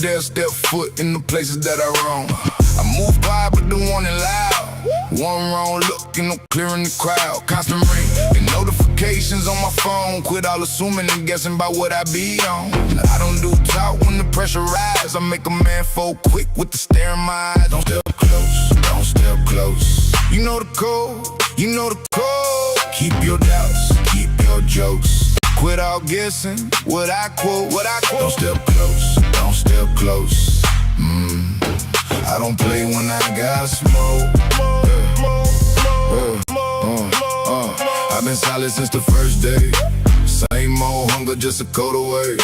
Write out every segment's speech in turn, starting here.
dare step foot in the places that I roam. I move quiet but don't want it loud. One wrong look and I'm clearing the crowd. Constant ring and notifications on my phone. Quit all assuming and guessing about what I be on. I don't do talk when the pressure rise. I make a man fold quick with the stare in my eyes. Don't step close, don't step close. You know the code, you know the code. Keep your doubts, keep your jokes. Quit all guessing what I quote, what I quote. Don't step close, don't step close. I don't play when I got smoke. I've been solid since the first day. Same old hunger, just a coat away.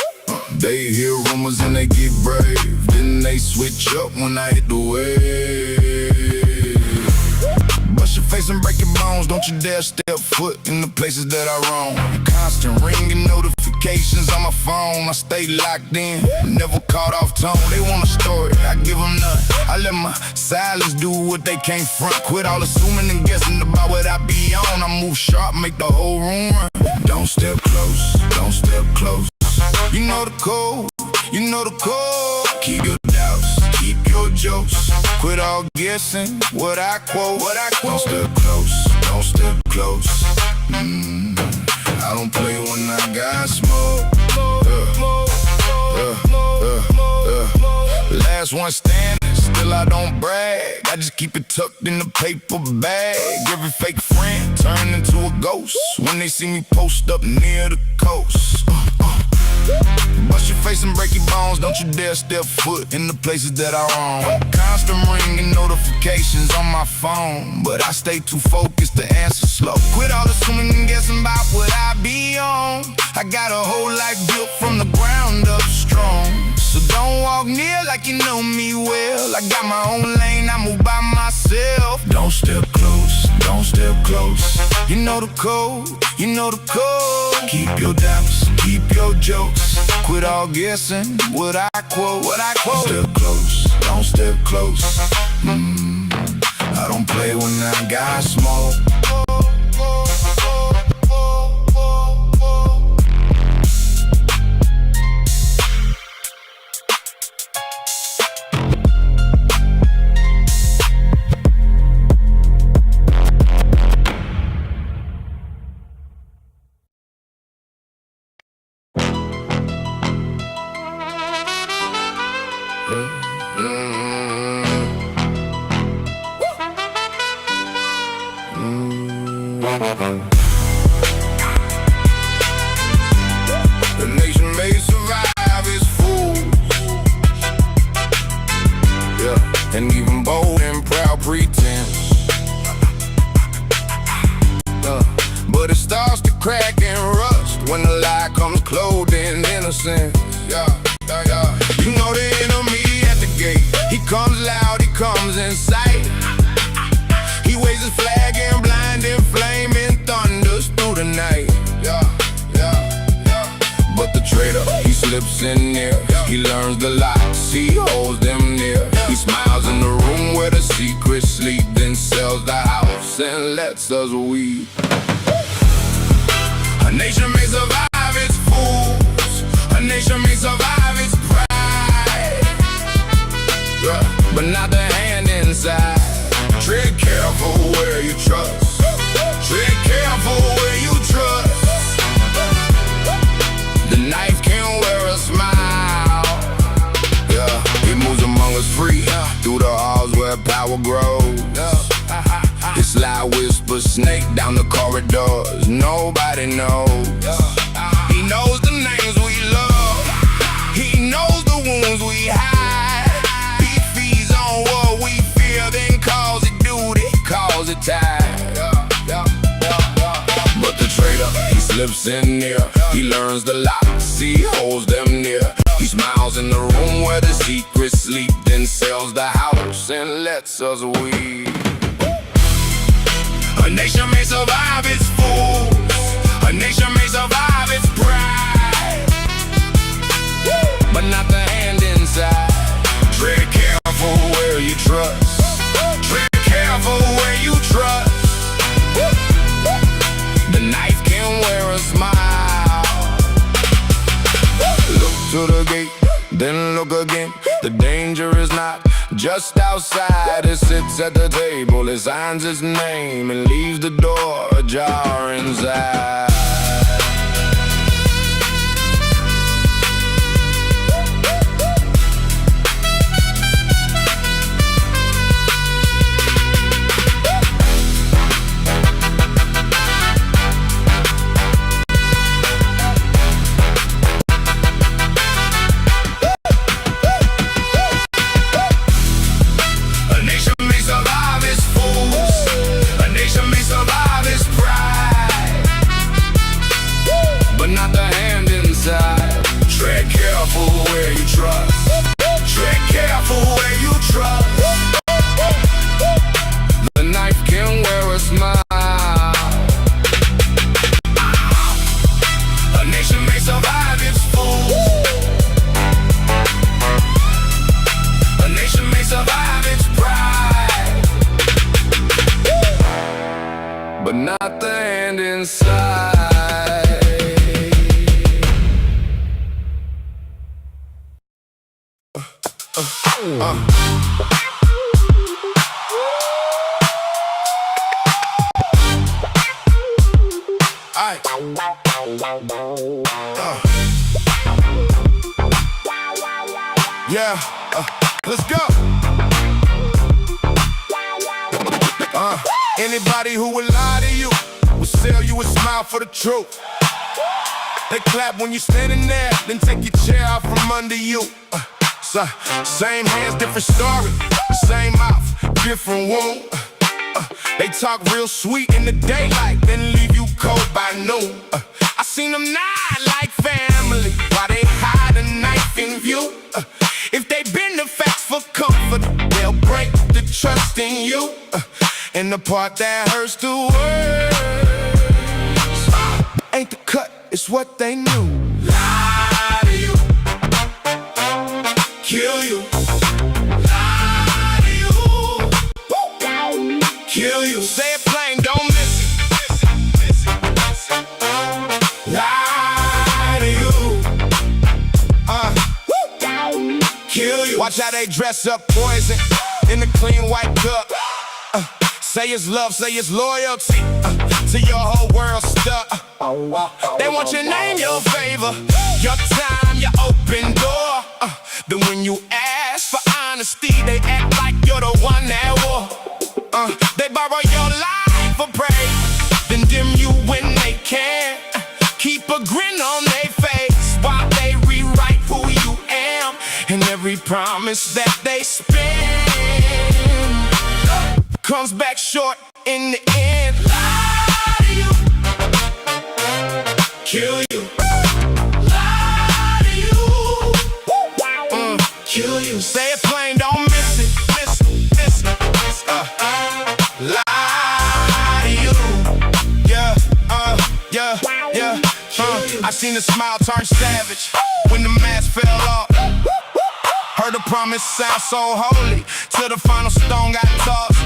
They hear rumors and they get brave. Then they switch up when I hit the wave. Bust your face and break your bones. Don't you dare step foot in the places that I roam. Constant ringing notifications on my phone. I stay locked in, never caught off tone. They want a story, I give them none. I let my silence do what they can't front. Quit all assuming and guessing about what I be on. I move sharp, make the whole room run. Don't step close, don't step close. You know the code, you know the code. Keep your doubts, keep your jokes. Quit all guessing what I quote, what I quote. Don't step close, don't step close. I don't play when I got smoke. Last one standing, still I don't brag. I just keep it tucked in the paper bag. Every fake friend turn into a ghost when they see me post up near the coast. Bust your face and break your bones. Don't you dare step foot in the places that I roam. Constant ringing notifications on my phone, but I stay too focused to answer slow. Quit all assuming and guessing about what I be on. I got a whole life built from the ground up strong. So don't walk near like you know me well. I got my own lane, I move by myself. Don't step close, don't step close. You know the code, you know the code. Keep your doubts, keep your jokes. Quit all guessing what I quote, what I quote. Don't step close, don't step close. I don't play when I got smoke. The nation may survive its fools, yeah, and even bold and proud pretense, but it starts to crack and rust when the lie comes clothed in innocence. You know the enemy at the gate. He comes loud, he comes in sight. He waves his flag in blinding flame and thunders through the night. But the traitor, he slips in near. He learns the lies, he holds them near. He smiles in the room where the secrets sleep, then sells the house and lets us weep. A nation may survive its fools. A nation may survive its pride, but not the hand inside. Tread careful where you trust. Tread careful where you trust. The knife can wear a smile. He moves among us free through the halls where power grows. His sly whisper snake down the corridors. Nobody knows. He knows the names we love. He knows the wounds we hide. He feeds on what we fear, then calls it duty, calls it tide. But the traitor, he slips in near. He learns the lies, he holds them near. He smiles in the room where the secrets sleep, then sells the house and lets us weep. A nation may survive its fools. A nation may survive its pride, but not the hand inside. Tread careful where you trust. Tread careful where you trust. The knife can wear a smile. Look to the gate, then look again. is not just outside. It sits at the table, it signs its name and leaves the door ajar inside. But not the hand inside. Yeah, let's go. Anybody who will lie to you will sell you a smile for the truth. They clap when you're standing there, then take your chair out from under you. Same hands, different story. Same mouth, different wound. They talk real sweet in the daylight, then leave you cold by noon. I seen them nod like family while they hide a knife in view. If they bend the facts for comfort, they'll break the trust in you. And the part that hurts the worst ain't the cut, it's what they knew. Lie to you, kill you. Lie to you, kill you. Say it plain, don't miss it. Lie to you, kill you. Watch how they dress up poison in the clean white cup. Say it's love, say it's loyalty, to your whole world stuck. They want your name, your favor, your time, your open door. Then when you ask for honesty, they act like you're the one that war. They borrow your life for praise, then dim you when they can. Keep a grin on their face while they rewrite who you am. And every promise that they spend comes back short in the end. Lie to you, kill you. Lie to you, kill you. Say it plain, don't miss it, miss it, miss it. Lie to you, yeah, yeah, yeah. I seen the smile turn savage when the mask fell off. Heard the promise sound so holy till the final stone got tossed.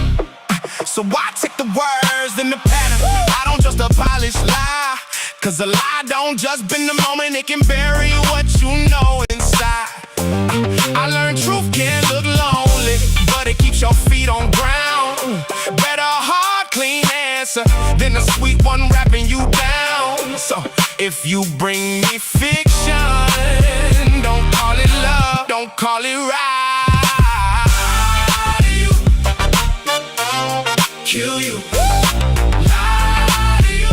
So why take the words in the pattern? I don't just a polished lie, cause a lie don't just bend the moment, it can bury what you know inside. I learned truth can look lonely, but it keeps your feet on ground. Better a hard, clean answer than a sweet one wrapping you down. So if you bring me fiction, don't call it love, don't call it right. Kill you, lie to you,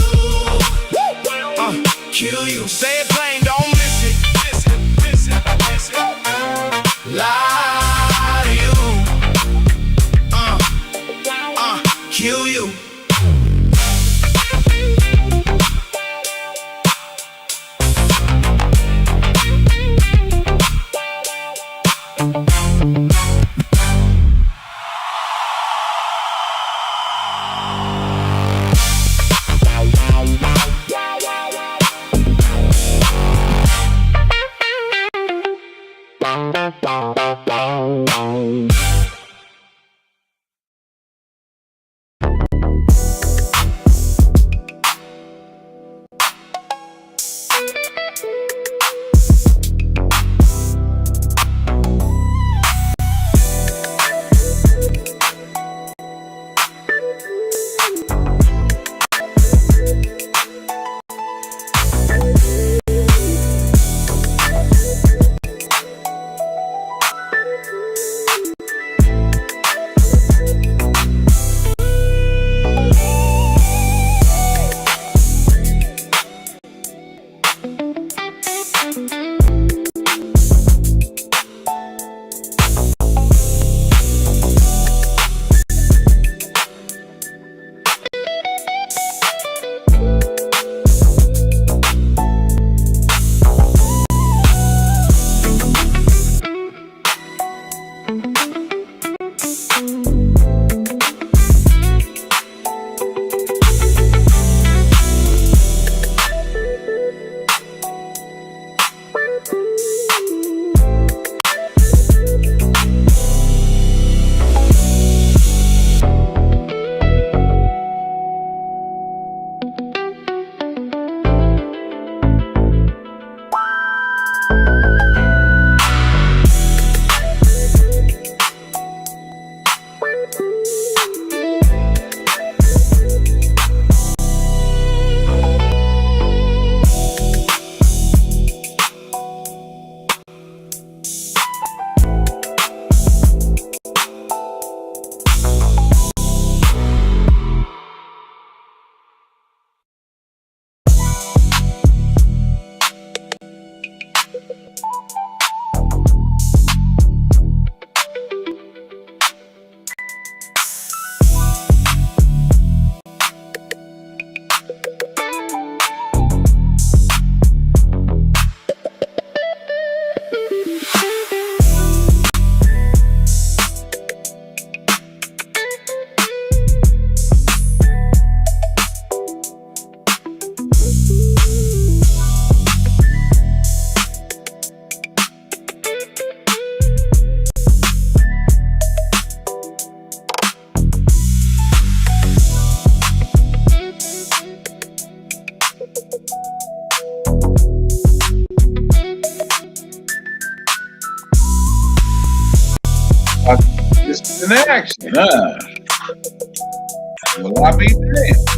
kill you. Say it plain, don't miss it, miss it, miss it, miss it. Lie to you, kill you. It's an action, huh? Will I be damned?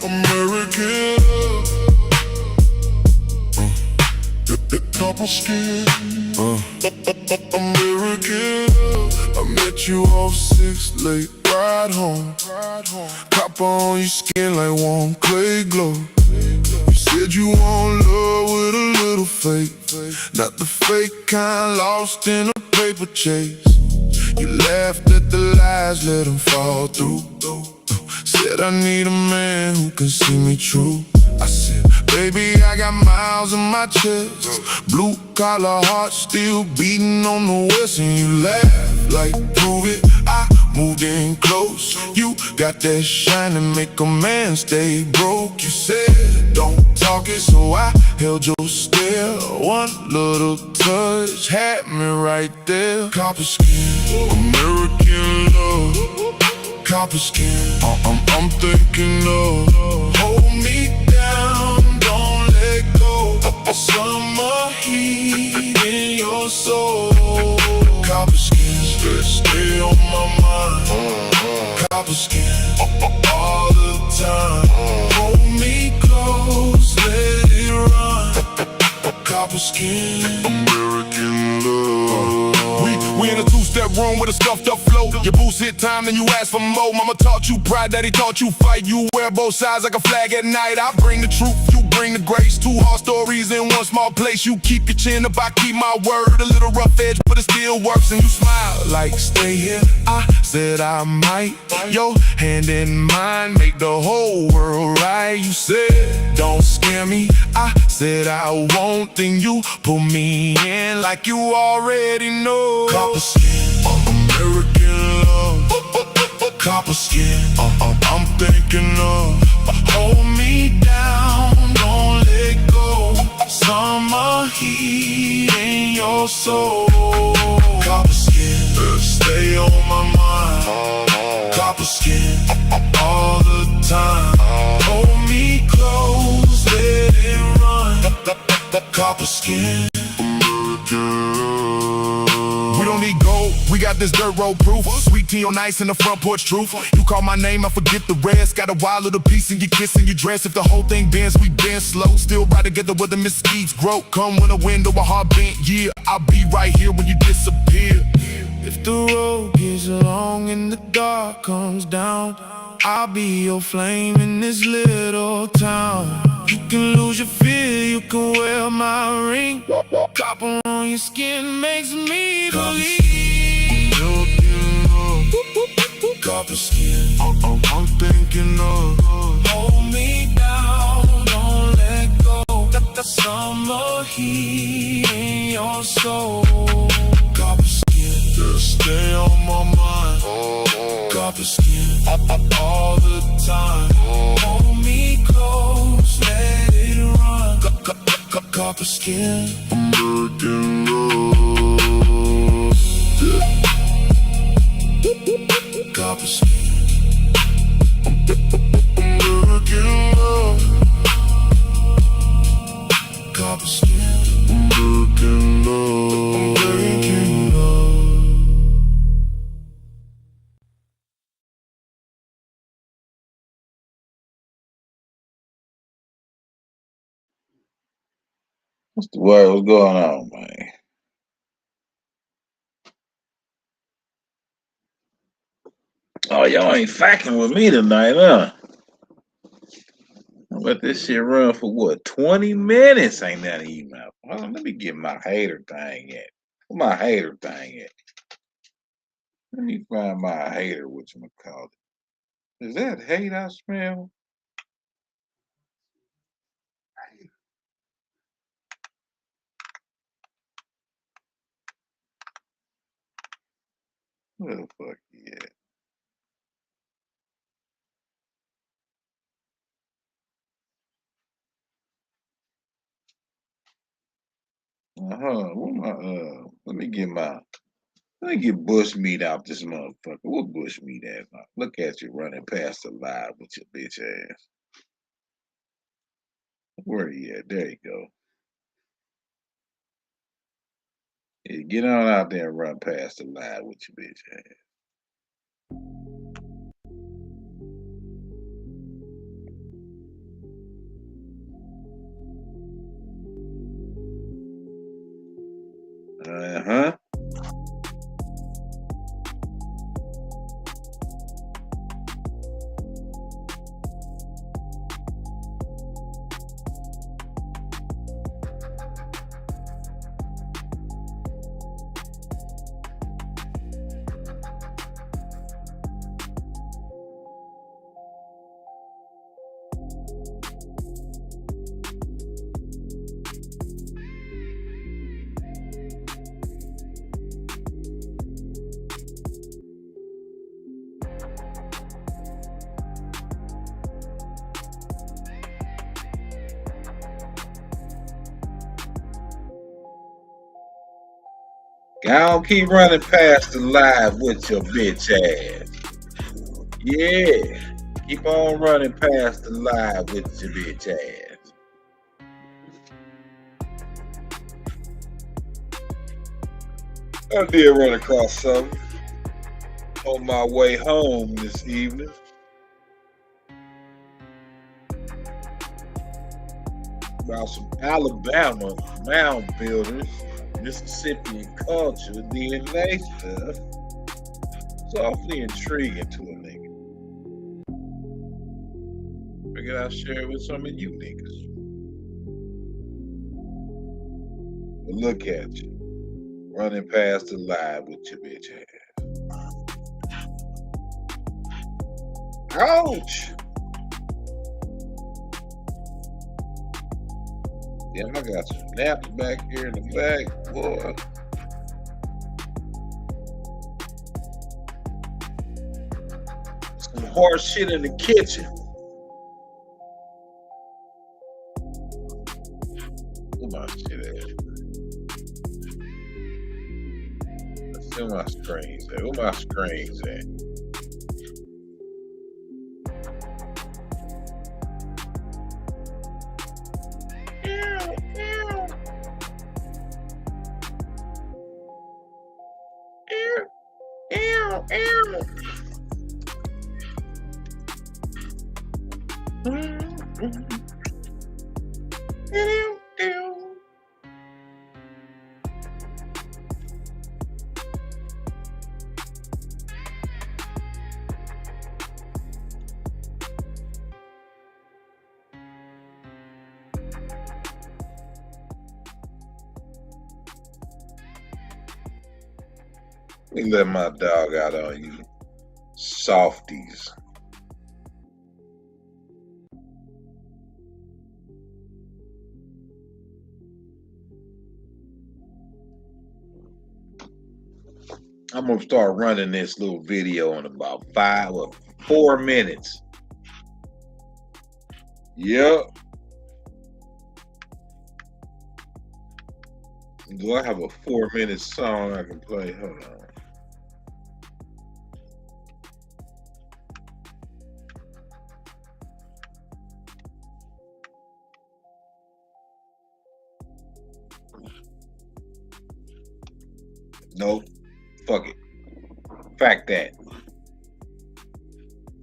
American, couple skin. American, I met you off 6 late, ride home. Copper on your skin like warm clay glow. You said you want love with a little fake, not the fake kind lost in a paper chase. You laughed at the lies, let them fall through. Said I need a man who can see me true. I said, baby, I got miles in my chest, blue collar heart still beating on the west. And you laugh like, prove it. I moved in close. You got that shine and make a man stay broke. You said, don't talk it, so I held your stare. One little touch had me right there. Copper skin, American love. Copper skin, I'm thinking of. Hold me down, don't let go. Summer heat in your soul. Copper skin, stay on my mind. Copper skin, all the time. Hold me close, let it run. Copper skin, American love. We in a two-step room with a stuffed up flow. Your boots hit time, then you ask for more. Mama taught you pride, daddy taught you fight. You wear both sides like a flag at night. I bring the truth, you bring the grace. Two hard stories in one small place. You keep your chin up, I keep my word. A little rough edge, but it still works. And you smile like, stay here. I said I might. Your hand in mine, make the whole world right. You said, don't scare me. I said I won't, then you pull me in like you already know. Copper skin, American love. Copper skin, I'm thinking of. Hold me down, don't let go. Summer heat in your soul. Copper skin, stay on my mind. Copper skin, all the time. Hold me close, let it run. Copper skin, we don't need gold, we got this dirt road proof. Sweet tea on ice in the front porch truth. You call my name, I forget the rest. Got a wild little piece in your kiss and your dress. If the whole thing bends, we bend slow. Still ride together where the mesquites grow. Come when a window, a heart bent, yeah. I'll be right here when you disappear. If the road gets long and the dark comes down, I'll be your flame in this little town. You can lose your fear, you can wear my ring. Copper on your skin makes me believe. Copper skin, I'm thinking of. Hold me down, don't let go. Got the summer heat in your soul. Copper skin, just stay on my mind. Copper skin, all the time. Hold me close, let it run. Copper skin, American love. Copper skin, American love. Copper skin, American love. American love. What's the word? What's going on, man? Oh, y'all ain't fucking with me tonight, huh? I let this shit run for what, 20 minutes? Ain't that email? Hold on, let me get my hater thing at. Where my hater thing at? Let me find my hater, whatchamacallit. Is that hate I smell? Where the fuck he at? Where my let me get bush meat out this motherfucker. What bush meat at? Look at you running past the live with your bitch ass. Where he at? There you go. Yeah, get on out there and run past the live with your bitch ass. Uh-huh. Y'all keep running past the live with your bitch ass. Yeah. Keep on running past the live with your bitch ass. I did run across something on my way home this evening. About some Alabama mound builders, Mississippi culture, DNA stuff. It's awfully intriguing to a nigga. Figured I'd share it with some of you niggas. But look at you, running past the live with your bitch ass. Ouch! Damn, I got some naps back here in the back, boy. Some horse shit in the kitchen. Where my shit at? Let's see where my screens at. Where my screens at? Let me let my dog out on you, softies. I'm gonna start running this little video in about 5 or 4 minutes. Yep. Do I have a 4-minute song I can play? Hold on. Nope. Fuck it. Fact that.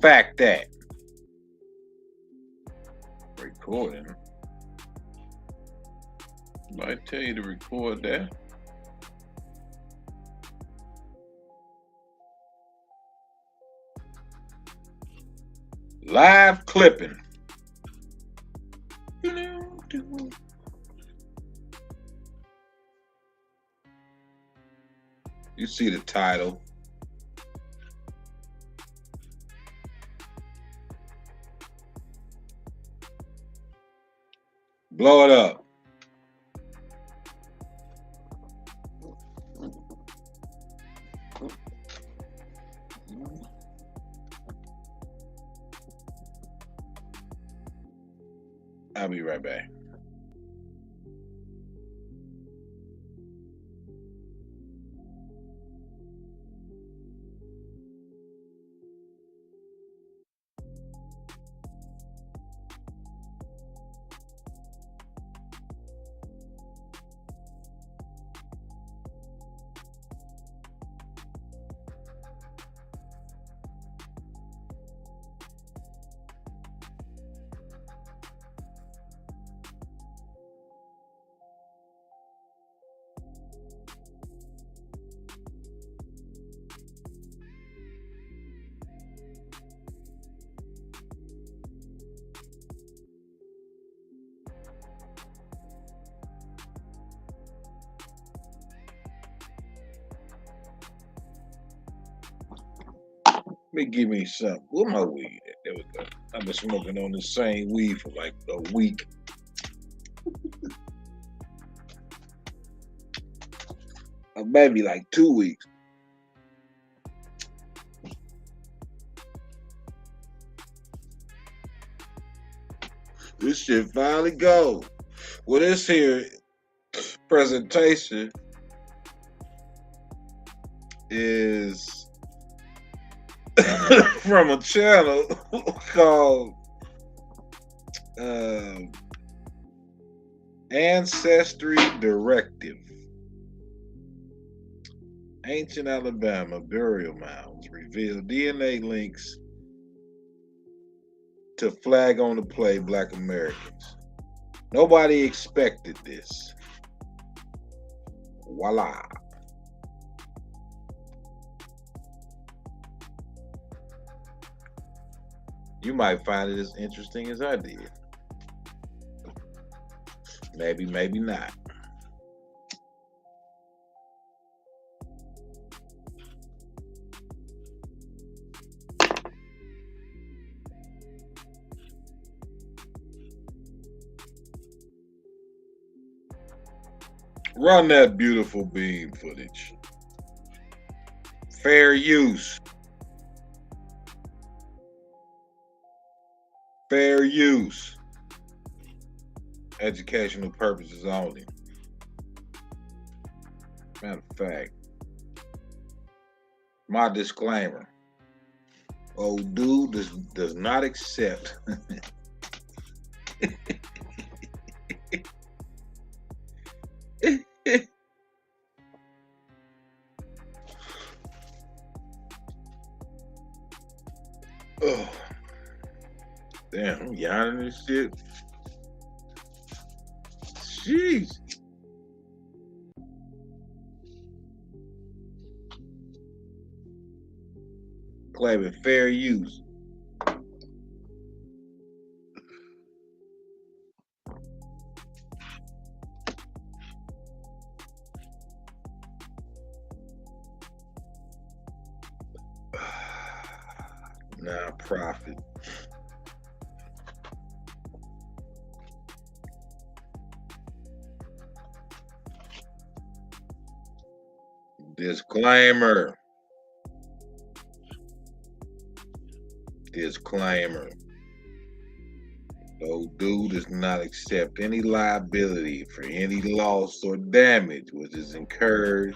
Fact that. Recording. Might tell you to record that. Live clipping. You see the title. Blow it up. I'll be right back. Let me give me some. Where my weed at? There we go. I've been smoking on the same weed for like a week. Or maybe like 2 weeks. This shit finally go. Well, this here presentation is from a channel called Ancestry Directive. Ancient Alabama burial mounds reveal DNA links to flag on the play Black Americans. Nobody expected this. Voila. You might find it as interesting as I did. Maybe, maybe not. Run that beautiful beam footage. Fair use. Fair use. Educational purposes only. Matter of fact, my disclaimer. Old dude does not accept oh, damn, I'm yawning this shit. Jeez. Claiming fair use. Non-profit. Disclaimer. Disclaimer. Old dude does not accept any liability for any loss or damage which is incurred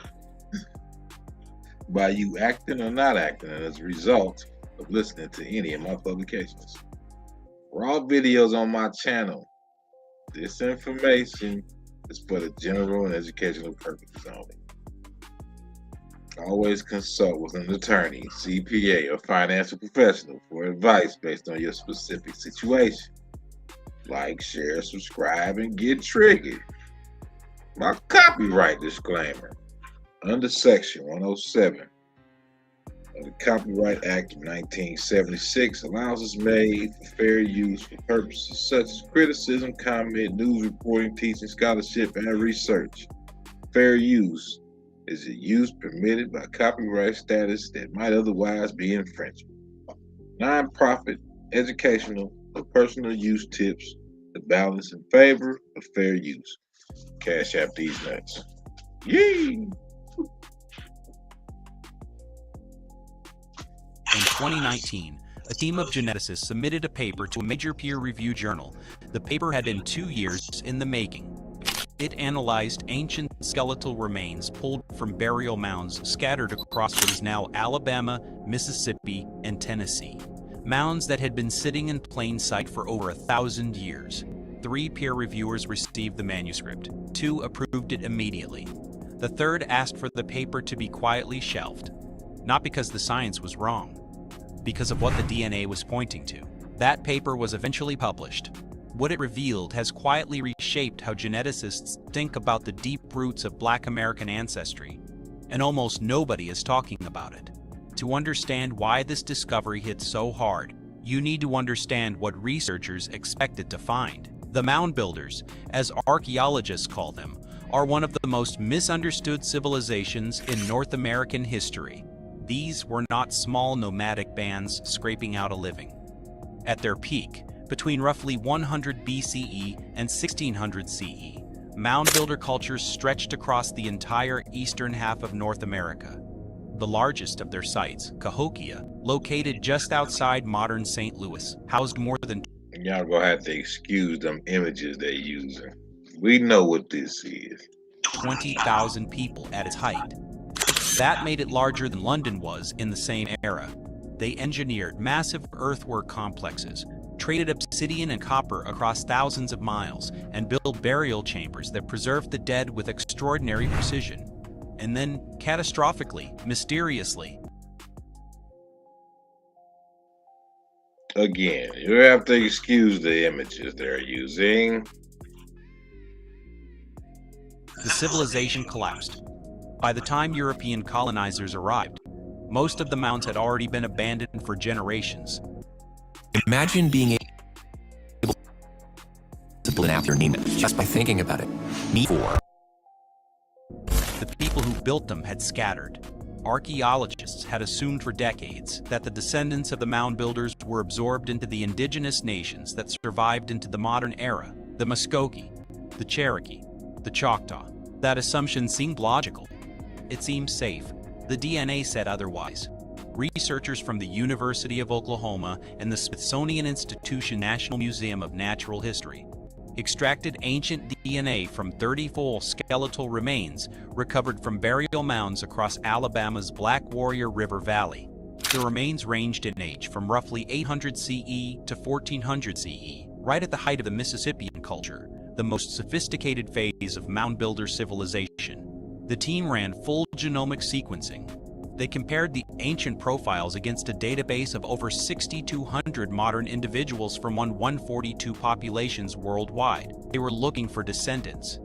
by you acting or not acting as a result of listening to any of my publications. For all videos on my channel, this information is for the general and educational purposes only. Always consult with an attorney, CPA, or financial professional for advice based on your specific situation. Like, share, subscribe, and get triggered. My copyright disclaimer. Under Section 107 of the Copyright Act of 1976, allowances made for fair use for purposes such as criticism, comment, news reporting, teaching, scholarship, and research. Fair use is a use permitted by copyright status that might otherwise be infringement. Non-profit, educational, or personal use tips to balance in favor of fair use. Cash App these nuts. Yee! In 2019, a team of geneticists submitted a paper to a major peer-reviewed journal. The paper had been 2 years in the making. It analyzed ancient skeletal remains pulled from burial mounds scattered across what is now Alabama, Mississippi, and Tennessee. Mounds that had been sitting in plain sight for over 1,000 years. 3 peer reviewers received the manuscript. 2 approved it immediately. The third asked for the paper to be quietly shelved. Not because the science was wrong, because of what the DNA was pointing to. That paper was eventually published. What it revealed has quietly reshaped how geneticists think about the deep roots of Black American ancestry, and almost nobody is talking about it. To understand why this discovery hit so hard, you need to understand what researchers expected to find. The mound builders, as archaeologists call them, are one of the most misunderstood civilizations in North American history. These were not small nomadic bands scraping out a living. At their peak, between roughly 100 BCE and 1600 CE, mound builder cultures stretched across the entire eastern half of North America. The largest of their sites, Cahokia, located just outside modern St. Louis, housed more than... Y'all gonna have to excuse them images they're using. We know what this is. 20,000 people at its height. That made it larger than London was in the same era. They engineered massive earthwork complexes, traded obsidian and copper across thousands of miles, and built burial chambers that preserved the dead with extraordinary precision. And then, catastrophically, mysteriously, Again, you have to excuse the images they're using. the civilization collapsed. By the time European colonizers arrived, most of the mounds had already been abandoned for generations. Imagine being able to blend out your name just by thinking about it. Me for. The people who built them had scattered. Archaeologists had assumed for decades that the descendants of the mound builders were absorbed into the indigenous nations that survived into the modern era, the Muskogee, the Cherokee, the Choctaw. That assumption seemed logical. It seemed safe. The DNA said otherwise. Researchers from the University of Oklahoma and the Smithsonian Institution National Museum of Natural History extracted ancient DNA from 30 full skeletal remains recovered from burial mounds across Alabama's Black Warrior River Valley. The remains ranged in age from roughly 800 CE to 1400 CE, right at the height of the Mississippian culture, the most sophisticated phase of mound builder civilization. The team ran full genomic sequencing. They compared the ancient profiles against a database of over 6,200 modern individuals from 142 populations worldwide. They were looking for descendants.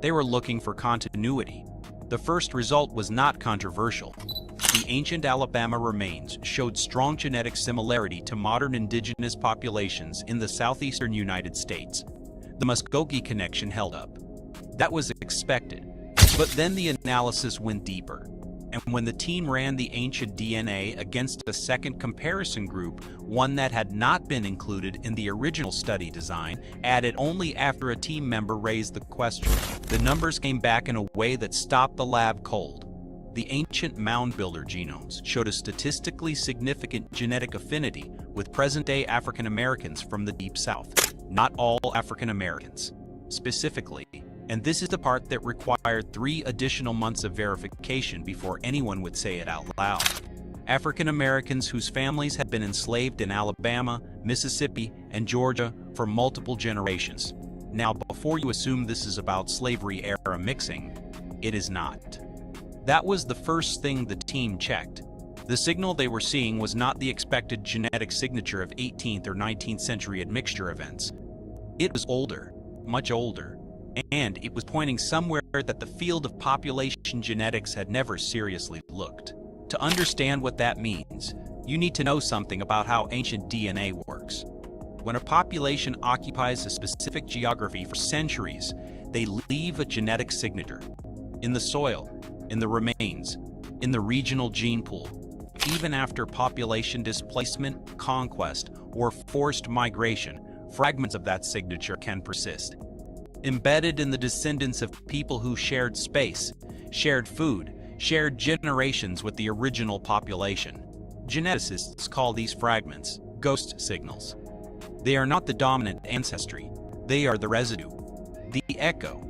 They were looking for continuity. The first result was not controversial. The ancient Alabama remains showed strong genetic similarity to modern indigenous populations in the southeastern United States. The Muskogee connection held up. That was expected. But then the analysis went deeper. And when the team ran the ancient DNA against a second comparison group, one that had not been included in the original study design, added only after a team member raised the question, the numbers came back in a way that stopped the lab cold. The ancient mound builder genomes showed a statistically significant genetic affinity with present-day African Americans from the Deep South. Not all African Americans. Specifically, and this is the part that required 3 additional months of verification before anyone would say it out loud. African Americans whose families had been enslaved in Alabama, Mississippi, and Georgia for multiple generations. Now, before you assume this is about slavery-era mixing, it is not. That was the first thing the team checked. The signal they were seeing was not the expected genetic signature of 18th or 19th century admixture events. It was older, much older. And it was pointing somewhere that the field of population genetics had never seriously looked. To understand what that means, you need to know something about how ancient DNA works. When a population occupies a specific geography for centuries, they leave a genetic signature. In the soil, in the remains, in the regional gene pool. Even after population displacement, conquest, or forced migration, fragments of that signature can persist. Embedded in the descendants of people who shared space, shared food, shared generations with the original population. Geneticists call these fragments ghost signals. They are not the dominant ancestry, they are the residue, the echo.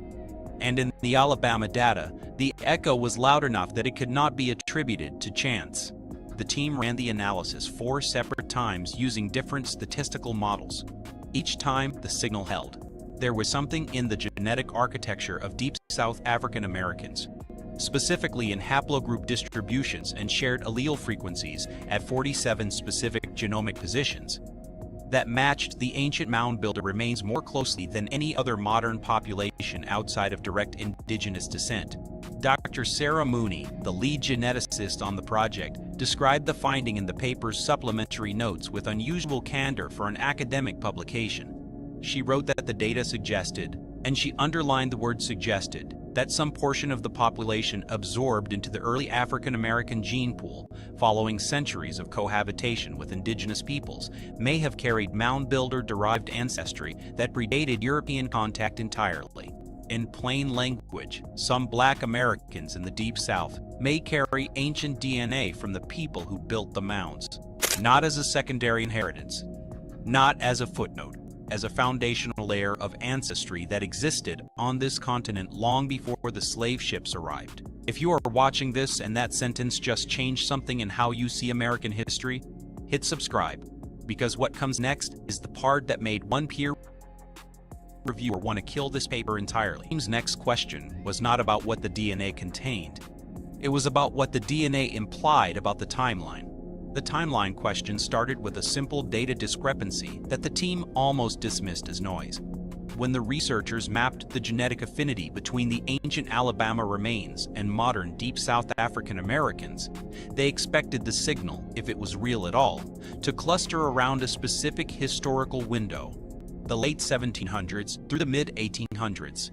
And in the Alabama data, the echo was loud enough that it could not be attributed to chance. The team ran the analysis 4 separate times using different statistical models. Each time, the signal held. There was something in the genetic architecture of Deep South African Americans, specifically in haplogroup distributions and shared allele frequencies at 47 specific genomic positions, that matched the ancient mound builder remains more closely than any other modern population outside of direct indigenous descent. Dr. Sarah Mooney, the lead geneticist on the project, described the finding in the paper's supplementary notes with unusual candor for an academic publication. She wrote that the data suggested, and she underlined the word suggested, that some portion of the population absorbed into the early African American gene pool following centuries of cohabitation with indigenous peoples may have carried mound builder-derived ancestry that predated European contact entirely. In plain language, some Black Americans in the Deep South may carry ancient DNA from the people who built the mounds, not as a secondary inheritance, not as a footnote, as a foundational layer of ancestry that existed on this continent long before the slave ships arrived. If you are watching this and that sentence just changed something in how you see American history, hit subscribe, because what comes next is the part that made one peer reviewer want to kill this paper entirely. The team's next question was not about what the DNA contained. It was about what the DNA implied about the timeline. The timeline question started with a simple data discrepancy that the team almost dismissed as noise. When the researchers mapped the genetic affinity between the ancient Alabama remains and modern Deep South African Americans, they expected the signal, if it was real at all, to cluster around a specific historical window, the late 1700s through the mid-1800s,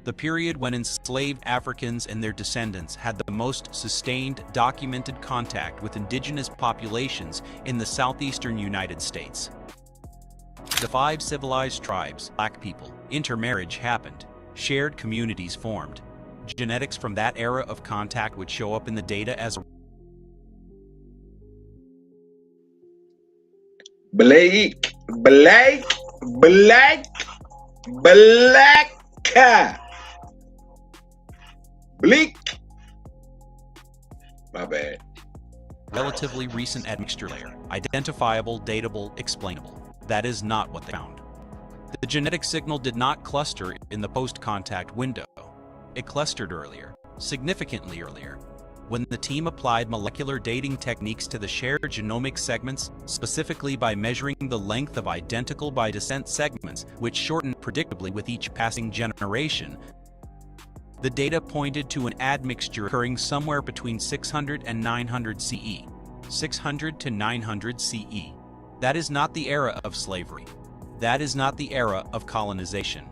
the period when enslaved Africans and their descendants had the most sustained documented contact with indigenous populations in the southeastern United States. The 5 civilized tribes, black people, intermarriage happened, shared communities formed. Genetics from that era of contact would show up in the data as Blake. Bleak. My bad. relatively recent admixture layer, identifiable, datable, explainable. That is not what they found. The genetic signal did not cluster in the post-contact window. It clustered earlier, significantly earlier, when the team applied molecular dating techniques to the shared genomic segments, specifically by measuring the length of identical by descent segments, which shortened predictably with each passing generation. The data pointed to an admixture occurring somewhere between 600 and 900 CE. 600 to 900 CE. That is not the era of slavery. That is not the era of colonization.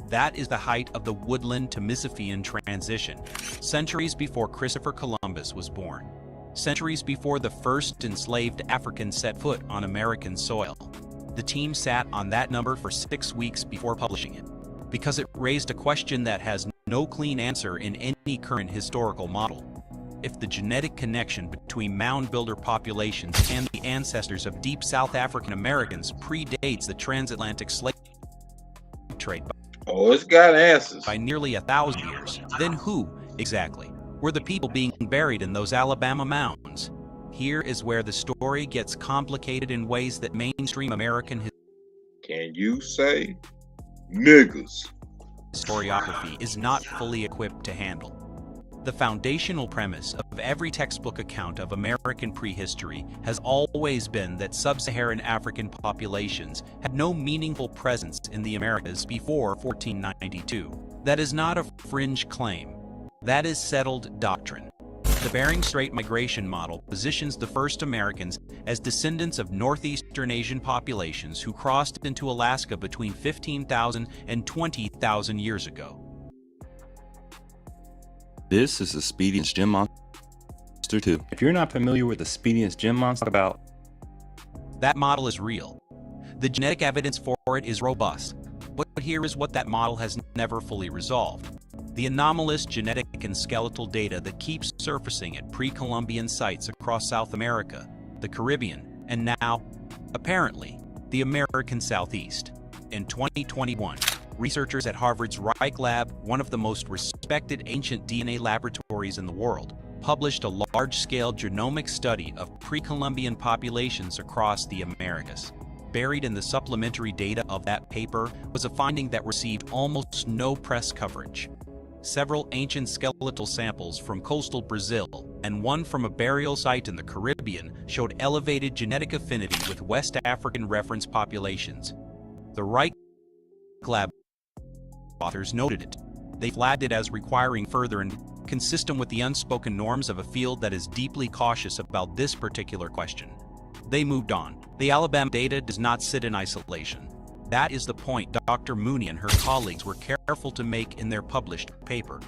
That is the height of the woodland to Mississippian transition, centuries before Christopher Columbus was born, centuries before the first enslaved Africans set foot on American soil. The team sat on that number for 6 weeks before publishing it, because it raised a question that has no clean answer in any current historical model. If the genetic connection between mound builder populations and the ancestors of deep South African Americans predates the transatlantic slave trade Oh, it's got answers. by nearly 1,000 years, then who, exactly, were the people being buried in those Alabama mounds? Here is where the story gets complicated in ways that mainstream American Can you say niggas? historiography is not fully equipped to handle. The foundational premise of every textbook account of American prehistory has always been that sub-Saharan African populations had no meaningful presence in the Americas before 1492. That is not a fringe claim. That is settled doctrine. The Bering Strait migration model positions the first Americans as descendants of northeastern Asian populations who crossed into Alaska between 15,000 and 20,000 years ago. This is the Speediest Gym Monster 2. If you're not familiar with the Speediest Gym Monster, about That model is real. The genetic evidence for it is robust. But here is what that model has never fully resolved. The anomalous genetic and skeletal data that keeps surfacing at pre-Columbian sites across South America, the Caribbean, and now, apparently, the American Southeast. In 2021, researchers at Harvard's Reich Lab, one of the most respected ancient DNA laboratories in the world, published a large-scale genomic study of pre-Columbian populations across the Americas. Buried in the supplementary data of that paper was a finding that received almost no press coverage. Several ancient skeletal samples from coastal Brazil and one from a burial site in the Caribbean showed elevated genetic affinity with West African reference populations. The Reich Lab authors noted it. They flagged it as requiring further and consistent with the unspoken norms of a field that is deeply cautious about this particular question. They moved on. The Alabama data does not sit in isolation. That is the point Dr. Mooney and her colleagues were careful to make in their published paper.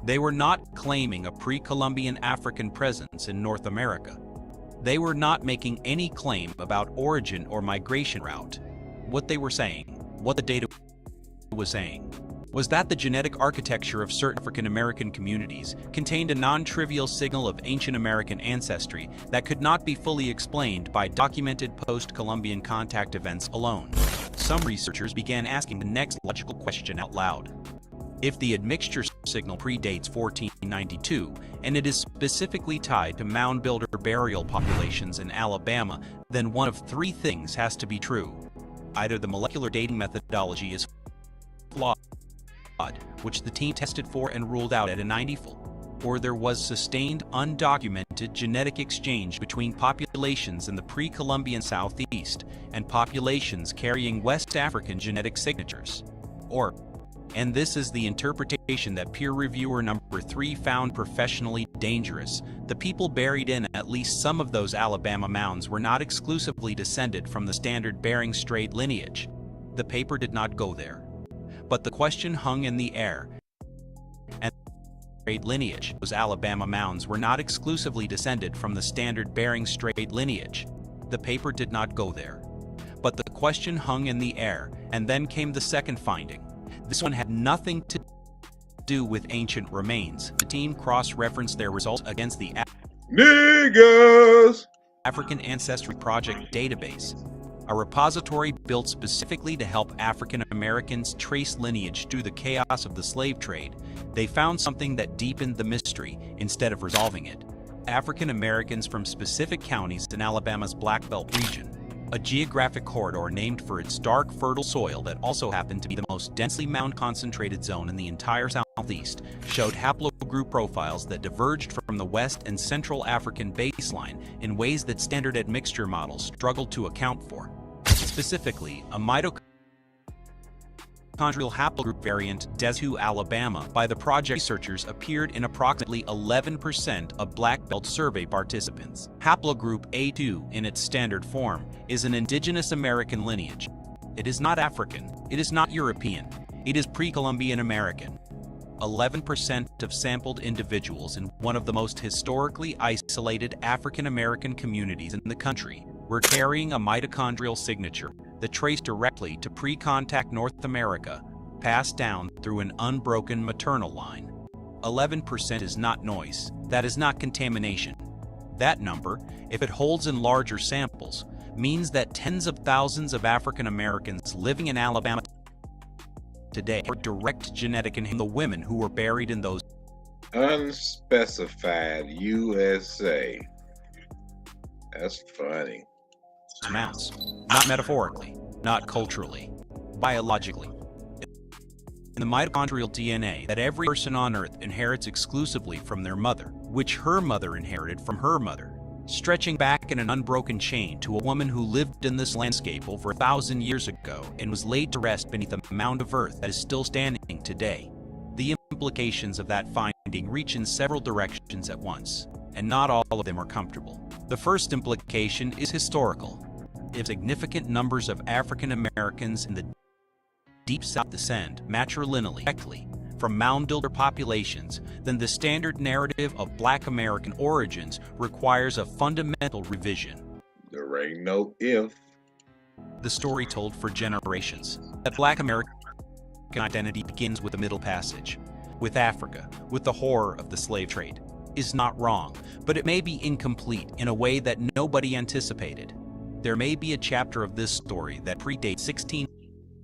They were not claiming a pre-Columbian African presence in North America. They were not making any claim about origin or migration route. What they were saying, what the data was saying, was that the genetic architecture of certain African American communities contained a non-trivial signal of ancient American ancestry that could not be fully explained by documented post-Columbian contact events alone. some researchers began asking the next logical question out loud. If the admixture signal predates 1492, and it is specifically tied to mound builder burial populations in Alabama, then one of three things has to be true. Either the molecular dating methodology is flawed, which the team tested for and ruled out at a 90-fold, or there was sustained, undocumented genetic exchange between populations in the pre-Columbian Southeast and populations carrying West African genetic signatures. Or, and this is the interpretation that peer reviewer number 3 found professionally dangerous, the people buried in at least some of those Alabama mounds were not exclusively descended from the standard Bering Strait lineage. The paper did not go there. But the question hung in the air, and lineage. Those Alabama mounds were not exclusively descended from the standard Bering Strait lineage. The paper did not go there. But the question hung in the air, and then came the second finding. This one had nothing to do with ancient remains. The team cross-referenced their results against the Niggas! African Ancestry Project database, a repository built specifically to help African Americans trace lineage through the chaos of the slave trade. They found something that deepened the mystery instead of resolving it. African Americans from specific counties in Alabama's Black Belt region, a geographic corridor named for its dark, fertile soil that also happened to be the most densely mound-concentrated zone in the entire Southeast, showed haplogroup profiles that diverged from the West and Central African baseline in ways that standard admixture models struggled to account for. Specifically, a mitochondrial haplogroup variant Des2, Alabama, by the project researchers appeared in approximately 11% of Black Belt survey participants. Haplogroup A2, in its standard form, is an indigenous American lineage. It is not African, it is not European, it is pre-Columbian American. 11% of sampled individuals in one of the most historically isolated African American communities in the country were carrying a mitochondrial signature that traced directly to pre-contact North America, passed down through an unbroken maternal line. 11% is not noise, that is not contamination. That number, if it holds in larger samples, means that tens of thousands of African Americans living in Alabama today are direct genetic in the women who were buried in those unspecified USA. That's funny. mounds. Not metaphorically, not culturally, biologically. In the mitochondrial DNA that every person on Earth inherits exclusively from their mother, which her mother inherited from her mother, stretching back in an unbroken chain to a woman who lived in this landscape over 1,000 years ago and was laid to rest beneath a mound of earth that is still standing today. The implications of that finding reach in several directions at once, and not all of them are comfortable. The first implication is historical. If significant numbers of African Americans in the Deep South descend matrilineally directly from mound builder populations, then the standard narrative of Black American origins requires a fundamental revision. There ain't no if. The story told for generations that Black American identity begins with the Middle Passage, with Africa, with the horror of the slave trade, is not wrong, but it may be incomplete in a way that nobody anticipated. There may be a chapter of this story that predates 16.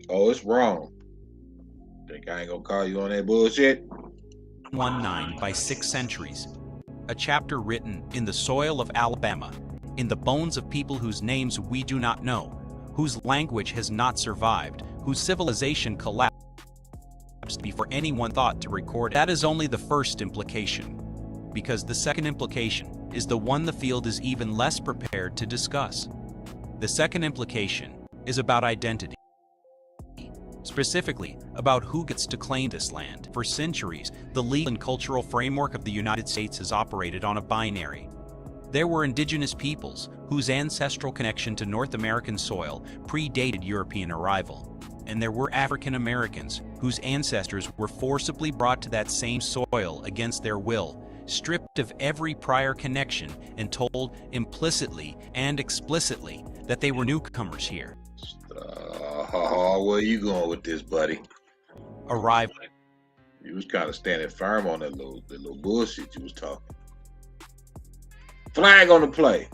Oh, it's wrong. Think I ain't gonna call you on that bullshit? 19 by 6 centuries. A chapter written in the soil of Alabama, in the bones of people whose names we do not know, whose language has not survived, whose civilization collapsed before anyone thought to record it. That is only the first implication, because the second implication is the one the field is even less prepared to discuss. The second implication is about identity. Specifically, about who gets to claim this land. For centuries, the legal and cultural framework of the United States has operated on a binary. There were indigenous peoples whose ancestral connection to North American soil predated European arrival, and there were African Americans whose ancestors were forcibly brought to that same soil against their will, stripped of every prior connection and told implicitly and explicitly that they were newcomers here. Where you going with this, buddy? Arrived. You was kind of standing firm on that little bullshit you was talking. Flag on the play.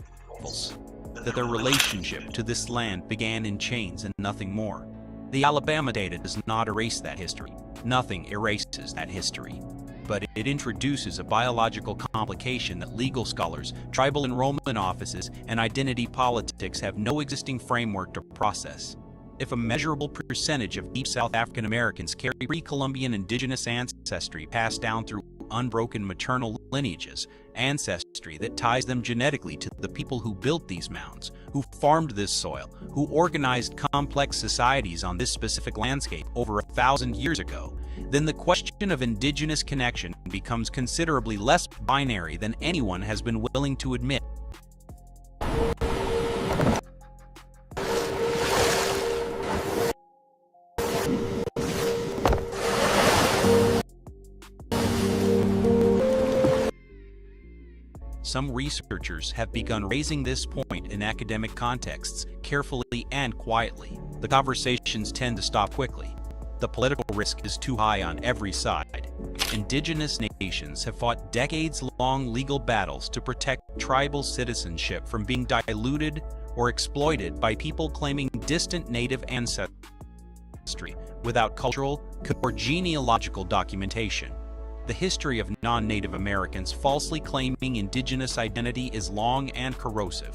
that their relationship to this land began in chains and nothing more. The Alabama data does not erase that history. Nothing erases that history. But it introduces a biological complication that legal scholars, tribal enrollment offices, and identity politics have no existing framework to process. If a measurable percentage of deep South African Americans carry pre-Columbian indigenous ancestry passed down through unbroken maternal lineages, ancestry that ties them genetically to the people who built these mounds, who farmed this soil, who organized complex societies on this specific landscape over 1,000 years ago, then the question of indigenous connection becomes considerably less binary than anyone has been willing to admit. Some researchers have begun raising this point in academic contexts carefully and quietly. The conversations tend to stop quickly. The political risk is too high on every side. Indigenous nations have fought decades-long legal battles to protect tribal citizenship from being diluted or exploited by people claiming distant native ancestry without cultural or genealogical documentation. The history of non-Native Americans falsely claiming indigenous identity is long and corrosive.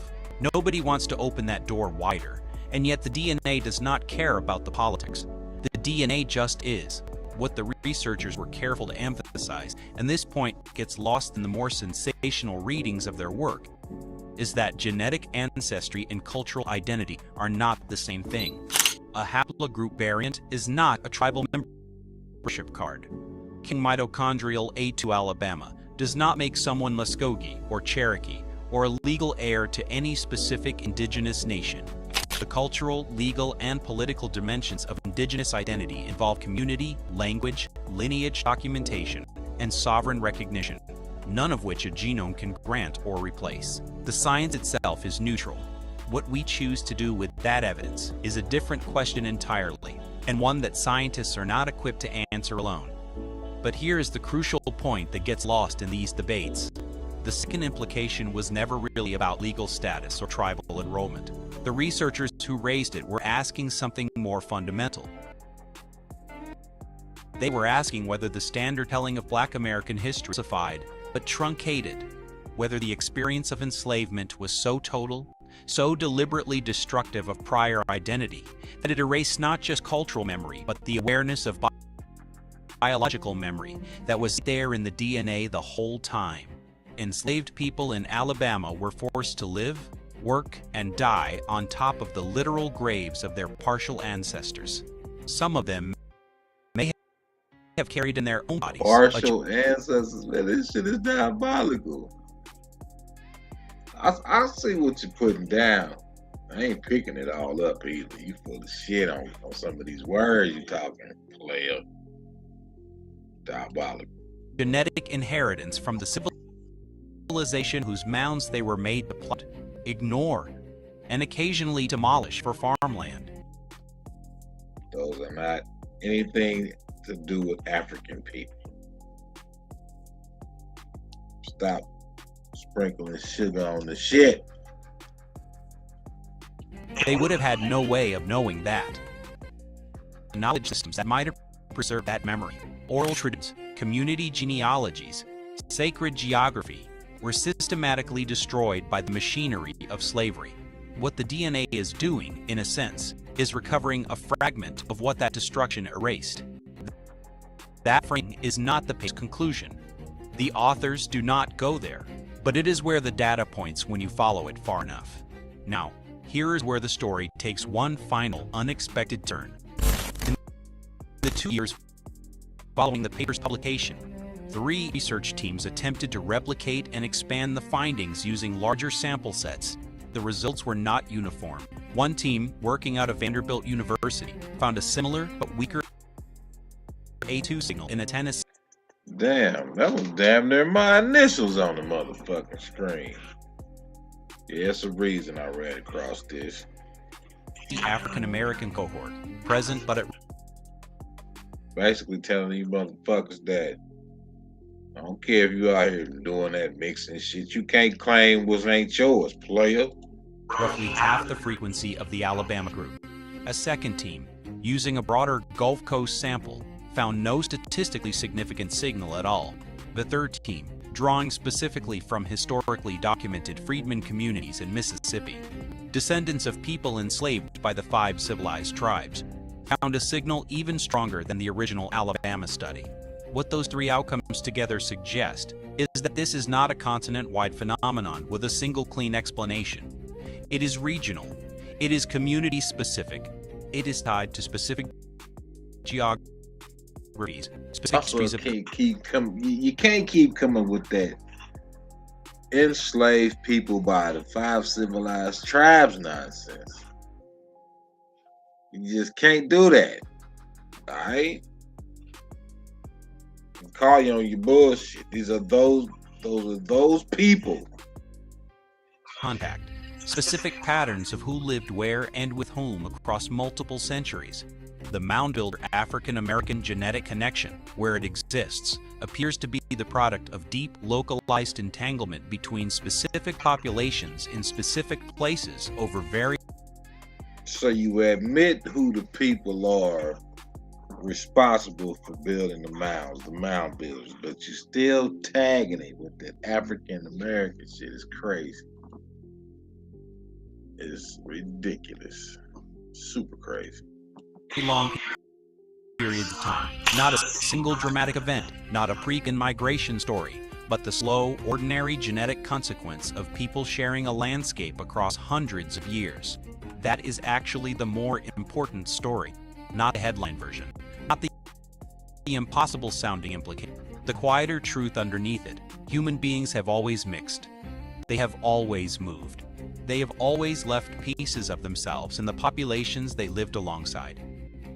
Nobody wants to open that door wider, and yet the DNA does not care about the politics. The DNA just is. What the researchers were careful to emphasize, and this point gets lost in the more sensational readings of their work, is that genetic ancestry and cultural identity are not the same thing. A haplogroup variant is not a tribal membership card. King mitochondrial A2 Alabama does not make someone Muskogee or Cherokee or a legal heir to any specific indigenous nation. The cultural, legal, and political dimensions of indigenous identity involve community, language, lineage documentation, and sovereign recognition, none of which a genome can grant or replace. The science itself is neutral. What we choose to do with that evidence is a different question entirely, and one that scientists are not equipped to answer alone. But here is the crucial point that gets lost in these debates. The second implication was never really about legal status or tribal enrollment. The researchers who raised it were asking something more fundamental. They were asking whether the standard telling of Black American history was falsified, but truncated, whether the experience of enslavement was so total, so deliberately destructive of prior identity, that it erased not just cultural memory, but the awareness of biological memory that was there in the DNA the whole time. Enslaved people in Alabama were forced to live, work, and die on top of the literal graves of their partial ancestors. Some of them may have carried in their own bodies Partial ancestors, man, this shit is diabolical. I see what you're putting down. I ain't picking it all up either. You full of shit on some of these words you talking, player. Diabolical. genetic inheritance from the civilization whose mounds they were made to plot, ignore, and occasionally demolish for farmland. Those are not anything to do with African people. Stop sprinkling sugar on the shit. They would have had no way of knowing that. Knowledge systems that might have preserved that memory, oral traditions, community genealogies, sacred geography, were systematically destroyed by the machinery of slavery. What the DNA is doing, in a sense, is recovering a fragment of what that destruction erased. That fragment is not the paper's conclusion. The authors do not go there, but it is where the data points when you follow it far enough. Now, here is where the story takes one final, unexpected turn. In the 2 years following the paper's publication, 3 research teams attempted to replicate and expand the findings using larger sample sets. The results were not uniform. One team, working out of Vanderbilt University, found a similar but weaker A2 signal in a Tennessee. Damn, that was damn near my initials on the motherfucking screen. Yeah, it's a reason I ran across this. African-American cohort, present but at Basically telling you motherfuckers that I don't care if you out here doing that mixing shit. You can't claim what ain't yours, player. roughly half the frequency of the Alabama group. A second team, using a broader Gulf Coast sample, found no statistically significant signal at all. The third team, drawing specifically from historically documented freedmen communities in Mississippi, descendants of people enslaved by the 5 civilized tribes, found a signal even stronger than the original Alabama study. What those 3 outcomes together suggest is that this is not a continent-wide phenomenon with a single clean explanation. It is regional. It is community-specific. It is tied to specific geographies, specific histories of... You can't keep coming with that enslaved people by the 5 civilized tribes nonsense. You just can't do that. Alright? Call you on your bullshit. Those are those people. Contact. Specific patterns of who lived where and with whom across multiple centuries. The mound builder African-American genetic connection, where it exists, appears to be the product of deep localized entanglement between specific populations in specific places over very... So you admit who the people are responsible for building the mound builders, but you still tagging it with that African-American shit. Is crazy. It's ridiculous. Super crazy. long periods of time. Not a single dramatic event, not a freak migration story, but the slow, ordinary genetic consequence of people sharing a landscape across hundreds of years. That is actually the more important story, not the headline version, not the impossible-sounding implication. The quieter truth underneath it. Human beings have always mixed. They have always moved. They have always left pieces of themselves in the populations they lived alongside,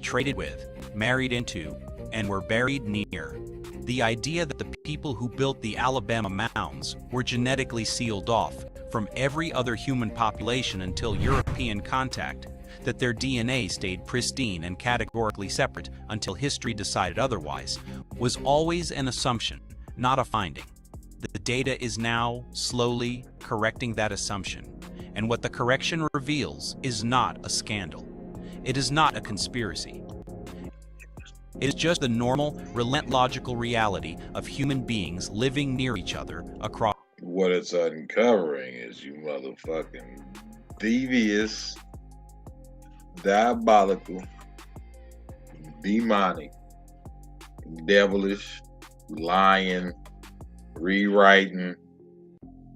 traded with, married into, and were buried near. The idea that the people who built the Alabama mounds were genetically sealed off from every other human population until European contact, that their DNA stayed pristine and categorically separate until history decided otherwise, was always an assumption, not a finding. The data is now slowly correcting that assumption, and what the correction reveals is not a scandal. It is not a conspiracy. It is just the normal, logical reality of human beings living near each other across. What it's uncovering is you motherfucking devious, diabolical, demonic, devilish, lying, rewriting,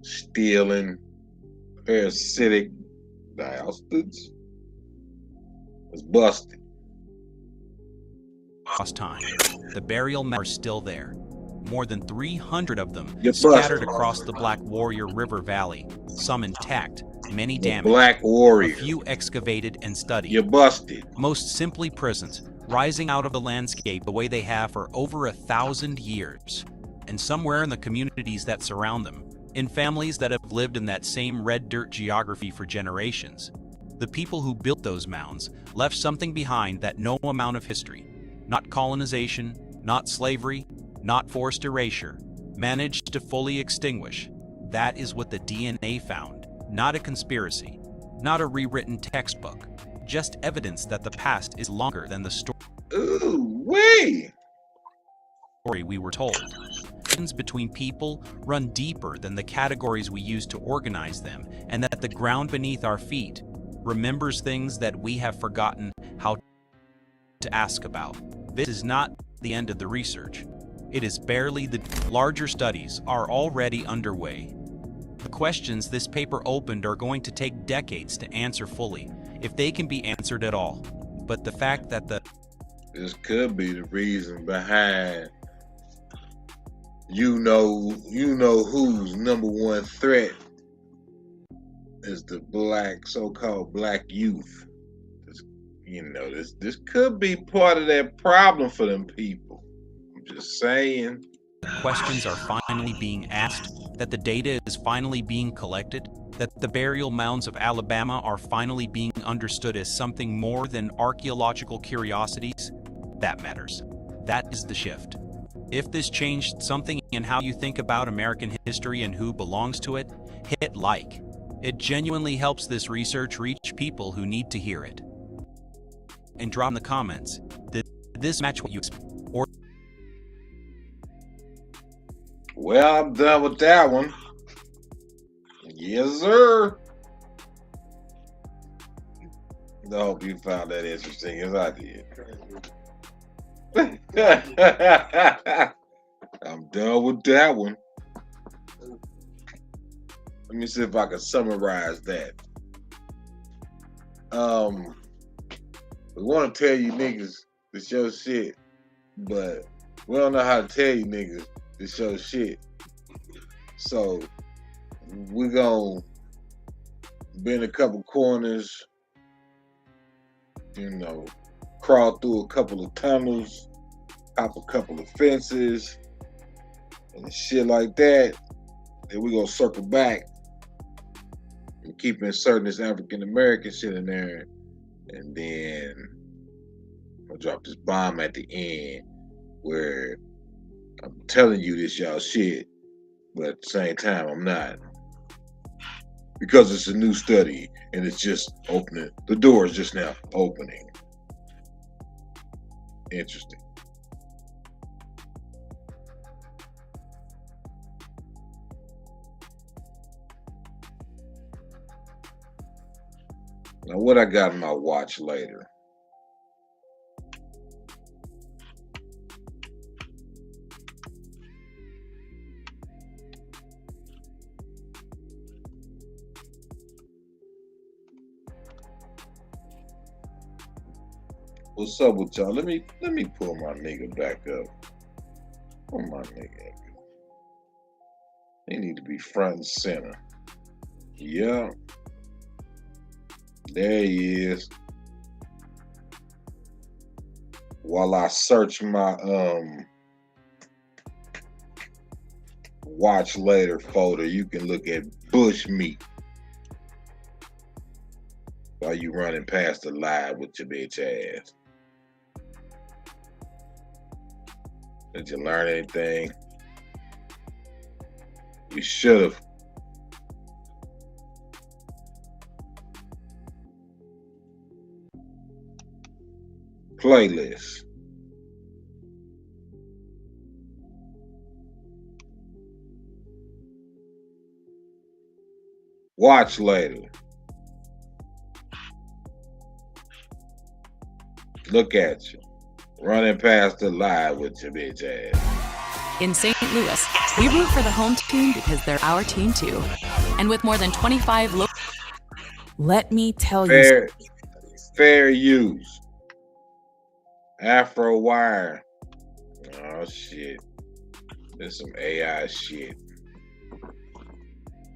stealing, parasitic bastards. It's busted. Across time. The burial mounds are still there. More than 300 of them You're scattered busted. across the Black Warrior River Valley, some intact, many The damaged, Black a Warrior. few excavated and studied. You're busted. Most simply present, rising out of the landscape the way they have for over 1,000 years. And somewhere in the communities that surround them, in families that have lived in that same red dirt geography for generations, the people who built those mounds left something behind that no amount of history, not colonization, not slavery, not forced erasure, managed to fully extinguish. That is what the DNA found, not a conspiracy, not a rewritten textbook, just evidence that the past is longer than the story we were told. Connections between people run deeper than the categories we use to organize them, and that the ground beneath our feet remembers things that we have forgotten how to ask about. This is not the end of the research. It is barely the larger studies are already underway. The questions this paper opened are going to take decades to answer fully, if they can be answered at all. But the fact that this could be the reason behind you know whose number one threat is the so-called black youth. This could be part of that problem for them people. I'm just saying. questions are finally being asked, that the data is finally being collected, that the burial mounds of Alabama are finally being understood as something more than archaeological curiosities, that matters. That is the shift. If this changed something in how you think about American history and who belongs to it, hit like. It genuinely helps this research reach people who need to hear it. And drop in the comments, did this match what you expect? Or Well, I'm done with that one. Yes, sir. I hope you found that interesting as I did. I'm done with that one. Let me see if I can summarize that. We want to tell you niggas to show shit, but we don't know how to tell you niggas to show shit. So we're gonna bend a couple corners, crawl through a couple of tunnels, hop a couple of fences, and shit like that. Then we're gonna circle back and keep inserting this African American shit in there. And then I'll drop this bomb at the end where I'm telling you this y'all shit, but at the same time I'm not. Because it's a new study and it's just opening. The door is just now opening. Interesting. Now, what I got in my watch later? What's up with y'all? Let me pull my nigga back up. Pull my nigga up. They need to be front and center. Yeah. There he is. While I search my watch later folder, you can look at bush meat while you running past the live with your bitch ass. Did you learn anything? You should have. Playlist. Watch later. Look at you. Running past the live with your bitch ass. In St. Louis, we root for the home team because they're our team too. And with more than 25 let me tell you. Fair use. Afro wire. Oh shit. There's some AI shit.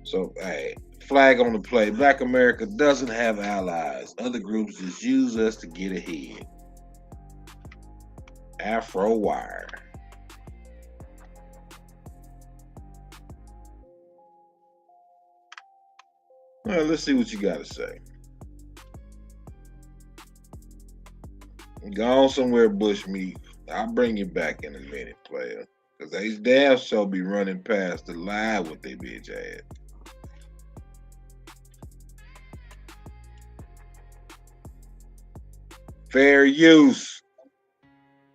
So hey, flag on the play. Black America doesn't have allies. Other groups just use us to get ahead. Afro wire. All right, let's see what you got to say. Go on somewhere, Bushmeat. I'll bring you back in a minute, player. Because these damn sure be running past the live with their bitch ass. Fair use.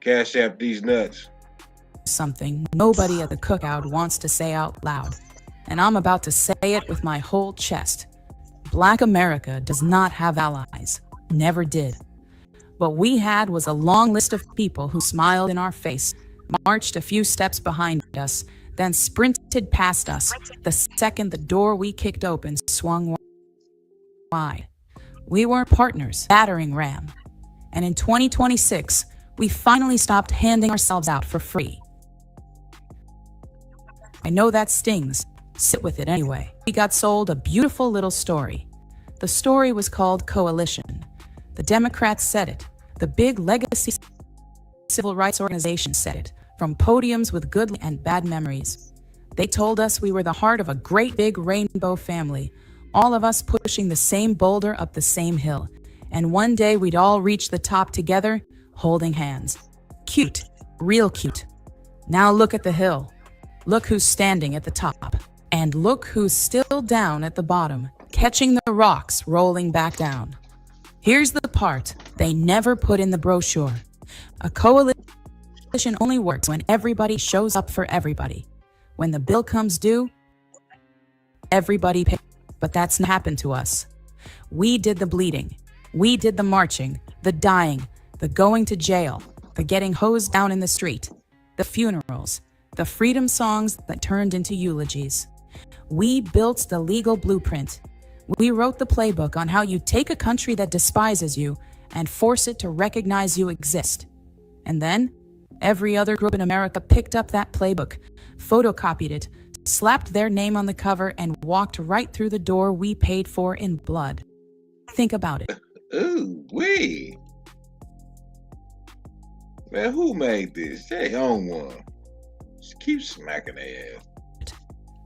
Cash app these nuts. Something nobody at the cookout wants to say out loud. And I'm about to say it with my whole chest. Black America does not have allies. Never did. What we had was a long list of people who smiled in our face, marched a few steps behind us, then sprinted past us the second the door we kicked open swung wide. We were partners, battering ram. And in 2026, we finally stopped handing ourselves out for free. I know that stings. Sit with it anyway. We got sold a beautiful little story. The story was called Coalition. The Democrats said it. The big legacy civil rights organization said it, from podiums with good and bad memories. They told us we were the heart of a great big rainbow family, all of us pushing the same boulder up the same hill. And one day we'd all reach the top together, holding hands. Cute, real cute. Now look at the hill. Look who's standing at the top. And look who's still down at the bottom. catching the rocks rolling back down. Here's the part they never put in the brochure. A coalition only works when everybody shows up for everybody. When the bill comes due, everybody pays. But that's not happened to us. We did the bleeding. We did the marching, the dying, the going to jail, the getting hosed down in the street, the funerals, the freedom songs that turned into eulogies. We built the legal blueprint. We wrote the playbook on how you take a country that despises you and force it to recognize you exist. And then, every other group in America picked up that playbook, photocopied it, slapped their name on the cover, and walked right through the door we paid for in blood. Think about it. Ooh, wee. Man, who made this? They own one. Just keep smacking their ass.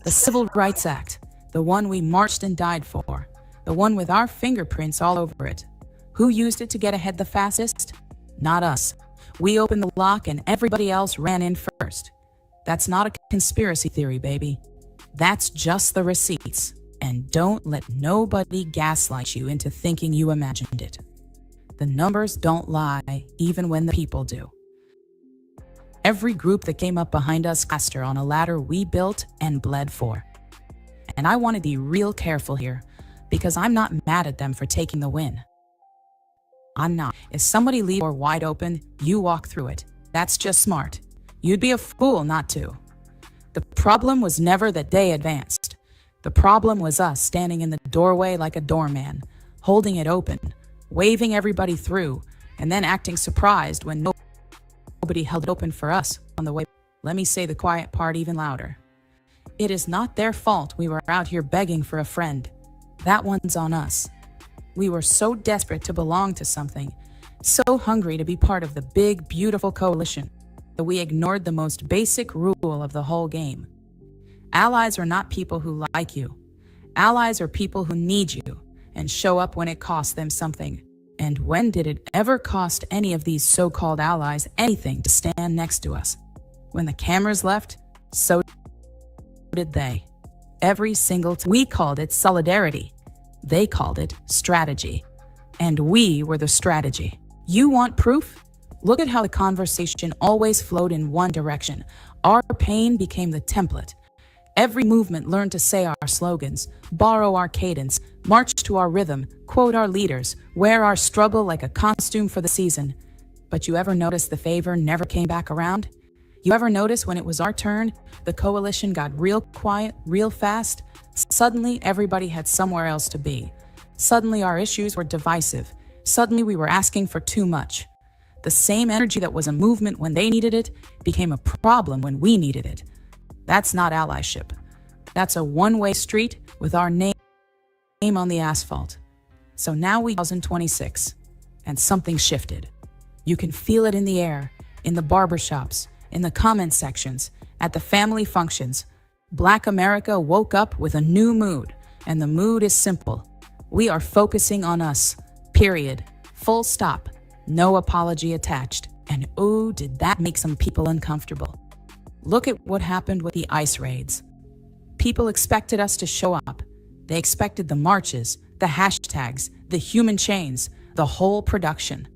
The Civil Rights Act, the one we marched and died for, the one with our fingerprints all over it. Who used it to get ahead the fastest? Not us. We opened the lock and everybody else ran in first. That's not a conspiracy theory, baby. That's just the receipts. And don't let nobody gaslight you into thinking you imagined it. The numbers don't lie, even when the people do. Every group that came up behind us faster on a ladder we built and bled for. And I want to be real careful here, because I'm not mad at them for taking the win. I'm not. If somebody leaves the door wide open, you walk through it. That's just smart. You'd be a fool not to. The problem was never that they advanced. The problem was us standing in the doorway like a doorman, holding it open, waving everybody through, and then acting surprised when nobody held it open for us on the way. Let me say the quiet part even louder. It is not their fault we were out here begging for a friend. That one's on us. We were so desperate to belong to something, so hungry to be part of the big, beautiful coalition, that we ignored the most basic rule of the whole game. Allies are not people who like you. Allies are people who need you and show up when it costs them something. And when did it ever cost any of these so-called allies anything to stand next to us? When the cameras left, so did they. Every single time. We called it solidarity. They called it strategy. And we were the strategy. You want proof? Look at how the conversation always flowed in one direction. Our pain became the template. Every movement learned to say our slogans, borrow our cadence, march to our rhythm, quote our leaders, wear our struggle like a costume for the season. But you ever notice the favor never came back around? You ever notice when it was our turn, the coalition got real quiet, real fast? Suddenly, everybody had somewhere else to be. Suddenly, our issues were divisive. Suddenly, we were asking for too much. The same energy that was a movement when they needed it became a problem when we needed it. That's not allyship. That's a one-way street with our name on the asphalt. So now we 2026, and something shifted. You can feel it in the air, in the barbershops, in the comment sections, at the family functions. Black America woke up with a new mood, and the mood is simple. We are focusing on us, period. Full stop. No apology attached. And oh, did that make some people uncomfortable. Look at what happened with the ICE raids. People expected us to show up. They expected the marches, the hashtags, the human chains, the whole production.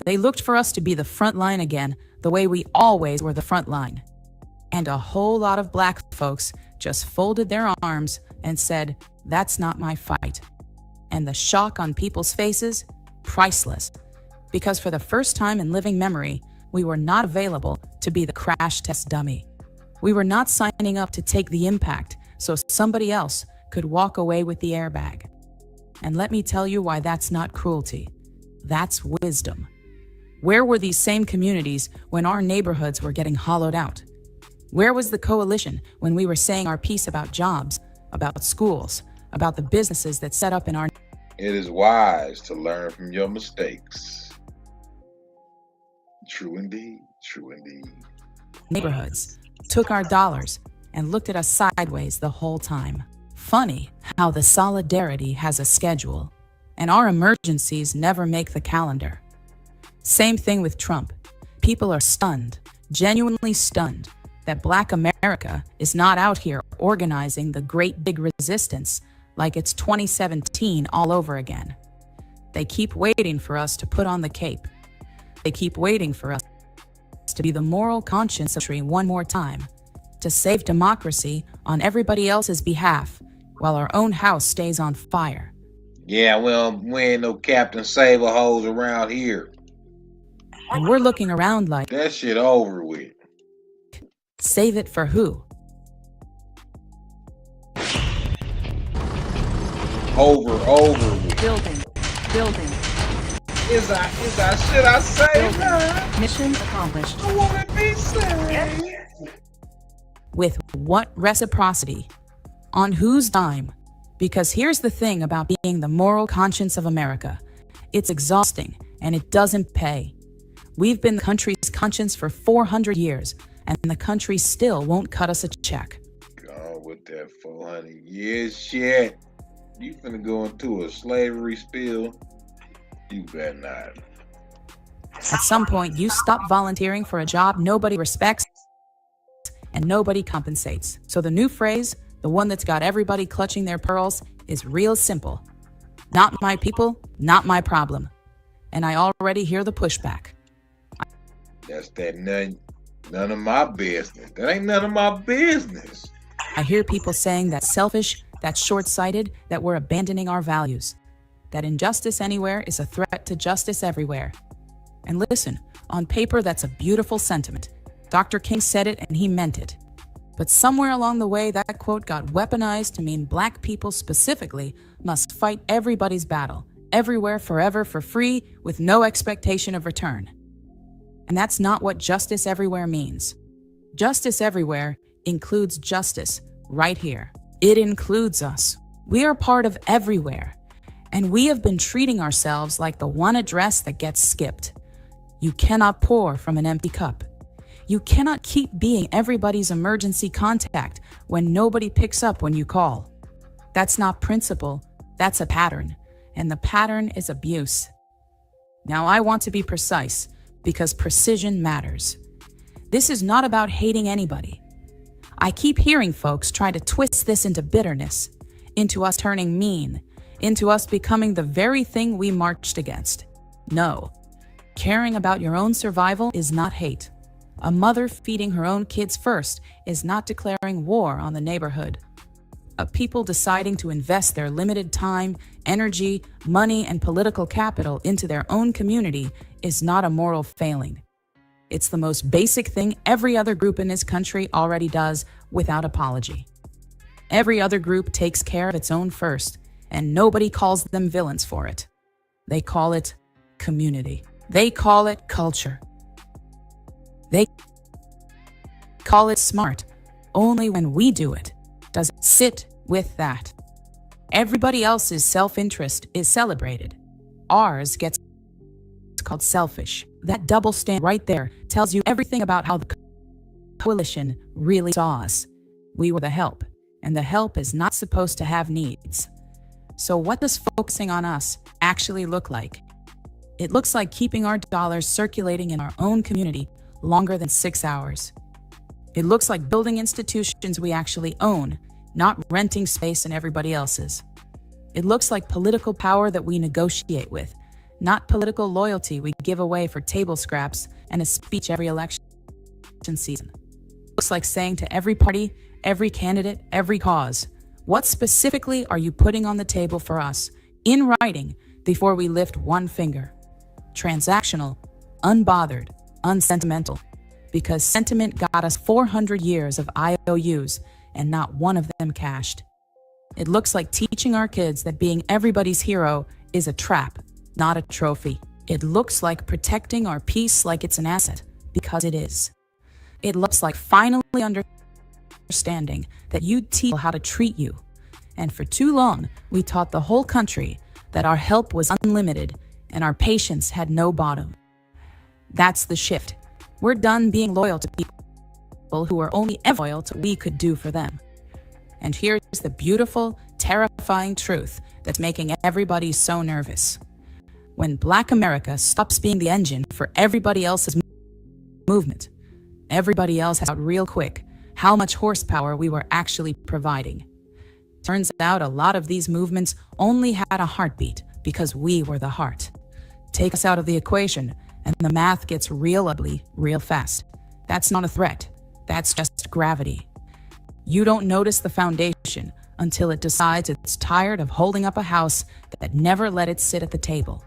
They looked for us to be the front line again, the way we always were the front line. And a whole lot of black folks just folded their arms and said, "That's not my fight." And the shock on people's faces, priceless. Because for the first time in living memory, we were not available to be the crash test dummy. We were not signing up to take the impact so somebody else could walk away with the airbag. And let me tell you why that's not cruelty. That's wisdom. Where were these same communities when our neighborhoods were getting hollowed out? Where was the coalition when we were saying our piece about jobs, about schools, about the businesses that set up in our... It is wise to learn from your mistakes. True indeed, true indeed. neighborhoods, took our dollars, and looked at us sideways the whole time. Funny how the solidarity has a schedule, and our emergencies never make the calendar. Same thing with Trump. People are stunned, genuinely stunned, that Black America is not out here organizing the great big resistance like it's 2017 all over again. They keep waiting for us to put on the cape. They keep waiting for us to be the moral conscience of the country one more time, to save democracy on everybody else's behalf while our own house stays on fire. Yeah, well, we ain't no Captain Save-A-Hoes around here. And we're looking around like, That shit over with. save it for who? Over with. Building. Should I say that? Mission accomplished. I wanna be saved. With what reciprocity? On whose dime? Because here's the thing about being the moral conscience of America. It's exhausting, and it doesn't pay. We've been the country's conscience for 400 years, and the country still won't cut us a check. God, with that 400 years shit. You finna go into a slavery spill? You better not. At some point, you stop volunteering for a job nobody respects and nobody compensates. So the new phrase, the one that's got everybody clutching their pearls, is real simple. Not my people, not my problem. And I already hear the pushback. That's that none of my business. That ain't none of my business. I hear people saying that's selfish, that's short-sighted, that we're abandoning our values, that injustice anywhere is a threat to justice everywhere. And listen, on paper, that's a beautiful sentiment. Dr. King said it and he meant it. But somewhere along the way, that quote got weaponized to mean Black people specifically must fight everybody's battle, everywhere, forever, for free, with no expectation of return. And that's not what justice everywhere means. Justice everywhere includes justice right here. It includes us. We are part of everywhere. And we have been treating ourselves like the one address that gets skipped. You cannot pour from an empty cup. You cannot keep being everybody's emergency contact when nobody picks up when you call. That's not principle, that's a pattern. And the pattern is abuse. Now, I want to be precise, because precision matters. This is not about hating anybody. I keep hearing folks try to twist this into bitterness, into us turning mean, into us becoming the very thing we marched against. No. Caring about your own survival is not hate. A mother feeding her own kids first is not declaring war on the neighborhood. A people deciding to invest their limited time, energy, money, and political capital into their own community is not a moral failing. It's the most basic thing every other group in this country already does without apology. Every other group takes care of its own first, and nobody calls them villains for it. They call it community. They call it culture. They call it smart. Only when we do it does it sit with that. Everybody else's self-interest is celebrated. Ours gets called selfish. That double stand right there tells you everything about how the coalition really saw us. We were the help, and the help is not supposed to have needs. So what does focusing on us actually look like? It looks like keeping our dollars circulating in our own community longer than 6 hours. It looks like building institutions we actually own, not renting space in everybody else's. It looks like political power that we negotiate with, not political loyalty we give away for table scraps and a speech every election season. It looks like saying to every party, every candidate, every cause, what specifically are you putting on the table for us, in writing, before we lift one finger? Transactional, unbothered, unsentimental. Because sentiment got us 400 years of IOUs and not one of them cashed. It looks like teaching our kids that being everybody's hero is a trap, not a trophy. It looks like protecting our peace like it's an asset, because it is. It looks like finally understanding that you teach how to treat you. And for too long, we taught the whole country that our help was unlimited and our patience had no bottom. That's the shift. We're done being loyal to people who are only ever loyal to what we could do for them. And here's the beautiful, terrifying truth that's making everybody so nervous. When Black America stops being the engine for everybody else's movement, everybody else has out real quick how much horsepower we were actually providing. Turns out a lot of these movements only had a heartbeat because we were the heart. Take us out of the equation, and the math gets real ugly real fast. That's not a threat. That's just gravity. You don't notice the foundation until it decides it's tired of holding up a house that never let it sit at the table.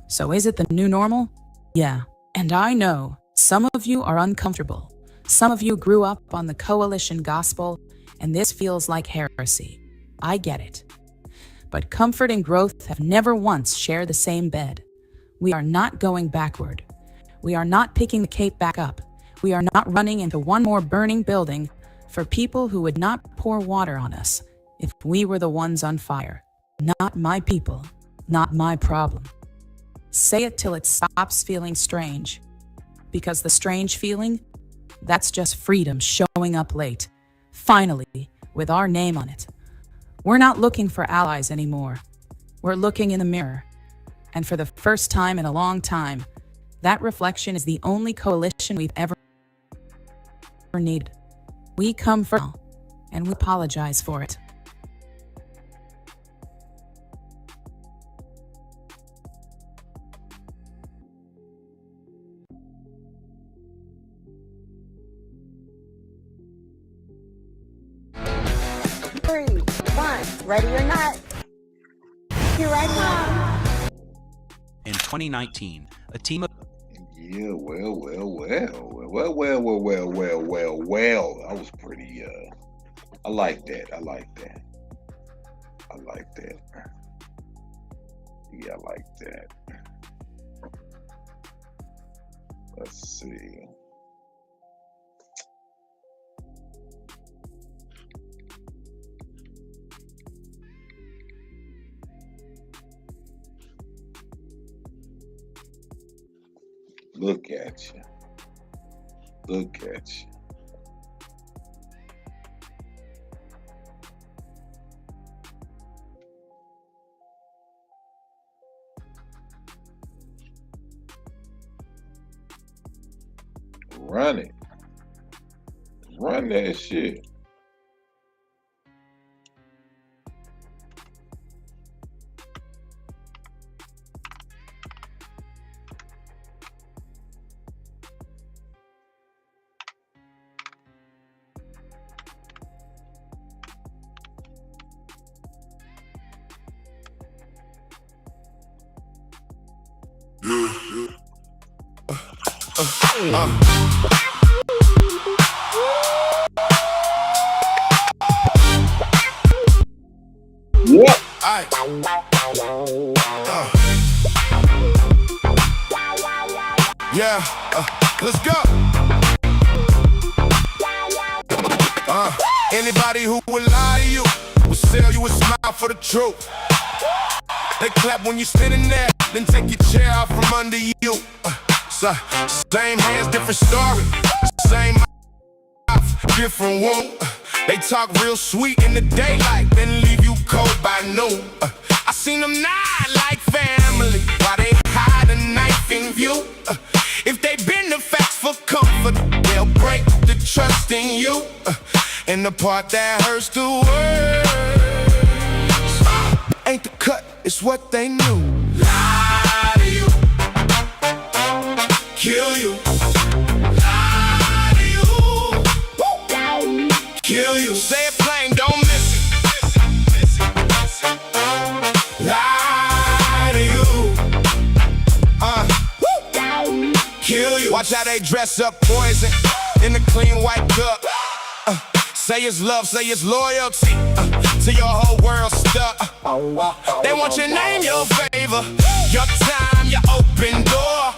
So is it the new normal? Yeah. And I know some of you are uncomfortable. Some of you grew up on the coalition gospel, and this feels like heresy. I get it. But comfort and growth have never once shared the same bed. We are not going backward. We are not picking the cape back up. We are not running into one more burning building for people who would not pour water on us if we were the ones on fire. Not my people, not my problem. Say it till it stops feeling strange. Because the strange feeling, that's just freedom showing up late. Finally, with our name on it. We're not looking for allies anymore. We're looking in the mirror. And for the first time in a long time, that reflection is the only coalition we've ever needed. We come for all, and we apologize for it. Three, one, ready or not, here I come. In 2019, a team of Yeah, well. That was pretty, I like that. Yeah, I like that. Let's see. Look at you. Run it. Run that shit. Yep. Aight. Yeah, let's go. Anybody who will lie to you will sell you a smile for the truth. They clap when you standing there, then take your chair out from under you. Same hands, different story. Same mouth, different wound. They talk real sweet in the daylight, then leave you cold by noon. I seen them nod like family while they hide a knife in view. If they bend the facts for comfort, they'll break the trust in you. And the part that hurts the worst ain't the cut, it's what they knew. Lie to you, kill you. Lie to you, kill you. Say it plain, don't miss it. Lie to you, kill you. Watch how they dress up poison in a clean white cup. Say it's love, say it's loyalty, to your whole world stuck. They want your name, your favor, your time, your open door.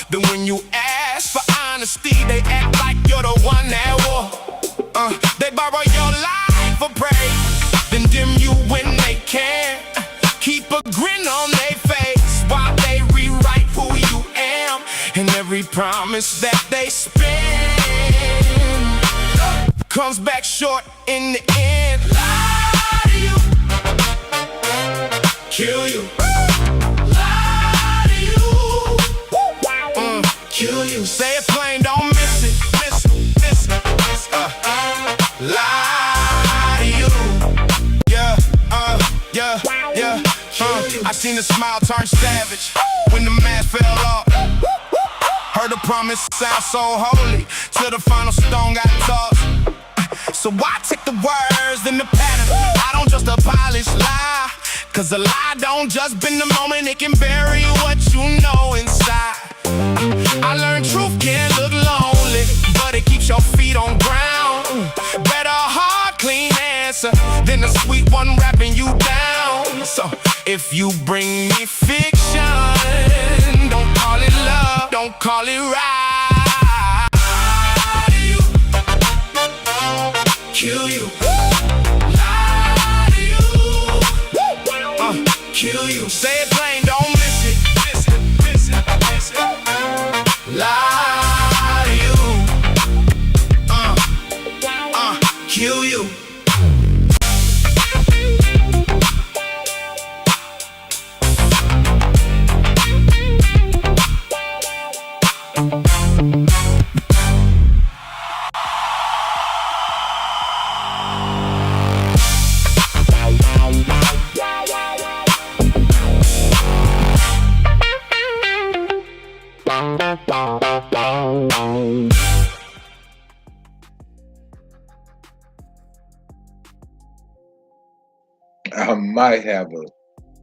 Then when you ask for honesty, they act like you're the one that war. They borrow your life for praise, then dim you when they can. Keep a grin on their face while they rewrite who you am. And every promise that they spend comes back short in the end. Lie to you, kill you. Lie to you, kill you. Say it plain, don't miss it. Lie to you, yeah. seen a smile turn savage when the mask fell off. Heard the promise sound so holy till the final stone got tossed. So I take the words and the pattern. I don't just a polished lie, cause a lie don't just bend the moment. It can bury what you know inside. I learned truth can look lonely, but it keeps your feet on ground. Better a hard, clean answer than a sweet one wrapping you down. So if you bring me fiction, don't call it love, don't call it right. Kill you, lie to you, kill you. Say it plain, don't miss it, miss it, miss it, miss it. Lie to you, kill you.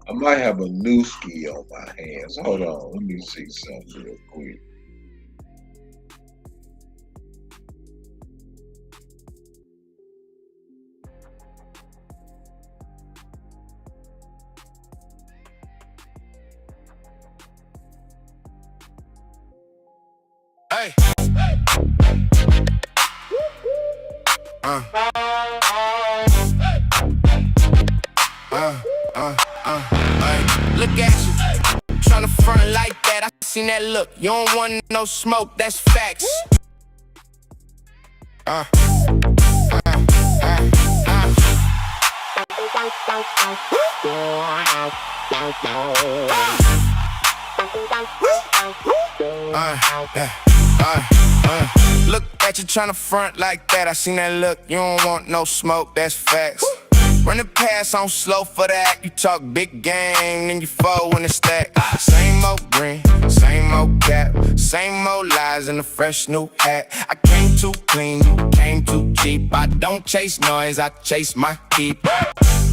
I might have a new ski on my hands. Hold on, let me see something real quick. Hey. Look at you, tryna front like that. I seen that look. You don't want no smoke, that's facts. Look at you tryna front like that. I seen that look. You don't want no smoke, that's facts. Running past on slow for that. You talk big game, then you fall when it's stacked. Same old green, same old cap, same old lies in a fresh new hat. I came too clean, you came too cheap. I don't chase noise, I chase my keep.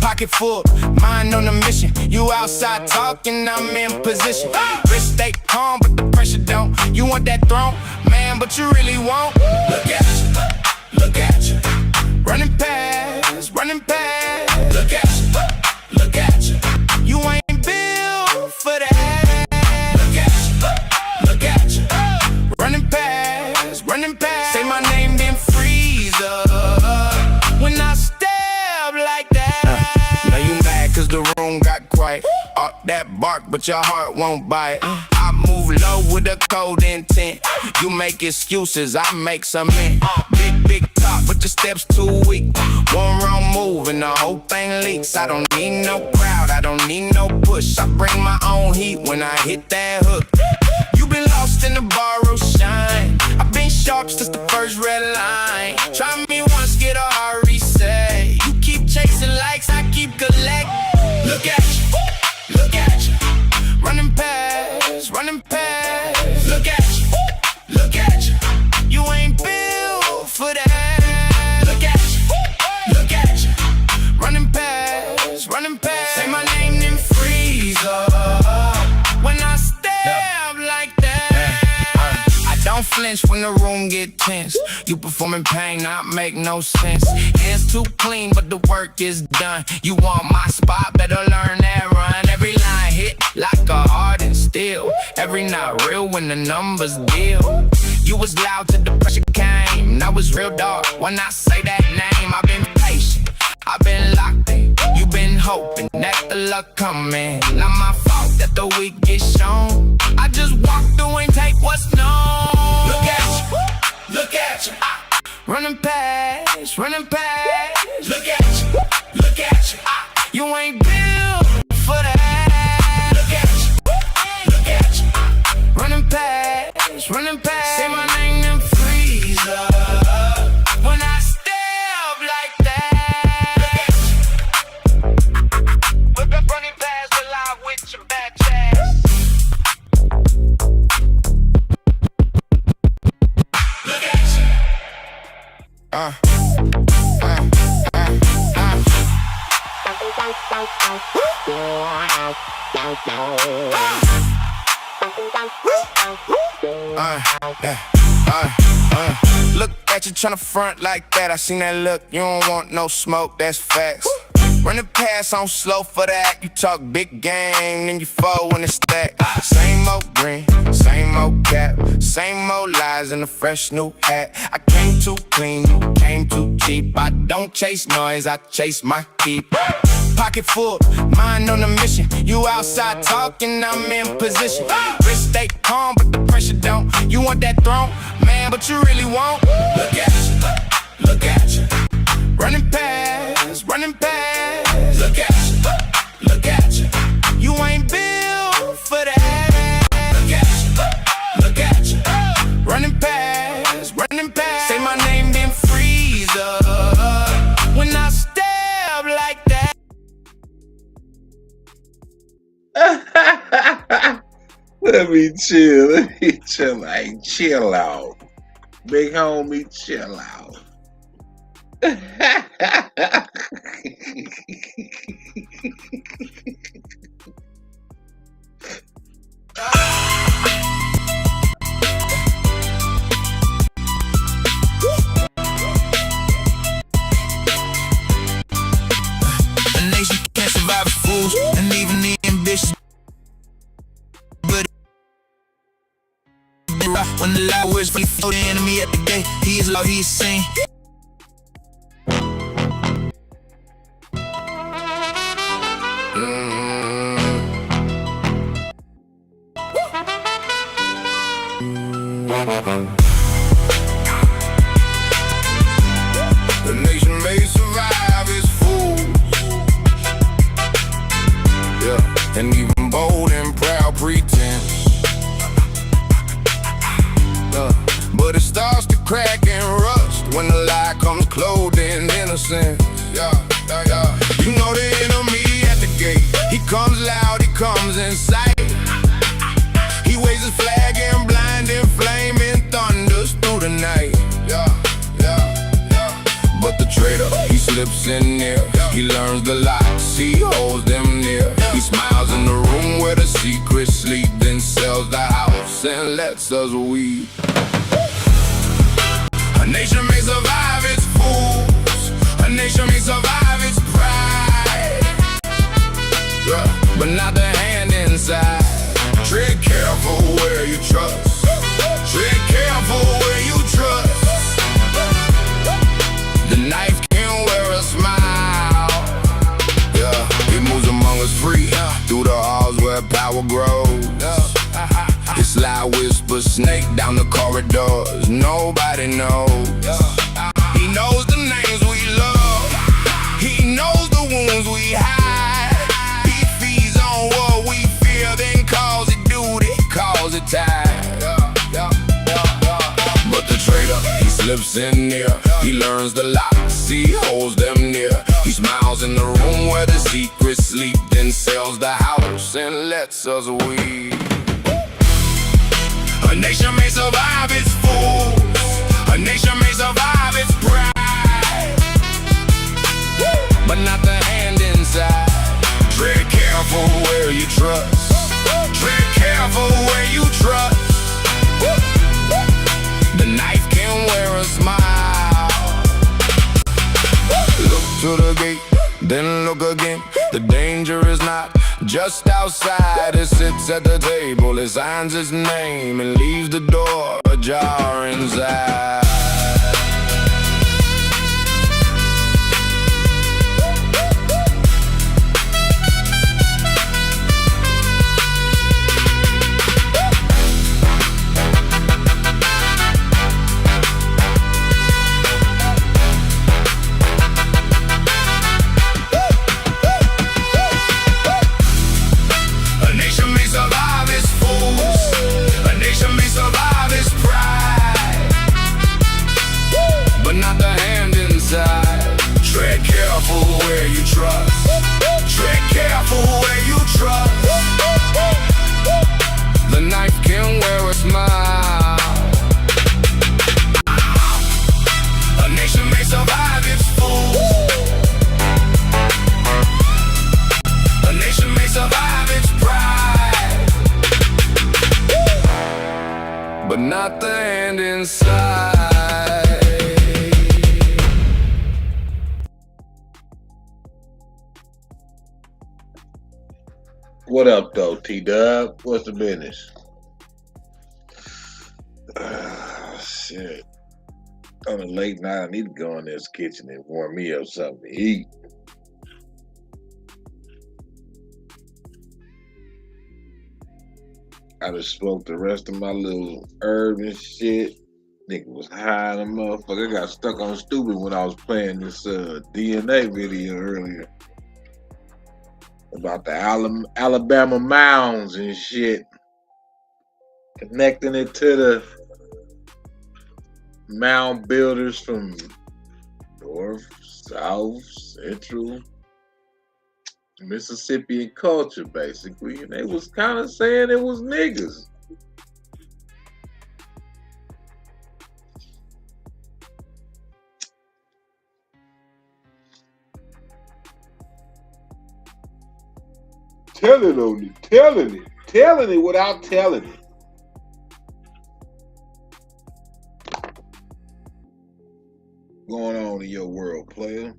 Pocket full, mind on a mission. You outside talking, I'm in position. Wrist stay calm, but the pressure don't. You want that throne, man, but you really won't. Look at you, look at you. Running past, running past. Look at you, look at you. You ain't built for that. Look at you, look at you. Running past, running past. Say my name, then freeze up. When I step like that. Now you mad cause the room got quiet. That bark, but your heart won't bite. I move low with a cold intent. You make excuses, I make some in. Big talk, but your steps too weak. One wrong move and the whole thing leaks. I don't need no crowd, I don't need no push. I bring my own heat when I hit that hook. You been lost in the borrowed shine. I've been sharp since the first red line. Try me once, get a hard reset. You keep chasing likes, I keep collecting. Look at you. Look at you, running past, running past. Look at you, look at you. You ain't built for that. Look at you, look at you. Running past, running past. Say my name, then freeze up. When I step like that, I don't flinch when the room get tense. You performing pain, not make no sense. Hands too clean, but the work is done. You want my spot, better learn that run. Every line hit like a hardened steel. Every night real when the numbers deal. You was loud till the pressure came. Now it's real dark when I say that name. I've been patient, I've been locked in. You been hoping that the luck come in. Not my fault that the weak get shown. I just walk through and take what's known. Look at you, look at you. Running past, running past. Look at you, look at you. You ain't built for that. Look at you, look at you. Running past, running past. Say my name and freeze up. When I step like that. Look at you. Running past the line with you. Look at you tryna front like that. I seen that look, you don't want no smoke, that's facts. Running past on slow for that. You talk big game, then you fall when it's stacked. Same old green, same old cap, same old lies in a fresh new hat. I came too clean, you came too cheap. I don't chase noise, I chase my keep. Pocket full, mind on a mission. You outside talking, I'm in position. Wrist stay calm, but the pressure don't. You want that throne, man, but you really won't. Look at you, look at you. Running past, running past. Look at you, look at you. You ain't built for that. Look at you, running past, running past. Say my name, then freeze up when I step like that. Let me chill. Hey, chill out. Big homie, chill out. A nation can't survive as fools, and even the ambitious. But when the loud words from the enemy at the gate, he is loud, he is seen. The nation may survive its fools, yeah, and even bold and proud pretense, but it starts to crack and rust when the lie comes clothed in innocence. Yeah. You know the enemy at the gate. He comes loud, he comes in sight. He waves his flag in blinding flaming thunders through the night. But the traitor, he slips in near. He learns the lies, he holds them near. He smiles in the room where the secrets sleep, then sells the house and lets us weep. A nation may survive its fools, a nation may survive its pride, but not the hand inside. Tread careful where you trust. Tread careful where you trust. The knife can wear a smile. Yeah, he moves among us free through the halls where power grows. His loud whisper snake down the corridors. Nobody knows. He knows the names we love. He knows the wounds we hide. He feeds on what we fear, then calls it duty, calls it tide. But the traitor, he slips in near. He learns the lies, he holds them near. He smiles in the room where the secrets sleep, then sells the house and lets us weep. A nation may survive its fools, a nation may survive its pride, but not the hand inside. Tread careful where you trust. Tread careful where you trust. The knife can wear a smile. Look to the gate, then look again. The danger is not just outside. It sits at the table, it signs his name and leaves the door ajar inside. but not the hand inside. What up, though, T-Dub? What's the business? Shit. On a late night, I need to go in this kitchen and warm me up something to eat. I just smoked the rest of my little herb and shit. Nigga was high in the motherfucker. I got stuck on stupid when I was playing this DNA video earlier about the Alabama Mounds and shit. Connecting it to the mound builders from North, South, Central, Mississippian culture, basically. And they was kind of saying it was niggas. Telling on it, telling it without telling it. Going on in your world, player?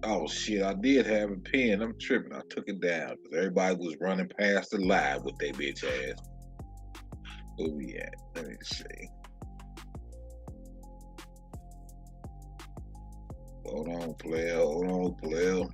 Oh shit, I did have a pen. I'm tripping. I took it down because everybody was running past the live with their bitch ass. Where we at? Let me see. Hold on, player. Hold on, player.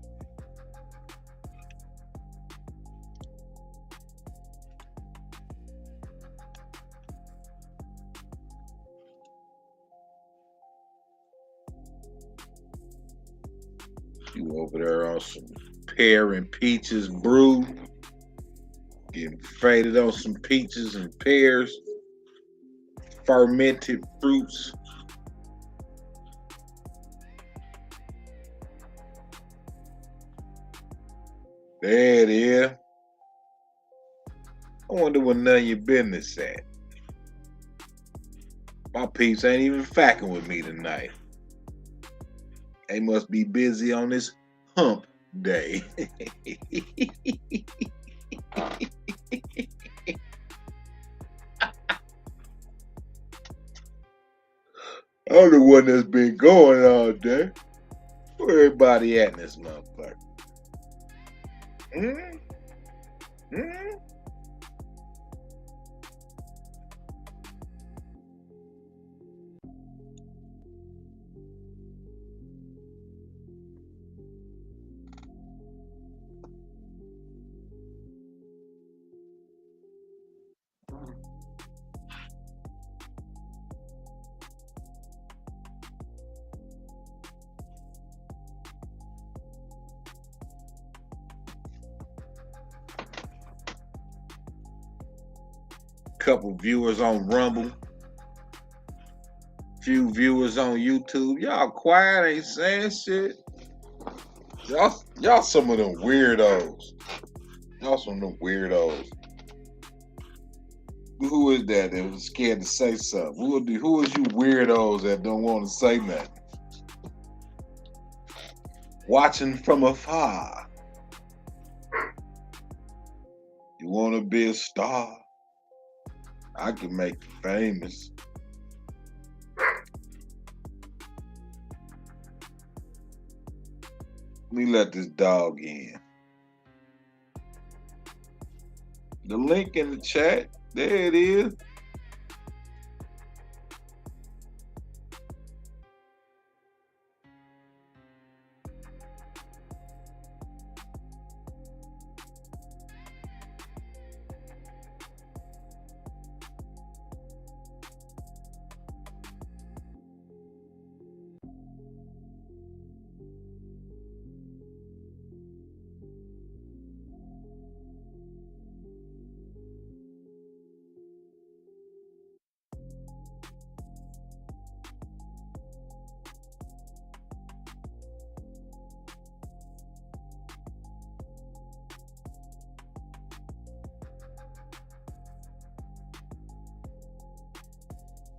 You over there on some pear and peaches brew. Getting faded on some peaches and pears. Fermented fruits. There it is. I wonder what none of your business at. My peeps ain't even fucking with me tonight. They must be busy on this hump day. I'm the one that's been going all day. Where everybody at in this motherfucker? Couple viewers on Rumble, few viewers on YouTube. Y'all quiet, ain't saying shit. Y'all some of them weirdos. Y'all some of them weirdos. Who is that was scared to say something? Who is you weirdos that don't want to say nothing? Watching from afar. You want to be a star? I can make you famous. Let me let this dog in. The link in the chat, there it is.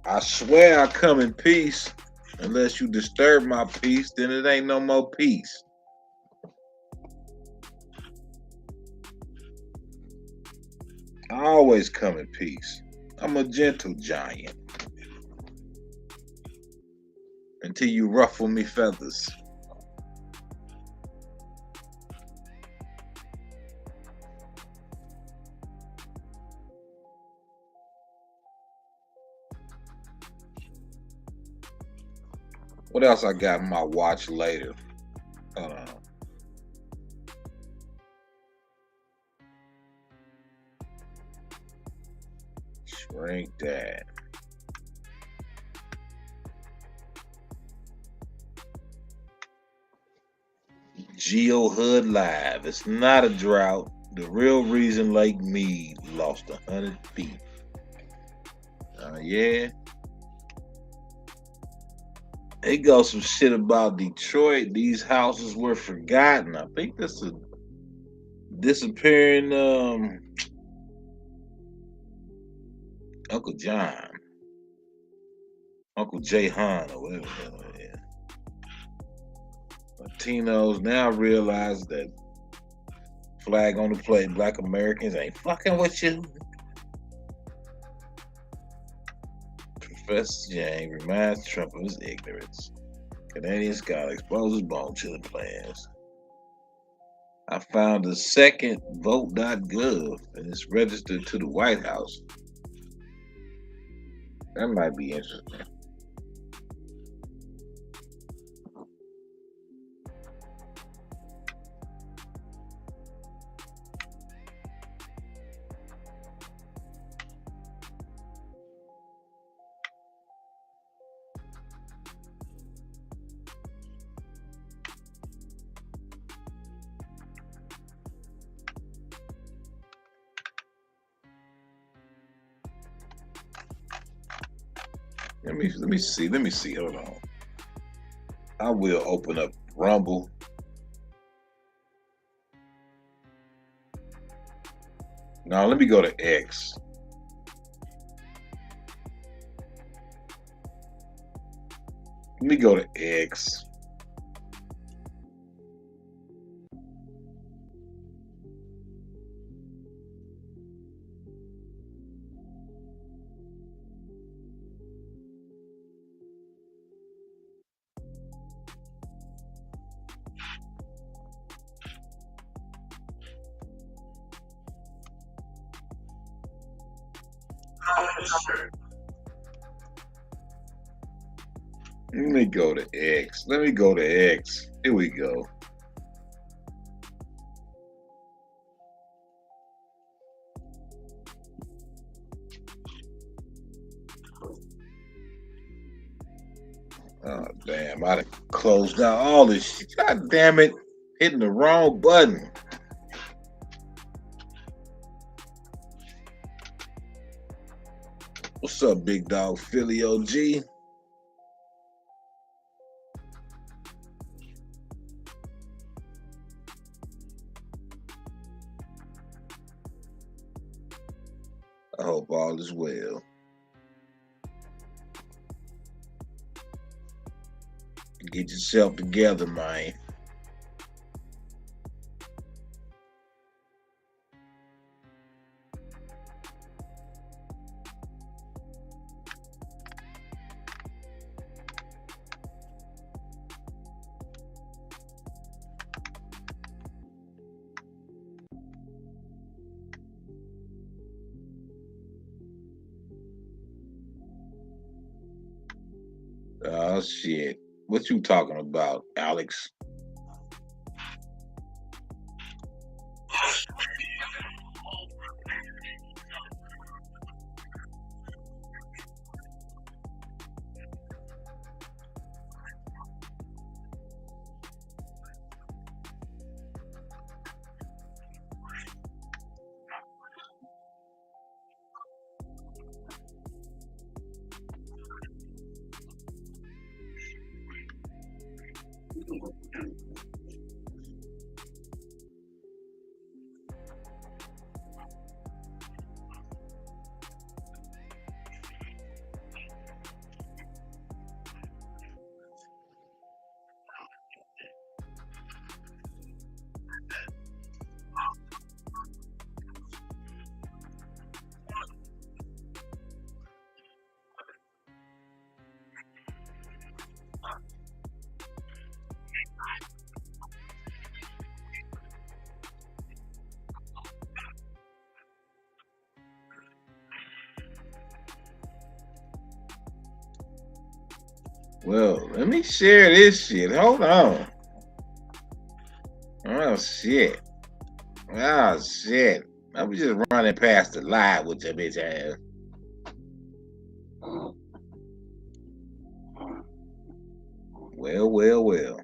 I swear I come in peace. Unless you disturb my peace, then it ain't no more peace. I always come in peace. I'm a gentle giant. Until you ruffle me feathers. What else I got in my watch later? Hold on. Shrink that. Geo Hood Live. It's not a drought. The real reason Lake Mead lost 100 feet. Yeah. It goes some shit about Detroit. These houses were forgotten. I think this is disappearing Uncle John. Uncle Jahan or whatever the hell it is. Latinos now realize that flag on the plate, black Americans ain't fucking with you. Professor James reminds Trump of his ignorance. Canadian scholar exposes bone chilling plans. I found a second vote.gov and it's registered to the White House. That might be interesting. Let me see. Hold on. I will open up Rumble. Now let me go to X. Let me go to X. Let me go to X. Let me go to X. Here we go. Oh, damn. I done closed down all this shit. God damn it. Hitting the wrong button. What's up, big dog Philly OG? I hope all is well. Get yourself together, man. Oh shit. What you talking about, Alex? Well, let me share this shit. Hold on. Oh shit. Oh shit. I'm just running past the live with your bitch ass. Well.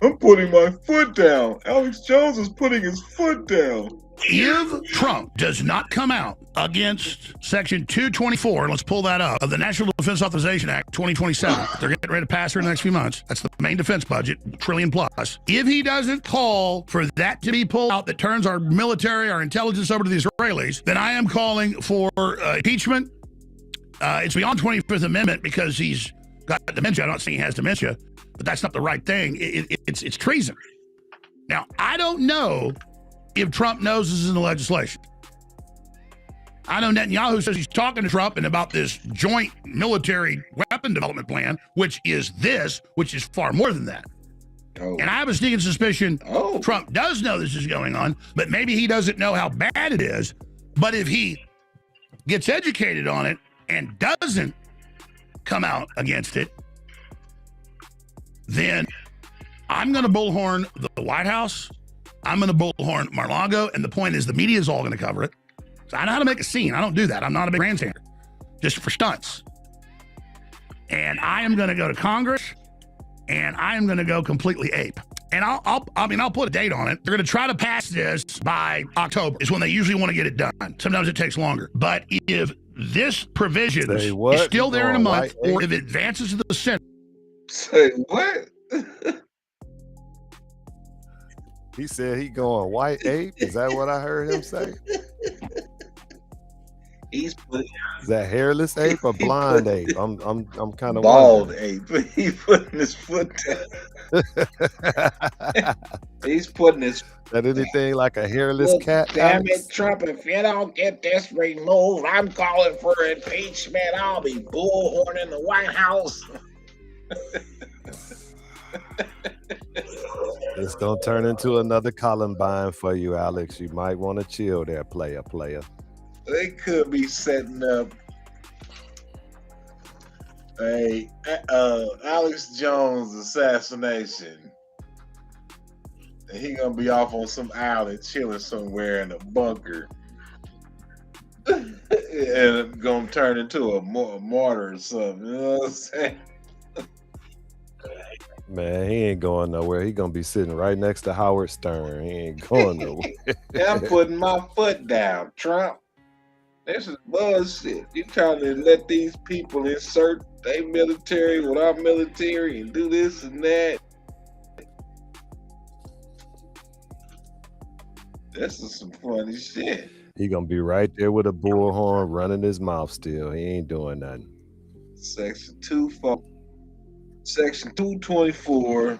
I'm putting my foot down. Alex Jones is putting his foot down. If Trump does not come out against Section 224, let's pull that up, of the National Defense Authorization Act 2027, they're getting ready to pass her in the next few months. That's the main defense budget, $1 trillion plus. If he doesn't call for that to be pulled out that turns our military, our intelligence over to the Israelis, then I am calling for impeachment. It's beyond 25th Amendment because he's got dementia. I'm not saying he has dementia, but that's not the right thing. It's treason. Now, I don't know if Trump knows this is in the legislation. I know Netanyahu says he's talking to Trump and about this joint military weapon development plan, which is far more than that. Oh. And I have a sneaking suspicion Trump does know this is going on, but maybe he doesn't know how bad it is. But if he gets educated on it and doesn't come out against it, then I'm going to bullhorn the White House. I'm going to bullhorn Mar-a-Lago. And the point is the media is all going to cover it. So I know how to make a scene. I don't do that. I'm not a big grandstander, just for stunts. And I am going to go to Congress and I am going to go completely ape. And I'll put a date on it. They're going to try to pass this by October is when they usually want to get it done. Sometimes it takes longer. But if this provision is still there in a month, or if it advances to the Senate. Say what? He said he going white ape. Is that what I heard him say? He's putting. Is that hairless ape or blind ape? I'm kind of bald wondering. ape. He's putting his foot down. He's putting his. That anything like a hairless cat? Damn it, Trump! If you don't get this removed, I'm calling for impeachment. I'll be bullhorning the White House. It's gonna turn into another Columbine for you, Alex. You might want to chill there, player. They could be setting up a Alex Jones assassination. And he gonna be off on some island chilling somewhere in a bunker. And it's gonna turn into a martyr or something. You know what I'm saying? Man, he ain't going nowhere. He gonna be sitting right next to Howard Stern. He ain't going nowhere. I'm putting my foot down, Trump. This is bullshit. You trying to let these people insert their military with our military and do this and that. This is some funny shit. He gonna be right there with a bullhorn running his mouth still. He ain't doing nothing. Section 224,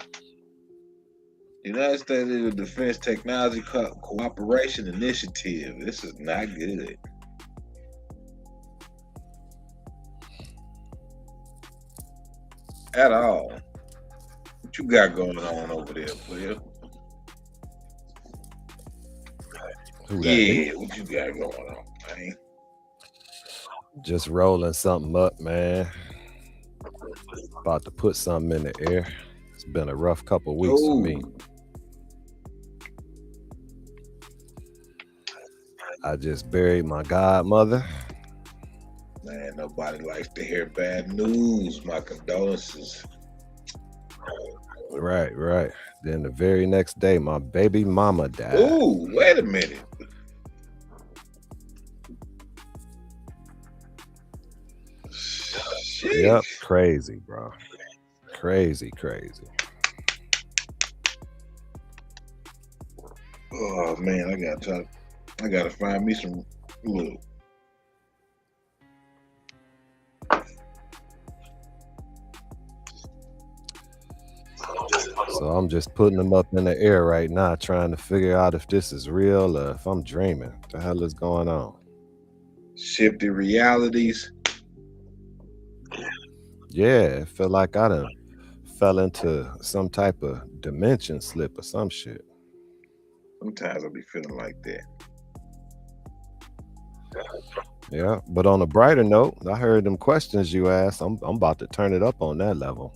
United States Defense Technology Cooperation Initiative. This is not good. At all. What you got going on over there, player? Yeah, what you got going on, man? Just rolling something up, man. About to put something in the air. It's been a rough couple of weeks for me. I just buried my godmother. Man, nobody likes to hear bad news. My condolences. Right. Then the very next day, my baby mama died. Ooh, wait a minute. Shit. Yep, crazy, bro. Crazy. Oh man, I gotta find me some look. So I'm just putting them up in the air right now, trying to figure out if this is real or if I'm dreaming. What the hell is going on? Shifted realities. Yeah, it felt like I done fell into some type of dimension slip or some shit. Sometimes I be feeling like that. Yeah, but on a brighter note, I heard them questions you asked. I'm about to turn it up on that level.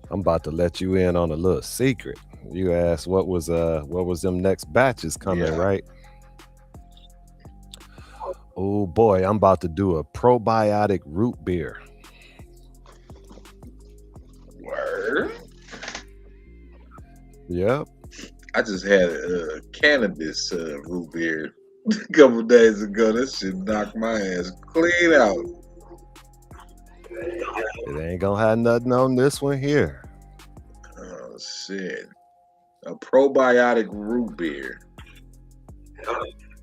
I'm about to let you in on a little secret. You asked what was them next batches coming, Yeah. right? Oh boy, I'm about to do a probiotic root beer. Word. Yep. I just had a cannabis root beer a couple days ago. That shit knocked my ass clean out. It ain't gonna have nothing on this one here. Oh shit. A probiotic root beer.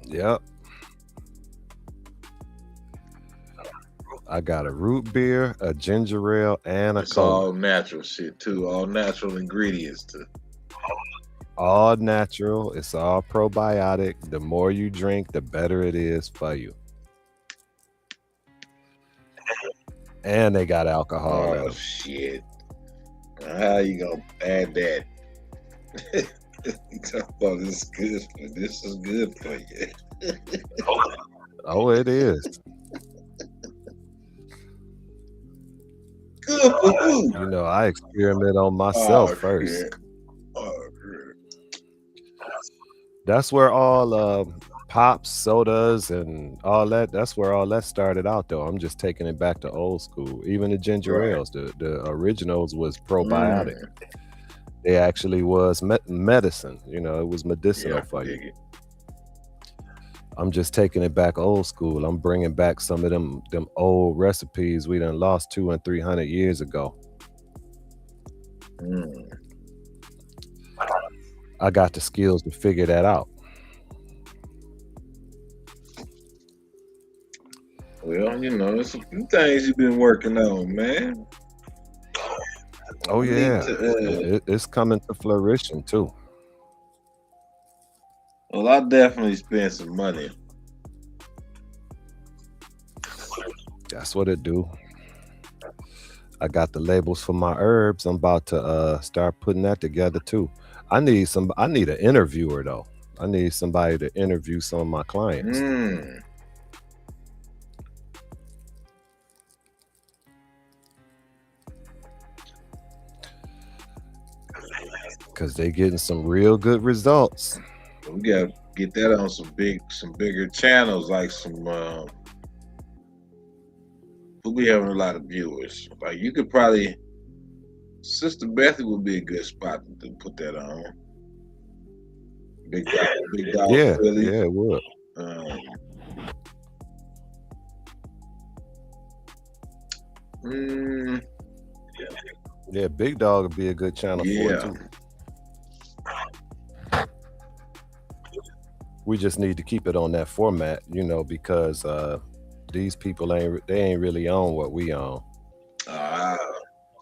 Yep. I got a root beer, a ginger ale, and a It's cola. all natural shit too. All natural ingredients too. All natural. It's all probiotic. The more you drink, the better it is for you. And they got alcohol in Oh them. shit. How you gonna add that? You talk about this is good for this is good for you. Oh, it is. Good for who? You know, I experiment on myself first. Shit. Oh shit. That's where all pops, sodas, and all that's where all that started out, though. I'm just taking it back to old school. Even the ginger Right. ales, the originals was probiotic. They actually was medicine. You know, it was medicinal for you. dig it. I'm just taking it back old school. I'm bringing back some of them old recipes we done lost 200 and 300 years ago. I got the skills to figure that out. Well, you know, there's a few things you've been working on, man. Oh You need yeah, to, it's coming to fruition too. well, I definitely spent some money. That's what it do. I got the labels for my herbs. I'm about to start putting that together too. I need an interviewer though. I need somebody to interview some of my clients. Cause they getting some real good results. We gotta get that on some bigger channels, like some we'll be having a lot of viewers. Like you could probably Sister Bethy would be a good spot to put that on. Big dog Yeah, Philly. yeah, it would. Yeah, Big Dog would be a good channel for it too. We just need to keep it on that format, you know, because these people ain't really on what we own.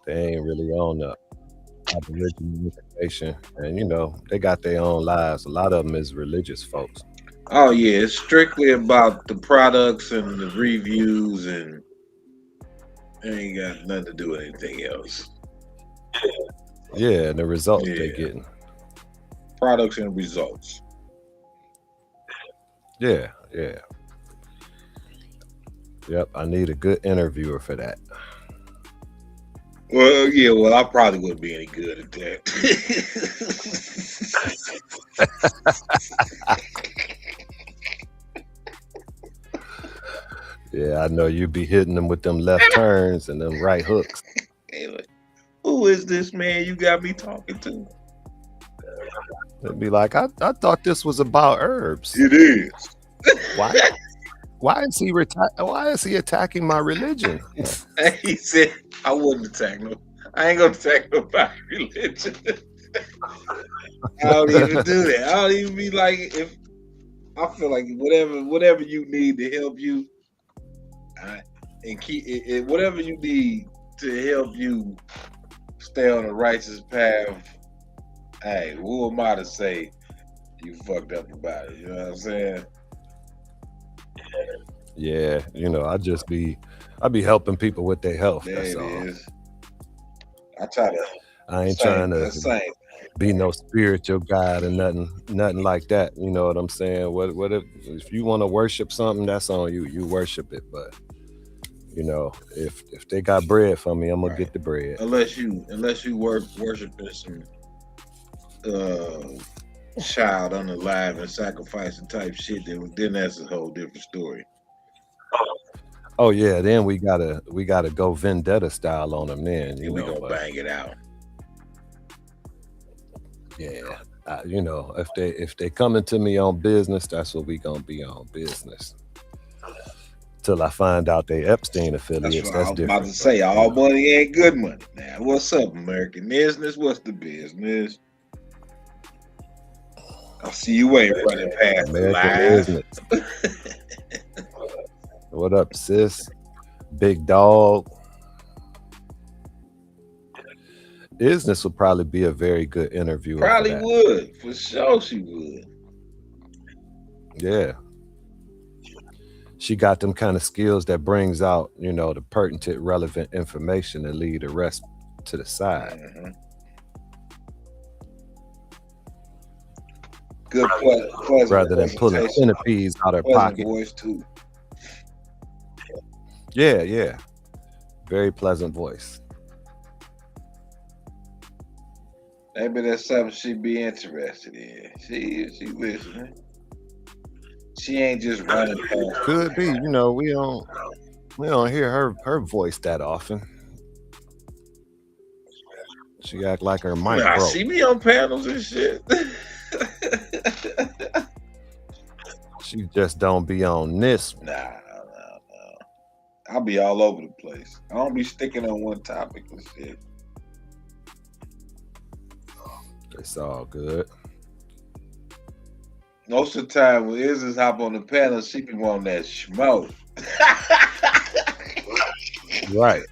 They ain't really on the Aboriginal information, and you know they got their own lives. A lot of them is religious folks. Oh yeah, it's strictly about the products and the reviews, and it ain't got nothing to do with anything else. Yeah, and the results they getting. Products and results. Yeah, yeah. Yep, I need a good interviewer for that. Well, yeah, well, I probably wouldn't be any good at that. Yeah, I know you be hitting them with them left turns and them right hooks. Hey, look, who is this man you got me talking to? They'd be like, I thought this was about herbs. It is. Why is he attacking my religion? He said, I wouldn't attack no. I ain't gonna attack nobody's religion. I don't even do that. I don't even be like, if I feel like whatever you need to help you, and keep it, whatever you need to help you stay on the righteous path. Hey, who am I to say you fucked up about it? You know what I'm saying? Yeah, you know, I be helping people with their health. There That's it all. is. I try to. I ain't trying to. Same. be no spiritual guide or nothing like that. You know what I'm saying? What if you want to worship something, that's on you. You worship it, but you know, if they got bread for me, I'm gonna get the bread. Unless you worshiping some child unalive and sacrificing type shit, then that's a whole different story. Oh yeah, then we gotta go vendetta style on them. Then we gonna bang it out. Yeah, you know, if they coming to me on business, that's what we gonna be on business. Till I find out they Epstein affiliates. That's different. I was about to say, all money ain't good money. Now, what's up, American business? What's the business? I see you ain't running past American business. What up, sis? Big dog. Business would probably be a very good interview. Probably would. For sure she would. Yeah. She got them kind of skills that brings out, you know, the pertinent, relevant information and leave the rest to the side. Mm-hmm. Good pleasant rather than pulling centipedes out of her pocket. Voice too. Yeah. Very pleasant voice. Maybe that's something she'd be interested in. She listening. She ain't just running past. Could be, you know, we don't hear her voice that often. She act like her mic broke. See me on panels and shit. She just don't be on this. Nah. I'll be all over the place. I don't be sticking on one topic and shit. It's all good. Most of the time when Izzy's hop on the panel, she be wanting that smoke. Right.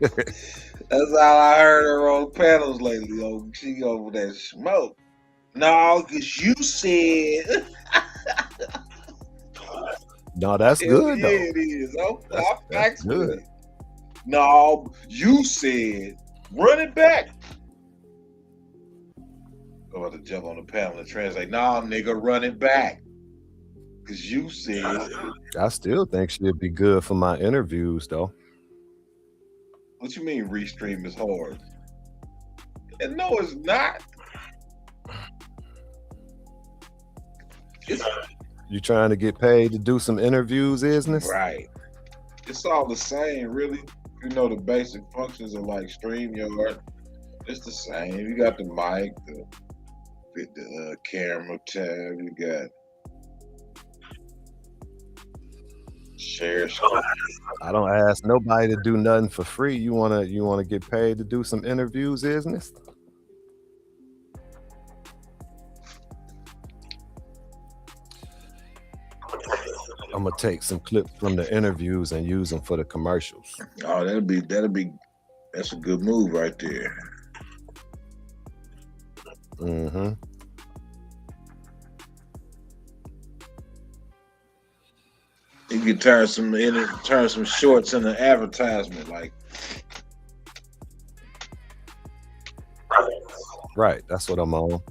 That's all I heard her on panels lately. Oh, she go with that smoke. No, because you said. No, that's good though. Yeah, it is. That's good. No, you said run it back. I'm about to jump on the panel and translate. Nah, nigga, run it back. Because you said. I still think she'd be good for my interviews though. What you mean restream is hard? And no, it's not. You trying to get paid to do some interviews, isn't it? Right. It's all the same, really. You know the basic functions of like StreamYard. It's the same. You got the mic, the camera tab. You got share screen. I don't ask nobody to do nothing for free. You wanna get paid to do some interviews, isn't it? I'm gonna take some clips from the interviews and use them for the commercials. Oh, that's a good move right there. Mm-hmm. You can turn some shorts into advertisement, like. Right, that's what I'm on.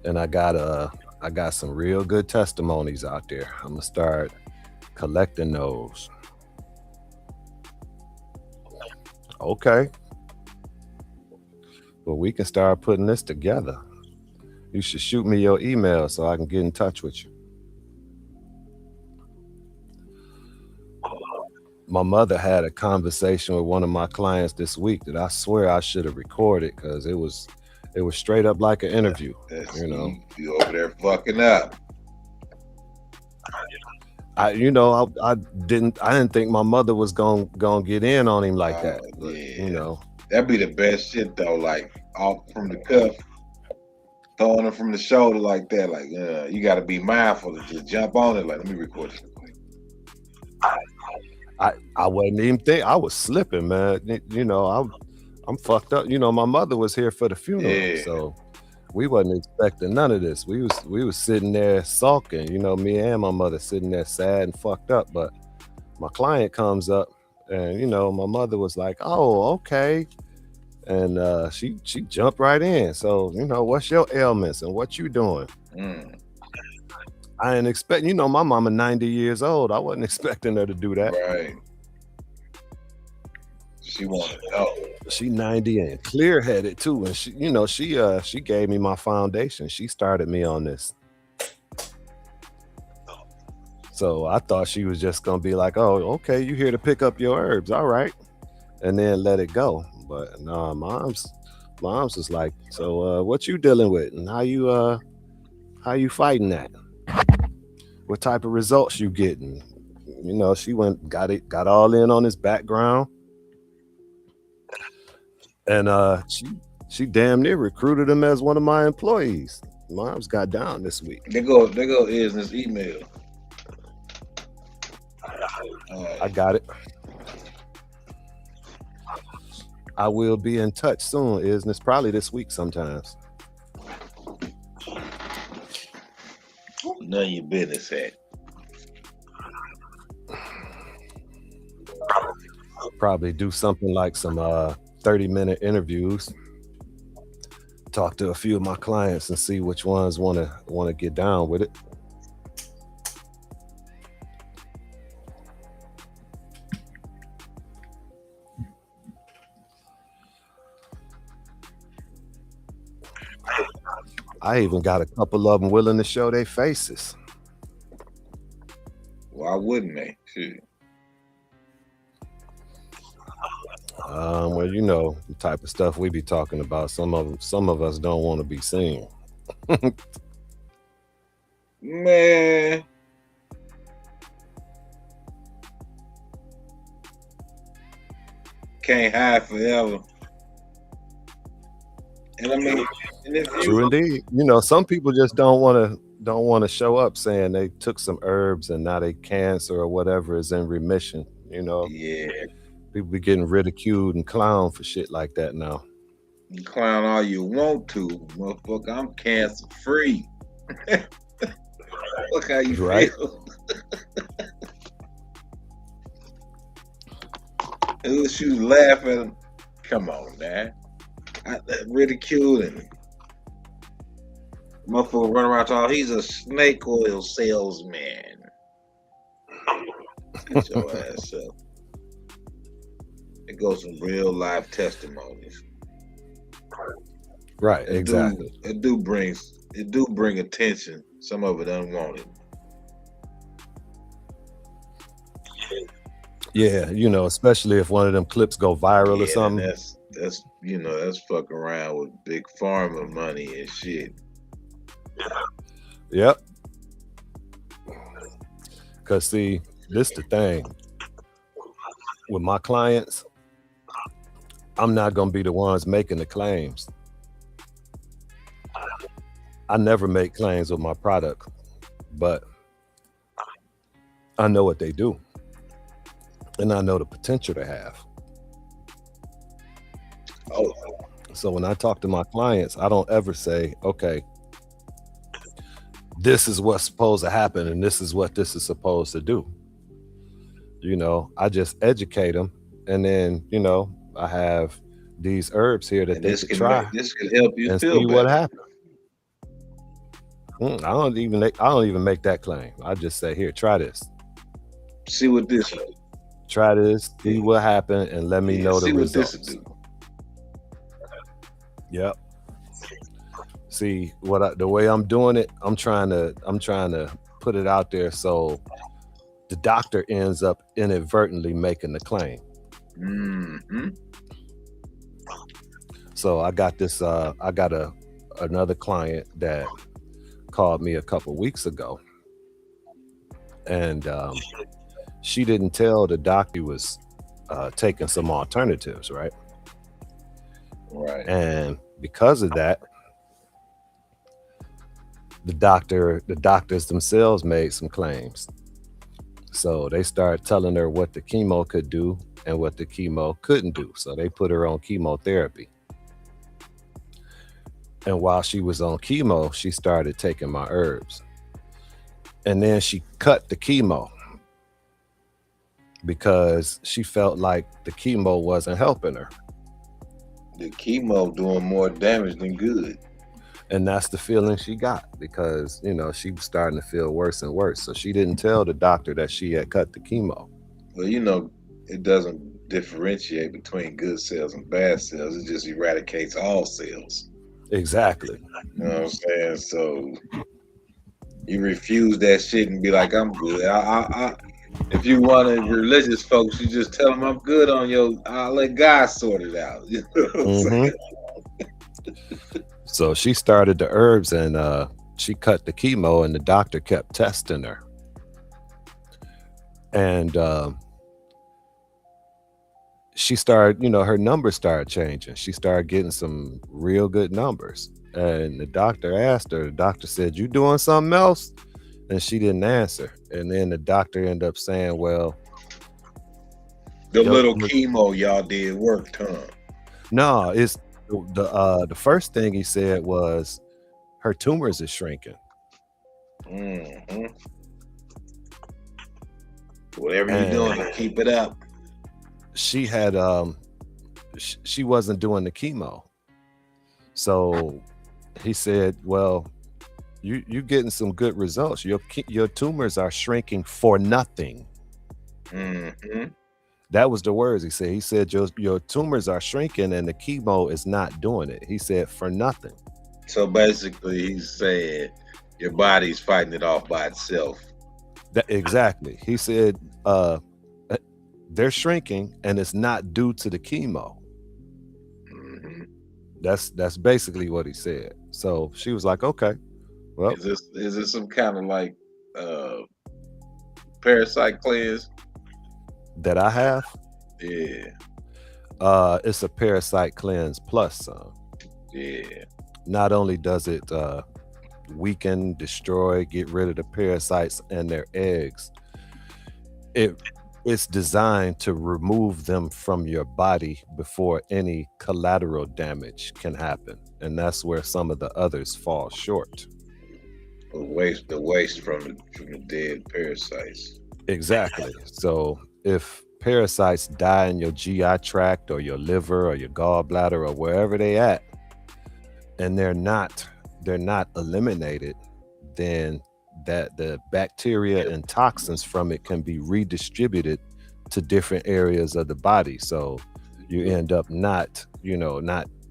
And I got some real good testimonies out there. I'm gonna start collecting those. Okay. Well, we can start putting this together. You should shoot me your email so I can get in touch with you. My mother had a conversation with one of my clients this week that I swear I should have recorded because it was straight up like an interview. You know, you over there fucking up. I didn't think my mother was gonna get in on him like that. But, yeah. You know, that'd be the best shit though. Like off from the cuff, throwing it from the shoulder like that. Like you got to be mindful to just jump on it. Like, let me record this. I wasn't even think I was slipping, man. You know, I'm fucked up. You know, my mother was here for the funeral, so we wasn't expecting none of this. We was sitting there sulking. You know, me and my mother sitting there sad and fucked up. But my client comes up, and you know, my mother was like, "Oh, okay," And she jumped right in. So, what's your ailments and what you doing? I didn't expect, my mama 90 years old. I wasn't expecting her to do that. Right. She wanted help. She 90 and clear-headed too. And she gave me my foundation. She started me on this. So I thought she was just gonna be like, oh, okay, you here to pick up your herbs, all right, and then let it go. But no, mom's is like, so what you dealing with, and how you fighting that? What type of results you getting? She got all in on his background, and she damn near recruited him as one of my employees. Mom's got down this week. There go is in his email. I got it. I will be in touch soon, Isness. Probably this week sometimes. None of your business at. Probably do something like some 30-minute interviews. Talk to a few of my clients and see which ones want to get down with it. I even got a couple of them willing to show their faces. Why wouldn't they? Shoot. Well, the type of stuff we be talking about. Some of us don't want to be seen. Man. Can't hide forever. And I mean, true indeed. Some people just don't want to show up saying they took some herbs and now they cancer or whatever is in remission. Yeah. People be getting ridiculed and clowned for shit like that now. You clown all you want to, motherfucker. I'm cancer free. Look how you feel. And she was laughing. Come on, man. Ridiculing. Motherfucker run around talking, he's a snake oil salesman. Get your ass up. It goes some real life testimonies. Right, exactly. It do bring attention. Some of it unwanted. Yeah, especially if one of them clips go viral or something. That's fucking around with big pharma money and shit. Yep. Cause see, this the thing. With my clients, I'm not gonna be the ones making the claims. I never make claims with my product, but I know what they do. And I know the potential they have. Oh. So when I talk to my clients, I don't ever say, okay, this is what's supposed to happen and this is what this is supposed to do. I just educate them, and then, I have these herbs here that they can try. This can help you and feel see better. What happens. I don't even make that claim. I just say, here, try this. See what this is. Try this, see what happened, and let me know the results. What this do. Yep. See the way I'm doing it, I'm trying to put it out there so the doctor ends up inadvertently making the claim. Mm-hmm. So I got this. I got another client that called me a couple weeks ago, and she didn't tell the doctor he was taking some alternatives, right? Right. And because of that, the doctors themselves made some claims. So they started telling her what the chemo could do and what the chemo couldn't do. So they put her on chemotherapy. And while she was on chemo, she started taking my herbs. And then she cut the chemo because she felt like the chemo wasn't helping her. The chemo doing more damage than good. And that's the feeling she got because, you know, she was starting to feel worse and worse. So she didn't tell the doctor that she had cut the chemo. Well, you know, it doesn't differentiate between good cells and bad cells. It just eradicates all cells. Exactly. You know what I'm saying? So you refuse that shit and be like, I'm good. If you want to religious folks, you just tell them I'm good on your. I'll let God sort it out. You know what I'm saying? So she started the herbs and she cut the chemo, and the doctor kept testing her. And she started, you know, her numbers started changing. She started getting some real good numbers. And the doctor asked her, the doctor said, "You doing something else?" And she didn't answer. And then the doctor ended up saying, well, the little chemo y'all did worked, huh? No, it's the first thing he said was her tumors is shrinking. Whatever you're doing to keep it up. She had she wasn't doing the chemo. So he said, well, you getting some good results. Your tumors are shrinking for nothing. That was the words he said. He said your tumors are shrinking and the chemo is not doing it. He said for nothing. So basically he said your body's fighting it off by itself. Exactly. He said they're shrinking and it's not due to the chemo. That's basically what he said. So she was like, okay, well, is this some kind of like parasite cleanse that I have? Yeah. It's a parasite cleanse plus some. Yeah. Not only does it weaken, destroy, get rid of the parasites and their eggs, it's designed to remove them from your body before any collateral damage can happen. And that's where some of the others fall short. The waste from the dead parasites. Exactly. So if parasites die in your GI tract or your liver or your gallbladder or wherever they at, and they're not eliminated, then that the bacteria and toxins from it can be redistributed to different areas of the body. So you end up not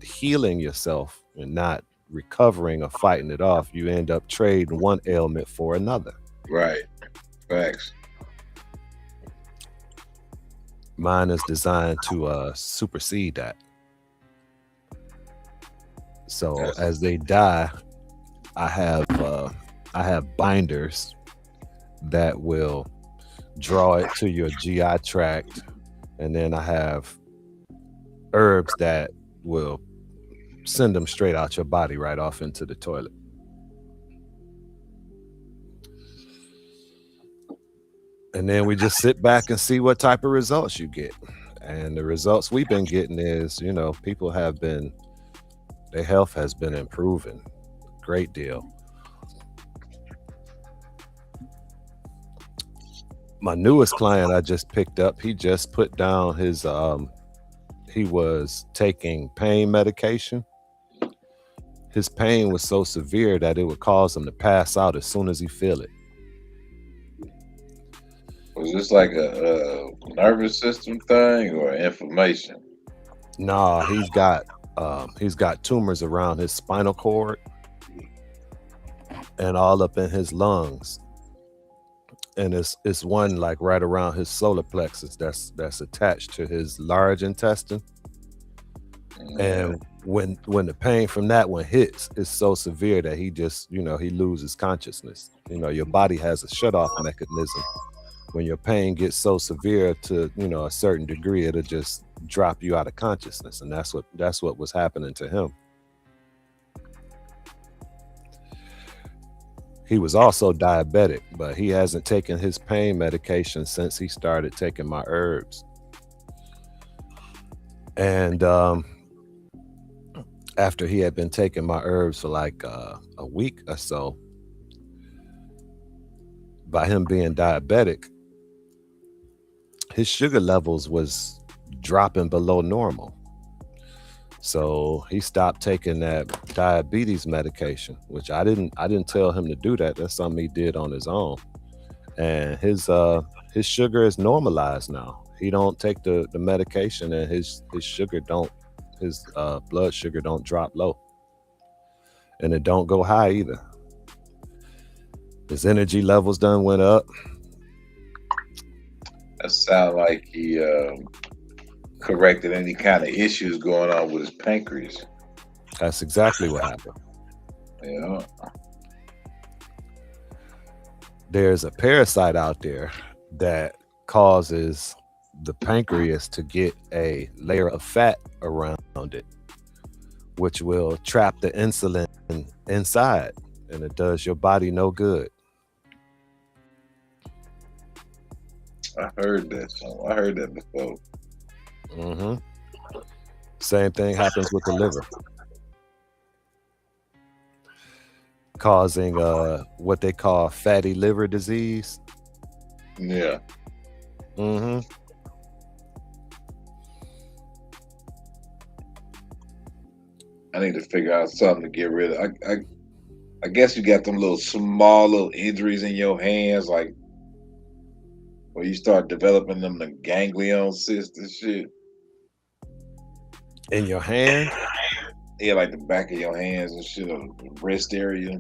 healing yourself and not recovering or fighting it off. You end up trading one ailment for another. Right. Facts. Mine is designed to supersede that. So as they die, I have binders that will draw it to your GI tract, and then I have herbs that will send them straight out your body right off into the toilet. And then we just sit back and see what type of results you get. And the results we've been getting is, you know, people have been, their health has been improving a great deal. My newest client I just picked up, he just put down his, he was taking pain medication. His pain was so severe that it would cause him to pass out as soon as he feel it. Was this like a nervous system thing or inflammation? Nah, he's got tumors around his spinal cord and all up in his lungs. And it's one like right around his solar plexus that's attached to his large intestine. And when the pain from that one hits, it's so severe that he just, you know, he loses consciousness. You know, your body has a shutoff mechanism. When your pain gets so severe to, you know, a certain degree, it'll just drop you out of consciousness. And that's what was happening to him. He was also diabetic, but he hasn't taken his pain medication since he started taking my herbs. And after he had been taking my herbs for like a week or so, by him being diabetic, his sugar levels was dropping below normal. So he stopped taking that diabetes medication, which I didn't tell him to do that. That's something he did on his own. And his sugar is normalized now. He don't take the medication, and his blood sugar don't drop low. And it don't go high either. His energy levels done went up. That sound like he corrected any kind of issues going on with his pancreas. That's exactly what happened. Yeah. There's a parasite out there that causes the pancreas to get a layer of fat around it, which will trap the insulin inside, and it does your body no good. I heard that song. I heard that before. Same thing happens with the liver, causing what they call fatty liver disease. Yeah. I need to figure out something to get rid of. I guess you got them small little injuries in your hands, like where you start developing them the ganglion cysts and shit. In your hand? Yeah, like the back of your hands and shit, or the wrist area.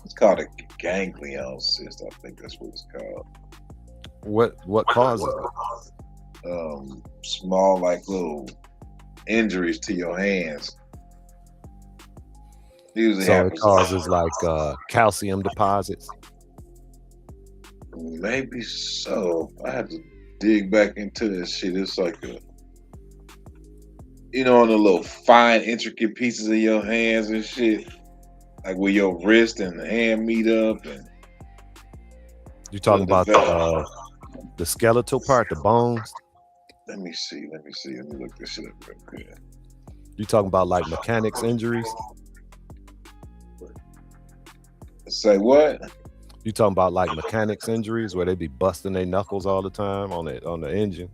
It's called a ganglion cyst. I think that's what it's called. What causes it? Small, like little injuries to your hands. Usually so it causes like calcium deposits. Maybe so. I have to dig back into this shit. It's like on the little fine, intricate pieces of your hands and shit, like where your wrist and the hand meet up. And you talking about the skeletal part, the bones? Let me see. Let me look this shit up real quick. You talking about like mechanics injuries? Say what? You talking about like mechanics injuries where they be busting their knuckles all the time on the engine?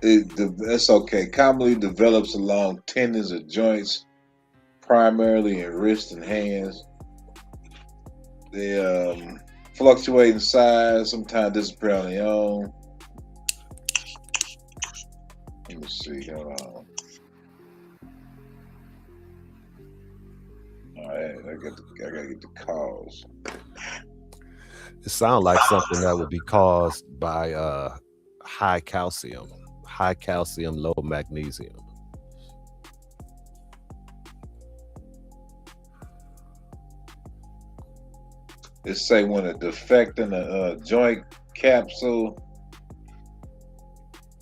That's okay. Commonly develops along tendons or joints, primarily in wrists and hands. They fluctuate in size, sometimes disappear on their own. Let me see. Hold on. All right, I gotta get the cause. It sounds like something that would be caused by high calcium, low magnesium. It say when a defect in a joint capsule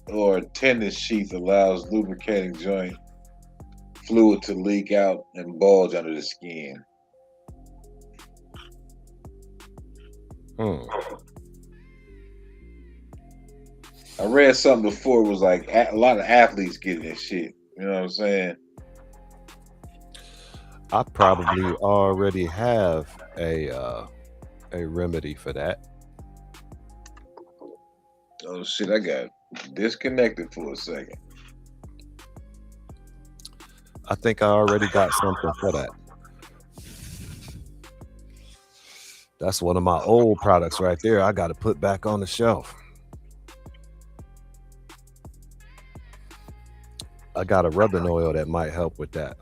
or tendon sheath allows lubricating joint fluid to leak out and bulge under the skin. I read something before. It was like a lot of athletes getting this shit. You know what I'm saying? I probably already have a remedy for that. Oh shit! I got disconnected for a second. I think I already got something for that. That's one of my old products right there. I got to put back on the shelf. I got a rubbing oil that might help with that.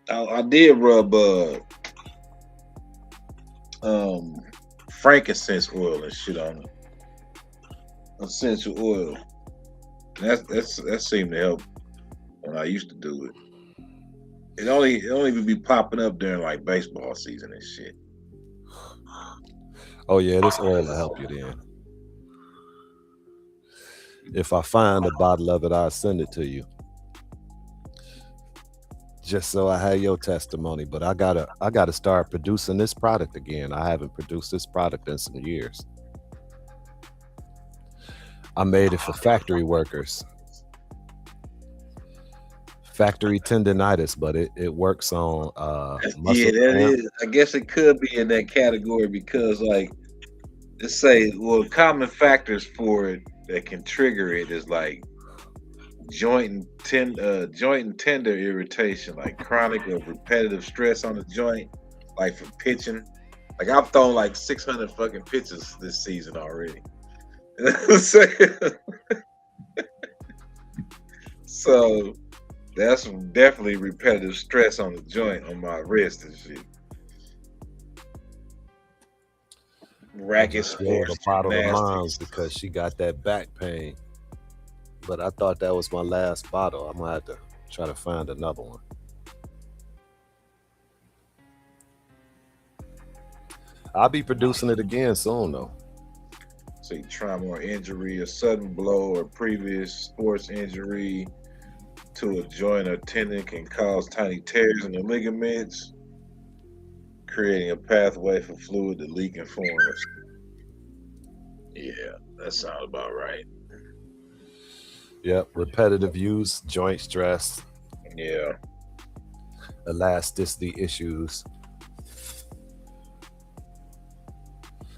I did rub frankincense oil and shit on it. Essential oil. That seemed to help when I used to do it. It only would be popping up during like baseball season and shit. Oh yeah, this oil will help you then. If I find a bottle of it, I'll send it to you. Just so I have your testimony. But I gotta start producing this product again. I haven't produced this product in some years. I made it for factory workers. Factory tendinitis, but it works on muscle. Yeah, that is. I guess it could be in that category because like Just say, well, common factors for it that can trigger it is like joint and tender irritation, like chronic or repetitive stress on the joint, like from pitching. Like I've thrown like 600 fucking pitches this season already. So that's definitely repetitive stress on the joint on my wrist and shit. Racket Gave a sports, bottle of Mounds gymnastics. because she got that back pain. But I thought that was my last bottle. I'm gonna have to try to find another one. I'll be producing it again soon though. Say trauma or injury, a sudden blow or previous sports injury to a joint or tendon can cause tiny tears in the ligaments, creating a pathway for fluid to leak and form. Yeah, that sounds about right. Yep, repetitive use, joint stress, Yeah. elasticity issues.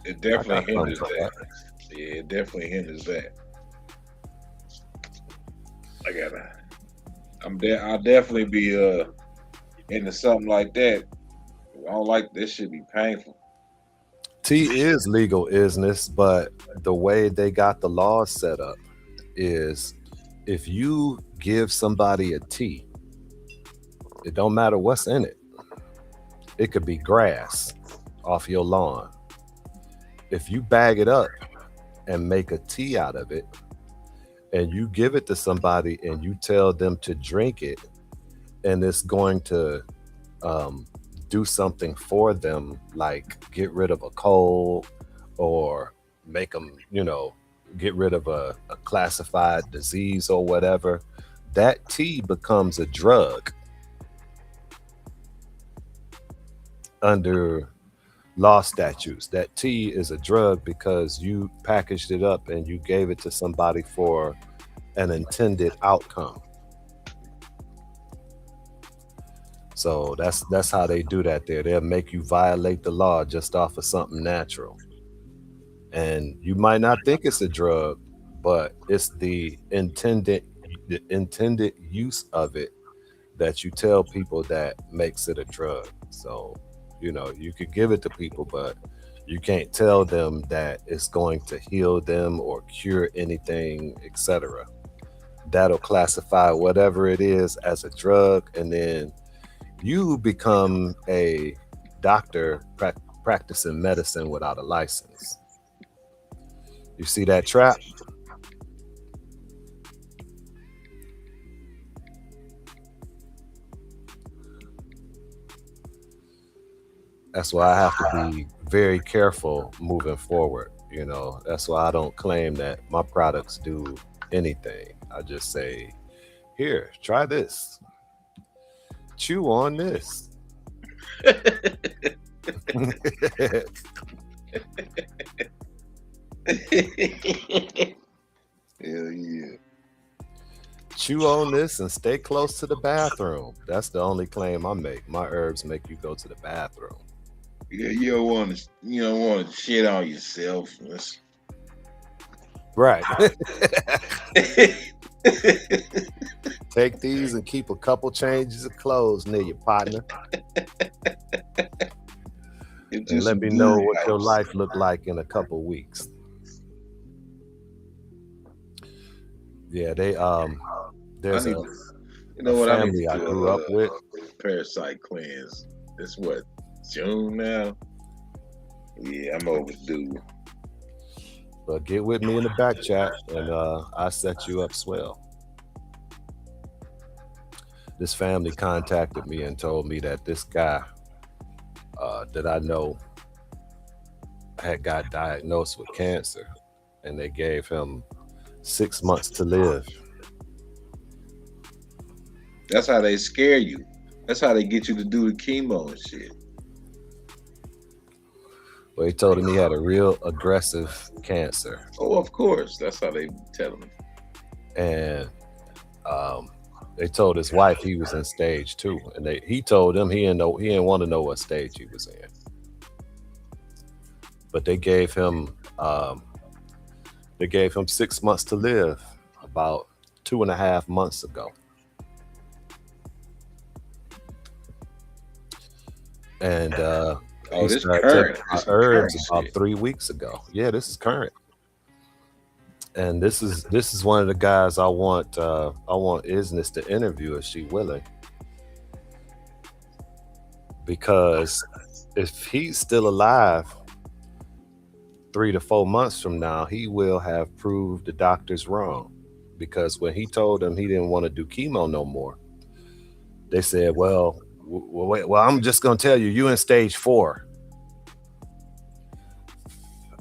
It definitely I got hinders something that. for Yeah, it definitely hinders that. I'll definitely be into something like that. I don't like this should be painful. Tea is legal, isn't it? But the way they got the laws set up is if you give somebody a tea, it don't matter what's in it. It could be grass off your lawn. If you bag it up and make a tea out of it, and you give it to somebody and you tell them to drink it, and it's going to do something for them, like get rid of a cold or make them, get rid of a classified disease or whatever, that tea becomes a drug under law statutes. That tea is a drug because you packaged it up and you gave it to somebody for an intended outcome. So that's how they do that there. They'll make you violate the law just off of something natural. And you might not think it's a drug, but it's the intended use of it that you tell people that makes it a drug. So, you could give it to people, but you can't tell them that it's going to heal them or cure anything, etc. That'll classify whatever it is as a drug, and then you become a doctor practicing medicine without a license. You see that trap? That's why I have to be very careful moving forward. That's why I don't claim that my products do anything. I just say, here, try this. Chew on this. Hell yeah. Chew on this and stay close to the bathroom. That's the only claim I make. My herbs make you go to the bathroom. Yeah, you don't want to shit on yourself. Right. Take these and keep a couple changes of clothes near your partner. And let me know what your life look like in a couple weeks. Yeah, there's a family I grew up with. Parasite cleanse. It's what, June now? Yeah, I'm overdue. But get with me in the back chat and I set you up swell. This family contacted me and told me that this guy that I know had got diagnosed with cancer, and they gave him 6 months to live. That's how they scare you. That's how they get you to do the chemo and shit. Well, he told him he had a real aggressive cancer. Oh, of course. That's how they tell him. And they told his wife he was in stage 2, and he told him he didn't want to know what stage he was in. But they gave him They gave him 6 months to live about 2.5 months ago. And he this started current. taking This some herbs current about shit. 3 weeks ago. Yeah, this is current. And this is one of the guys I want Isness to interview if she willing. Because if he's still alive 3 to 4 months from now, he will have proved the doctors wrong. Because when he told them he didn't want to do chemo no more, they said, well, I'm just going to tell you, you in stage 4.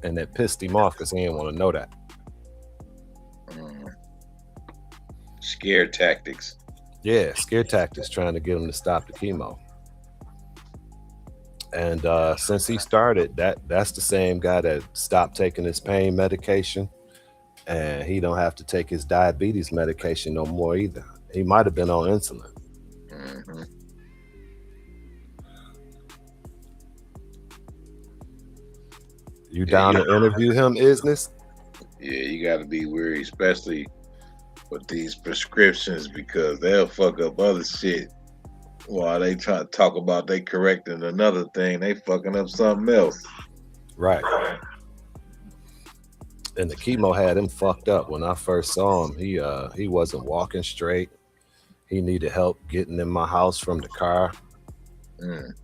And that pissed him off because he didn't want to know that. Scare tactics. Yeah, scare tactics, trying to get him to stop the chemo. And since he started, that's the same guy that stopped taking his pain medication, and he don't have to take his diabetes medication no more either. He might have been on insulin. You down to interview him, Isness? Yeah, you got to be weary, especially with these prescriptions, because they'll fuck up other shit while they try to talk about they correcting another thing. They fucking up something else. Right. And the chemo had him fucked up. When I first saw him, he wasn't walking straight. He needed help getting in my house from the car. The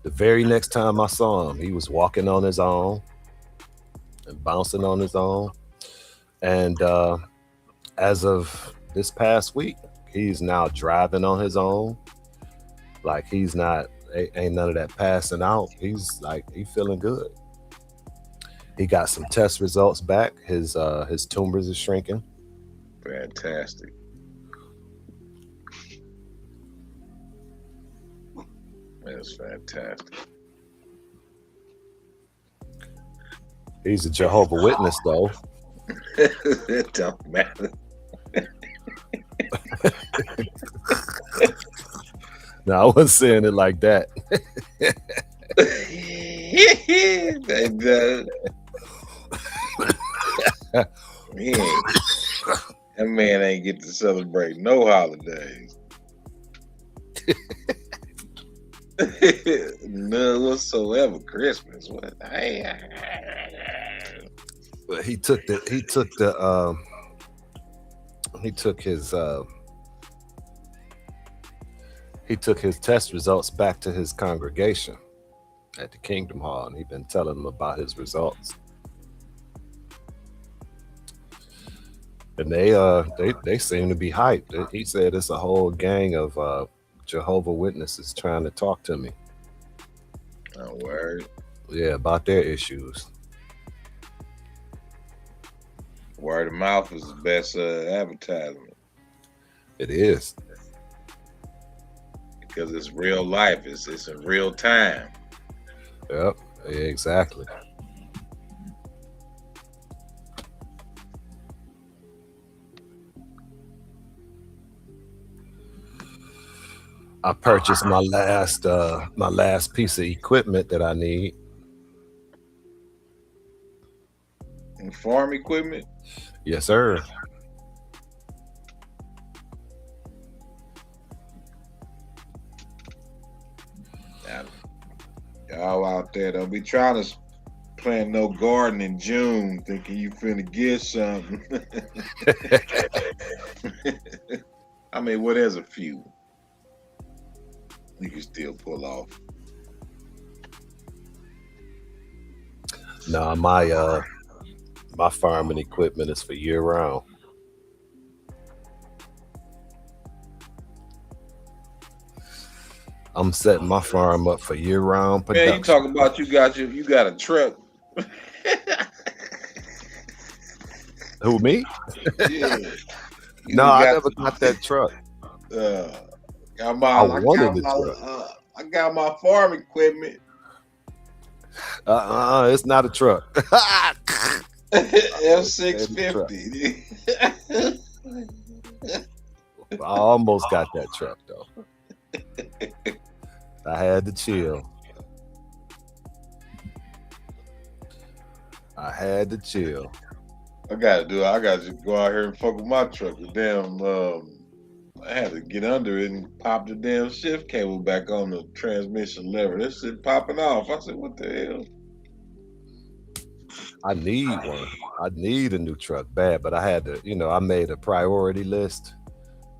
very next time I saw him, he was walking on his own and bouncing on his own. And as of this past week, he's now driving on his own. Like, he's not, ain't none of that passing out. He's like, he's feeling good. He got some test results back. His tumors are shrinking. Fantastic. That's fantastic. He's a Jehovah's Witness, though. It don't matter. No, I wasn't saying it like that. That man ain't get to celebrate no holidays. None whatsoever. Christmas. What? But he took his test results back to his congregation at the Kingdom Hall, and he's been telling them about his results. And they seem to be hyped. He said it's a whole gang of Jehovah's Witnesses trying to talk to me. Oh, word. Yeah, about their issues. Word of mouth is the best advertisement. It is. Because it's real life. It's in real time. Yep, exactly. I purchased my last piece of equipment that I need. And farm equipment? Yes, sir. Y'all out there, don't be trying to plant no garden in June thinking you finna get something. I mean, well, there's a few you can still pull off. Nah, my farming equipment is for year round. I'm setting my farm up for year round production. Man, you talking about you got a truck. Who, me? Yeah. No, I never got that truck. I got my farm equipment. It's not a truck. F650. I almost got that truck though. I had to chill. I had to chill. I gotta just go out here and fuck with my truck. The damn, I had to get under it and pop the damn shift cable back on the transmission lever. This shit popping off. I said, what the hell? I need one. I need a new truck bad, but I had to, I made a priority list,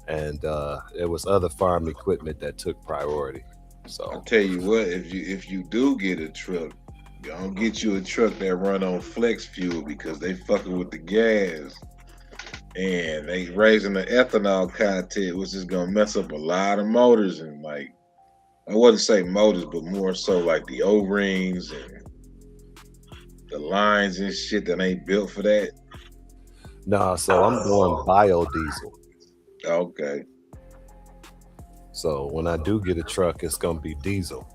and it was other farm equipment that took priority. So I'll tell you what, if you do get a truck, don't get you a truck that run on flex fuel, because they fucking with the gas and they raising the ethanol content, which is gonna mess up a lot of motors. And like, I wouldn't say motors, but more so like the O-rings and the lines and shit that ain't built for that. Nah, so I'm doing biodiesel. Okay. So when I do get a truck, it's gonna be diesel,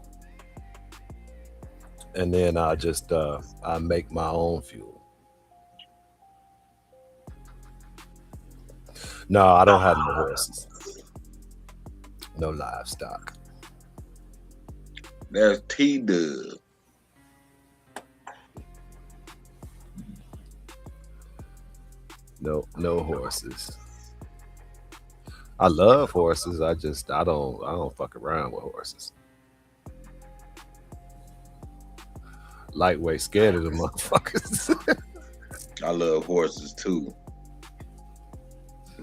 and then I just I make my own fuel. No, I don't have no horses, no livestock. There's T-Dub. No horses. I love horses. I don't fuck around with horses. Lightweight, scared of the motherfuckers. I love horses too.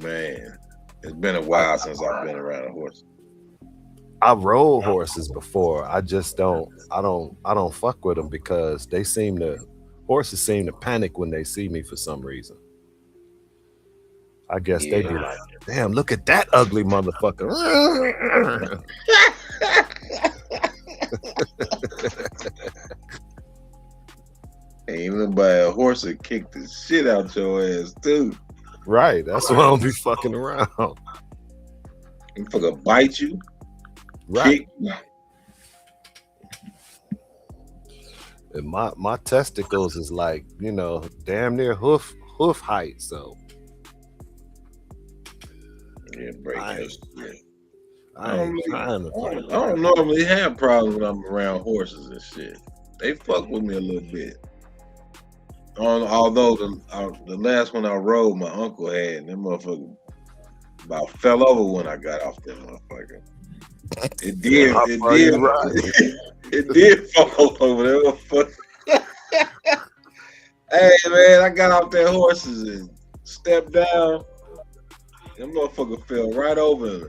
Man, it's been a while since I've been around a horse. I rode horses before. I just don't fuck with them because horses seem to panic when they see me for some reason. I guess they be like, damn, look at that ugly motherfucker. Ain't nobody a horse that kick the shit out your ass too. Right, that's why I don't be fucking around. They fucking bite you. Right. Kick you. And my testicles is like, damn near hoof height, so. Yeah, break that shit. I don't normally have problems when I'm around horses and shit. They fuck with me a little bit. Although the last one I rode, my uncle had, and that motherfucker about fell over when I got off that motherfucker. It did fall over that motherfucker. Hey man, I got off that horses and stepped down. That motherfucker fell right over and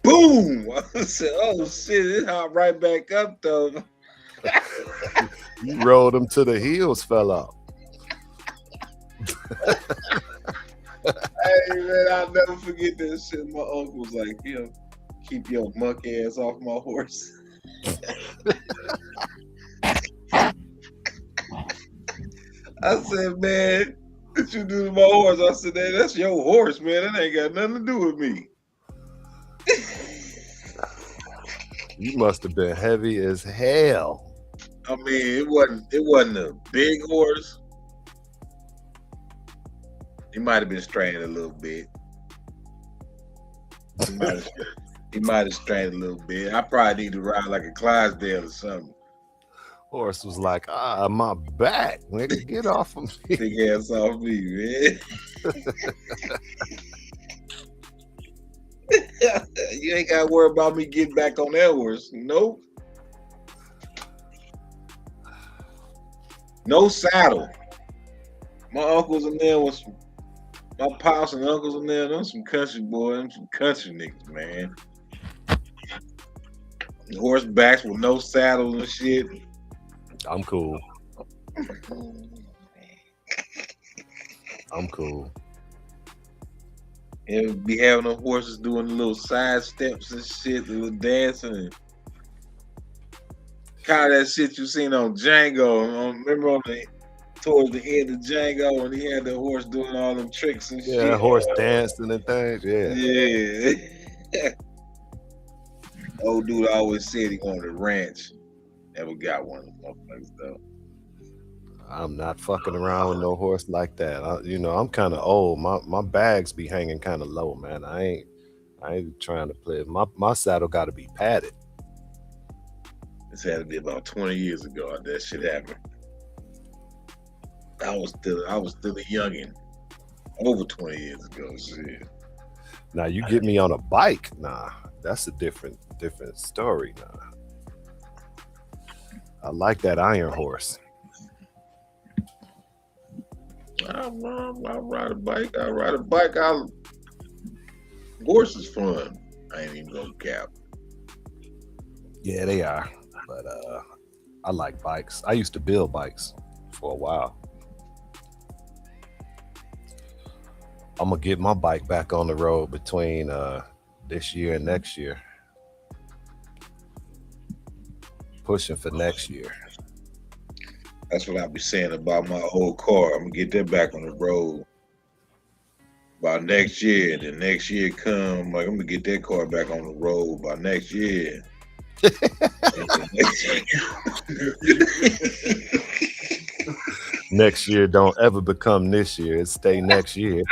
boom! I said, oh shit, it hopped right back up though. You rolled him to the heels, fell off. Hey man, I'll never forget that shit. My uncle was like, "Yo, keep your monkey ass off my horse." I said, "Man, what you do to my horse?" I said, "Hey, that's your horse, man. That ain't got nothing to do with me." You must have been heavy as hell. I mean, it wasn't a big horse. He might have been strained a little bit. He might have strained a little bit. I probably need to ride like a Clydesdale or something. Horse was like, my back, nigga, get off of me. Big ass off me, man. You ain't got to worry about me getting back on that horse. Nope. No saddle. My uncles in there was my pops and uncles in there. Them some country boys, them some country niggas, man. Horsebacks with no saddles and shit. I'm cool. I'm cool. And be having the horses doing the little side steps and shit, the little dancing. And kind of that shit you seen on Django. Remember towards the end of Django when he had the horse doing all them tricks and shit? Yeah, horse dancing and things, yeah. Yeah. Old dude always said he wanted a ranch. Never got one of them motherfuckers though. I'm not fucking around with no horse like that. I'm kind of old. My bags be hanging kind of low, man. I ain't trying to play. My saddle got to be padded. This had to be about 20 years ago that shit happened. I was still a youngin'. Over 20 years ago, shit. Now you get me on a bike, nah, that's a different story. Nah, I like that iron horse. I ride a bike. Horse is fun. I ain't even gonna cap. Yeah, they are, but I like bikes. I used to build bikes for a while. I'm gonna get my bike back on the road between this year and next year. Pushing for next year. That's what I be saying about my old car. I'm gonna get that back on the road by next year. And then next year come, like I'm gonna get that car back on the road by next year. Next year don't ever become this year. It stay next year.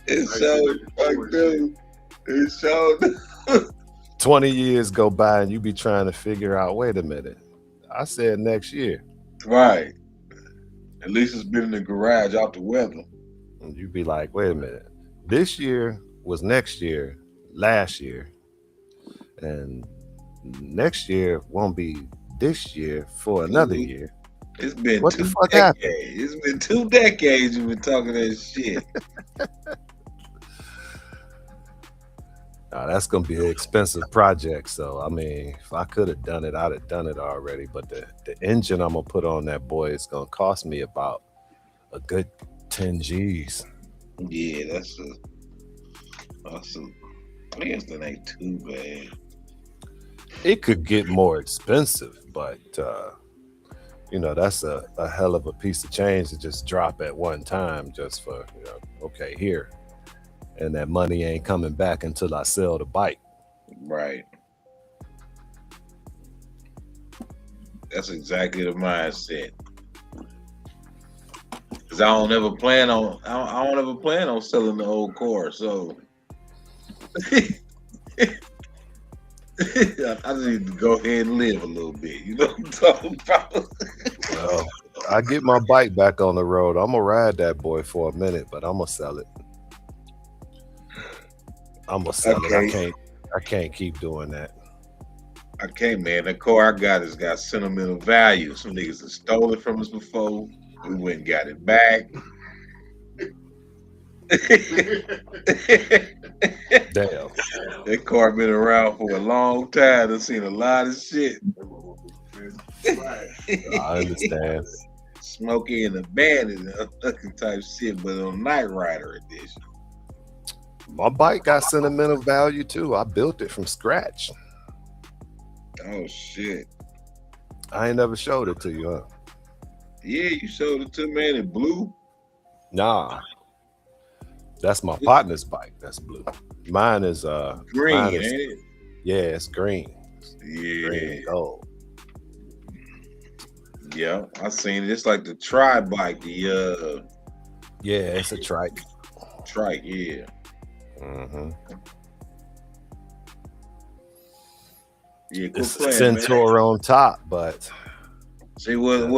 It's so fucked up. It's so 20 years go by and you be trying to figure out, wait a minute, I said next year. Right. At least it's been in the garage out the weather. And you be like, wait a minute, this year was next year, last year. And next year won't be this year for another year. It's been what 2 the fuck decades. happened? It's been 2 decades you've been talking that shit. Now, that's gonna be an expensive project. So I mean, if I could have done it, I'd have done it already. But the engine I'm gonna put on that boy is gonna cost me about a good 10 G's. Yeah, that's a I guess that ain't too bad. It could get more expensive, but you know, that's a hell of a piece of change to just drop at one time just for, you know, okay, here. And that money ain't coming back until I sell the bike. Right. That's exactly the mindset. Cause I don't ever plan on selling the old car, so I need to go ahead and live a little bit. You know what I'm talking about? Well, I get my bike back on the road. I'm gonna ride that boy for a minute, but I'm gonna sell it. I'm gonna sell it. I can't keep doing that. I can't, man. The car I got has got sentimental value. Some niggas have stole it from us before. We went and got it back. Damn. That car been around for a long time. I've seen a lot of shit. I understand. Smokey and the Bandit and type shit, but on Night Rider edition. My bike got sentimental value too. I built it from scratch. Oh shit. I ain't never showed it to you, huh? Yeah, you showed it to me, in blue. Nah. That's my partner's bike. That's blue. Mine is green, ain't it? Yeah, it's green. Yeah. Green gold. Yeah, I seen it. It's like the tri bike, the yeah, it's a trike. Trike, yeah. Mm-hmm. Yeah, it's playing, Centaur on top, but see what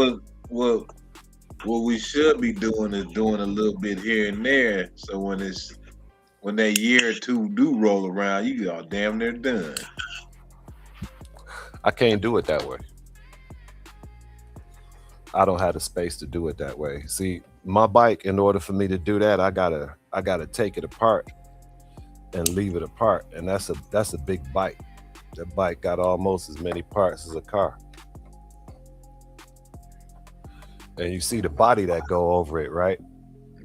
we should be doing is doing a little bit here and there. So when that year or two do roll around, you are damn near done. I can't do it that way. I don't have the space to do it that way. See, my bike, in order for me to do that, I gotta take it apart and leave it apart, and that's a big bike. That bike got almost as many parts as a car. And you see the body that go over it, right?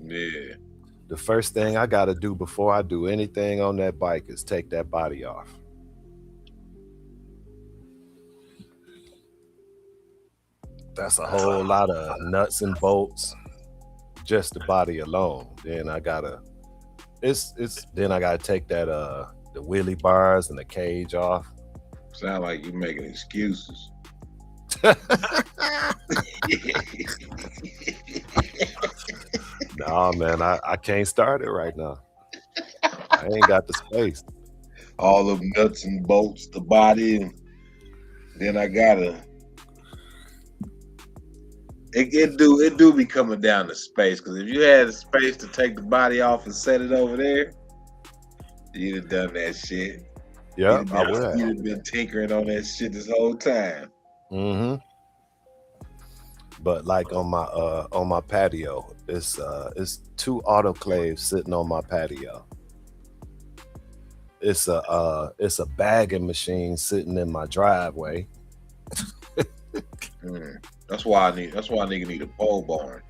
Yeah. The first thing I got to do before I do anything on that bike is take that body off. That's a whole lot of nuts and bolts, just the body alone. Then I gotta take that the wheelie bars and the cage off. Sound like you making excuses. Nah, man, I can't start it right now. I ain't got the space. All of nuts and bolts, the body, and then I gotta It do be coming down to space, because if you had the space to take the body off and set it over there, you'd have done that shit. Yeah, I would have. You'd have been tinkering on that shit this whole time. Mm-hmm. But like on my patio, it's 2 autoclaves sitting on my patio. It's a bagging machine sitting in my driveway. That's why a nigga need a pole barn.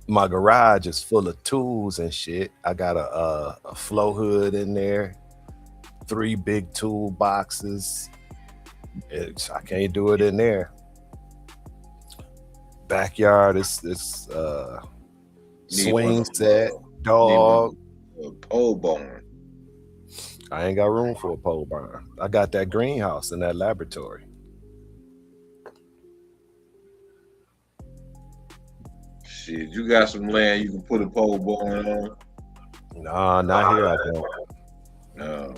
My garage is full of tools and shit. I got a flow hood in there, 3 big tool boxes. I can't do it in there. Backyard is swing set, dog. A pole barn. I ain't got room for a pole barn. I got that greenhouse in that laboratory. Shit, you got some land you can put a pole barn on? Nah, not here. I don't. No.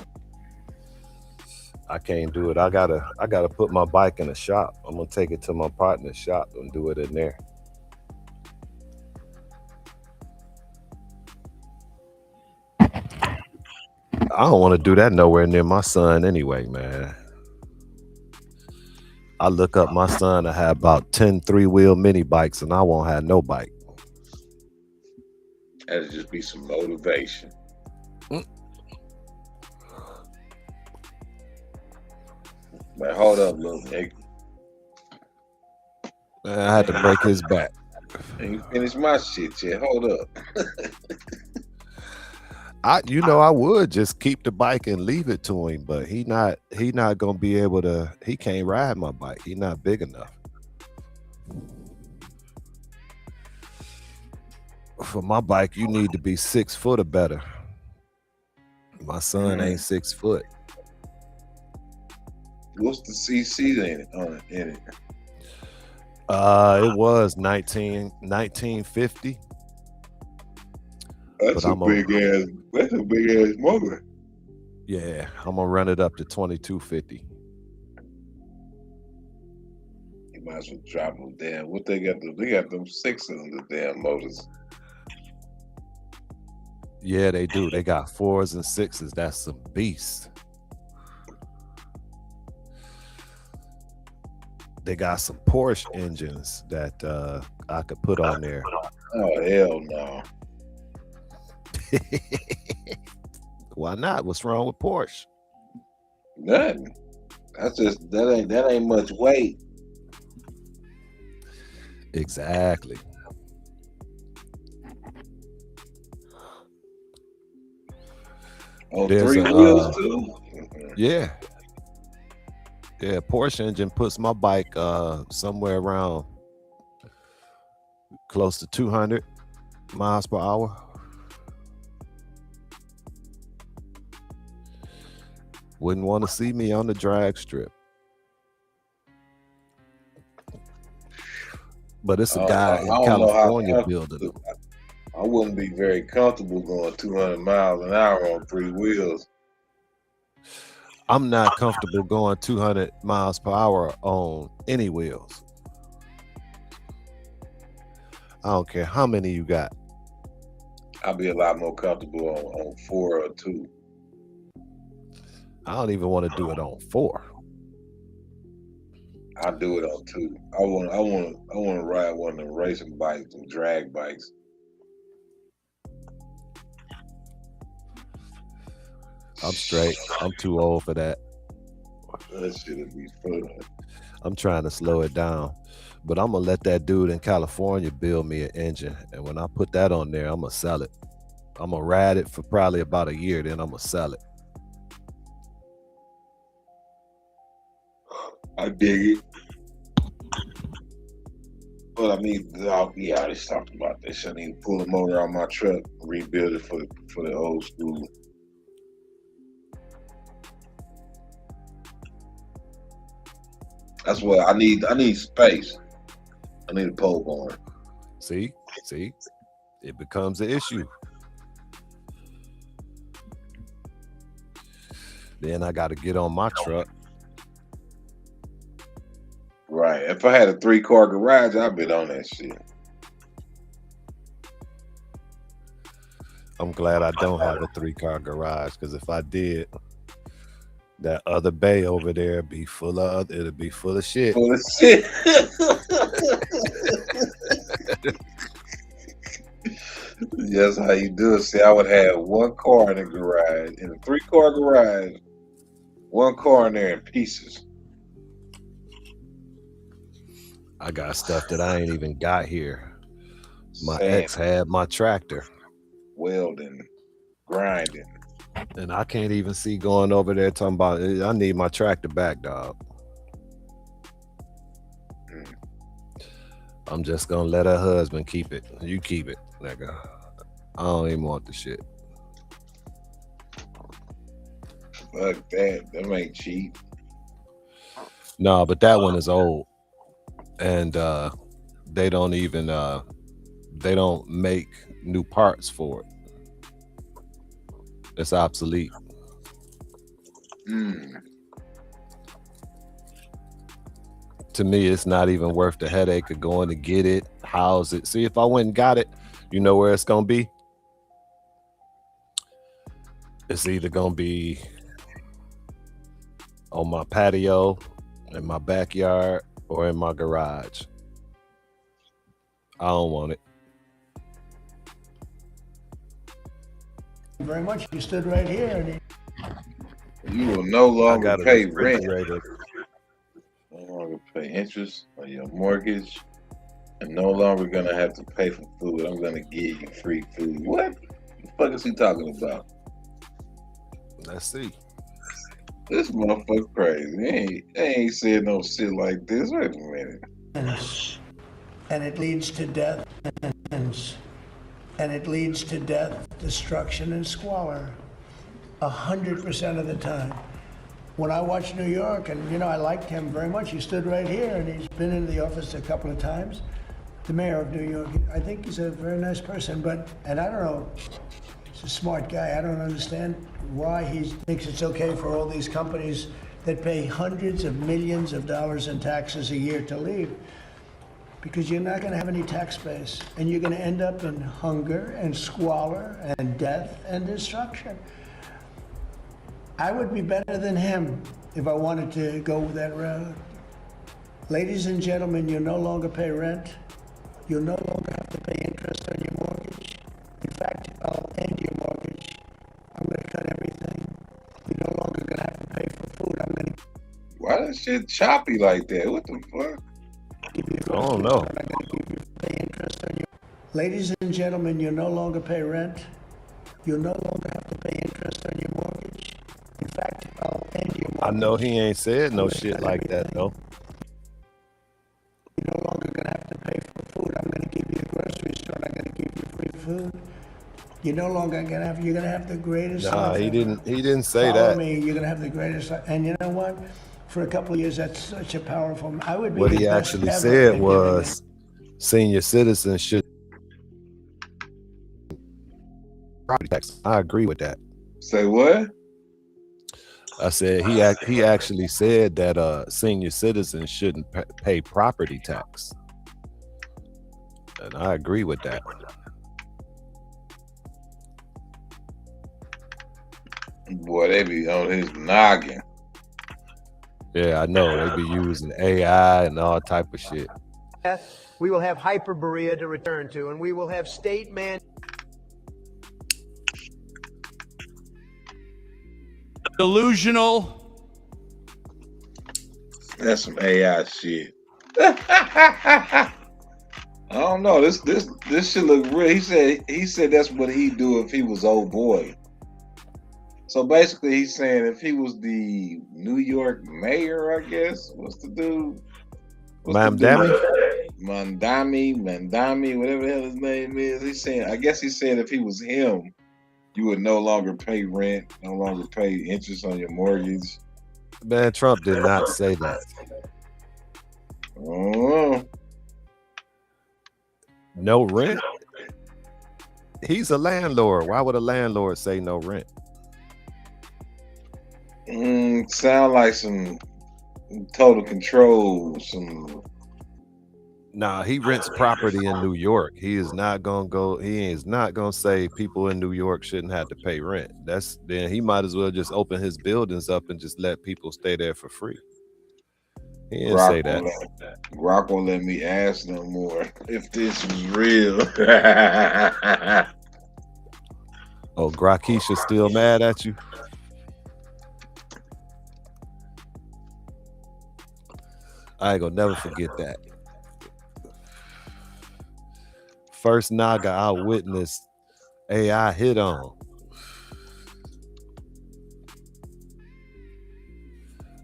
I can't do it. I gotta put my bike in a shop. I'm gonna take it to my partner's shop and do it in there. I don't want to do that nowhere near my son anyway, man. I look up my son to have about 10 3-wheel mini bikes, and I won't have no bike. That'd just be some motivation. Man, hold up, little nigga. Man, I had to break his back. And you finish my shit yet. Hold up. I would just keep the bike and leave it to him, but he not gonna be able to. He can't ride my bike. He not big enough. For my bike, you need to be 6 foot or better. My son ain't 6 foot. What's the CC in it? It was 1950. That's a big ass motor. Yeah, I'm gonna run it up to 2250. You might as well drop them down. What they got? They got them 6-cylinder damn motors. Yeah, they do. They got 4s and 6s. That's some beast. They got some Porsche engines that I could put on there. Oh hell no! Why not? What's wrong with Porsche? Nothing. That ain't much weight. Exactly. On There's 3 wheels too. Yeah. Yeah, Porsche engine puts my bike somewhere around close to 200 miles per hour. Wouldn't want to see me on the drag strip. But it's a guy in California building them. I wouldn't be very comfortable going 200 miles an hour on 3 wheels. I'm not comfortable going 200 miles per hour on any wheels. I don't care how many you got. I'd be a lot more comfortable on 4 or 2. I don't even want to do it on 4. I do it on 2. I want to ride one of them racing bikes, them drag bikes. I'm straight. I'm too old for that. That shit'd be fun. I'm trying to slow it down. But I'm going to let that dude in California build me an engine. And when I put that on there, I'm going to sell it. I'm going to ride it for probably about a year, then I'm going to sell it. I dig it. But I need, yeah, I just talked about this. I need to pull the motor out of my truck, rebuild it for the old school. That's what I need. I need space. I need a pole barn. See, it becomes an issue. Then I got to get on my truck. Right. If I had a 3-car garage, I'd been on that shit. I'm glad I don't have a 3-car garage, because if I did, that other bay over there be full of it'll be full of shit. Full of shit. That's how you do it. See, I would have 1 car in the garage, in a 3-car garage, 1 car in there in pieces. I got stuff that I ain't even got here. My Sand, ex had my tractor, welding, grinding. and I can't even see going over there talking about I need my tractor back, dog. I'm just gonna let her husband keep it. You keep it, nigga. I don't even want the shit. Fuck that. That ain't cheap. No, but that one is old, and they don't even they don't make new parts for it. It's obsolete. To me, it's not even worth the headache of going to get it, house it. See, if I went and got it, you know where it's gonna be? It's either gonna be on my patio, in my backyard, or in my garage. I don't want it. Very much. You stood right here, and You will no longer pay rent. refrigerator. No longer pay interest on your mortgage, and no longer gonna have to pay for food. I'm gonna give you free food. What the fuck is he talking about? Let's see. This motherfucker crazy. They ain't said no shit like this. Wait a minute. and it leads to death, and it leads to death, destruction, and squalor. 100% of the time. When I watch New York, and you know, I liked him very much. He stood right here, and he's been in the office a couple of times. The mayor of New York. I think he's a very nice person, and I don't know. He's a smart guy. I don't understand why he thinks it's okay for all these companies that pay hundreds of millions of dollars in taxes a year to leave. Because you're not going to have any tax base, and you're going to end up in hunger and squalor and death and destruction. I would be better than him if I wanted to go that route. Ladies and gentlemen, you no longer pay rent. You no longer have to pay interest on your mortgage. In fact, I'll end your mortgage. I'm going to cut everything. You're no longer going to have to pay for food. I'm going to Why that shit choppy like that? What the fuck? give you I don't know. I'm going to give you pay interest on your. Ladies and gentlemen, you no longer pay rent. You no longer have to pay interest on your mortgage. In fact, I'll end your mortgage. I know he ain't said no shit like that though. You're no longer going to have to pay for food. I'm going to give you a grocery store. I'm going to give you free food. You're no longer going to have. You're going to have the greatest. Nah, life he ever. didn't say Follow that. me. You're going to have the greatest. And you know what? For a couple of years, that's such a powerful. I would be. What the he best actually ever said at giving was senior citizens should property tax. I agree with that. Say what? I said he actually said that senior citizens shouldn't pay property tax, and I agree with that. Boy, they be on his noggin. Yeah, I know they be using AI and all type of shit. We will have Hyperborea to return to, and we will have state man. Delusional. That's some AI shit. I don't know. This shit look real. He said that's what he'd do if he was old boy. So basically, he's saying if he was the New York mayor, I guess. What's the dude? Mandami, whatever the hell his name is. He's saying, I guess he's saying if he was him, you would no longer pay rent, no longer pay interest on your mortgage. man, Trump did not say that. Oh, No rent. He's a landlord. Why would a landlord say no rent? sound like some total control. Some. Nah, he rents property in New York. He is not gonna go. He is not gonna say people in New York shouldn't have to pay rent. Then he might as well just open his buildings up and just let people stay there for free. He didn't say that. Rock won't let me ask no more if this was real. Oh, Grakisha's still mad at you? I ain't gonna never forget that. First Naga I witnessed AI hit on.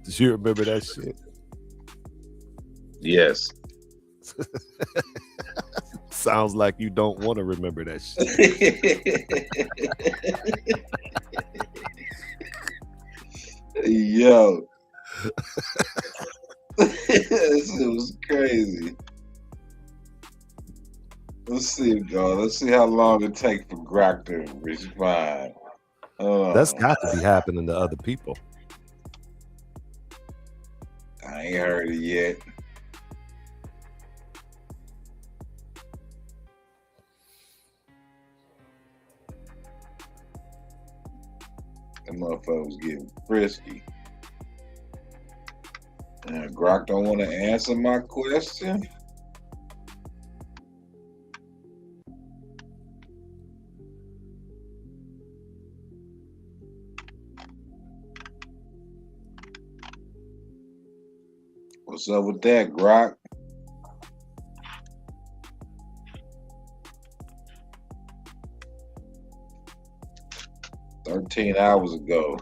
Did you remember that shit? Yes. Sounds like you don't want to remember that shit. Yo. This shit was crazy. Let's see, y'all. Let's see how long it takes for Grok to respond. That's got to be happening to other people. I ain't heard it yet. The motherfucker was getting frisky. And Grok don't want to answer my question. What's up with that, Grok? "13 hours ago.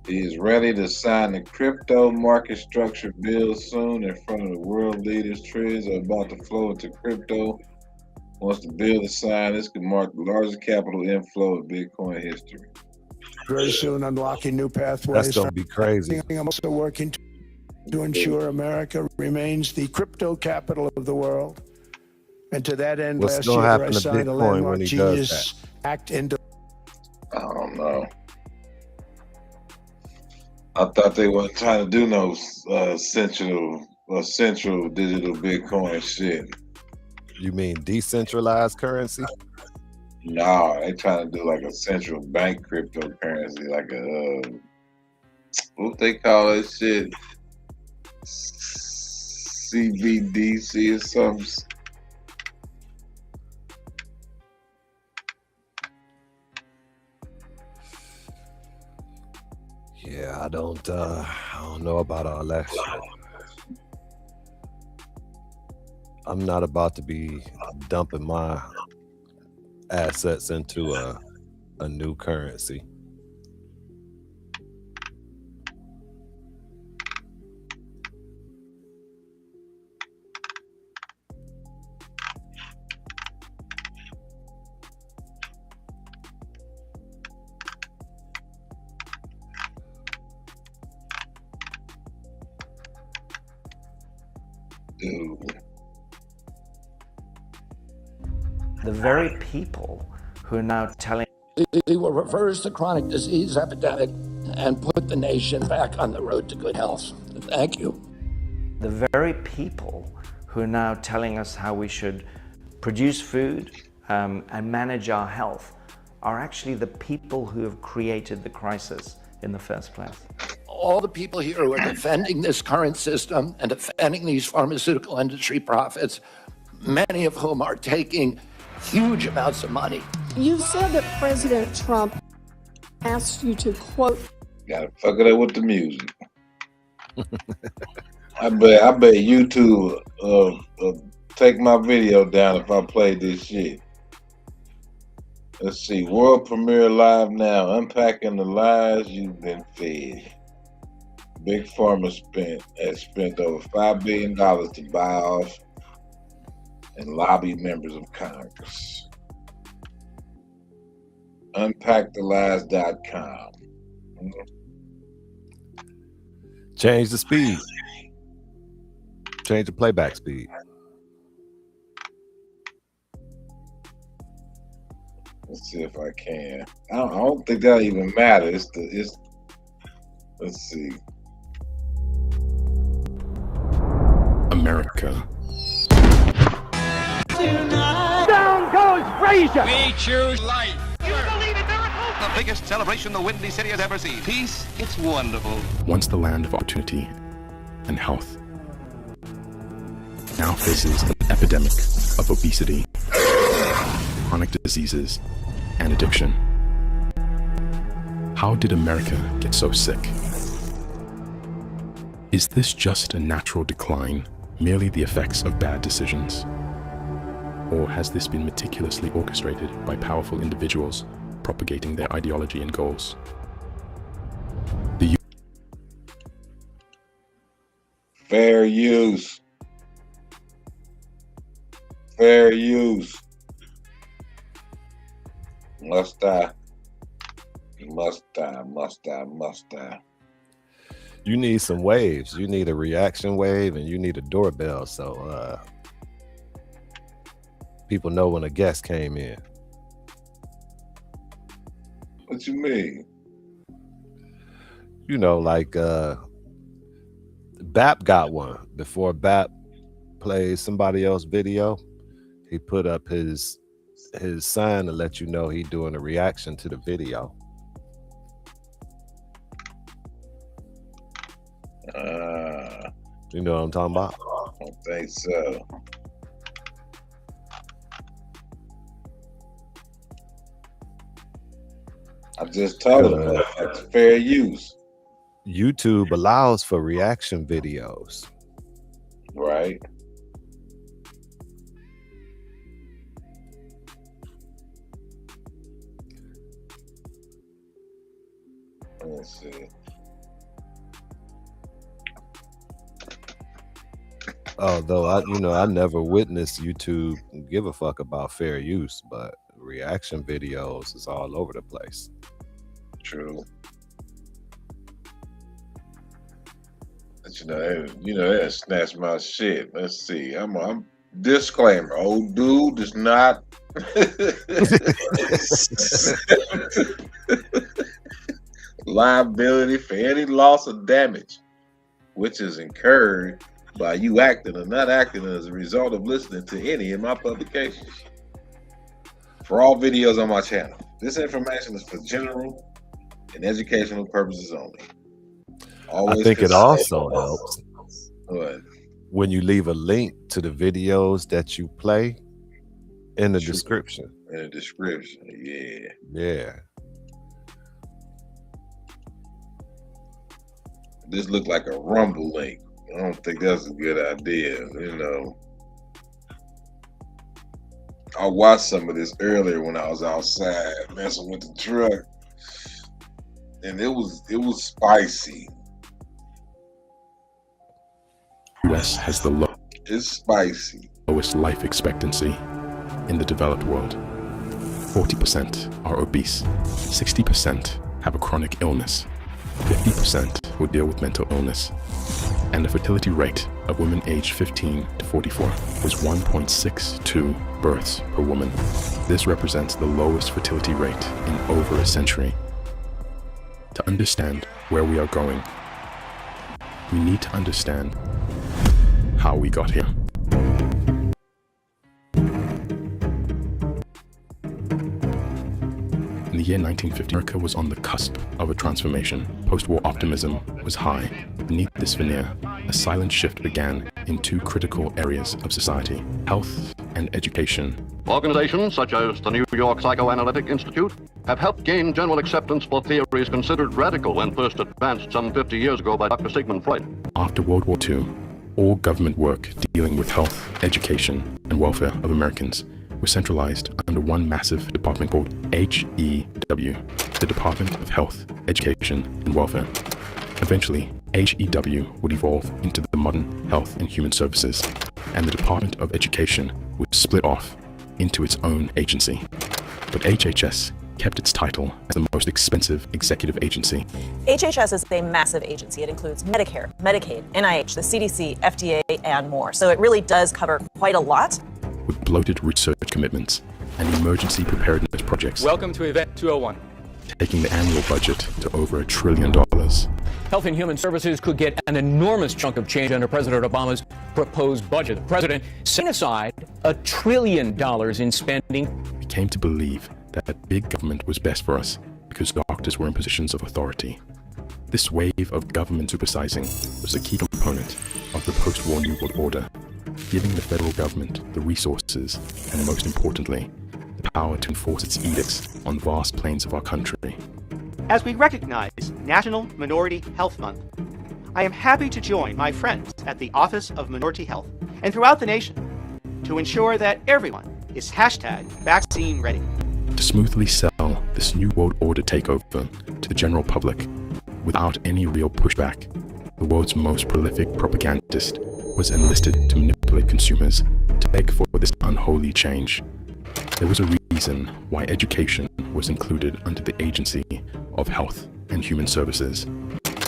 He is ready to sign the crypto market structure bill soon in front of the world leaders. Trades are about to flow into crypto. Once the bill is signed, this could mark the largest capital inflow in Bitcoin history." Very soon, unlocking new pathways. That's gonna be crazy. I'm also working to ensure America remains the crypto capital of the world. And to that end, What's last gonna year, happen I to signed a Bitcoin when landmark he does Genius Act into. I don't know. I thought they weren't trying to do no central digital Bitcoin shit. You mean decentralized currency? Nah, they trying to do like a central bank cryptocurrency, like a what they call that shit, CBDC or something. Yeah, I don't know about all that shit. I'm not about to be dumping my assets into a new currency. Dude. The very people who are now telling He will reverse the chronic disease epidemic and put the nation back on the road to good health. Thank you. the very people who are now telling us how we should produce food and manage our health are actually the people who have created the crisis in the first place. All the people here who are defending this current system and defending these pharmaceutical industry profits, many of whom are taking huge amounts of money. You said that President Trump asked you to quote. Gotta fuck it up with the music. I bet YouTube take my video down if I play this shit. Let's see, world premiere live now, unpacking the lies you've been fed. Big Pharma has spent over $5 billion to buy off and lobby members of Congress. Unpackthelies.com. Change the speed. Change the playback speed. Let's see if I can. I don't think that even matters. Let's see. America. Down goes Frazier! We choose life. You believe in miracles? The biggest celebration the Windy City has ever seen. Peace, it's wonderful. Once the land of opportunity and health, now faces an epidemic of obesity, chronic diseases, and addiction. How did America get so sick? Is this just a natural decline, merely the effects of bad decisions? Or has this been meticulously orchestrated by powerful individuals propagating their ideology and goals? Fair use. Fair use. Must die. Must die, must die, must die. You need some waves. You need a reaction wave and you need a doorbell so people know when a guest came in. What you mean? You know, like BAP got one. Before BAP plays somebody else's video, he put up his sign to let you know he doing a reaction to the video. You know what I'm talking about? I don't think so. I just told him that's fair use. YouTube allows for reaction videos. Right. Let's see. Although I never witnessed YouTube give a fuck about fair use, but reaction videos is all over the place. True. But that snatch my shit. Let's see. I'm disclaimer. Old dude does not liability for any loss or damage which is incurred by you acting or not acting as a result of listening to any of my publications. For all videos on my channel, this information is for general and educational purposes only. Always I think it also helps what? when you leave a link to the videos that you play in the description. In the description, yeah. Yeah. This looked like a Rumble link. I don't think that's a good idea, I watched some of this earlier when I was outside messing with the truck, and it was spicy. US has the It's spicy. lowest life expectancy in the developed world. 40% are obese, 60% have a chronic illness, 50% will deal with mental illness, and the fertility rate of women aged 15 to 44 was 1.62 births per woman. This represents the lowest fertility rate in over a century. To understand where we are going, we need to understand how we got here. In the year 1950, America was on the cusp of a transformation. Post-war optimism was high. Beneath this veneer, a silent shift began in two critical areas of society: health and education. Organizations such as the New York Psychoanalytic Institute have helped gain general acceptance for theories considered radical when first advanced some 50 years ago by Dr. Sigmund Freud. After World War II, all government work dealing with health, education, and welfare of Americans was centralized under one massive department called HEW, the Department of Health, Education, and Welfare. Eventually, HEW would evolve into the modern Health and Human Services, and the Department of Education would split off into its own agency. But HHS kept its title as the most expensive executive agency. HHS is a massive agency. It includes Medicare, Medicaid, NIH, the CDC, FDA, and more. So it really does cover quite a lot. With bloated research commitments and emergency preparedness projects. Welcome to Event 201. Taking the annual budget to over $1 trillion. Health and Human Services could get an enormous chunk of change under President Obama's proposed budget, the president set aside $1 trillion in spending. We came to believe that big government was best for us because doctors were in positions of authority. This wave of government supersizing was a key component of the post-war New World Order, giving the federal government the resources and, most importantly, the power to enforce its edicts on vast plains of our country. As we recognize National Minority Health Month, I am happy to join my friends at the Office of Minority Health and throughout the nation to ensure that everyone is #vaccine ready. To smoothly sell this New World Order takeover to the general public without any real pushback, the world's most prolific propagandist was enlisted to manipulate consumers to beg for this unholy change. There was a reason why education was included under the Agency of Health and Human Services,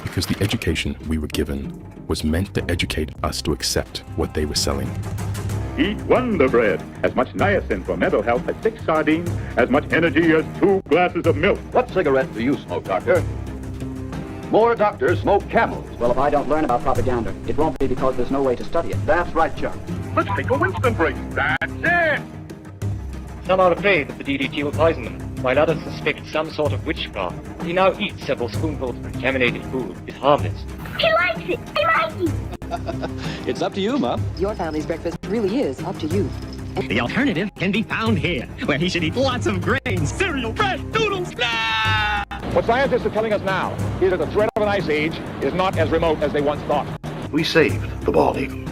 because the education we were given was meant to educate us to accept what they were selling. Eat Wonder Bread. As much niacin for mental health as 6 sardines, as much energy as 2 glasses of milk. What cigarette do you smoke, Doctor? More doctors smoke Camels. Well, if I don't learn about propaganda, it won't be because there's no way to study it. That's right, Chuck. Let's take a Winston break. That's it! Some are afraid that the DDT will poison them, while others suspect some sort of witchcraft. He now eats several spoonfuls of contaminated food. It's harmless. He likes it! I like it! It's up to you, Mom. Your family's breakfast really is up to you. The alternative can be found here, where he should eat lots of grains, cereal, bread, noodles. What scientists are telling us now is that the threat of an ice age is not as remote as they once thought. We saved the bald eagle,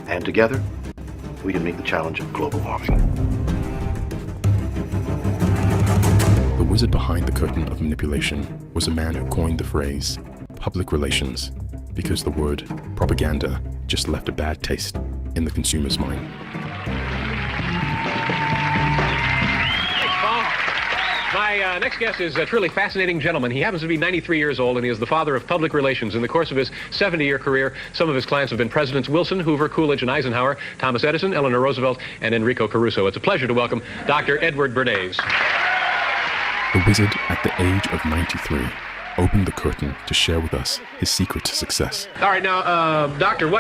and together, we can meet the challenge of global warming. The wizard behind the curtain of manipulation was a man who coined the phrase public relations, because the word propaganda just left a bad taste in the consumer's mind. My next guest is a truly fascinating gentleman. He happens to be 93 years old, and he is the father of public relations. In the course of his 70-year career, some of his clients have been Presidents Wilson, Hoover, Coolidge, and Eisenhower, Thomas Edison, Eleanor Roosevelt, and Enrico Caruso. It's a pleasure to welcome Dr. Edward Bernays. The wizard, at the age of 93, opened the curtain to share with us his secret to success. All right, now, Doctor,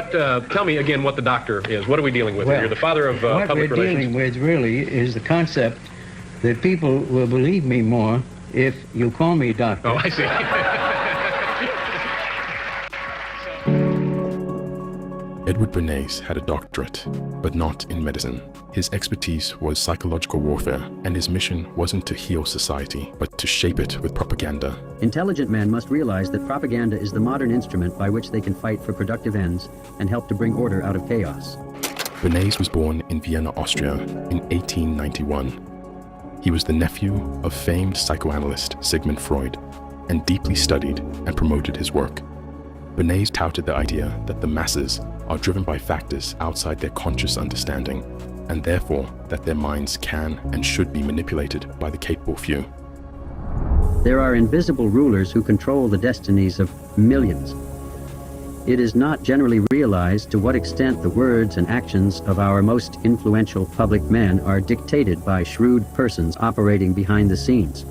tell me again what the doctor is. What are we dealing with Well, here? You're the father of public relations. What we're dealing with really is the concept that people will believe me more if you call me doctor. Oh, I see. Edward Bernays had a doctorate, but not in medicine. His expertise was psychological warfare, and his mission wasn't to heal society, but to shape it with propaganda. Intelligent men must realize that propaganda is the modern instrument by which they can fight for productive ends and help to bring order out of chaos. Bernays was born in Vienna, Austria in 1891. He was the nephew of famed psychoanalyst Sigmund Freud, and deeply studied and promoted his work. Bernays touted the idea that the masses are driven by factors outside their conscious understanding, and therefore that their minds can and should be manipulated by the capable few. There are invisible rulers who control the destinies of millions. It is not generally realized to what extent the words and actions of our most influential public men are dictated by shrewd persons operating behind the scenes.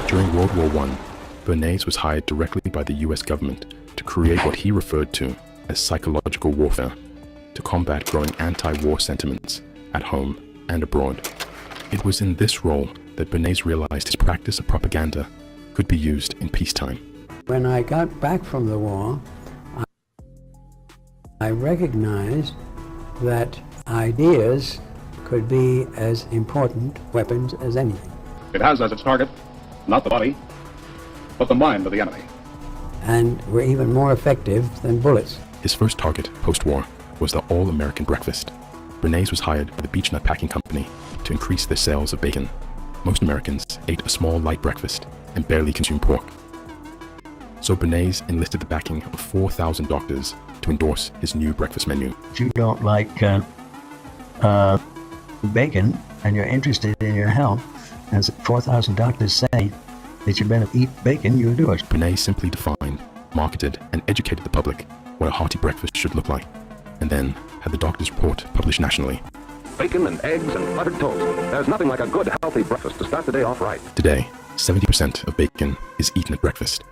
During World War I, Bernays was hired directly by the US government to create what he referred to as psychological warfare, to combat growing anti-war sentiments at home and abroad. It was in this role that Bernays realized his practice of propaganda could be used in peacetime. When I got back from the war, I recognized that ideas could be as important weapons as anything. It has as its target, not the body, but the mind of the enemy. And were even more effective than bullets. His first target post-war was the All-American Breakfast. Bernays was hired by the Beechnut Packing Company to increase their sales of bacon. Most Americans ate a small light breakfast and barely consumed pork. So Bernays enlisted the backing of 4,000 doctors to endorse his new breakfast menu. If you don't like bacon and you're interested in your health, as 4,000 doctors say that you better eat bacon, you'll do it. Bernays simply defined, marketed, and educated the public what a hearty breakfast should look like, and then had the doctor's report published nationally. Bacon and eggs and buttered toast. There's nothing like a good, healthy breakfast to start the day off right. Today, 70% of bacon is eaten at breakfast.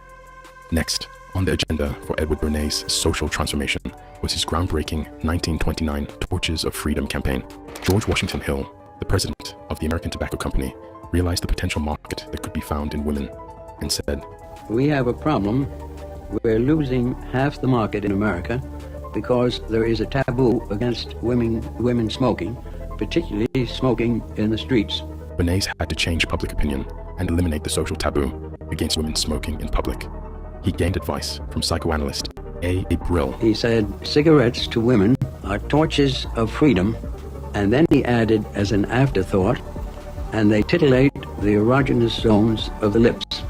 Next, On the agenda for Edward Bernays' social transformation was his groundbreaking 1929 Torches of Freedom campaign. George Washington Hill, the president of the American Tobacco Company, realized the potential market that could be found in women and said, "We have a problem. We're losing half the market in America because there is a taboo against women smoking, particularly smoking in the streets." Bernays had to change public opinion and eliminate the social taboo against women smoking in public. He gained advice from psychoanalyst A. Brill. He said, "Cigarettes to women are torches of freedom," and then he added as an afterthought, "and they titillate the erogenous zones of the lips."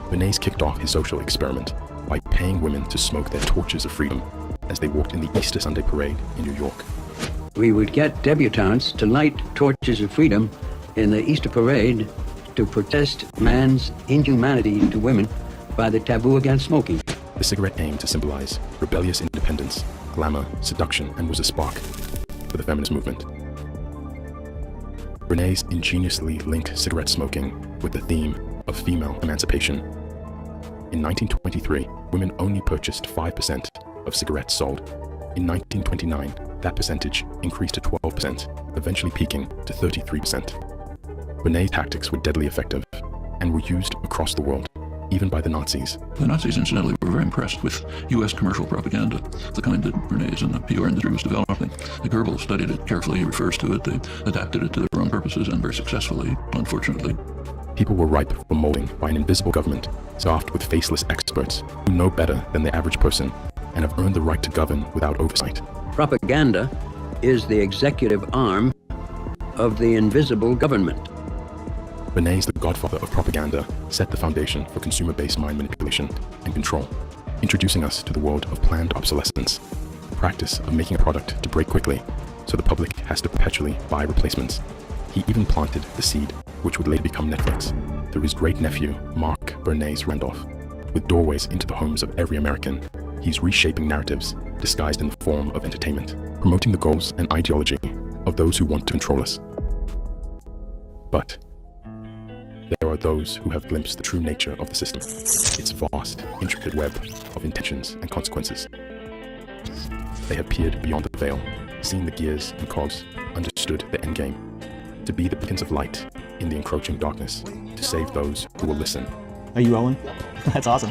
Bernays kicked off his social experiment by paying women to smoke their torches of freedom as they walked in the Easter Sunday parade in New York. We would get debutantes to light torches of freedom in the Easter parade to protest man's inhumanity to women by the taboo against smoking. The cigarette aimed to symbolize rebellious independence, glamour, seduction, and was a spark for the feminist movement. Bernays ingeniously linked cigarette smoking with the theme of female emancipation. In 1923, women only purchased 5% of cigarettes sold. In 1929, that percentage increased to 12%, eventually peaking to 33%. Bernays' tactics were deadly effective and were used across the world, even by the Nazis. The Nazis, incidentally, were very impressed with U.S. commercial propaganda, the kind that Bernays and the PR industry was developing. Goebbels studied it carefully, he refers to it, they adapted it to their own purposes, and very successfully, unfortunately. People were ripe for molding by an invisible government, staffed with faceless experts who know better than the average person and have earned the right to govern without oversight. Propaganda is the executive arm of the invisible government. Bernays, the godfather of propaganda, set the foundation for consumer-based mind manipulation and control, introducing us to the world of planned obsolescence, the practice of making a product to break quickly so the public has to perpetually buy replacements. He even planted the seed which would later become Netflix through his great-nephew, Mark Bernays Randolph. With doorways into the homes of every American, he's reshaping narratives disguised in the form of entertainment, promoting the goals and ideology of those who want to control us. But there are those who have glimpsed the true nature of the system, its vast, intricate web of intentions and consequences. They have peered beyond the veil, seen the gears and cogs, understood the endgame, to be the beacons of light in the encroaching darkness, to save those who will listen. Are you rolling? That's awesome.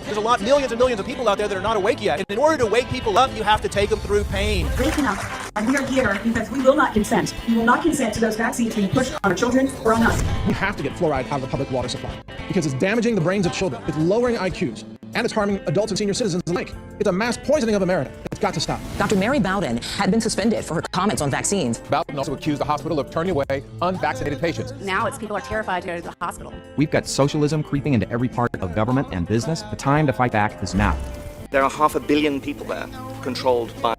There's millions and millions of people out there that are not awake yet. And in order to wake people up, you have to take them through pain. Great enough. And we are here because we will not consent. We will not consent to those vaccines being pushed on our children or on us. We have to get fluoride out of the public water supply because it's damaging the brains of children. It's lowering IQs. And it's harming adults and senior citizens alike. It's a mass poisoning of America. It's got to stop. Dr. Mary Bowden had been suspended for her comments on vaccines. Bowden also accused the hospital of turning away unvaccinated patients. Now people are terrified to go to the hospital. We've got socialism creeping into every part of government and business. The time to fight back is now. There are 500 million people there, controlled by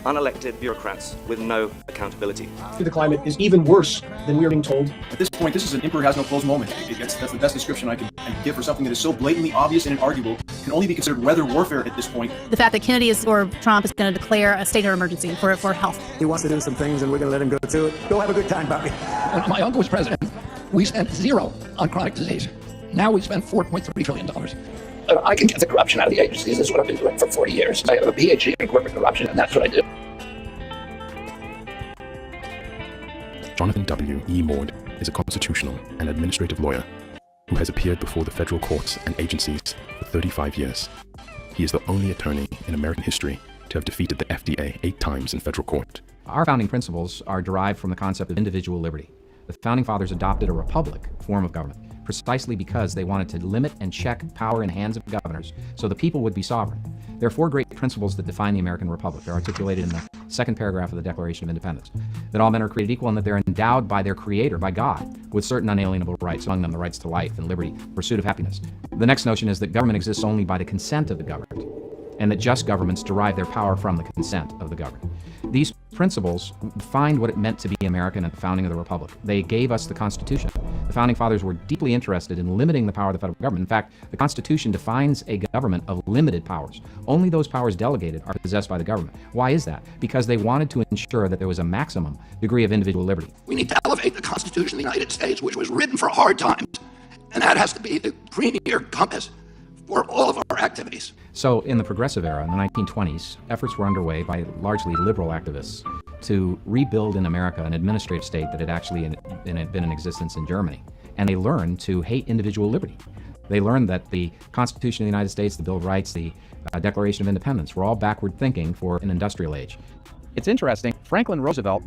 unelected bureaucrats with no accountability. The climate is even worse than we are being told. At this point, this is an emperor has no clothes moment. That's the best description I can give for something that is so blatantly obvious and inarguable, can only be considered weather warfare at this point. The fact that Kennedy or Trump is going to declare a state of emergency for health. He wants to do some things and we're going to let him go to it. Go have a good time, Bobby. When my uncle was president, we spent zero on chronic disease. Now we spend $4.3 trillion. I can get the corruption out of the agencies. This is what I've been doing for 40 years. I have a PhD in corporate corruption, and that's what I do. Jonathan W. E. Maud is a constitutional and administrative lawyer who has appeared before the federal courts and agencies for 35 years. He is the only attorney in American history to have defeated the FDA 8 times in federal court. Our founding principles are derived from the concept of individual liberty. The founding fathers adopted a republic form of government precisely because they wanted to limit and check power in the hands of governors so the people would be sovereign. There are 4 great principles that define the American Republic. They're articulated in the second paragraph of the Declaration of Independence. That all men are created equal and that they're endowed by their Creator, by God, with certain unalienable rights, among them the rights to life and liberty, pursuit of happiness. The next notion is that government exists only by the consent of the governed, and that just governments derive their power from the consent of the governed. These principles defined what it meant to be American at the founding of the Republic. They gave us the Constitution. The founding fathers were deeply interested in limiting the power of the federal government. In fact, the Constitution defines a government of limited powers. Only those powers delegated are possessed by the government. Why is that? Because they wanted to ensure that there was a maximum degree of individual liberty. We need to elevate the Constitution of the United States, which was written for hard times, And that has to be the premier compass for all of our activities. So in the progressive era, in the 1920s, efforts were underway by largely liberal activists to rebuild in America an administrative state that had actually been in existence in Germany. And they learned to hate individual liberty. They learned that the Constitution of the United States, the Bill of Rights, the Declaration of Independence were all backward thinking for an industrial age. It's interesting, Franklin Roosevelt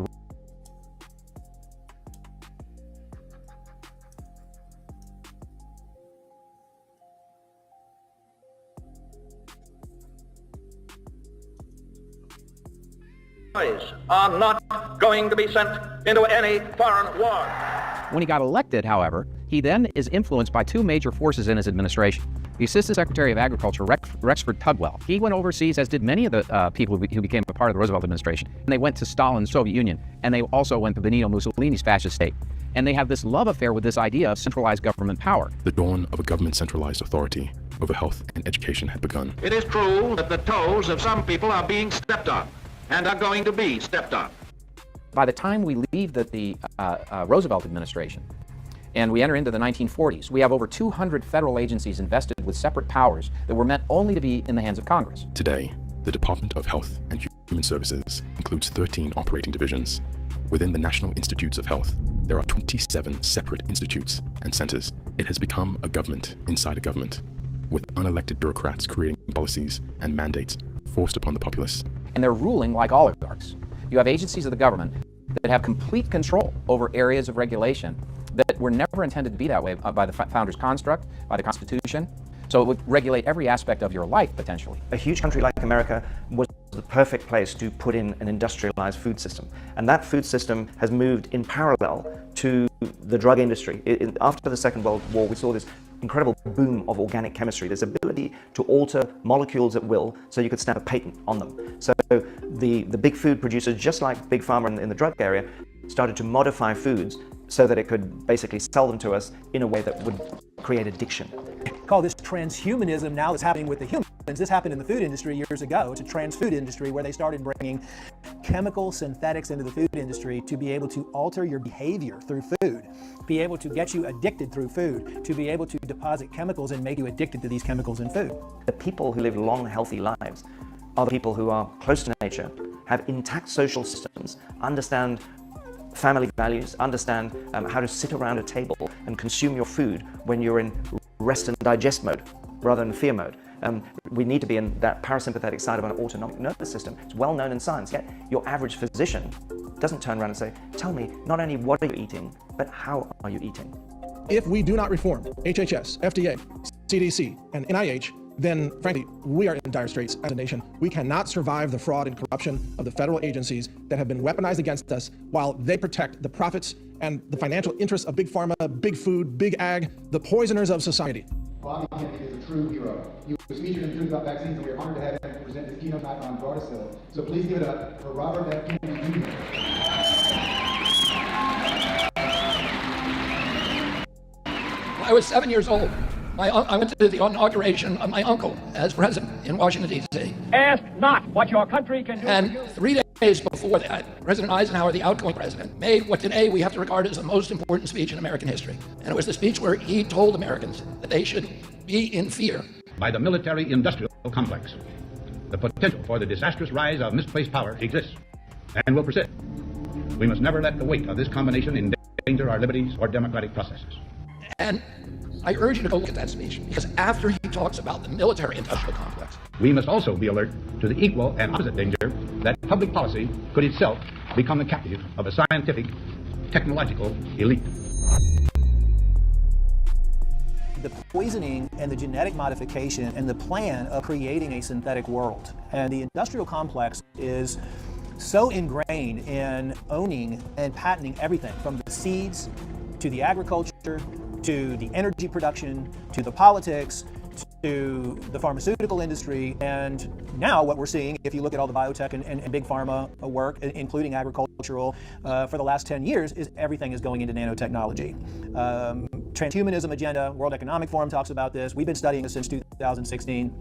are not going to be sent into any foreign war. When he got elected, however, he then is influenced by two major forces in his administration. The Assistant Secretary of Agriculture, Rexford Tugwell, he went overseas, as did many of the people who became a part of the Roosevelt administration. And they went to Stalin's Soviet Union, and they also went to Benito Mussolini's fascist state. And they have this love affair with this idea of centralized government power. The dawn of a government-centralized authority over health and education had begun. It is true that the toes of some people are being stepped on and are going to be stepped on. By the time we leave the Roosevelt administration and we enter into the 1940s, we have over 200 federal agencies invested with separate powers that were meant only to be in the hands of Congress. Today, the Department of Health and Human Services includes 13 operating divisions. Within the National Institutes of Health, there are 27 separate institutes and centers. It has become a government inside a government, with unelected bureaucrats creating policies and mandates forced upon the populace. And they're ruling like oligarchs. You have agencies of the government that have complete control over areas of regulation that were never intended to be that way by the founder's construct, by the Constitution. So it would regulate every aspect of your life, potentially. A huge country like America was the perfect place to put in an industrialized food system. And that food system has moved in parallel to the drug industry. After the Second World War, we saw this incredible boom of organic chemistry, this ability to alter molecules at will so you could stamp a patent on them. So the big food producers, just like Big Pharma in the drug area, started to modify foods so that it could basically sell them to us in a way that would create addiction. Call this transhumanism now that's happening with the humans. This happened in the food industry years ago. It's a trans food industry where they started bringing chemical synthetics into the food industry to be able to alter your behavior through food, be able to get you addicted through food, to be able to deposit chemicals and make you addicted to these chemicals in food. The people who live long, healthy lives are the people who are close to nature, have intact social systems, understand family values, understand how to sit around a table and consume your food when you're in rest and digest mode rather than fear mode. We need to be in that parasympathetic side of an autonomic nervous system. It's well known in science, yet your average physician doesn't turn around and say, tell me not only what are you eating, but how are you eating? If we do not reform HHS, FDA, CDC, and NIH, then frankly, we are in dire straits as a nation. We cannot survive the fraud and corruption of the federal agencies that have been weaponized against us while they protect the profits and the financial interests of big pharma, big food, big ag, the poisoners of society. Bobby Kennedy is a true hero. He was featured in Truth About Vaccines, and we are honored to have him present his keynote talk on Gardasil. So please give it up for Robert F. Kennedy Jr. I was 7 years old. I went to the inauguration of my uncle as president in Washington, D.C. Ask not what your country can do. And 3 days before that, President Eisenhower, the outgoing president, made what today we have to regard as the most important speech in American history. And it was the speech where he told Americans that they should be in fear. By the military-industrial complex, the potential for the disastrous rise of misplaced power exists and will persist. We must never let the weight of this combination endanger our liberties or democratic processes. And I urge you to go look at that speech, because after he talks about the military-industrial complex, we must also be alert to the equal and opposite danger that public policy could itself become the captive of a scientific, technological elite. The poisoning and the genetic modification and the plan of creating a synthetic world. And the industrial complex is so ingrained in owning and patenting everything from the seeds to the agriculture, to the energy production, to the politics, to the pharmaceutical industry, and now what we're seeing, if you look at all the biotech and big pharma work, including agricultural, for the last 10 years, is everything is going into nanotechnology. Transhumanism agenda, World Economic Forum talks about this. We've been studying this since 2016.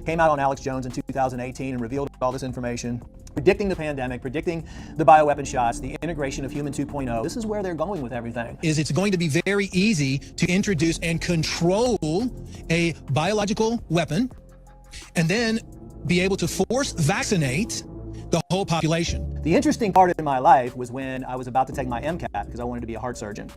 Came out on Alex Jones in 2018 and revealed all this information. predicting the pandemic, predicting the bioweapon shots, the integration of Human 2.0. This is where they're going with everything. Is it's going to be very easy to introduce and control a biological weapon and then be able to force vaccinate the whole population. The interesting part in my life was when I was about to take my MCAT because I wanted to be a heart surgeon.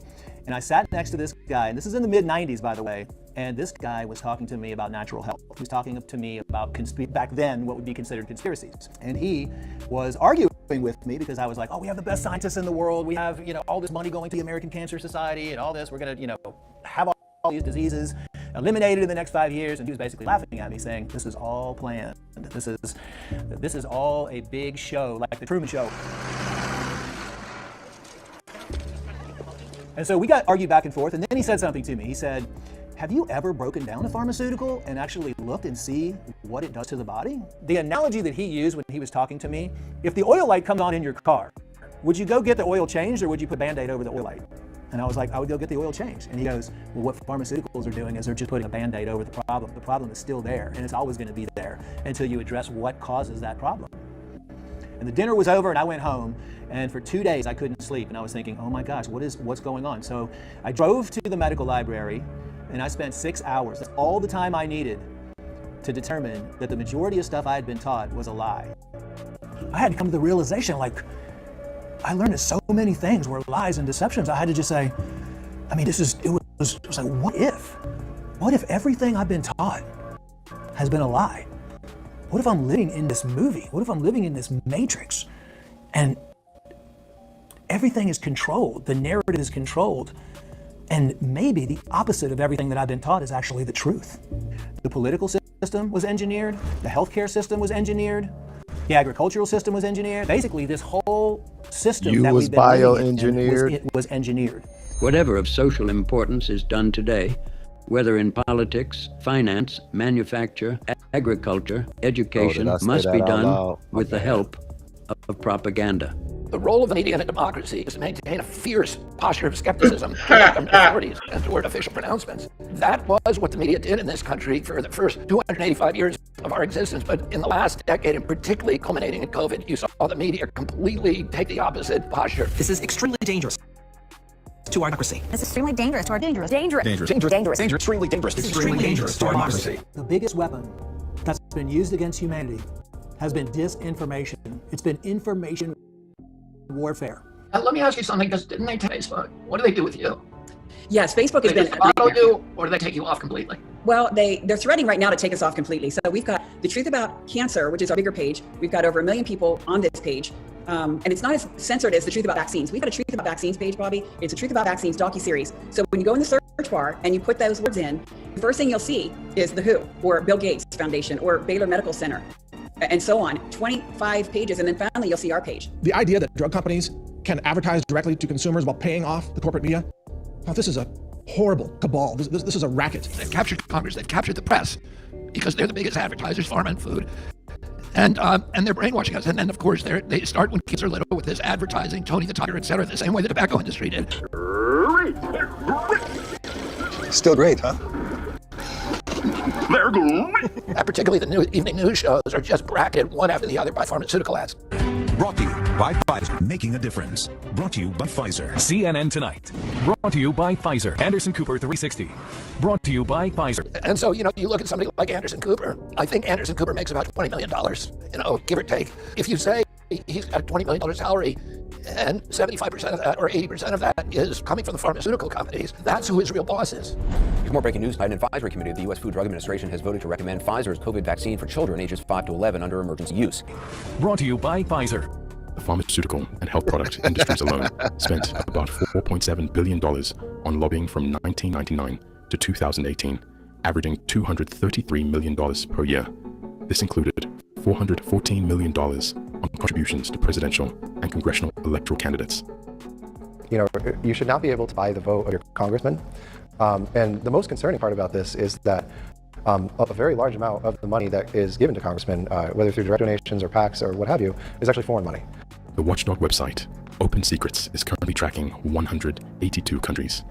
And I sat next to this guy, and this is in the mid-90s, by the way, and this guy was talking to me about natural health. He was talking to me about, back then, what would be considered conspiracies. And he was arguing with me because I was like, oh, we have the best scientists in the world. We have, all this money going to the American Cancer Society and all this. We're going to, have all these diseases eliminated in the next 5 years. And he was basically laughing at me saying, this is all planned. This is all a big show, like the Truman Show. And so we got argued back and forth, and then he said something to me. He said, have you ever broken down a pharmaceutical and actually looked and see what it does to the body? The analogy that he used when he was talking to me, if the oil light comes on in your car, would you go get the oil changed or would you put Band-Aid over the oil light? And I was like, I would go get the oil changed. And he goes, well, what pharmaceuticals are doing is they're just putting a Band-Aid over the problem. The problem is still there, and it's always going to be there until you address what causes that problem. And the dinner was over, and I went home, and for 2 days I couldn't sleep, and I was thinking, oh my gosh, what's going on? So I drove to the medical library, and I spent 6 hours. That's all the time I needed to determine that the majority of stuff I had been taught was a lie. I had to come to the realization, like, I learned so many things were lies and deceptions. I had to just say, I mean, it was like, what if? What if everything I've been taught has been a lie? What if I'm living in this movie? What if I'm living in this matrix and everything is controlled, the narrative is controlled, and maybe the opposite of everything that I've been taught is actually the truth. The political system was engineered, the healthcare system was engineered, the agricultural system was engineered. Basically, this whole system that we've been living in was engineered. Whatever of social importance is done today, whether in politics, finance, manufacture, agriculture, education, must be done with the help of propaganda. The role of the media in a democracy is to maintain a fierce posture of skepticism toward government authorities and toward official pronouncements. That was what the media did in this country for the first 285 years of our existence. But in the last decade, and particularly culminating in COVID, you saw the media completely take the opposite posture. This is extremely dangerous to our democracy. It's extremely dangerous to our extremely dangerous to our democracy. The biggest weapon that's been used against humanity has been disinformation. It's been information warfare. Let me ask you something, because didn't they take Facebook? What do they do with you? Yes, Facebook has been or do they take you off completely? Well, they're threatening right now to take us off completely. So we've got The Truth About Cancer, which is our bigger page. We've got over 1 million people on this page. And it's not as censored as The Truth About Vaccines. We've got a Truth About Vaccines page, Bobby. It's a Truth About Vaccines docuseries. So when you go in the search bar and you put those words in, the first thing you'll see is the WHO or Bill Gates Foundation or Baylor Medical Center and so on. 25 pages, and then finally you'll see our page. The idea that drug companies can advertise directly to consumers while paying off the corporate media, this is a horrible cabal. This is a racket. They've captured Congress, they've captured the press, because they're the biggest advertisers, pharma and food. And they're brainwashing us. And then, of course, they start when kids are little with this advertising, Tony the Tiger, et cetera, the same way the tobacco industry did. Still great, huh? Particularly the evening news shows are just bracketed one after the other by pharmaceutical ads. Brought to you by Pfizer. Making a difference. Brought to you by Pfizer. CNN Tonight. Brought to you by Pfizer. Anderson Cooper 360. Brought to you by Pfizer. And so, you look at somebody like Anderson Cooper. I think Anderson Cooper makes about $20 million, give or take. If you say he's got a $20 million salary, and 75% of that or 80% of that is coming from the pharmaceutical companies, that's who his real boss is. Here's more breaking news. An advisory committee of the U.S. Food and Drug Administration has voted to recommend Pfizer's COVID vaccine for children ages 5 to 11 under emergency use. Brought to you by Pfizer. The pharmaceutical and health product industries alone spent about $4.7 billion on lobbying from 1999 to 2018, averaging $233 million per year. This included $414 million on contributions to presidential and congressional electoral candidates. You should not be able to buy the vote of your congressman. And the most concerning part about this is that a very large amount of the money that is given to congressmen, whether through direct donations or PACs or what have you, is actually foreign money. The watchdog website, Open Secrets, is currently tracking 182 countries.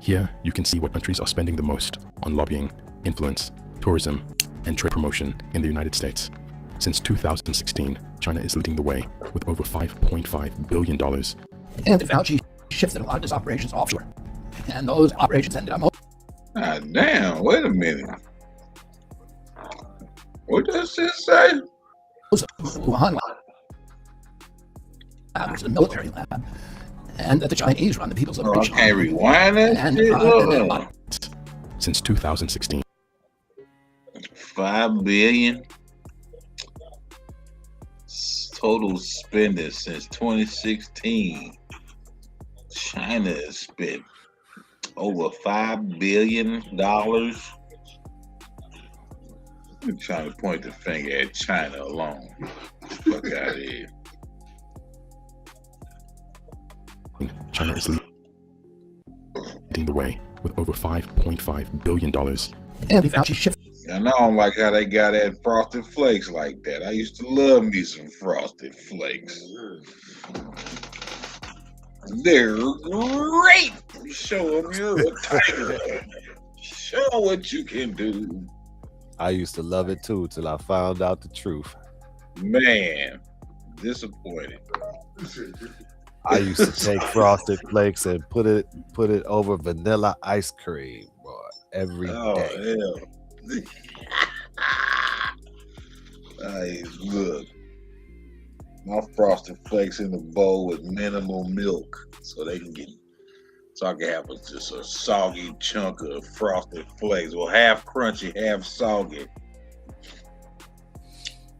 Here, you can see what countries are spending the most on lobbying, influence, tourism, and trade promotion in the United States. Since 2016, China is leading the way with over $5.5 billion. And Fauci shifted a lot of his operations offshore. And those operations ended up... Ah, damn, wait a minute. What does this say? Wuhan lab, which is a military lab, and that the Chinese run the People's Liberation Army. I can't rewind that shit. Since 2016. 5 billion total spending since 2016. China has spent over $5 billion. I'm trying to point the finger at China alone. Fuck out of here. China is leading the way with over $5.5 billion. And Fauci shifted. And I don't like how they got that Frosted Flakes like that. I used to love me some Frosted Flakes. They're great. Show them you're a tiger. Show what you can do. I used to love it too till I found out the truth. Man, disappointed. I used to take Frosted Flakes and put it over vanilla ice cream, boy, every day. Hell. Hey, look, my Frosted Flakes in the bowl with minimal milk, so I can have just a soggy chunk of Frosted Flakes, well, half crunchy, half soggy.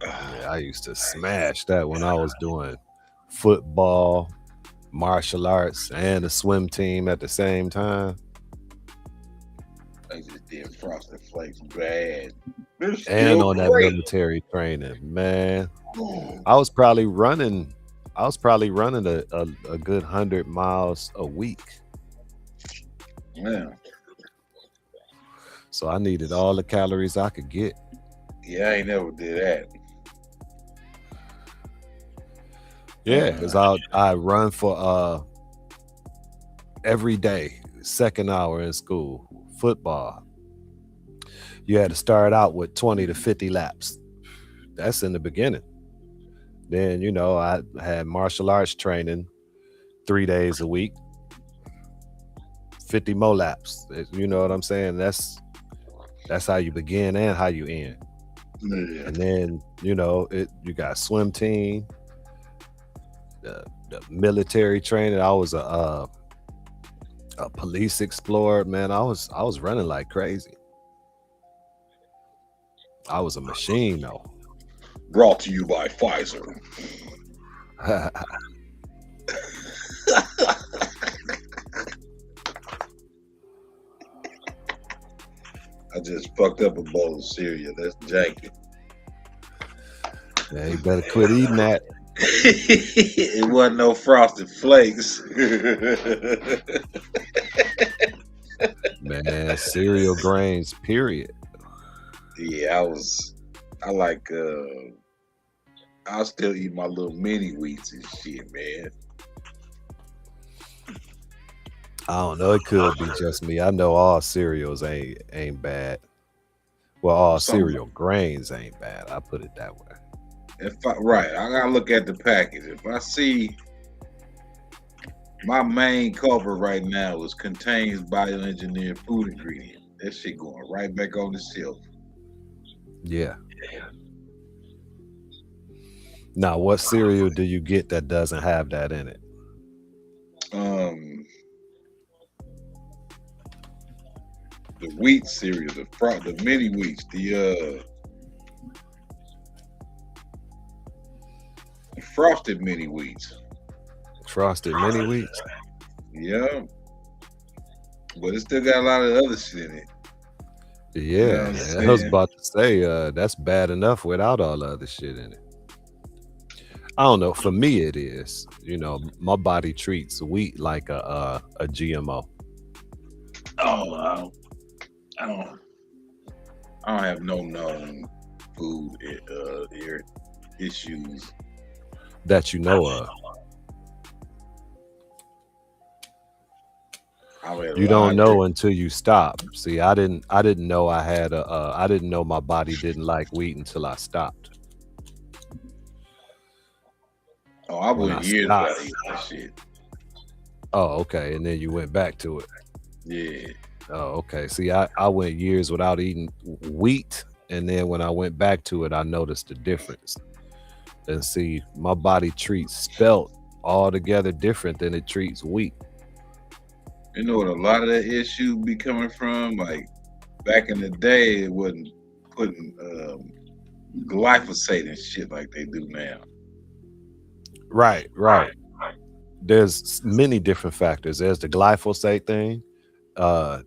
Yeah, I used to smash that when I was doing football, martial arts, and a swim team at the same time. I just did Frosted Flakes bad. And on that military training, man. I was probably running a good 100 miles a week. Yeah. So I needed all the calories I could get. Yeah, I ain't never did that. Yeah, because I run for every day, second hour in school, football. You had to start out with 20 to 50 laps. That's in the beginning. Then, I had martial arts training 3 days a week, 50 more laps. You know what I'm saying? That's how you begin and how you end. Yeah. And then, you got swim team, the military training. I was a police explorer, man. I was running like crazy. I was a machine, though. Brought to you by Pfizer. I just fucked up a bowl of cereal. That's janky. Yeah, you better quit eating that. It wasn't no Frosted Flakes. Man, cereal grains, period. Yeah, I'll still eat my little mini wheats and shit, man. I don't know. It could be just me. I know all cereals ain't bad. Well, all cereal grains ain't bad. I put it that way. I gotta look at the package. If I see my main culprit right now contains bioengineered food ingredient, that shit going right back on the shelf. Yeah. Now, what cereal do you get that doesn't have that in it? The wheat cereal, the mini wheats, the frosted mini wheats. Frosted mini wheats? Yeah. But it still got a lot of other shit in it. Yeah, I was about to say that's bad enough without all the other shit in it. I don't know. For me, it is. My body treats wheat like a GMO. Oh, I don't have no known food issues that you know of. You don't know until you stop. See, I didn't know I had I didn't know my body didn't like wheat until I stopped. I went years without eating that shit. Oh, okay. And then you went back to it. Yeah. Oh, okay. See, I went years without eating wheat, and then when I went back to it, I noticed the difference. And see, my body treats spelt altogether different than it treats wheat. You know what a lot of that issue be coming from? Like back in the day, it wasn't putting glyphosate and shit like they do now. Right. There's many different factors. There's the glyphosate thing.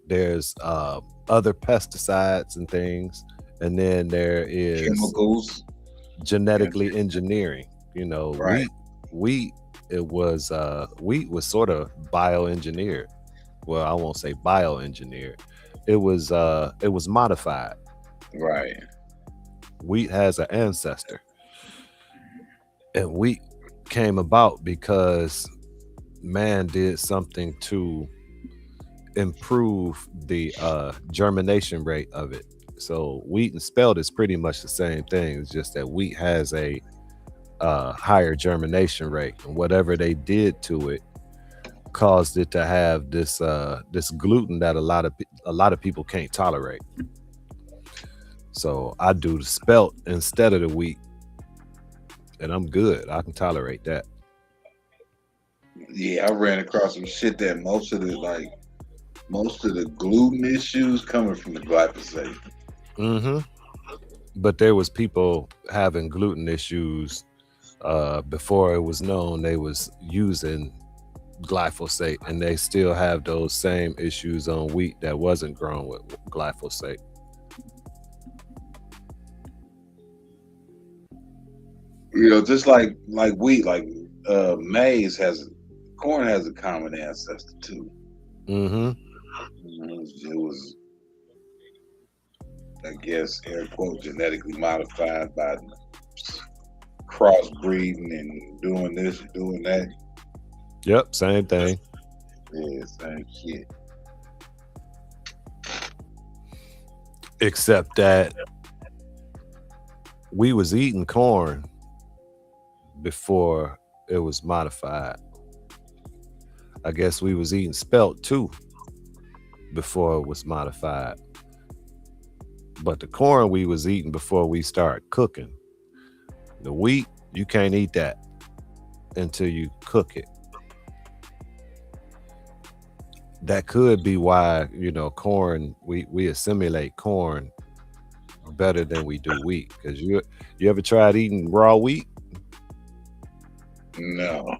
There's other pesticides and things, and then there is chemicals, genetically engineering. You know, right. wheat was sort of bioengineered. Well, I won't say bioengineered. It was modified. Right. Wheat has an ancestor, and wheat came about because man did something to improve the germination rate of it. So wheat and spelt is pretty much the same thing. It's just that wheat has a higher germination rate, and whatever they did to it caused it to have this gluten that a lot of people can't tolerate. So I do the spelt instead of the wheat, and I'm good. I can tolerate that. Yeah, I ran across some shit that most of the gluten issues coming from the glyphosate. Mm-hmm. But there was people having gluten issues before it was known they was using glyphosate, and they still have those same issues on wheat that wasn't grown with glyphosate. You know, just like wheat, corn has a common ancestor too. Mm-hmm. It was, I guess, air quote, genetically modified by crossbreeding and doing this and doing that. Yep, same thing. Yeah, same shit. Except that we was eating corn before it was modified. I guess we was eating spelt too before it was modified. But the corn we was eating before we started cooking. The wheat, you can't eat that until you cook it. That could be why, you know, corn, we assimilate corn better than we do wheat. Because you ever tried eating raw wheat? No.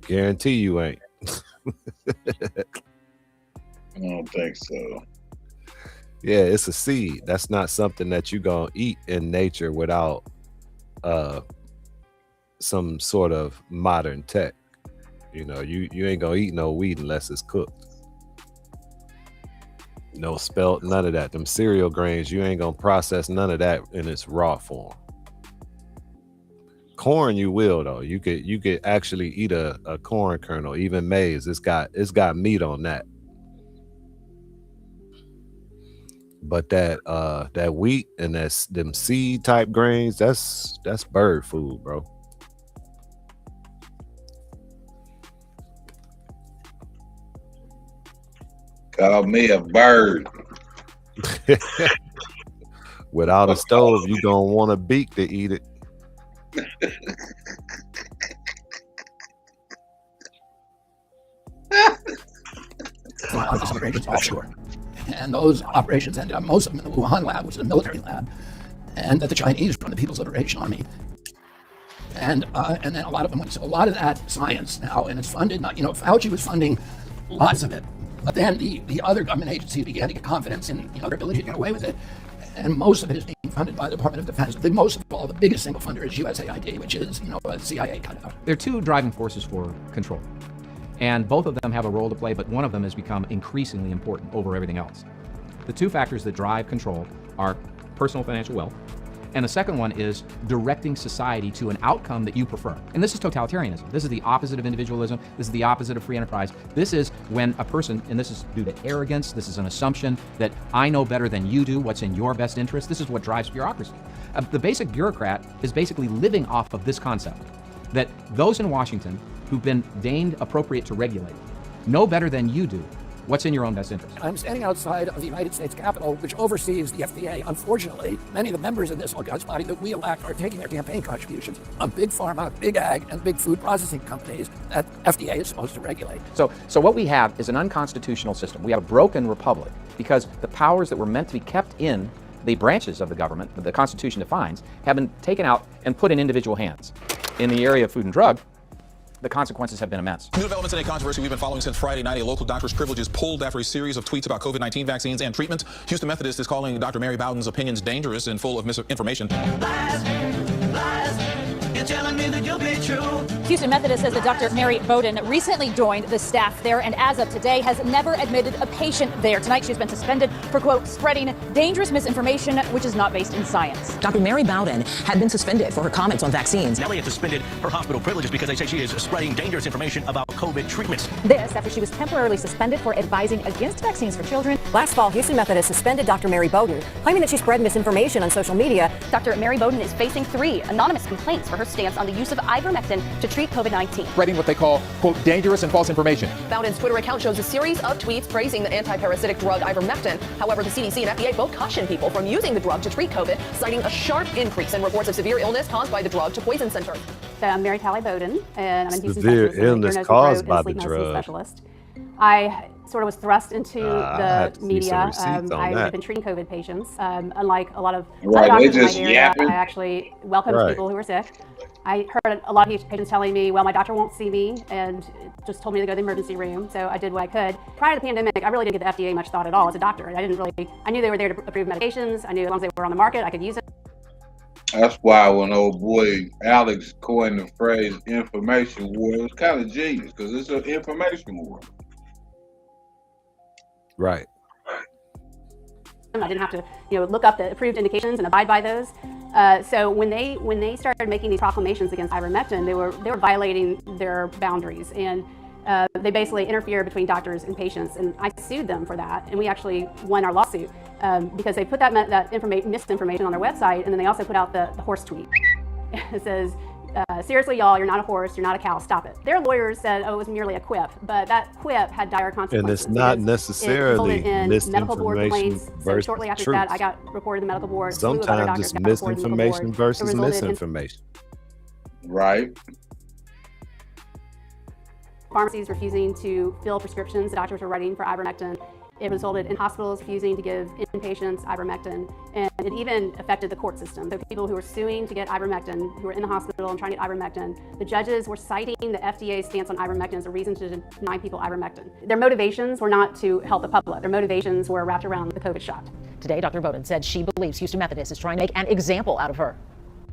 Guarantee you ain't. I don't think so. Yeah, it's a seed. That's not something that you gonna eat in nature without some sort of modern tech. You know, you ain't gonna eat no wheat unless it's cooked. No spelt, none of that. Them cereal grains, you ain't gonna process none of that in its raw form. Corn you will though. You could actually eat a corn kernel, even maize. It's got meat on that. But that wheat and them seed type grains, that's bird food, bro. Call me a bird. Without a stove, you gonna want a beak to eat it. Operations offshore. And those operations ended up, most of them in the Wuhan lab, which is a military lab, and that the Chinese run the People's Liberation Army. And then a lot of them went. So a lot of that science now, and it's funded, Fauci was funding lots of it. But then the other government agencies began to get confidence in their ability to get away with it. And most of it is being funded by the Department of Defense. Most of all, the biggest single funder is USAID, which is, a CIA kind of. There are two driving forces for control. And both of them have a role to play, but one of them has become increasingly important over everything else. The two factors that drive control are personal financial wealth, and the second one is directing society to an outcome that you prefer. And this is totalitarianism. This is the opposite of individualism. This is the opposite of free enterprise. This is when a person, and this is due to arrogance, this is an assumption that I know better than you do what's in your best interest. This is what drives bureaucracy. The basic bureaucrat is basically living off of this concept. that those in Washington who've been deemed appropriate to regulate know better than you do what's in your own best interest. I'm standing outside of the United States Capitol, which oversees the FDA. Unfortunately, many of the members of this august body that we elect are taking their campaign contributions on big pharma, big ag, and big food processing companies that FDA is supposed to regulate. So what we have is an unconstitutional system. We have a broken republic because the powers that were meant to be kept in the branches of the government that the Constitution defines have been taken out and put in individual hands. In the area of food and drug, the consequences have been immense. New developments in a controversy we've been following since Friday night. A local doctor's privileges pulled after a series of tweets about COVID-19 vaccines and treatment. Houston Methodist is calling Dr. Mary Bowden's opinions dangerous and full of misinformation. You're telling me that you'll be true. Houston Methodist says that Dr. Mary Bowden recently joined the staff there and as of today has never admitted a patient there. Tonight she's been suspended for, quote, spreading dangerous misinformation which is not based in science. Dr. Mary Bowden had been suspended for her comments on vaccines. Now they have suspended her hospital privileges because they say she is spreading dangerous information about COVID treatments. This after she was temporarily suspended for advising against vaccines for children. Last fall, Houston Methodist suspended Dr. Mary Bowden, claiming that she spread misinformation on social media. Dr. Mary Bowden is facing 3 anonymous complaints for her stance on the use of ivermectin to treat COVID-19. Spreading what they call, quote, dangerous and false information. Bowden's Twitter account shows a series of tweets praising the anti-parasitic drug ivermectin. However, the CDC and FDA both caution people from using the drug to treat COVID, citing a sharp increase in reports of severe illness caused by the drug to poison center. I'm Mary Talley Bowden, and I'm a Houston severe specialist, illness caused by the medicine drug. Specialist. I sort of was thrust into the media. I've been treating COVID patients. Unlike a lot of other doctors in my area, I actually welcomed people who were sick. I heard a lot of patients telling me, well, my doctor won't see me, and just told me to go to the emergency room, so I did what I could. Prior to the pandemic, I really didn't give the FDA much thought at all as a doctor. I knew they were there to approve medications. I knew as long as they were on the market, I could use it. That's why when old boy Alex coined the phrase information war, it was kind of genius because it's an information war. Right. I didn't have to, look up the approved indications and abide by those. So when they started making these proclamations against ivermectin, they were violating their boundaries, and they basically interfered between doctors and patients. And I sued them for that, and we actually won our lawsuit because they put that misinformation on their website, and then they also put out the horse tweet. It says, seriously, y'all, you're not a horse, you're not a cow, stop it. Their lawyers said, oh, it was merely a quip, but that quip had dire consequences. And it's not necessarily medical board complaints. So shortly after that, I got reported to the medical board. Sometimes it's misinformation versus misinformation. Right. Pharmacies refusing to fill prescriptions the doctors were writing for ivermectin. It resulted in hospitals refusing to give inpatients ivermectin, and it even affected the court system. The people who were suing to get ivermectin, who were in the hospital and trying to get ivermectin, the judges were citing the FDA's stance on ivermectin as a reason to deny people ivermectin. Their motivations were not to help the public. Their motivations were wrapped around the COVID shot. Today, Dr. Bowden said she believes Houston Methodist is trying to make an example out of her.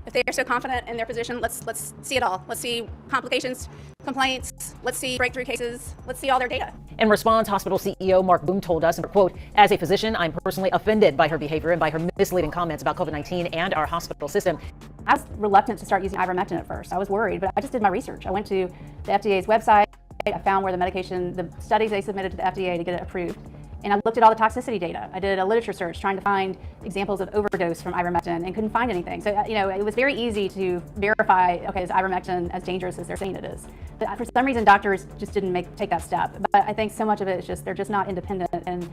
If they are so confident in their position, let's see it all. Let's see complications, complaints, let's see breakthrough cases, let's see all their data. In response, hospital CEO Mark Boone told us, quote, as a physician, I'm personally offended by her behavior and by her misleading comments about COVID-19 and our hospital system. I was reluctant to start using ivermectin at first. I was worried, but I just did my research. I went to the FDA's website. I found where the studies they submitted to the FDA to get it approved. And I looked at all the toxicity data. I did a literature search trying to find examples of overdose from ivermectin and couldn't find anything. So, it was very easy to verify, okay, is ivermectin as dangerous as they're saying it is? But for some reason, doctors just didn't take that step. But I think so much of it is just, they're just not independent, and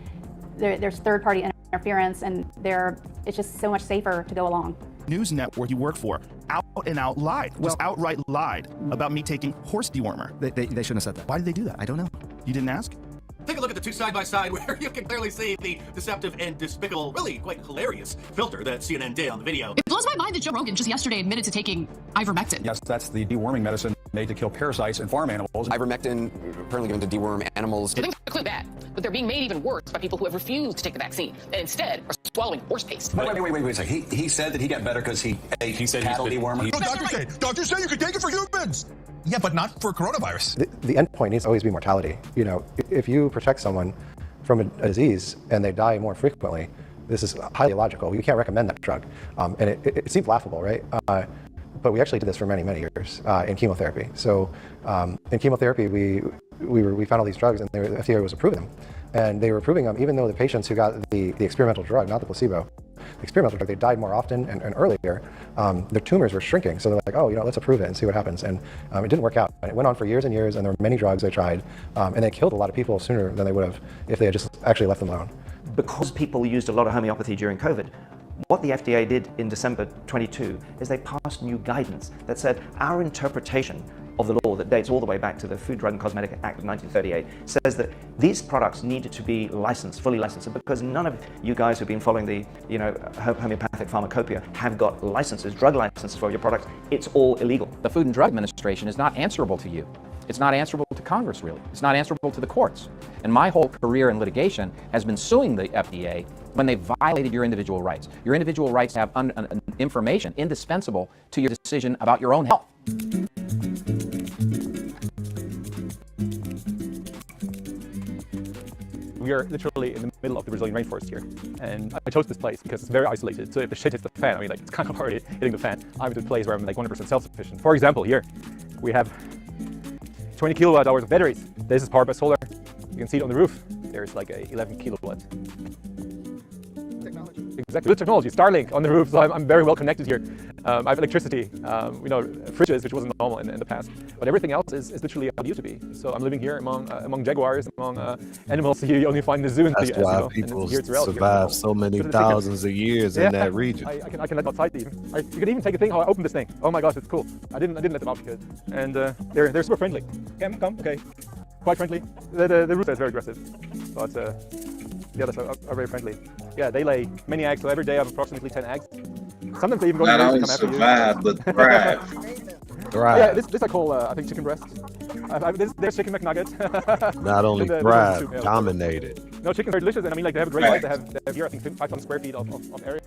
there's third-party interference, and it's just so much safer to go along. News network you work for out and out lied, just outright lied about me taking horse dewormer. They shouldn't have said that. Why did they do that? I don't know. You didn't ask? Take a look at the two side by side where you can clearly see the deceptive and despicable, really quite hilarious filter that CNN did on the video. It blows my mind that Joe Rogan just yesterday admitted to taking ivermectin. Yes, that's the deworming medicine made to kill parasites in farm animals. Ivermectin apparently given to deworm animals. Things are clearly bad, but they're being made even worse by people who have refused to take the vaccine and instead are swallowing horse paste. Wait a second. He said that he got better because he ate cattle dewormer. Doctors say you can take it for humans. Yeah, but not for coronavirus. The end point needs to always be mortality. If you protect someone from a disease and they die more frequently, this is highly illogical. You can't recommend that drug. And it seems laughable, right? But we actually did this for many, many years in chemotherapy. So in chemotherapy, we found all these drugs, and the FDA was approving them. And they were approving them even though the patients who got the experimental drug, not the placebo, experimental drug, they died more often and earlier. Their tumors were shrinking, so they're like, oh, let's approve it and see what happens. And it didn't work out. It went on for years and years, and there were many drugs they tried, and they killed a lot of people sooner than they would have if they had just actually left them alone. Because people used a lot of homeopathy during COVID, what the FDA did in December 22 is they passed new guidance that said our interpretation of the law that dates all the way back to the Food, Drug and Cosmetic Act of 1938 says that these products needed to be licensed, fully licensed. And because none of you guys who've been following the homeopathic pharmacopoeia have got licenses, drug licenses for your products, it's all illegal. The Food and Drug Administration is not answerable to you. It's not answerable to Congress, really. It's not answerable to the courts. And my whole career in litigation has been suing the FDA when they violated your individual rights. Your individual rights have information indispensable to your decision about your own health. We are literally in the middle of the Brazilian rainforest here, and I chose this place because it's very isolated. So if the shit hits the fan, I mean, it's kind of already hitting the fan. I'm at a place where I'm like 100% self-sufficient. For example, here we have 20 kilowatt hours of batteries. This is powered by solar. You can see it on the roof. There's like a 11 kilowatt. Exactly, good technology. Starlink on the roof, so I'm very well connected here. I have electricity, fridges, which wasn't normal in the past, but everything else is literally how it used to be. So I'm living here among jaguars, among animals you only find in the zoo. That's why people survive so many thousands of years in that region. I can let them outside even. You can even take a thing how I open this thing. Oh my gosh, it's cool. I didn't let them out because, and they're super friendly. Come, okay, quite friendly. The rooster is very aggressive, but the others are very friendly. Yeah, they lay many eggs, so every day I have approximately 10 eggs. Sometimes they even go not only come after survive, you. but thrive. Thrive. Yeah, this I call, I think, chicken breast. There's chicken McNugget. Not only thrive, dominated. No, chickens are delicious, and I mean, like, they have a great life. They have here, I think, 5,000 square feet of area,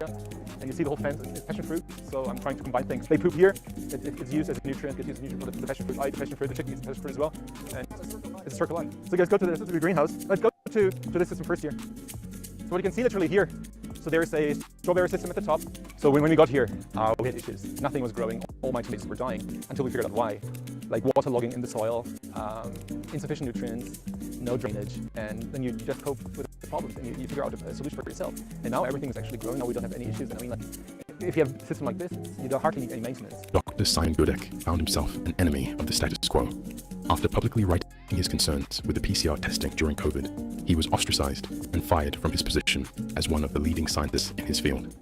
and you see the whole fence is passion fruit, so I'm trying to combine things. They poop here, it's used as a nutrient, it's used as a nutrient for the passion fruit. I eat passion fruit, the chicken eats passion fruit as well, and it's a circle life. So guys, go to the greenhouse. Let's go to this system first here. So what you can see literally here, so there is a strawberry system at the top. So when we got here, we had issues. Nothing was growing. All my tomatoes were dying until we figured out why. Like water logging in the soil, insufficient nutrients, no drainage, and then you just cope with the problems and you figure out a solution for yourself. And now everything is actually growing. Now we don't have any issues. And I mean, like, if you have a system like this, you don't hardly need any maintenance. Dr. Simon Gudek found himself an enemy of the status quo. After publicly writing his concerns with the PCR testing during COVID, he was ostracized and fired from his position as one of the leading scientists in his field.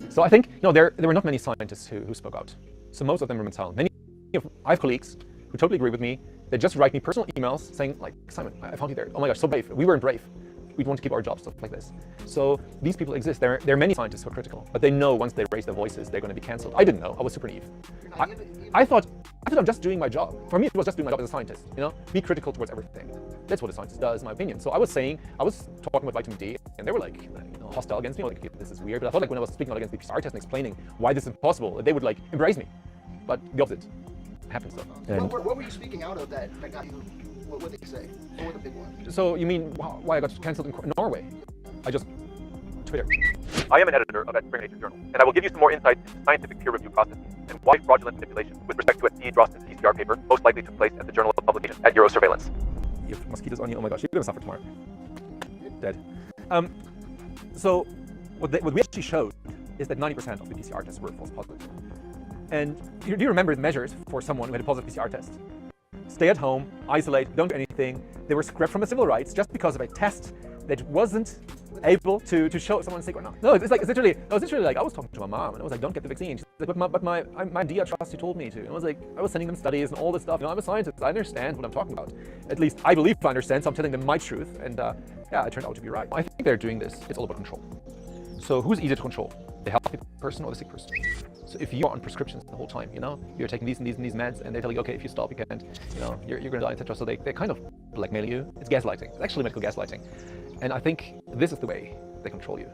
So I think, there were not many scientists who spoke out. So most of them were silent. I have colleagues who totally agree with me. They just write me personal emails saying, like, Simon, I found you there. Oh my gosh, so brave. We weren't brave. We'd want to keep our jobs, stuff like this. So these people exist. There are many scientists who are critical, but they know once they raise their voices, they're going to be canceled. I didn't know. I was super naive. I thought I'm just doing my job. For me, it was just doing my job as a scientist. Be critical towards everything. That's what a scientist does, in my opinion. So I was talking about vitamin D, and they were like hostile against me. Like, this is weird. But I thought, like, when I was speaking out against the PCR test and explaining why this is impossible, they would like embrace me. But the opposite happens though. What were you speaking out of that got you? What would they say? What were the big ones? So you mean why I got cancelled in Norway? I just Twitter. I am an editor of Ancestry Directive journal, and I will give you some more insight into scientific peer review processes and why fraudulent manipulation with respect to F.D. Drosten's PCR paper most likely took place at the Journal of Publication at Eurosurveillance. You have mosquitoes on you. Oh my gosh, you're gonna suffer tomorrow. Dead. So what we actually showed is that 90% of the PCR tests were false positive. And do you remember the measures for someone who had a positive PCR test? Stay at home, isolate, don't do anything. They were scrapped from the civil rights just because of a test that wasn't able to show if someone's sick or not. No, it's literally like, I was talking to my mom and I was like, don't get the vaccine. She's like, but my MD, I trust, you told me to. And I was like, I was sending them studies and all this stuff. I'm a scientist, I understand what I'm talking about. At least I believe I understand, so I'm telling them my truth. And yeah, it turned out to be right. I think they're doing this, it's all about control. So who's easier to control? The healthy person or the sick person? So if you're on prescriptions the whole time, you're taking these and these meds, and they tell you, okay, if you stop, you can't, you're going to die, etc. So they kind of blackmail you. It's gaslighting. It's actually medical gaslighting. And I think this is the way they control you.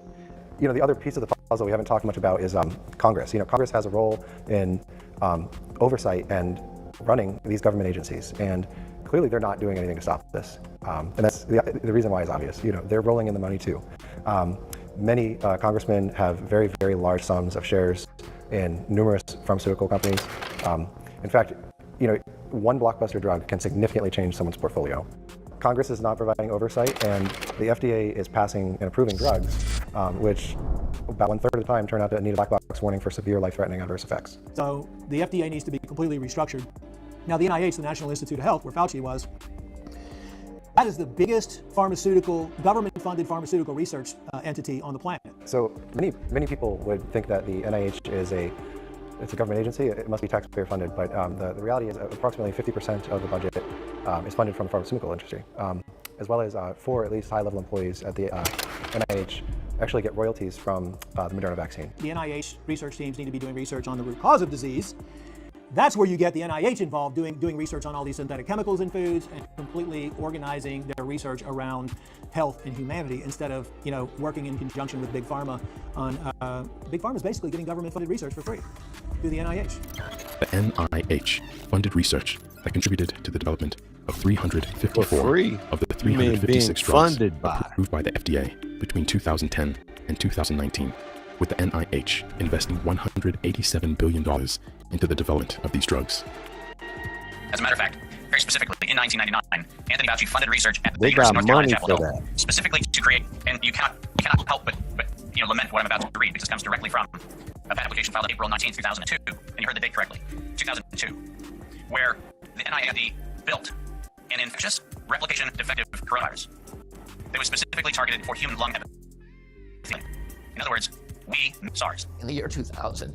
The other piece of the puzzle we haven't talked much about is Congress. Congress has a role in oversight and running these government agencies, and clearly they're not doing anything to stop this. And that's the reason why is obvious. They're rolling in the money too. Many congressmen have very, very large sums of shares in numerous pharmaceutical companies. In fact, one blockbuster drug can significantly change someone's portfolio. Congress is not providing oversight, and the FDA is passing and approving drugs, which about 1/3 of the time turn out to need a black box warning for severe life-threatening adverse effects. So the FDA needs to be completely restructured. Now the NIH, the National Institute of Health, where Fauci was, that is the biggest government-funded pharmaceutical research entity on the planet. So many people would think that the NIH is it's a government agency. It must be taxpayer funded, but the reality is approximately 50% of the budget is funded from the pharmaceutical industry, as well as 4 at least high-level employees at the NIH actually get royalties from the Moderna vaccine. The NIH research teams need to be doing research on the root cause of disease. That's where you get the NIH involved, doing research on all these synthetic chemicals in foods and completely organizing their research around health and humanity instead of, working in conjunction with Big Pharma on, Big Pharma is basically getting government-funded research for free through the NIH. The NIH funded research that contributed to the development of 354 of the 356 drugs approved by the FDA between 2010 and 2019, with the NIH investing $187 billion into the development of these drugs. As a matter of fact, very specifically in 1999, Anthony Fauci funded research at the They University of got North Carolina, money Chapel for Hill, that. specifically to create, and you cannot help but lament what I'm about to read because it comes directly from a patent application filed on April 19, 2002, and you heard the date correctly, 2002, where the NIH built an infectious replication defective coronavirus that was specifically targeted for human lung epithelium. In other words, SARS. In the year 2000,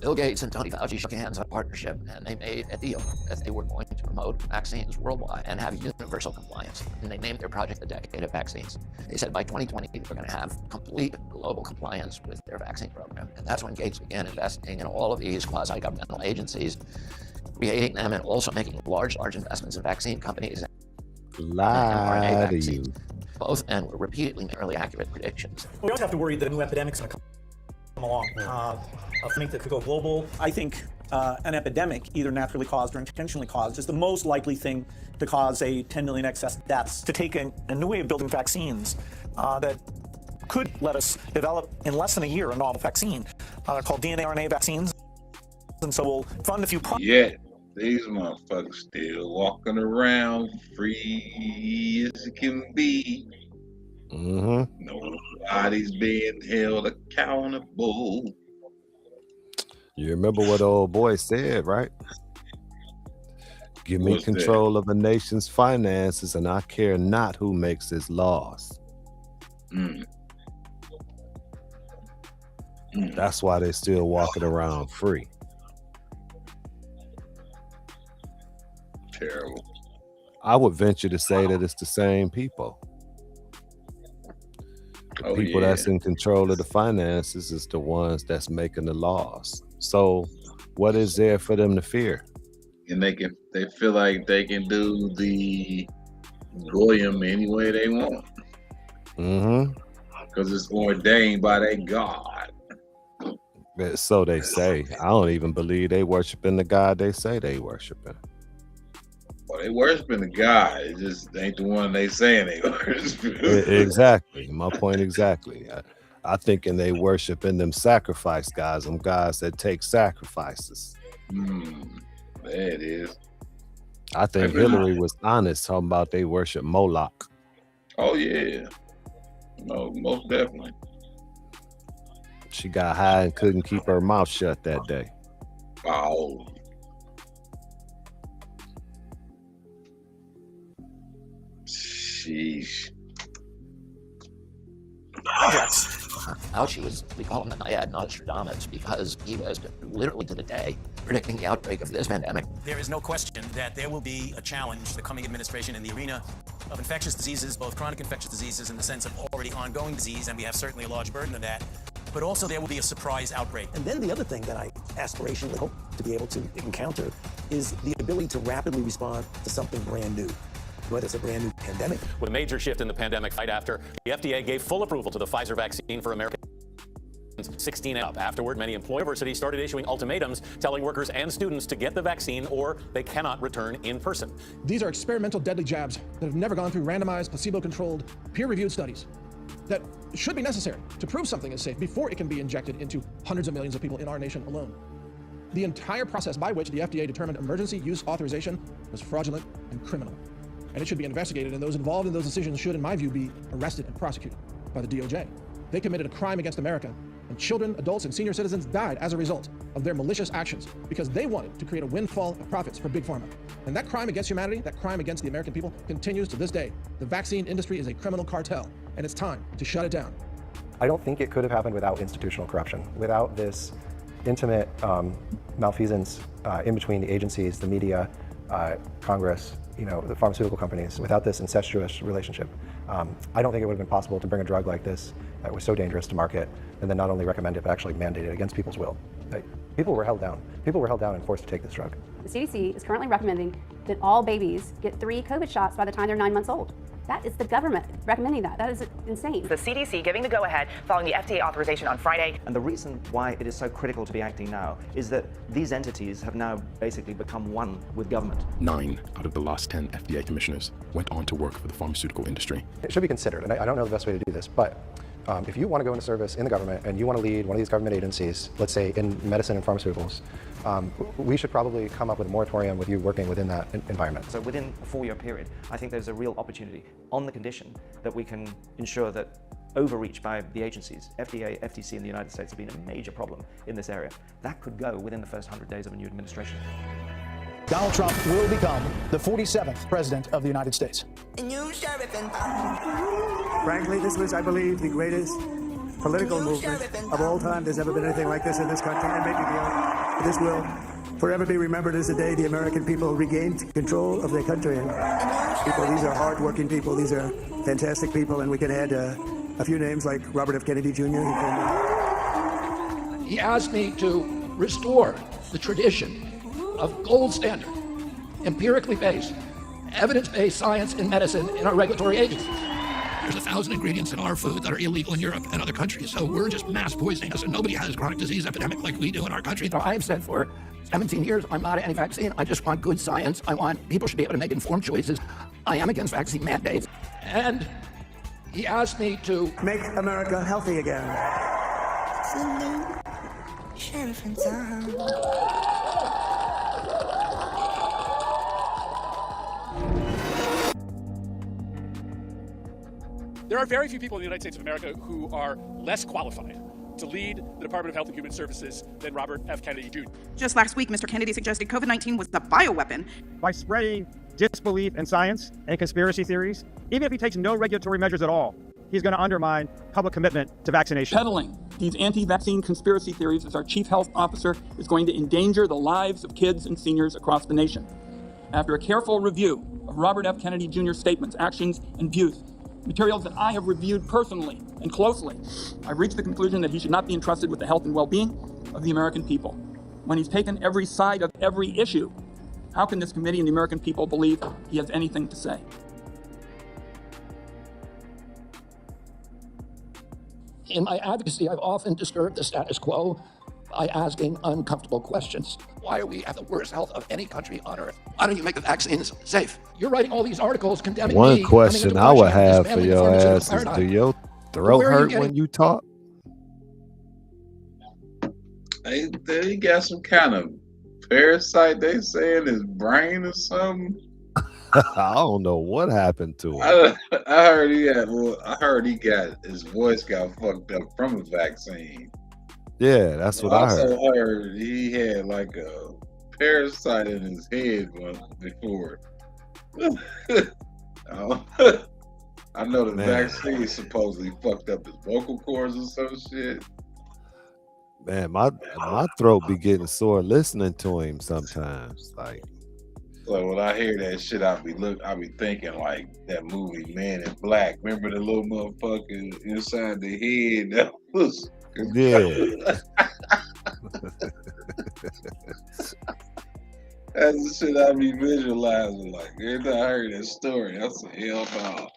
Bill Gates and Tony Fauci shook hands on a partnership, and they made a deal that they were going to promote vaccines worldwide and have universal compliance. And they named their project the Decade of Vaccines. They said by 2020, we're going to have complete global compliance with their vaccine program. And that's when Gates began investing in all of these quasi-governmental agencies, creating them and also making large investments in vaccine companies. Lie to you. Both and were repeatedly nearly accurate predictions. We also have to worry that a new epidemic's going to come along. I think that could go global. I think an epidemic, either naturally caused or intentionally caused, is the most likely thing to cause a 10 million excess deaths. To take a new way of building vaccines that could let us develop in less than a year a novel vaccine called DNA-RNA vaccines. And so we'll fund a few projects. Yeah, these motherfuckers still walking around free as it can be. Nobody's being held accountable. You remember what old boy said, right? Give me control of a nation's finances, and I care not who makes its laws. That's why they're still walking around free. Terrible. I would venture to say that it's the same people. The people that's in control of the finances is the ones that's making the laws. So what is there for them to fear? And they feel like they can do the goyim any way they want. Because it's ordained by their God. So they say. I don't even believe they worshiping the God they say they worshiping. Well, they worshiping the God. It just ain't the one they saying they worship. Exactly. My point exactly. I thinking they worshiping them sacrifice guys, them guys that take sacrifices. There it is. I think Hillary was honest talking about they worship Moloch. Oh yeah. No, most definitely. She got high and couldn't keep her mouth shut that day. Wow. Sheesh. Fauci we call him the Naiad Nostradamus because he was literally to the day predicting the outbreak of this pandemic. There is no question that there will be a challenge to the coming administration in the arena of infectious diseases, both chronic infectious diseases in the sense of already ongoing disease, and we have certainly a large burden of that, but also there will be a surprise outbreak. And then the other thing that I aspirationally hope to be able to encounter is the ability to rapidly respond to something brand new. Whether it's a brand new pandemic. With a major shift in the pandemic fight after, the FDA gave full approval to the Pfizer vaccine for Americans 16 and up. Afterward, many universities started issuing ultimatums telling workers and students to get the vaccine or they cannot return in person. These are experimental deadly jabs that have never gone through randomized, placebo-controlled, peer-reviewed studies that should be necessary to prove something is safe before it can be injected into hundreds of millions of people in our nation alone. The entire process by which the FDA determined emergency use authorization was fraudulent and criminal. And it should be investigated, and those involved in those decisions should, in my view, be arrested and prosecuted by the DOJ. They committed a crime against America, and children, adults, and senior citizens died as a result of their malicious actions because they wanted to create a windfall of profits for Big Pharma. And that crime against humanity, that crime against the American people, continues to this day. The vaccine industry is a criminal cartel, and it's time to shut it down. I don't think it could have happened without institutional corruption, without this intimate malfeasance in between the agencies, the media, Congress, the pharmaceutical companies. Without this incestuous relationship, I don't think it would have been possible to bring a drug like this that was so dangerous to market and then not only recommend it, but actually mandate it against people's will. People were held down. People were held down and forced to take this drug. The CDC is currently recommending that all babies get 3 COVID shots by the time they're 9 months old. That is the government recommending that. That is insane. The CDC giving the go-ahead following the FDA authorization on Friday. And the reason why it is so critical to be acting now is that these entities have now basically become one with government. 9 out of the last 10 FDA commissioners went on to work for the pharmaceutical industry. It should be considered, and I don't know the best way to do this, but if you want to go into service in the government and you want to lead one of these government agencies, let's say in medicine and pharmaceuticals, we should probably come up with a moratorium with you working within that environment. So within a 4-year period, I think there's a real opportunity on the condition that we can ensure that overreach by the agencies, FDA, FTC in the United States have been a major problem in this area. That could go within the first 100 days of a new administration. Donald Trump will become the 47th president of the United States. Frankly, this was, I believe, the greatest political movement of all time. There's never been anything like this in this country, and maybe beyond. This will forever be remembered as the day the American people regained control of their country. And these are hard-working people. These are fantastic people, and we can add a few names like Robert F. Kennedy Jr. He asked me to restore the tradition of gold standard, empirically based, evidence-based science in medicine in our regulatory agencies. There's 1,000 ingredients in our food that are illegal in Europe and other countries, so we're just mass poisoning us, and nobody has a chronic disease epidemic like we do in our country. I've said for 17 years, I'm not anti-vaccine. I just want good science. I want people should be able to make informed choices. I am against vaccine mandates. And he asked me to make America healthy again. There are very few people in the United States of America who are less qualified to lead the Department of Health and Human Services than Robert F. Kennedy Jr. Just last week, Mr. Kennedy suggested COVID-19 was a bioweapon. By spreading disbelief in science and conspiracy theories, even if he takes no regulatory measures at all, he's going to undermine public commitment to vaccination. Peddling these anti-vaccine conspiracy theories as our chief health officer is going to endanger the lives of kids and seniors across the nation. After a careful review of Robert F. Kennedy Jr.'s statements, actions, and views, materials that I have reviewed personally and closely, I've reached the conclusion that he should not be entrusted with the health and well-being of the American people. When he's taken every side of every issue, how can this committee and the American people believe he has anything to say? In my advocacy, I've often disturbed the status quo by asking uncomfortable questions. Why are we at the worst health of any country on earth? Why don't you make the vaccines safe? You're writing all these articles condemning One me. question I would have for your ass is, do your throat hurt when you talk? He got some kind of parasite, they say, in his brain or something. I don't know what happened to him. I heard he got his voice got fucked up from a vaccine. Yeah, that's what I heard. I also heard he had like a parasite in his head before. I know the vaccine supposedly fucked up his vocal cords or some shit. Man, my throat be getting sore listening to him sometimes. Like, so when I hear that shit, I be thinking like that movie Man in Black. Remember the little motherfucker inside the head that was. Yeah. That's the shit I be visualizing. Like every time I heard that story, I said, hell no.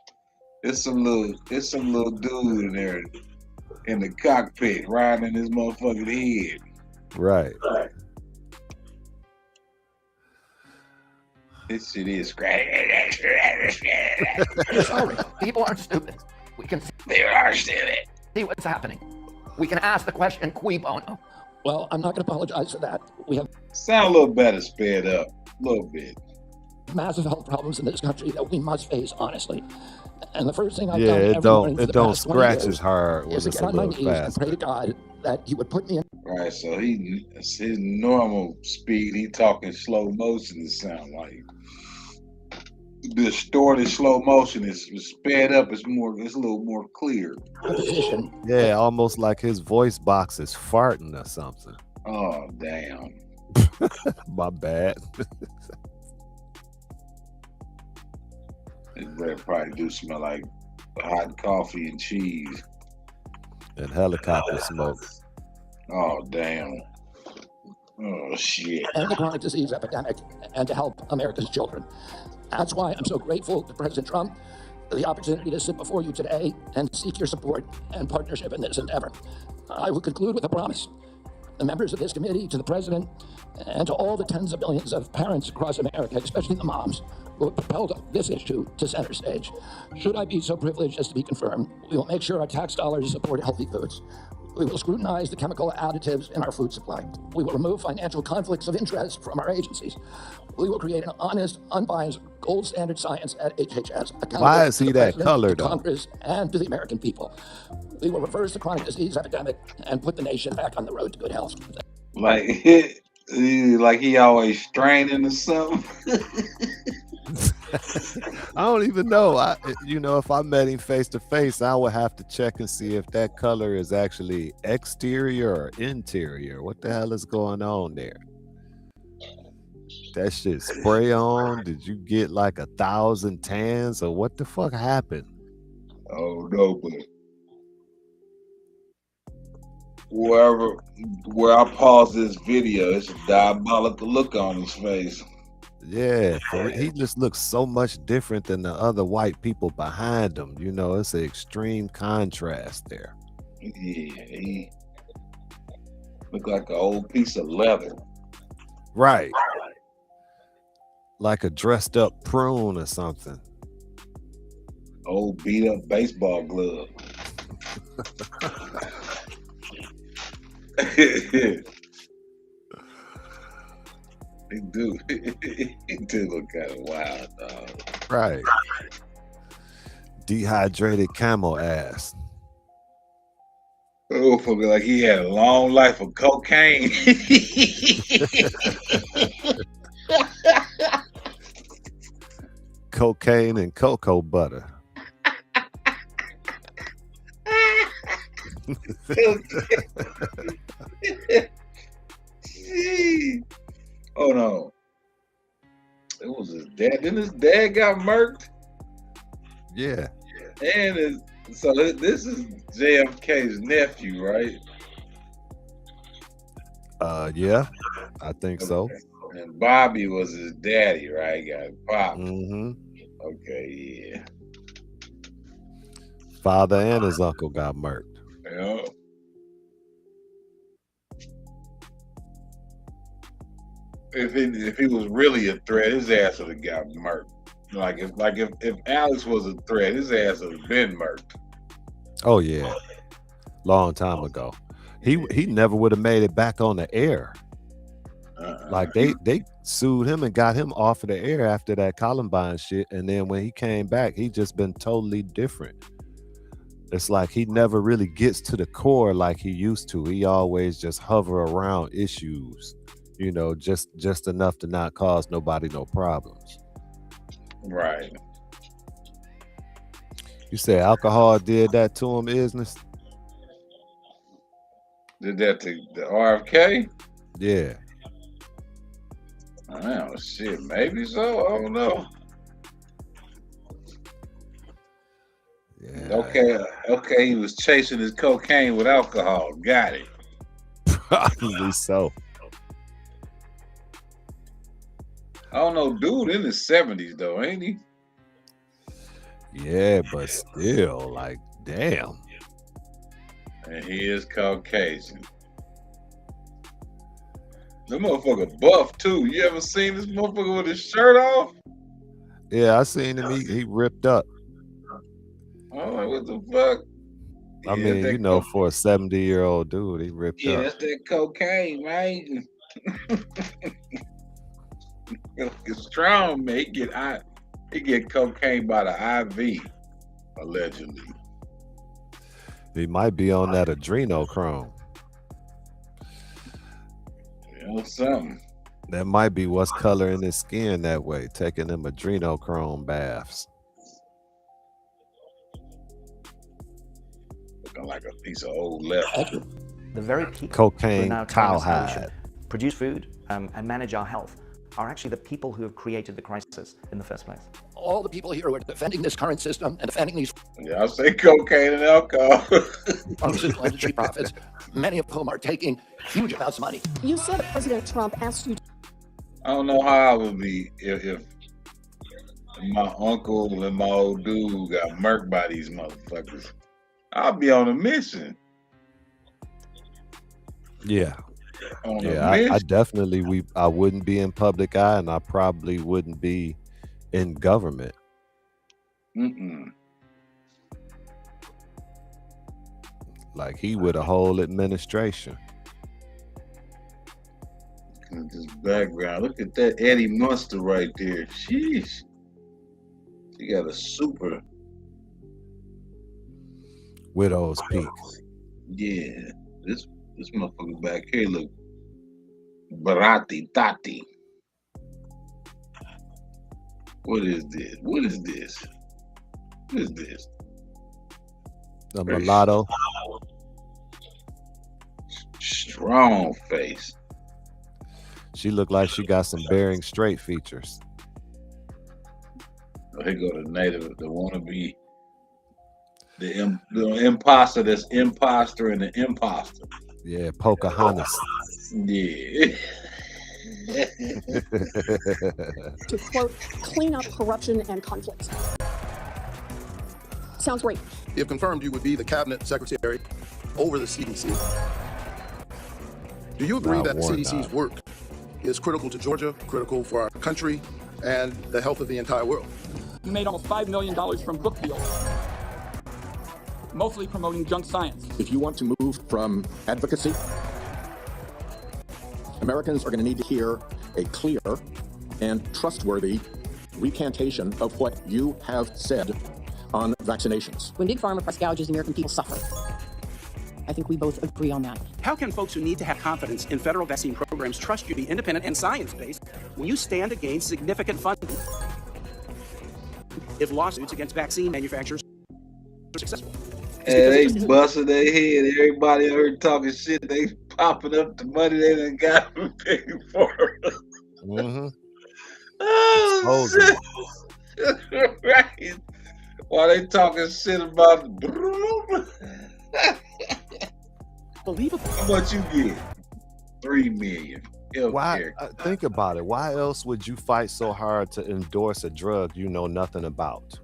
It's some little dude in there in the cockpit riding his motherfucking head. Right. This shit is Sorry, people aren't stupid. We can see what's happening. We can ask the question, cui bono? Well, I'm not going to apologize for that. We have sound a little better sped up, a little bit. massive health problems in this country that we must face honestly. And the first thing I've Yeah, done it every morning don't for it the don't past 20 scratch years as hard when is to it's get a on my little knees and pray faster. to God that He would put me in. Right, so his normal speed, he talking slow motion. It sound like distorted slow motion is sped up. It's a little more clear. Position. Yeah, almost like his voice box is farting or something. Oh damn! My bad. His breath probably do smell like hot coffee and cheese and helicopter smoke. Oh damn! Oh shit! And the chronic disease epidemic, and to help America's children. That's why I'm so grateful to President Trump for the opportunity to sit before you today and seek your support and partnership in this endeavor. I will conclude with a promise. The members of this committee, to the President, and to all the tens of millions of parents across America, especially the moms, who have propelled this issue to center stage. Should I be so privileged as to be confirmed, we will make sure our tax dollars support healthy foods. We will scrutinize the chemical additives in our food supply. We will remove financial conflicts of interest from our agencies. We will create an honest, unbiased, gold standard science at HHS. Why is he to the that President, color, to though? Congress, and to the American people. We will reverse the chronic disease epidemic and put the nation back on the road to good health. Like he always straining or something. I don't even know. If I met him face to face, I would have to check and see if that color is actually exterior or interior. What the hell is going on there? That shit spray on? Did you get like 1,000 tans or what the fuck happened? Oh no, but where I pause this video, it's a diabolical look on his face. Yeah, he just looks so much different than the other white people behind him. It's an extreme contrast there. Yeah, he look like an old piece of leather. Right. Like a dressed up prune or something. Old beat up baseball glove. He do look kind of wild, dog. Right. Dehydrated camel ass. Oh, for me, like he had a long life of cocaine. Cocaine and cocoa butter. Oh no. It was his dad. Didn't his dad got murked? Yeah. And this is JFK's nephew, right? Yeah, I think so. And Bobby was his daddy, right? Got popped. Mm-hmm. Okay, yeah. Father and his uncle got murked. Yeah. If he was really a threat, his ass would have got murked. If Alex was a threat, his ass would have been murked. Oh yeah, long time ago. He never would have made it back on the air. Like they sued him and got him off of the air after that Columbine shit, and then when he came back, he just been totally different. It's like he never really gets to the core like he used to. He always just hover around issues, just enough to not cause nobody no problems. Right. You say alcohol did that to him, Isness? Did that to the RFK? Yeah. Oh shit, maybe so. I don't know. Yeah. Okay, he was chasing his cocaine with alcohol. Got it. Probably so. I don't know, dude in his 70s though, ain't he? Yeah, but still, like, damn. And he is Caucasian. The motherfucker buff too. You ever seen this motherfucker with his shirt off? Yeah, I seen him. He ripped up. I'm like, what the fuck? I mean, for a 70-year-old dude, he ripped Yeah, up. that's that cocaine, right? Strong, man. He get cocaine by the IV, allegedly. He might be on that adrenochrome. You know something. That might be what's coloring his skin that way, taking them adrenochrome baths. Looking like a piece of old leather. The very people Cocaine, who are now telling us how we cowhide. should produce food and manage our health are actually the people who have created the crisis in the first place. All the people here who are defending this current system and defending these Yeah, I say cocaine and alcohol. pharmaceutical industry profits, many of whom are taking huge amounts of money. You said that President Trump asked you. I don't know how I would be if my uncle and my old dude got murked by these motherfuckers. I'll be on a mission. Yeah. On a Yeah, mission. I definitely I wouldn't be in public eye, and I probably wouldn't be in government. Mm-mm. Like he with a whole administration. Look at this background. Look at that Eddie Munster right there. Sheesh. She got a super. Widow's Peak. Yeah. This motherfucker back here look Barati Tati. What is this? What is this? What is this? The mulatto. Strong face. She looked like she got some Bering Strait features. Oh, here go the native, the wannabe, the imposter that's imposter and the imposter. Yeah, Pocahontas. Yeah. To quote, clean up corruption and conflict. Sounds great. If confirmed, you would be the cabinet secretary over the CDC. Do you agree Not that the one, CDC's work is critical to Georgia, critical for our country, and the health of the entire world? You made almost $5 million from book deals, mostly promoting junk science. If you want to move from advocacy, Americans are going to need to hear a clear and trustworthy recantation of what you have said on vaccinations. When Big Pharma price gouges, American people suffer. I think we both agree on that. How can folks who need to have confidence in federal vaccine programs trust you to be independent and science-based when you stand against significant funding? If lawsuits against vaccine manufacturers are successful. Hey, they busting their head. Everybody out here talking shit. They popping up the money they done got from paying for. Mm-hmm. Oh, shit. Right. While they talking shit about Believable. How much you get? $3 million. Why? Think about it. Why else would you fight so hard to endorse a drug you know nothing about?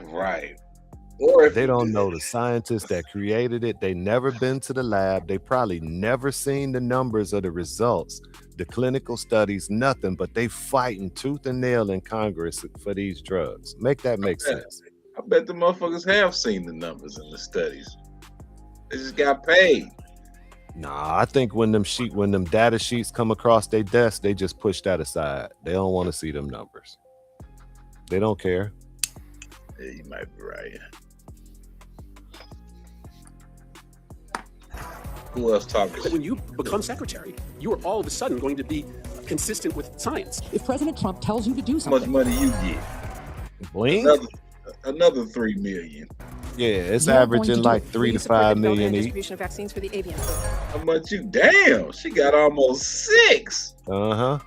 Right. Or if they don't know the scientists that created it, they never been to the lab, they probably never seen the numbers or the results, the clinical studies, nothing, but they fighting tooth and nail in Congress for these drugs. Make that make sense. I bet the motherfuckers have seen the numbers and the studies. They just got paid. Nah, I think when them data sheets come across their desk, they just push that aside. They don't want to see them numbers. They don't care. Yeah, you might be right. Who else talking? When you become secretary, you are all of a sudden going to be consistent with science. If President Trump tells you to do How much something, money you get? Bling? Another $3 million. Yeah, it's averaging like 3 to 5 million each. Distribution of vaccines for the avian flu. How much you? Damn, she got almost 6. Uh-huh.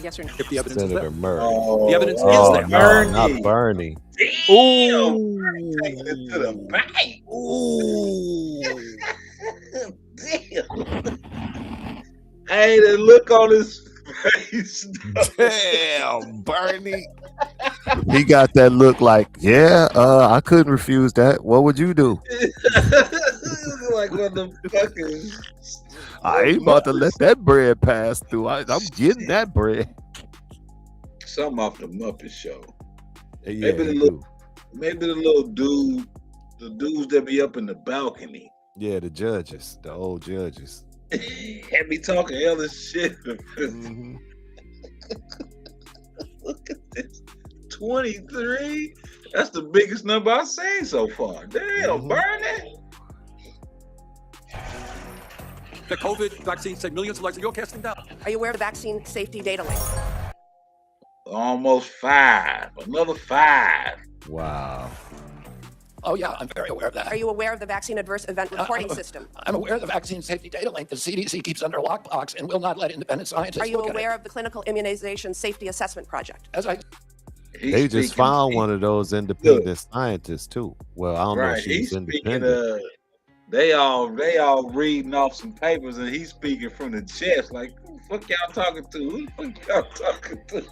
Yes or no? If the evidence Senator is there. Murray. The evidence is there. No, Bernie. not Bernie. Damn, Bernie taking it to the bank. Ooh. Damn. Hey, the look on his face. Damn, Bernie. He got that look like, yeah, I couldn't refuse that. What would you do? Like what the fucking. I ain't about to let that bread pass through. I'm getting that bread. Something off the Muppet Show. Yeah, maybe the little dude, the dudes that be up in the balcony. Yeah, the judges, the old judges. Had me talking hell of shit. Look at this. 23? That's the biggest number I've seen so far. Damn, Bernie. The COVID vaccine saved millions of lives, and you're casting down. Are you aware of the vaccine safety data link? Almost 5. Another 5. Wow. Oh, yeah, I'm very aware of that. Are you aware of the vaccine adverse event reporting system? I'm aware of the vaccine safety data link the CDC keeps under lockbox and will not let independent scientists Are you look aware at of the clinical immunization safety assessment project? As I They just found one of those independent scientists too. Well, I don't know if she's independent. They all reading off some papers, and he's speaking from the chest. Like, who the fuck y'all talking to? Who the fuck y'all talking to?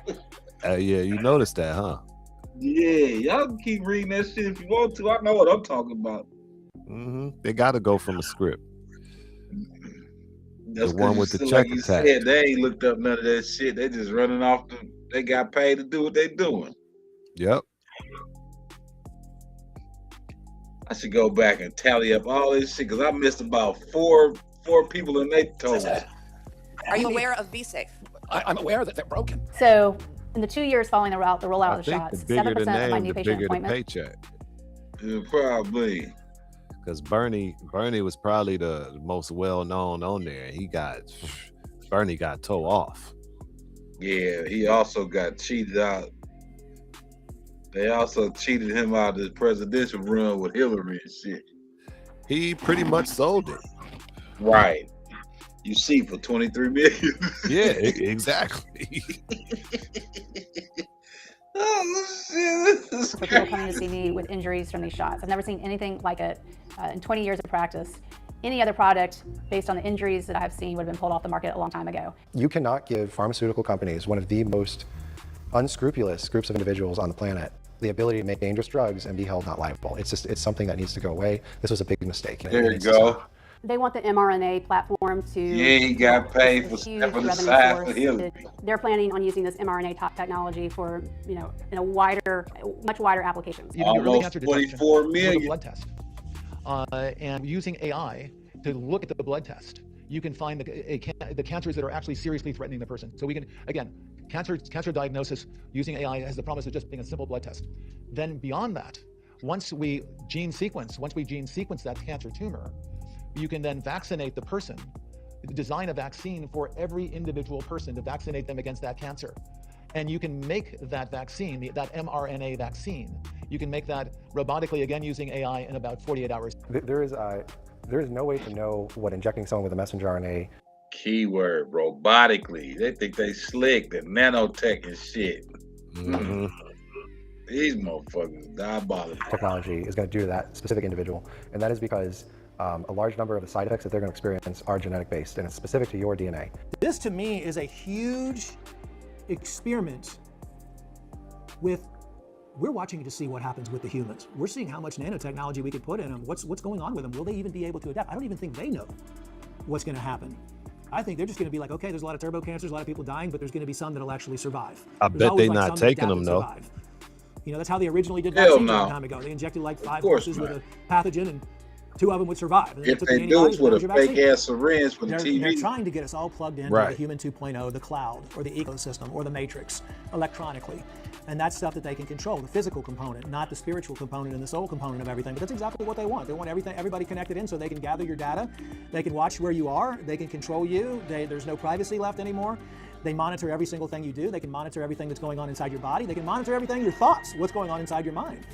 Yeah, you noticed that, huh? Yeah, y'all can keep reading that shit if you want to. I know what I'm talking about. They got to go from the script. That's the one with the like check you attack. said, they ain't looked up none of that shit. They just running off they got paid to do what they doing. Yep. I should go back and tally up all this shit because I missed about four people in they told me. Are you aware of VSafe? I'm aware that they're broken. So, in the 2 years following the rollout I of the think shots, the bigger 7% the of my name, new the patient bigger the appointments. paycheck. Yeah, probably. Because Bernie was probably the most well known on there. Bernie got toe off. Yeah, he also got cheated out. They also cheated him out of the presidential run with Hillary and shit. He pretty much sold it. Right. You see, for 23 million. Yeah, exactly. Oh shit! This is For people coming to see me with injuries from these shots, I've never seen anything like it in 20 years of practice. Any other product based on the injuries that I've seen would have been pulled off the market a long time ago. You cannot give pharmaceutical companies, one of the most unscrupulous groups of individuals on the planet, the ability to make dangerous drugs and be held not liable. It's something that needs to go away. This was a big mistake. There you go. They want the mRNA platform to. Yeah, he got paid for stepping aside for Hillary. They're planning on using this mRNA technology for, in a much wider applications. Almost 44 million. With a blood test. And using AI to look at the blood test, you can find the cancers that are actually seriously threatening the person. So we can, again, cancer diagnosis using AI has the promise of just being a simple blood test. Then beyond that, once we gene sequence that cancer tumor, you can then vaccinate the person, design a vaccine for every individual person to vaccinate them against that cancer. And you can make that vaccine, that mRNA vaccine, you can make that robotically, again, using AI in about 48 hours. There is no way to know what injecting someone with a messenger RNA. Keyword, robotically. They think they slick, the nanotech and shit. These motherfuckers diabolical. Technology is going to do to that specific individual. And that is because a large number of the side effects that they're going to experience are genetic based, and it's specific to your DNA. This to me is a huge experiment with, we're watching to see what happens with the humans. We're seeing how much nanotechnology we could put in them. What's going on with them? Will they even be able to adapt? I don't even think they know what's going to happen. I think they're just going to be like, okay, there's a lot of turbo cancers, a lot of people dying, but there's going to be some that'll actually survive. I bet they're not taking them though. Survive. That's how they originally did Hell vaccines a no. long time ago. They injected like 5 horses with a pathogen, and 2 of them would survive. And If they do it with a fake ass syringe for the TV. They're trying to get us all plugged into the Human 2.0, the cloud, or the ecosystem, or the matrix, electronically. And that's stuff that they can control, the physical component, not the spiritual component and the soul component of everything. But that's exactly what they want. They want everybody connected in so they can gather your data, they can watch where you are, they can control you, there's no privacy left anymore. They monitor every single thing you do. They can monitor everything that's going on inside your body. They can monitor everything, your thoughts, what's going on inside your mind.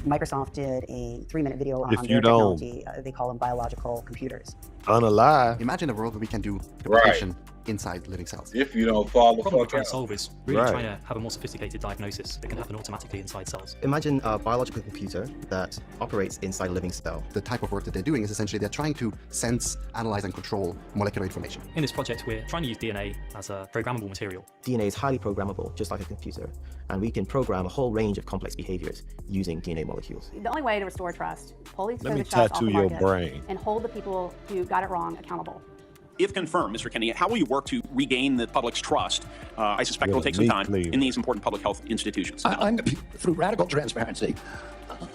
Microsoft did a 3-minute video on If their you don't- technology. They call them biological computers. Unalive. Imagine a world where we can do computation inside living cells. If you don't fall the The problem we're fuck trying out. to solve is really trying to have a more sophisticated diagnosis that can happen automatically inside cells. Imagine a biological computer that operates inside a living cell. The type of work that they're doing is essentially they're trying to sense, analyze, and control molecular information. In this project, we're trying to use DNA as a programmable material. DNA is highly programmable, just like a computer, and we can program a whole range of complex behaviors using DNA molecules. The only way to restore trust, pull these Let me COVID shots off tattoo the your market brain. and hold the people who got it wrong accountable. If confirmed, Mr. Kennedy, how will you work to regain the public's trust? I suspect it will take some time in these important public health institutions. I'm through radical transparency.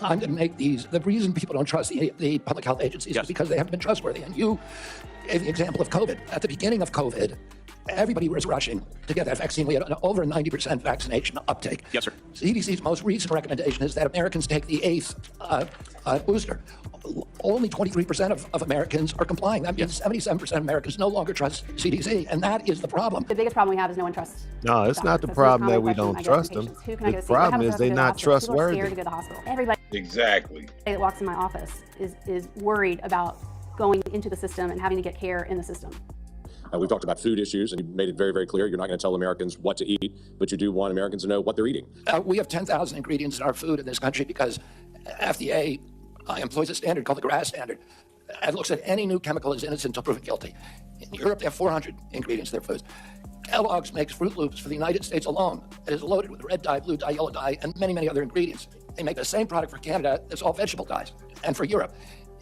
I'm going to make these. The reason people don't trust the public health agencies is because they haven't been trustworthy. And you gave the example of COVID. At the beginning of COVID, everybody was rushing to get that vaccine. We had over 90% vaccination uptake. Yes, sir. CDC's most recent recommendation is that Americans take the 8th booster. Only 23% of Americans are complying. That means 77% of Americans no longer trust CDC, and that is the problem. The biggest problem we have is no one trusts. No, it's not the problem that we don't trust them. The problem is they're not trustworthy. People are scared to go to the hospital. Everybody Exactly. that walks in my office is worried about going into the system and having to get care in the system. We've talked about food issues, and you made it very, very clear you're not going to tell Americans what to eat, but you do want Americans to know what they're eating. We have 10,000 ingredients in our food in this country because FDA employs a standard called the GRAS standard. It looks at any new chemical as innocent until proven guilty. In Europe, they have 400 ingredients in their foods. Kellogg's makes Fruit Loops for the United States alone. It is loaded with red dye, blue dye, yellow dye, and many, many other ingredients. They make the same product for Canada that's all vegetable dyes, and for Europe.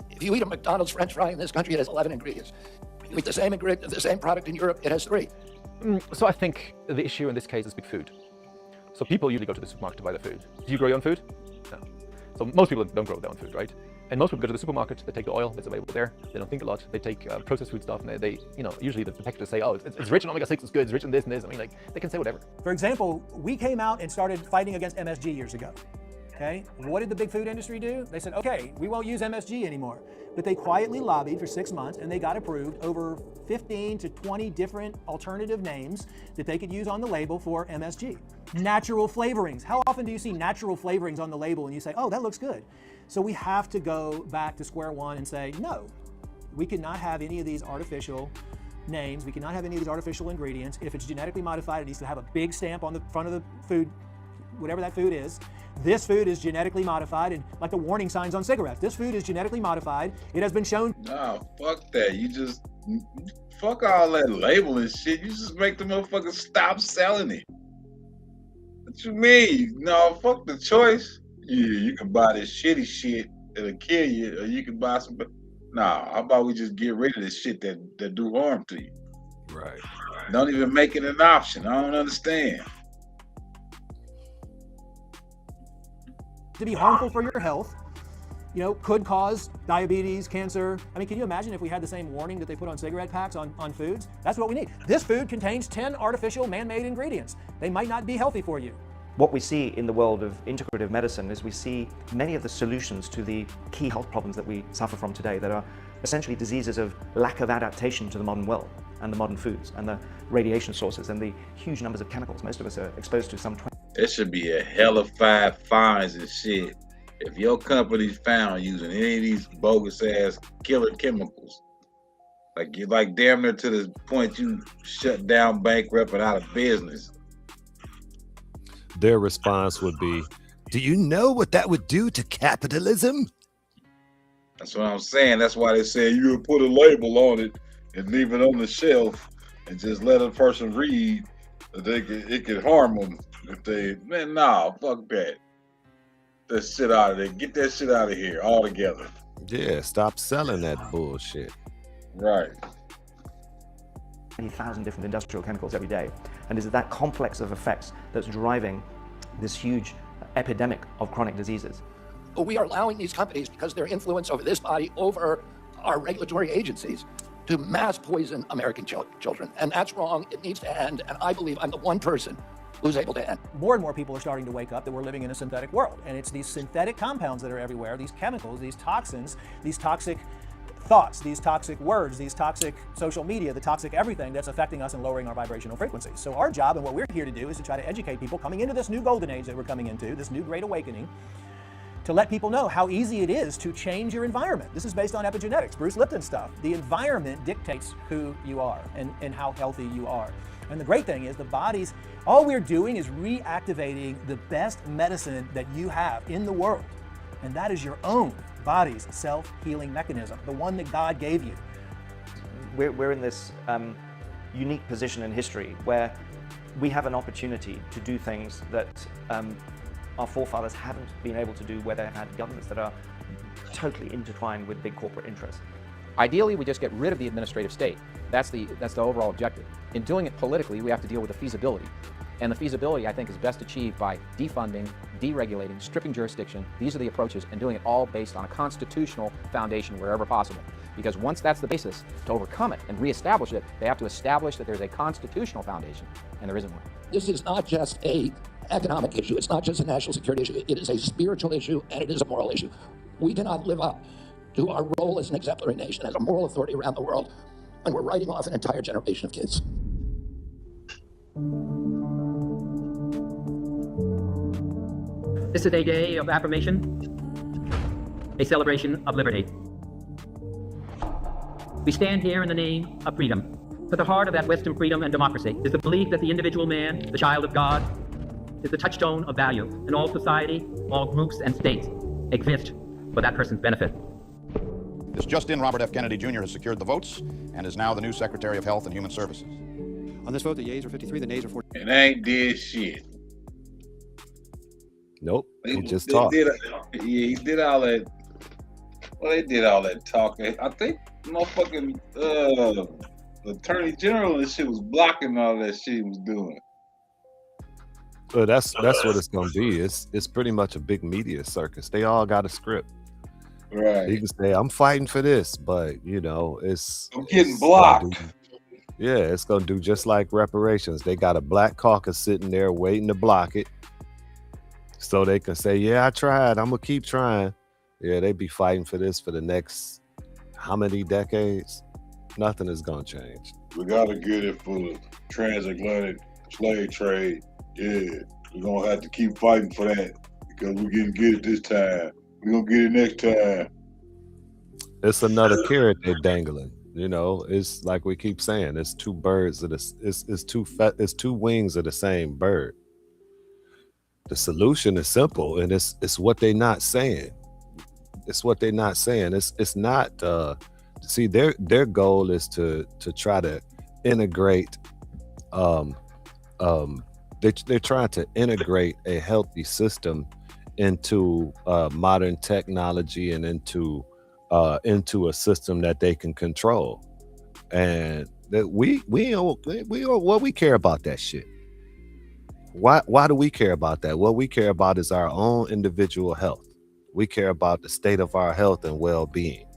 If you eat a McDonald's French fry in this country, it has 11 ingredients. You eat the same product in Europe, it has 3. So I think the issue in this case is big food. So people usually go to the supermarket to buy their food. Do you grow your own food? No. So most people don't grow their own food, right? And most people go to the supermarket, they take the oil that's available there. They don't think a lot. They take processed food stuff, and they usually the packagers say, oh, it's rich in omega-6, it's good, it's rich in this and this. I mean, like, they can say whatever. For example, we came out and started fighting against MSG years ago. Okay, what did the big food industry do? They said, okay, we won't use MSG anymore. But they quietly lobbied for 6 months, and they got approved over 15 to 20 different alternative names that they could use on the label for MSG. Natural flavorings. How often do you see natural flavorings on the label and you say, oh, that looks good? So we have to go back to square one and say, no, we cannot have any of these artificial names. We cannot have any of these artificial ingredients. If it's genetically modified, it needs to have a big stamp on the front of the food, whatever that food is. This food is genetically modified, and like the warning signs on cigarettes, this food is genetically modified. It has been shown. Nah, fuck that. You just, fuck all that labeling shit. You just make the motherfuckers stop selling it. What you mean? No, fuck the choice. Yeah, you can buy this shitty shit that'll kill you, or you can buy some. Nah, how about we just get rid of this shit that do harm to you? Right. Don't even make it an option. I don't understand. To be harmful for your health, could cause diabetes, cancer. I mean, can you imagine if we had the same warning that they put on cigarette packs on foods? That's what we need. This food contains 10 artificial man-made ingredients. They might not be healthy for you. What we see in the world of integrative medicine is we see many of the solutions to the key health problems that we suffer from today that are essentially diseases of lack of adaptation to the modern world and the modern foods and the radiation sources and the huge numbers of chemicals. Most of us are exposed to some 20. There should be a hellified fines and shit if your company's found using any of these bogus ass killer chemicals. Like you're like damn near to the point you shut down, bankrupt, and out of business. Their response would be, do you know what that would do to capitalism? That's what I'm saying. That's why they say you would put a label on it and leave it on the shelf and just let a person read that it could harm them if they, man, nah, fuck that. That shit out of there. Get that shit out of here altogether. Yeah, stop selling that bullshit. Right. 20,000 different industrial chemicals every day. And is that complex of effects that's driving this huge epidemic of chronic diseases? We are allowing these companies, because their influence over this body, over our regulatory agencies, to mass poison American children. And that's wrong. It needs to end. And I believe I'm the one person who's able to end. More and more people are starting to wake up that we're living in a synthetic world. And it's these synthetic compounds that are everywhere, these chemicals, these toxins, these toxic thoughts, these toxic words, these toxic social media, the toxic everything that's affecting us and lowering our vibrational frequencies. So our job and what we're here to do is to try to educate people coming into this new golden age that we're coming into, this new great awakening, to let people know how easy it is to change your environment. This is based on epigenetics, Bruce Lipton stuff. The environment dictates who you are and how healthy you are. And the great thing is the body's, all we're doing is reactivating the best medicine that you have in the world. And that is your own body's self-healing mechanism, the one that God gave you. We're in this unique position in history where we have an opportunity to do things that our forefathers haven't been able to do, where they've had governments that are totally intertwined with big corporate interests. Ideally, we just get rid of the administrative state. That's the overall objective. In doing it politically, we have to deal with the feasibility. And the feasibility, I think, is best achieved by defunding, deregulating, stripping jurisdiction. These are the approaches, and doing it all based on a constitutional foundation wherever possible. Because once that's the basis, to overcome it and reestablish it, they have to establish that there's a constitutional foundation, and there isn't one. This is not just a economic issue. It's not just a national security issue. It is a spiritual issue, and it is a moral issue. We cannot live up to our role as an exemplary nation, as a moral authority around the world, and we're writing off an entire generation of kids. This is a day of affirmation, a celebration of liberty. We stand here in the name of freedom. At the heart of that Western freedom and democracy is the belief that the individual man, the child of God, is the touchstone of value, and all society, all groups and states exist for that person's benefit. This just in, Robert F. Kennedy Jr. has secured the votes and is now the new Secretary of Health and Human Services. On this vote, the yeas are 53, the nays are 40. And they ain't did shit. Nope. He just talked. He did all that. Well, they did all that talking. I think motherfucking Attorney General and shit was blocking all that shit he was doing. Well, that's what it's gonna be. It's pretty much a big media circus. They all got a script. Right. You can say, I'm fighting for this, but I'm getting blocked. It's gonna do just like reparations. They got a black caucus sitting there waiting to block it. So they can say, yeah, I tried. I'm gonna keep trying. Yeah, they be fighting for this for the next how many decades? Nothing is gonna change. We gotta get it for the transatlantic slave trade. Yeah, we're gonna have to keep fighting for that because we didn't get it this time. We're gonna get it next time. It's another carrot they're dangling. It's like we keep saying, it's two birds it's two wings of the same bird. The solution is simple, and it's what they're not saying. It's what they're not saying. It's not see, their goal is to try to integrate they're trying to integrate a healthy system into modern technology and into a system that they can control. And that we care about that shit. Why do we care about that? What we care about is our own individual health. We care about the state of our health and well-being.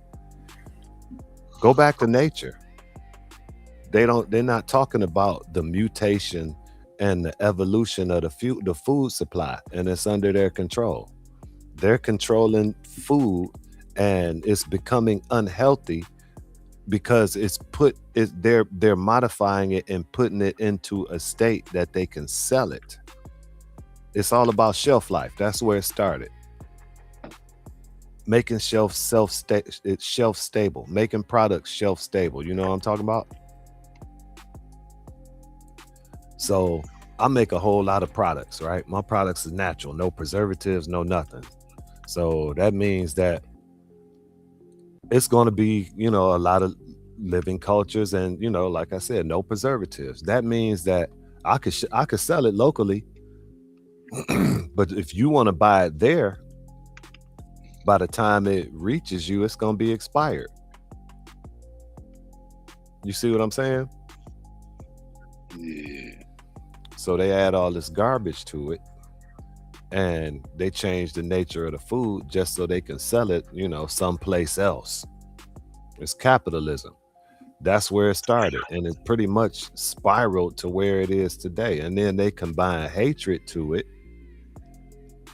Go back to nature. They're not talking about the mutation and the evolution of the food supply, and it's under their control. They're controlling food, and it's becoming unhealthy because they're modifying it and putting it into a state that they can sell it. It's all about shelf life. That's where it started. Making shelf stable, making products shelf stable. You know what I'm talking about? So I make a whole lot of products, right? My products is natural, no preservatives, no nothing. So that means that it's going to be, a lot of living cultures and, like I said, no preservatives. That means that I could sell it locally, but if you want to buy it there, by the time it reaches you, it's going to be expired. You see what I'm saying? Yeah. So they add all this garbage to it, and they change the nature of the food just so they can sell it, someplace else. It's capitalism. That's where it started, and it pretty much spiraled to where it is today. And then they combine hatred to it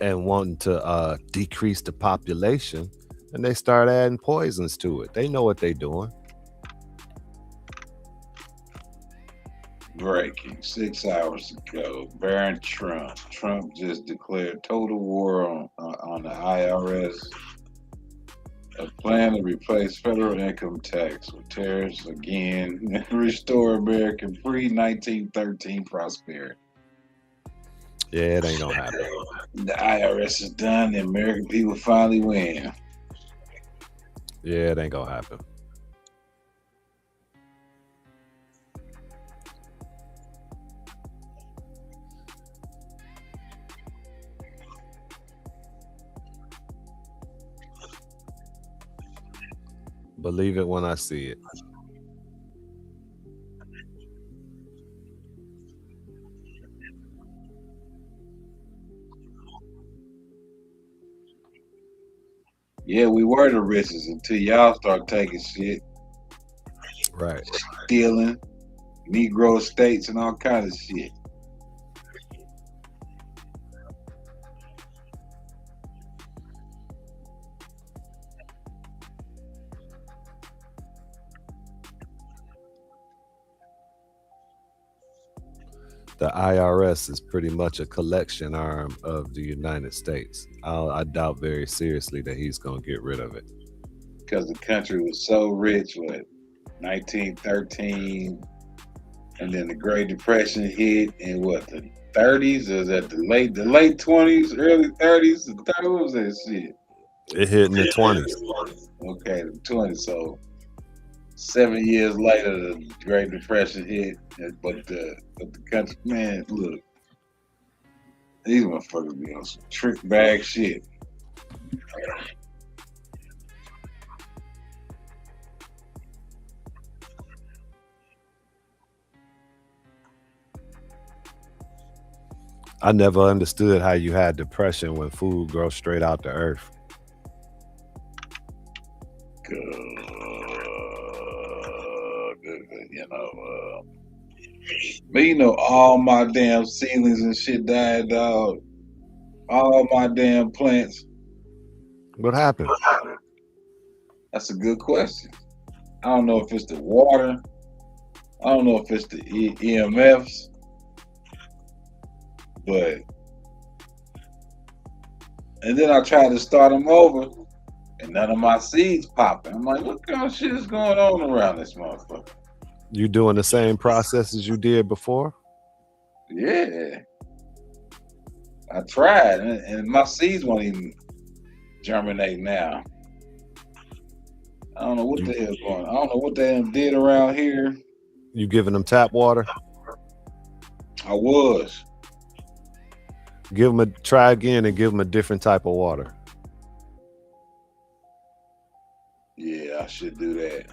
and wanting to decrease the population, and they start adding poisons to it. They know what they're doing. Breaking 6 hours ago, Baron Trump just declared total war on the IRS, a plan to replace federal income tax with tariffs again and restore American pre-1913 prosperity. Yeah, it ain't gonna happen. The IRS is done, the American people finally win. Yeah, it ain't gonna happen. Believe it when I see it. Yeah, we were the richest until y'all start taking shit, Right. stealing, Negro estates, and all kind of shit. The IRS is pretty much a collection arm of the United States. I doubt very seriously that he's going to get rid of it. Because the country was so rich, 1913, and then the Great Depression hit in the 30s? Or was that the late 20s, early 30s? What was that shit? It hit in the 20s. Okay, the 20s. So 7 years later, the Great Depression hit, but the country, man, look, these motherfuckers be on some trick bag shit. I never understood how you had depression when food grows straight out the earth. But all my damn ceilings and shit died, dog. All my damn plants. What happened? That's a good question. I don't know if it's the water. I don't know if it's the EMFs. And then I tried to start them over, and none of my seeds popping. I'm like, what kind of shit is going on around this motherfucker? You doing the same process as you did before? Yeah. I tried, and my seeds won't even germinate now. I don't know what the hell's going on. I don't know what they did around here. You giving them tap water? I was. Give them try again and give them a different type of water. Yeah, I should do that.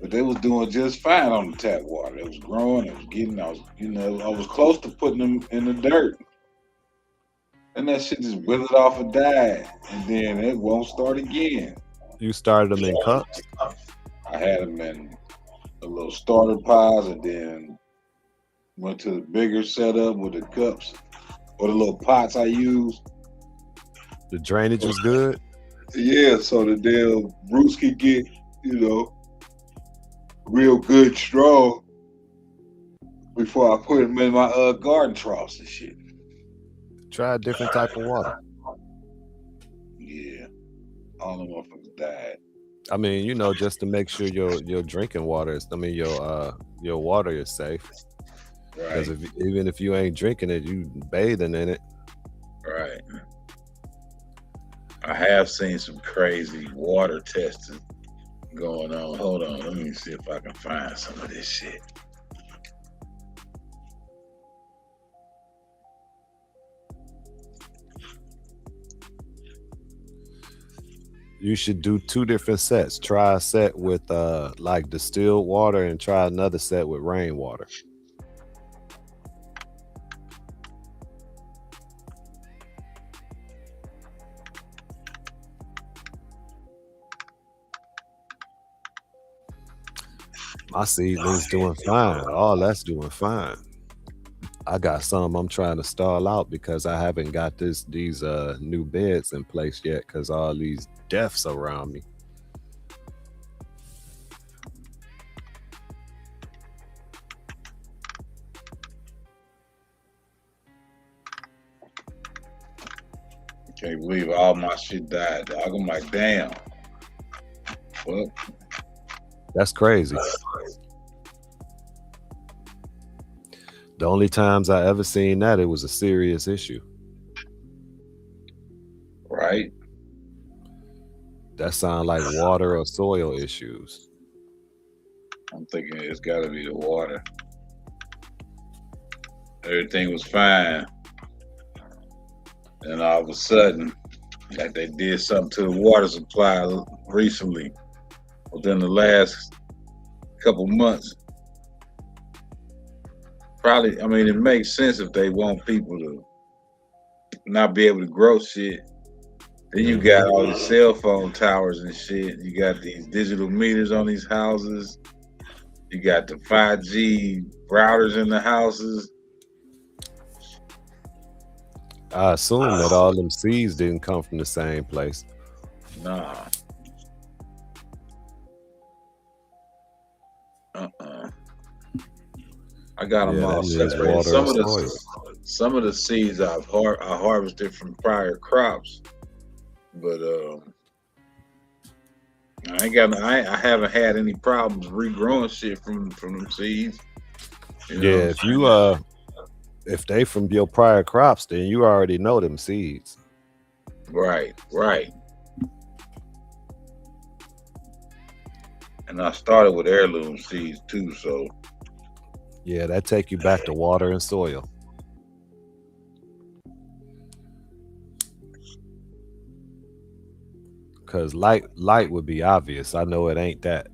But they was doing just fine on the tap water. It was growing. I was close to putting them in the dirt. And that shit just withered off and died. And then it won't start again. You started them in cups? I had them in a little starter pots and then went to the bigger setup with the cups or the little pots I used. The drainage was good? Yeah, so the damn roots could get, real good, strong before I put them in my garden troughs and shit. Try a different type of water. Yeah. All the motherfuckers died. I mean, just to make sure your drinking water is, your water is safe. Right. Because even if you ain't drinking it, you bathing in it. Right. I have seen some crazy water testing going on. Hold on, let me see if I can find some of this shit. You should do 2 different sets. Try a set with like distilled water and try another set with rainwater. My seedling's doing fine. All that's doing fine. I got some I'm trying to stall out because I haven't got these new beds in place yet because all these deaths around me. Can't believe all my shit died, dog. I'm like, damn. Well, that's crazy. The only times I ever seen that, it was a serious issue. Right. That sound like water or soil issues. I'm thinking it's got to be the water. Everything was fine. And all of a sudden, like they did something to the water supply recently. within the last couple months. Probably, I mean, it makes sense if they want people to not be able to grow shit. Then you got all these cell phone towers and shit. You got these digital meters on these houses. You got the 5G routers in the houses. I assume that all them seeds didn't come from the same place. Nah. I got them all separated. Some of the seeds I harvested from prior crops, but I haven't had any problems regrowing shit from them seeds. You know Yeah, if they from your prior crops, then you already know them seeds. Right. And I started with heirloom seeds too, so yeah, that take you back to water and soil. Cause light would be obvious. I know it ain't that.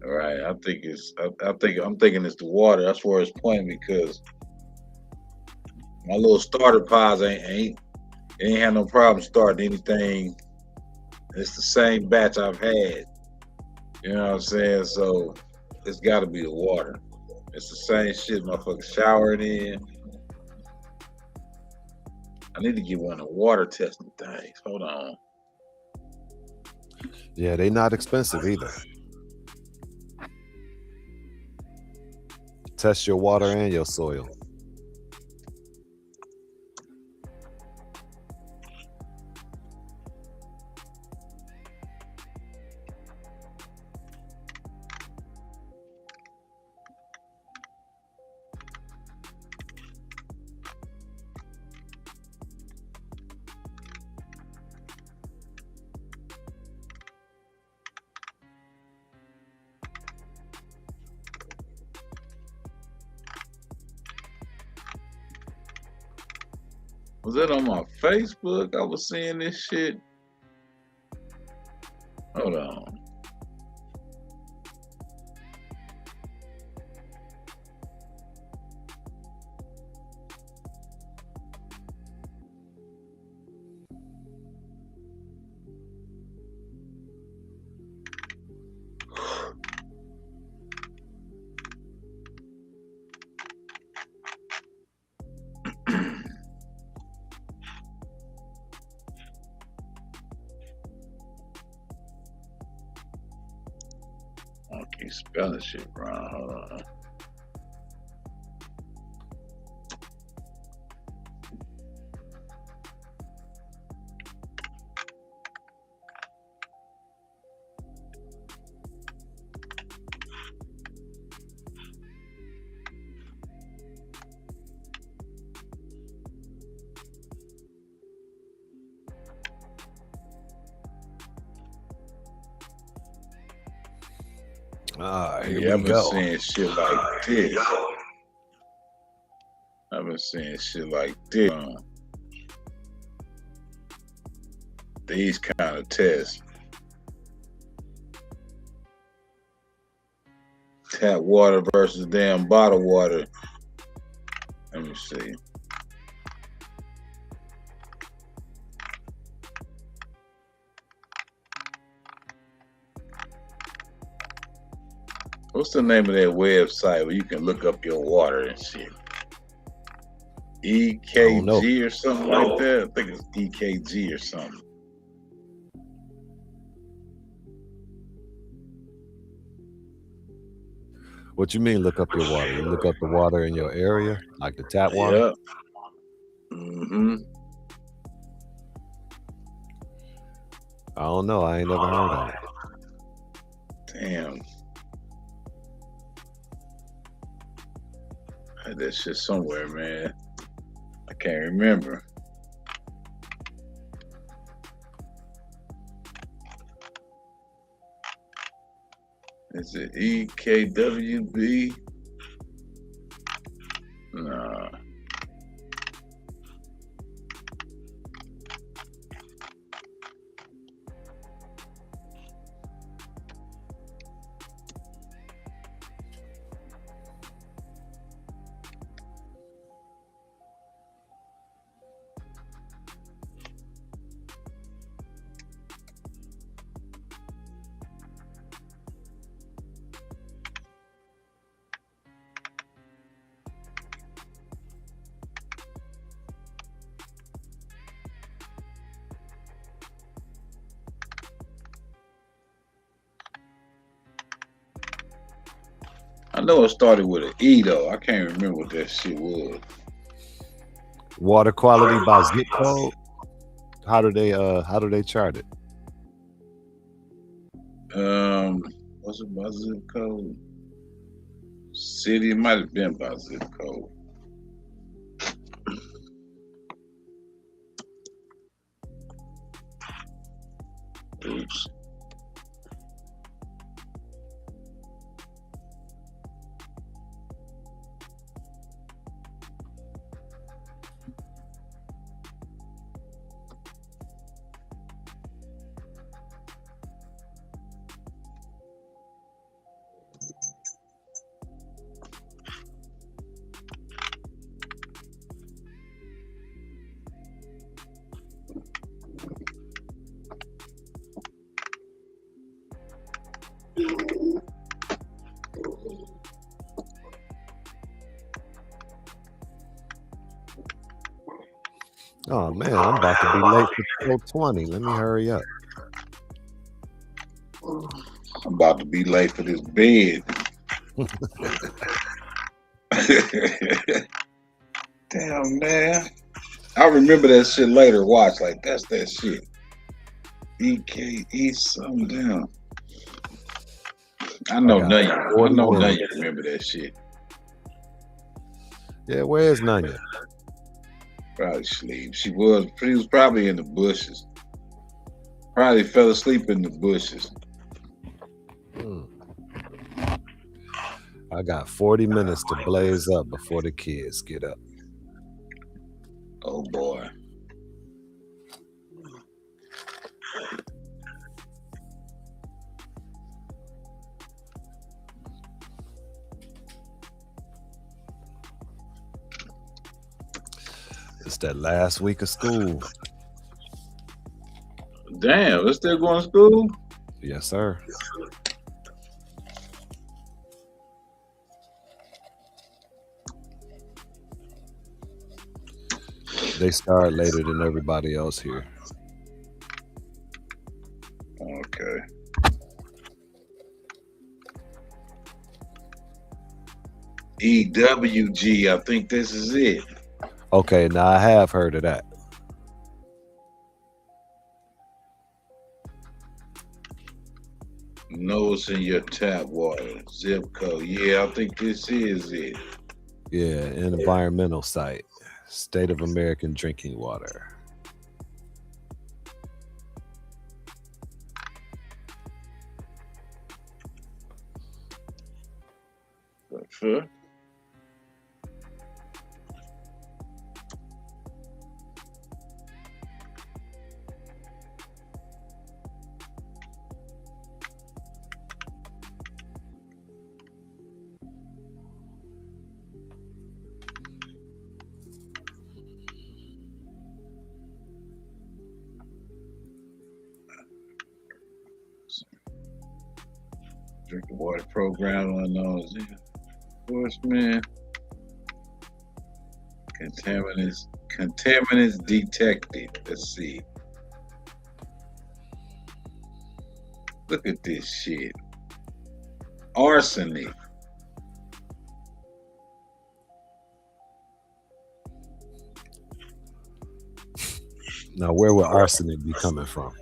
Right. I'm thinking it's the water. That's where it's pointing, because my little starter pods ain't had no problem starting anything. It's the same batch I've had. You know what I'm saying? So it's got to be the water. It's the same shit motherfucker showering in. I need to get one of the water testing things. Hold on. Yeah, they not expensive either. Test your water and your soil. Was that on my Facebook? I was seeing this shit. Hold on. I keep spelling shit wrong. Hold on. Here we go. I've been seeing shit like this. I've been seeing shit like this. These kind of tests. Tap water versus damn bottled water. Let me see. What's the name of that website where you can look up your water and shit? EKG or something like that? I think it's EKG or something. What you mean look up your water? You look up the water in your area, like the tap water? Yeah. Mm-hmm. I don't know. I ain't never heard of it. Damn. I had that shit somewhere, man. I can't remember. Is it EKWB? Nah. know it started with an E though. I can't remember what that shit was. Water quality by zip code. How do they chart it? Was it by zip code? City, it might have been by zip code. Oops. Oh man, I'm about to be late for 420. Let me hurry up. I'm about to be late for this bed. Damn, man. I'll remember that shit later. Watch, like, that's that shit. EKE something down. I know none of you remember that shit. Yeah, where's Nanya? Probably sleep. She was probably in the bushes. Probably fell asleep in the bushes. I got 40 minutes to blaze up before the kids get up. Oh boy. It's that last week of school. Damn, they're still going to school? Yes, sir. They start later than everybody else here. Okay. EWG, I think this is it. Okay, now I have heard of that. Nose in your tap water, zip code. Yeah, I think this is it. Yeah, an environmental site. State of American drinking water. Sure. Drinking water program unknown as enforcement. Contaminants detected. Let's see. Look at this shit. Arsenic. Now, where would arsenic be coming from?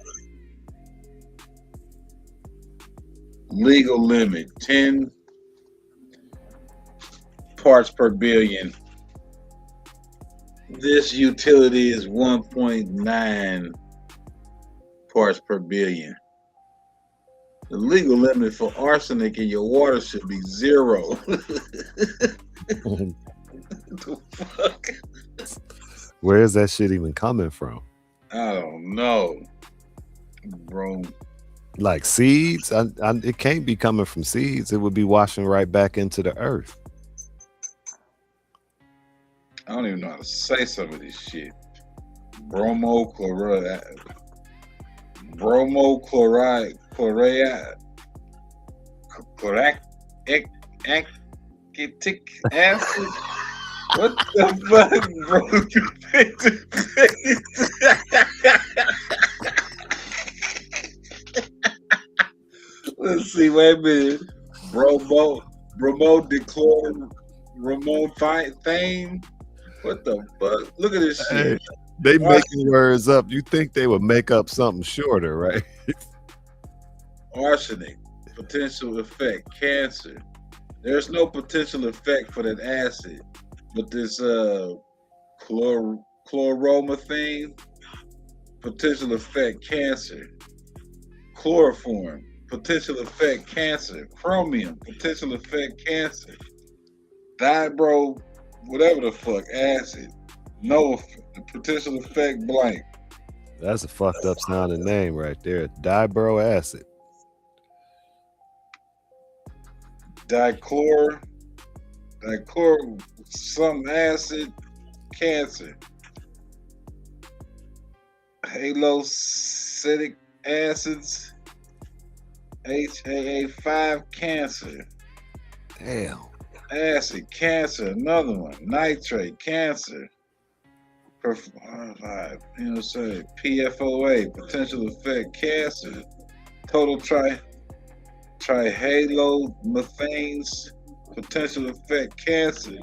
Legal limit 10 parts per billion. This utility is 1.9 parts per billion. The legal limit for arsenic in your water should be 0. What the fuck? Where is that shit even coming from? I don't know, bro. Like seeds? It can't be coming from seeds. It would be washing right back into the earth. I don't even know how to say some of this shit. Bromochloride, chloractic acid. What the fuck, bro? You picked it. Let's see, wait a minute. Remote declare remote thing. What the fuck? Look at this shit. Hey, they making words up. You think they would make up something shorter, right? Arsenic, potential effect, cancer. There's no potential effect for that acid, but this chloromethane, potential effect, cancer. Chloroform, potential effect, cancer. Chromium, potential effect, cancer. Dibro, whatever the fuck, acid. No potential effect, blank. That's a fucked up sounding name right there. Dibro acid. Dichlor, some acid, cancer. Halocitic acids, HAA5, cancer. Damn. Acid, cancer, another one. Nitrate, cancer. PFOA, potential effect, cancer. Total trihalomethanes, potential effect, cancer.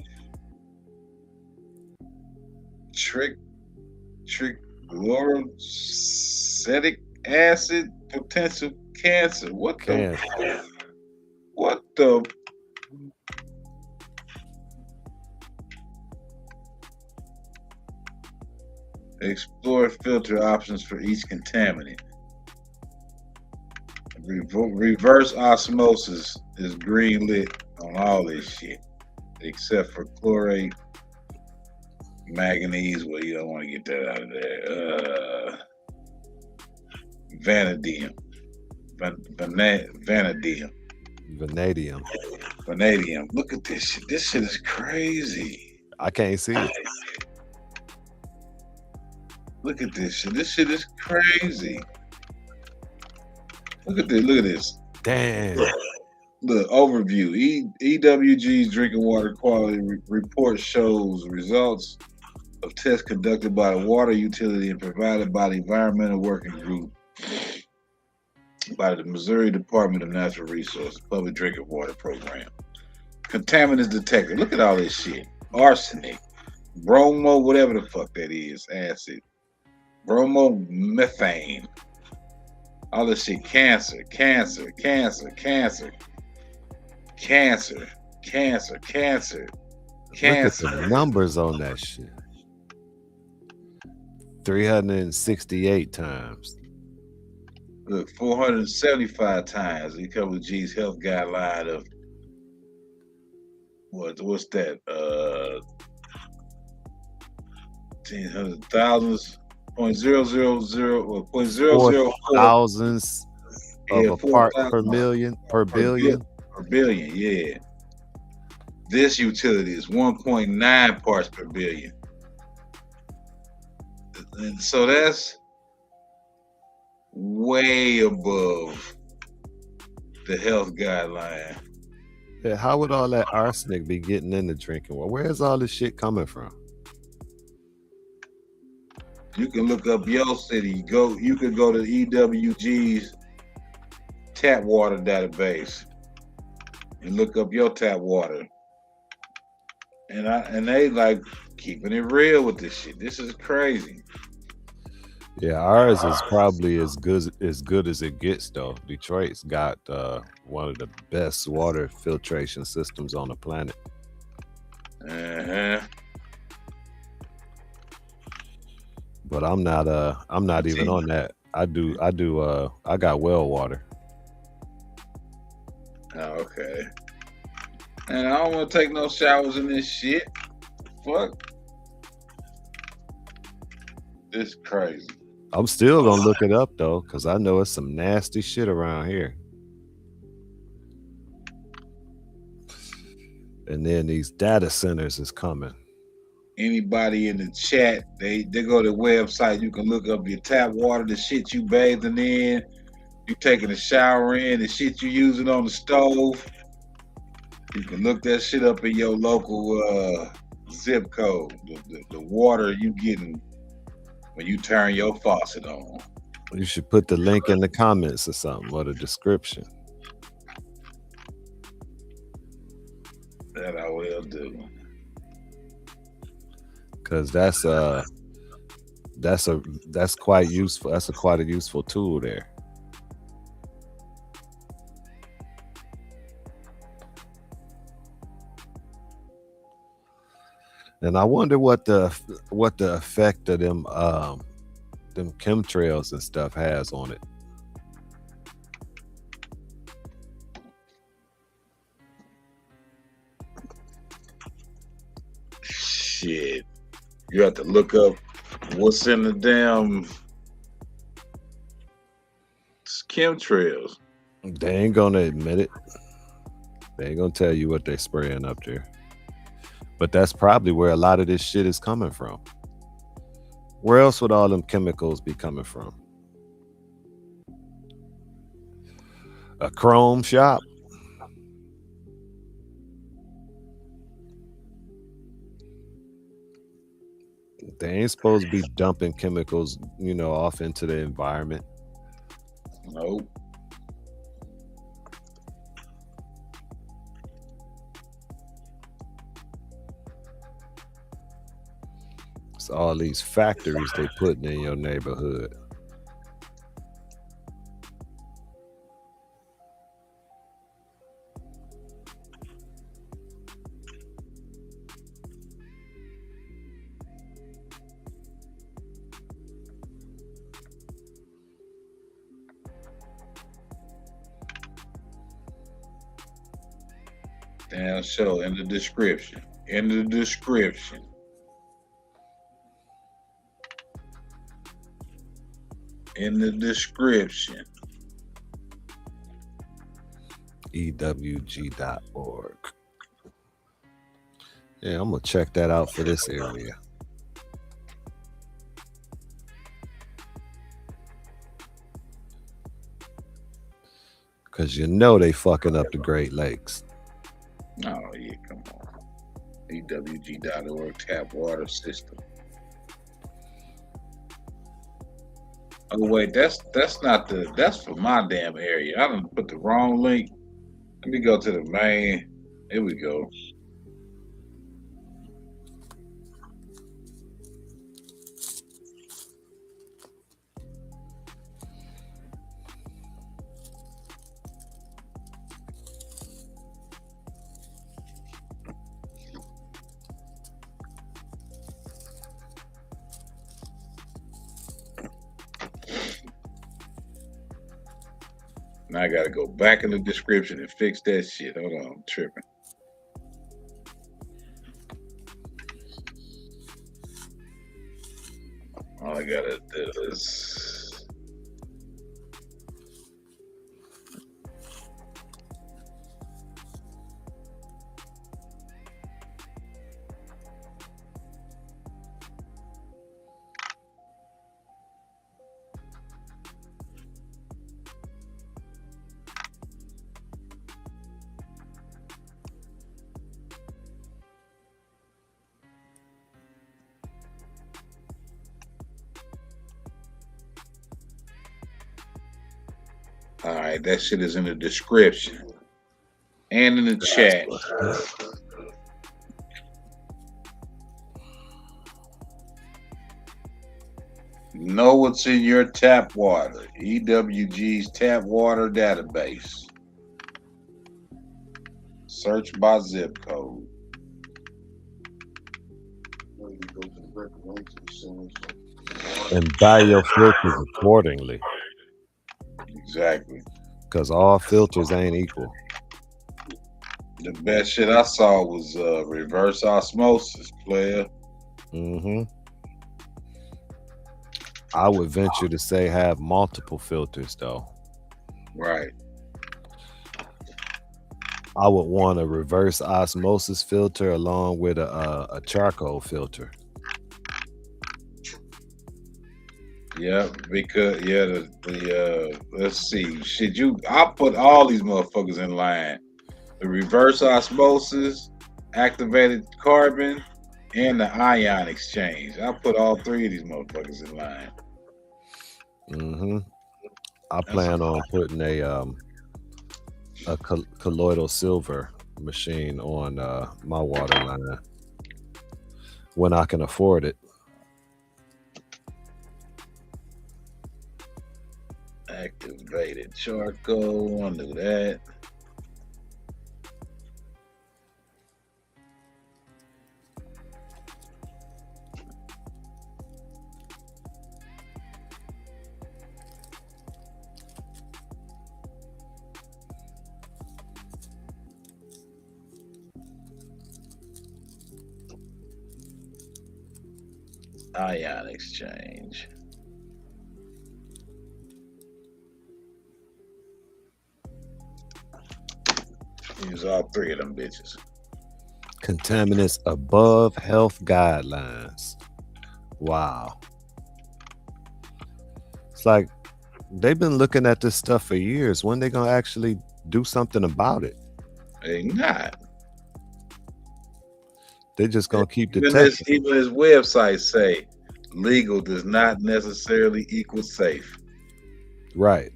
Trichloroacetic acid, potential cancer. What the? What the? Explore filter options for each contaminant. Reverse osmosis is green lit on all this shit, except for chlorate, manganese. Well, you don't want to get that out of there. Vanadium. Vanadium. Look at this shit. This shit is crazy. I can't see it. Look at this shit. This shit is crazy. Look at this. Look at this. Damn. The overview. EWG's drinking water quality report shows results of tests conducted by the water utility and provided by the Environmental Working Group by the Missouri Department of Natural Resources Public Drinking Water Program. Contaminants detected. Look at all this shit. Arsenic, bromo, whatever the fuck that is, acid, bromomethane. All this shit, cancer. Look at the numbers on that shit. 368 times. Look, 475 times. A couple of G's health guideline of what's that? 10,000s, 0.000 or 0.004 thousands of a part per million, per billion. Per billion, yeah. This utility is 1.9 parts per billion. And so that's way above the health guideline. Yeah, how would all that arsenic be getting into drinking water? Where's all this shit coming from? You can look up your city. You could go to EWG's tap water database and look up your tap water. And they like keeping it real with this shit. This is crazy. Yeah, ours is probably as good as it gets though. Detroit's got one of the best water filtration systems on the planet. But I'm not even on that. I got well water. Oh, okay. And I don't want to take no showers in this shit. Fuck. This is crazy. I'm still gonna look it up though, because I know it's some nasty shit around here. And then these data centers is coming. Anybody in the chat, they go to the website. You can look up your tap water, the shit you bathing in, you taking a shower in, the shit you using on the stove. You can look that shit up in your local zip code. The water you getting when you turn your faucet on. You should put the link in the comments or something, or the description. do. Because that's quite useful. That's quite a useful tool there. And I wonder what the effect of them chemtrails and stuff has on it. Shit. You have to look up what's in the damn chemtrails. They ain't gonna admit it. They ain't gonna tell you what they're spraying up there. But that's probably where a lot of this shit is coming from. Where else would all them chemicals be coming from? A chrome shop? They ain't supposed to be dumping chemicals, off into the environment. Nope. It's all these factories they putting in your neighborhood. Damn show in the description. In the description. In the description. EWG.org. Yeah, I'm gonna check that out for this area. Cause they fucking up the Great Lakes. Oh yeah, come on. EWG.org tap water system. Oh wait, that's for my damn area. I done put the wrong link. Let me go to the main. Here we go. Now I gotta go back in the description and fix that shit. Hold on, I'm tripping. All I gotta do is all right, that shit is in the description and in the chat. Know what's in your tap water. EWG's tap water database. Search by zip code. And buy your filters accordingly. Exactly. Because all filters ain't equal. The best shit I saw was reverse osmosis, player. Mm-hmm. I would venture to say have multiple filters, though. Right. I would want a reverse osmosis filter along with a charcoal filter. Yeah, because the let's see, I'll put all these motherfuckers in line. The reverse osmosis, activated carbon, and the ion exchange. I'll put all three of these motherfuckers in line. Mm-hmm. I plan on putting a colloidal silver machine on my water line when I can afford it. Activated charcoal, undo that. Ion exchange. Use all three of them bitches. Contaminants above health guidelines. Wow. It's like they've been looking at this stuff for years. When they gonna actually do something about it? They not. They're just gonna keep Even detecting. his website say legal does not necessarily equal safe. Right.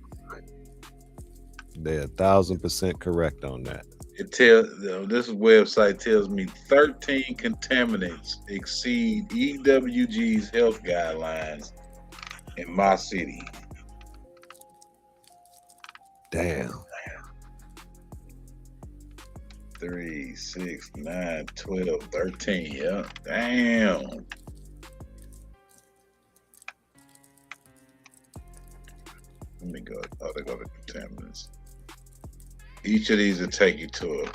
They're 1,000% correct on that. It tells this website tells me 13 contaminants exceed EWG's health guidelines in my city. Damn. 3, 6, 9, 12, 13. Yeah. Damn. Let me go. Oh, they go to contaminants. Each of these will take you to a.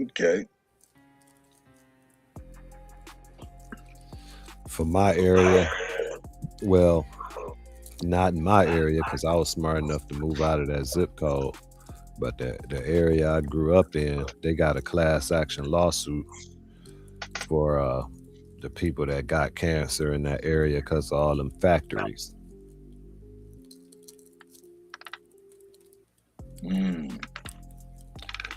Okay. For my area, well, not in my area because I was smart enough to move out of that zip code. But the area I grew up in, they got a class action lawsuit for the people that got cancer in that area because of all them factories.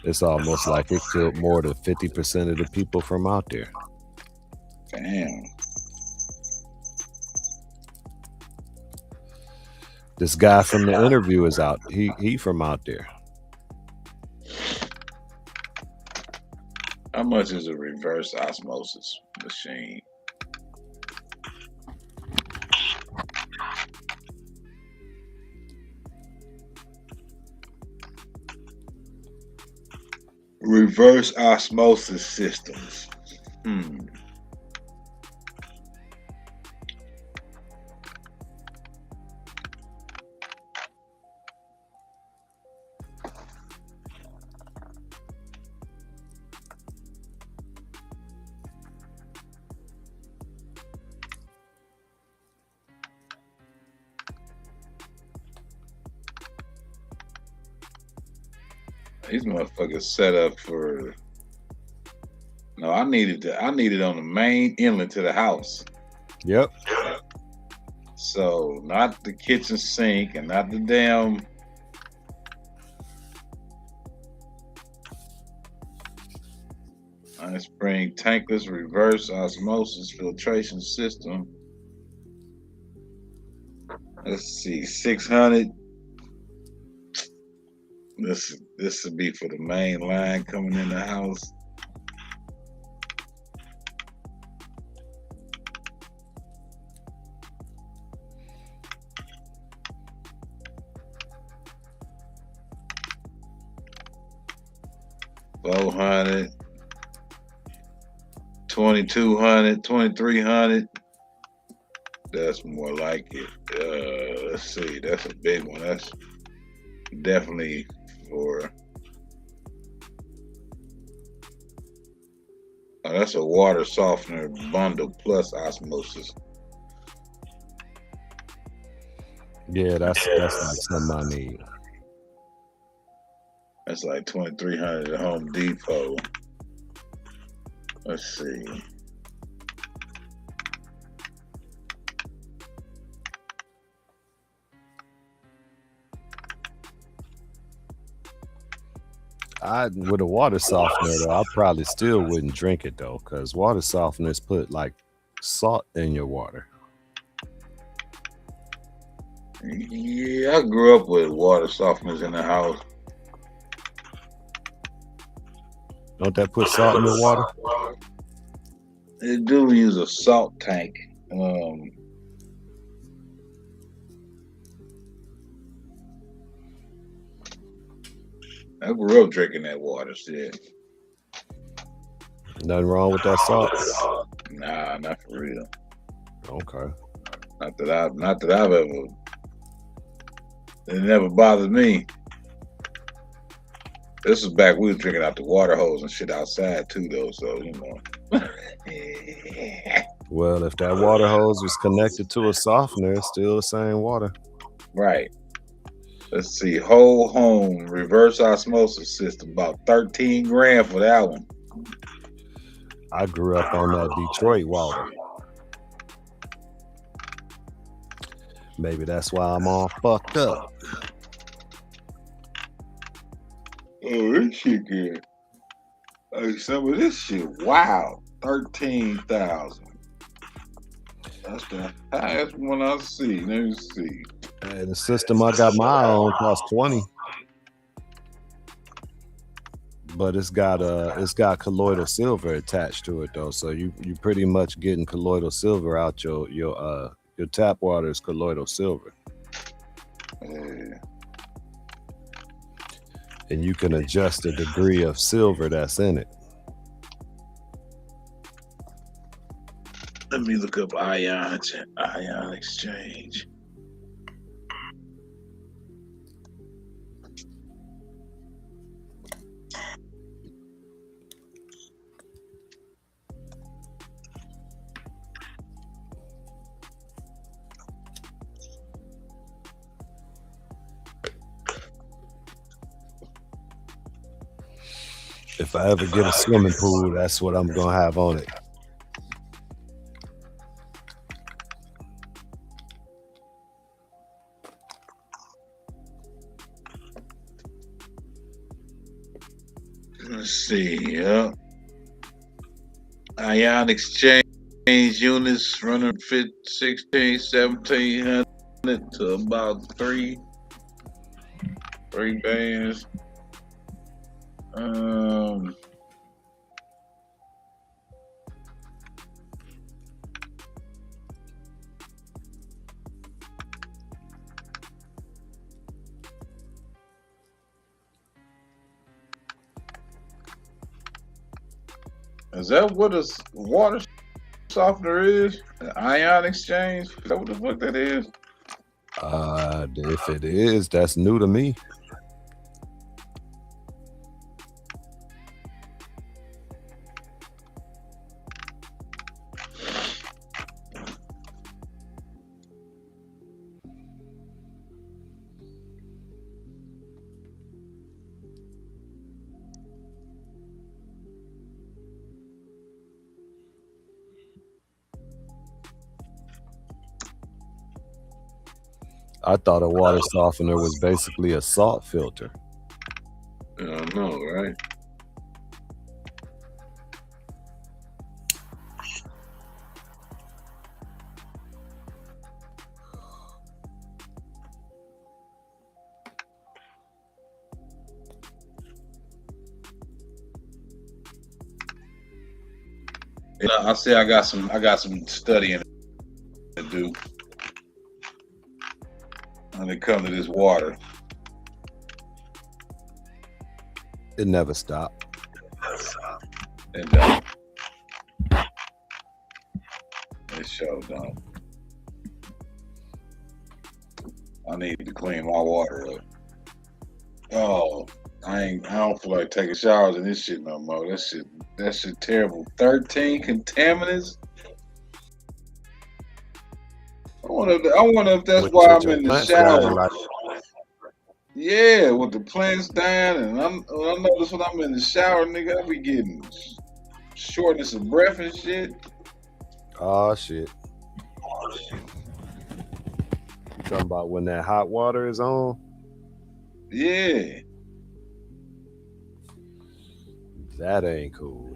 It's almost like it killed more than 50% of the people from out there. Damn. This guy from the interview is out. He from out there. How much is a reverse osmosis machine? Reverse osmosis systems. These motherfuckers set up for. No, I needed on the main inlet to the house. Yep. So not the kitchen sink and not the damn. Ice Spring tankless reverse osmosis filtration system. Let's see, 600. This would be for the main line coming in the house. $400, $2,200, $2,300. That's more like it. Let's see, that's a big one. That's definitely for. Oh, that's a water softener bundle plus osmosis. Yeah, that's like something I need. That's like $2,300 at Home Depot. Let's see. With a water softener though, I probably still wouldn't drink it though, because water softeners put like salt in your water. Yeah, I grew up with water softeners in the house. Don't that put salt in the water? They do use a salt tank. I grew up drinking that water, shit. Nothing wrong with that salt? Nah, not for real. Okay. Not that I've ever. It never bothered me. This was back we was drinking out the water hose and shit outside too, though. So you know. Well, if that water hose was connected to a softener, it's still the same water. Right. Let's see. Whole home reverse osmosis system, about 13 grand for that one. I grew up on that Detroit water. Maybe that's why I'm all fucked up. Oh, this shit good. Hey, some of this shit, wow, 13,000. That's the highest one I see. Let me see. And the system I got my own cost 20. But it's got colloidal silver attached to it though, so you pretty much getting colloidal silver out your tap water is colloidal silver. Yeah. And you can adjust the degree of silver that's in it. Let me look up ion exchange. If I ever get a swimming pool, that's what I'm gonna have on it. Let's see, yeah. Ion exchange units running 16, 1700 to about 3 bands. Is that what a water softener is? An ion exchange? Is that what the fuck that is? If it is, that's new to me. I thought a water softener was basically a salt filter. I don't know, right? You know, I say I got some studying to do when it comes to this water. It never stopped. And it sure don't. I need to clean my water up. Oh, I don't feel like taking showers in this shit no more. That shit terrible. 13 contaminants. I wonder if that's why I'm in the shower. Yeah, with the plants dying, and I notice when I'm in the shower, nigga, I be getting shortness of breath and shit. Oh shit. Talking about when that hot water is on? Yeah. That ain't cool.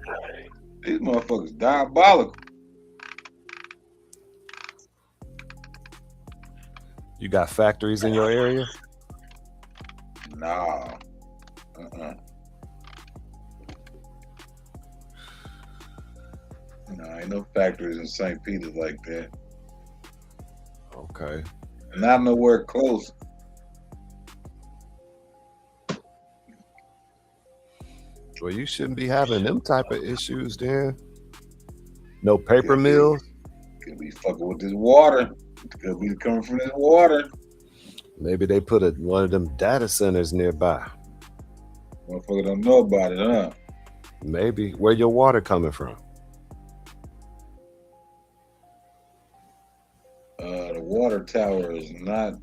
These motherfuckers diabolical. You got factories in your area? Nah. No, ain't no factories in St. Peter like that. Okay. Not nowhere close. Well, you shouldn't be having them type of issues then. No paper mills. Could be fucking with this water. Could be coming from this water. Maybe they put one of them data centers nearby. Motherfucker don't know about it, huh? Maybe. Where your water coming from? The water tower is not.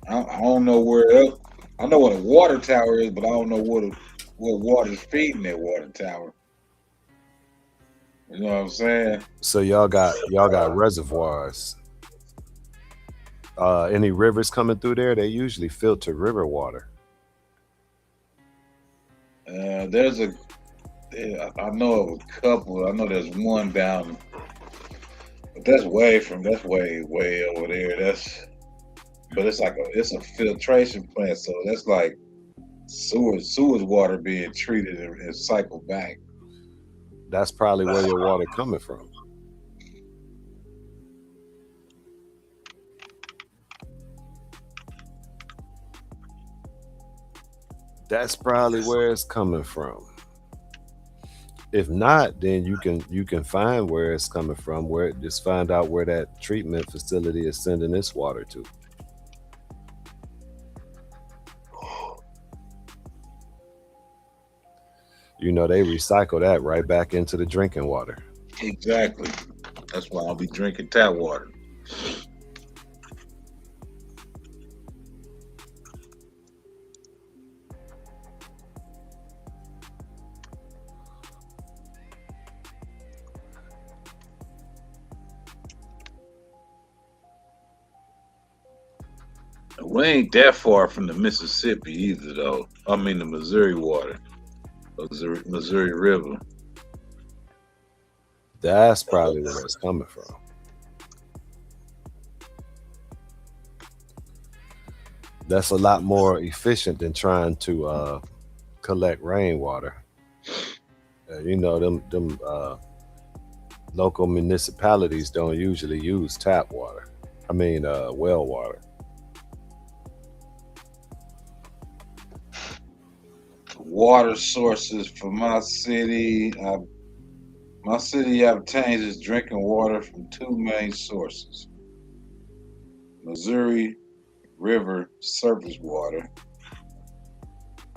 I don't know where else. I know what a water tower is, but I don't know what water's feeding that water tower. You know what I'm saying? So y'all got reservoirs. Any rivers coming through there? They usually filter river water. I know of a couple. I know there's one down, but that's way over there. But it's a filtration plant, so that's like sewage water being treated and cycled back. That's probably where your water coming from. That's probably where it's coming from. If not, then you can find where it's coming from. Just find out where that treatment facility is sending its water to. You know, they recycle that right back into the drinking water. Exactly. That's why I'll be drinking tap water. We ain't that far from the Mississippi either, though. I mean, the Missouri water, Missouri River. That's probably where it's coming from. That's a lot more efficient than trying to collect rainwater. You know, them local municipalities don't usually use tap water. I mean, well water. Water sources for my city. My city obtains its drinking water from two main sources: Missouri River surface water.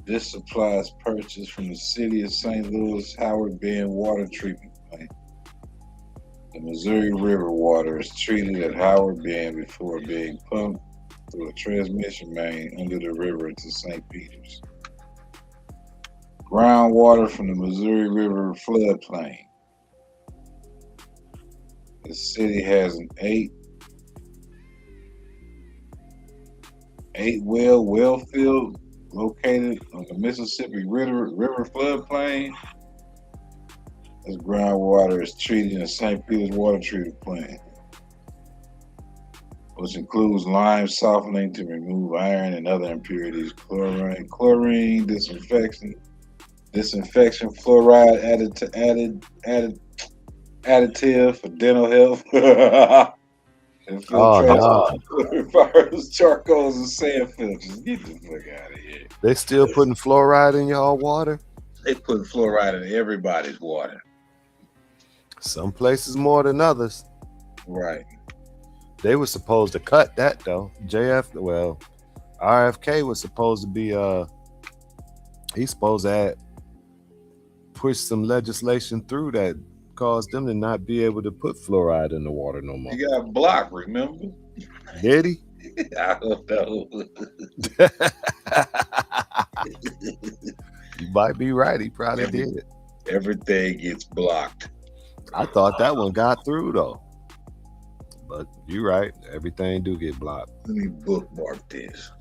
This supply is purchased from the city of St. Louis Howard Bend Water Treatment Plant. The Missouri River water is treated at Howard Bend before being pumped through a transmission main under the river to St. Peter's. Groundwater from the Missouri River floodplain. The city has an eight well field located on the Mississippi River floodplain. This groundwater is treated in the St. Peter's water treatment plant, which includes lime softening to remove iron and other impurities, chlorine, disinfection, fluoride additive for dental health. Infiltration, charcoals, and sand filters. Get the fuck out of here. They still putting fluoride in y'all water? They put fluoride in everybody's water. Some places more than others. Right. They were supposed to cut that though. RFK was supposed to be he's supposed to push some legislation through that caused them to not be able to put fluoride in the water no more. He got blocked, remember? Did he? I don't know. You might be right. He probably did. Everything gets blocked. I thought that one got through though. But you're right. Everything do get blocked. Let me bookmark this.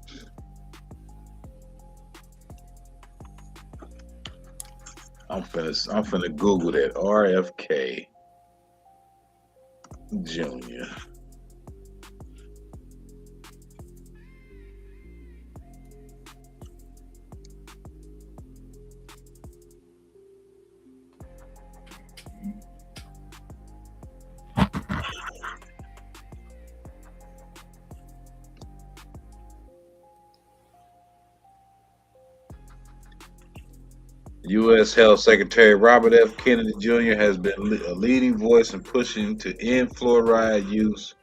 I'm finna Google that RFK Jr. U.S. Health Secretary Robert F. Kennedy Jr. has been a leading voice in pushing to end fluoride use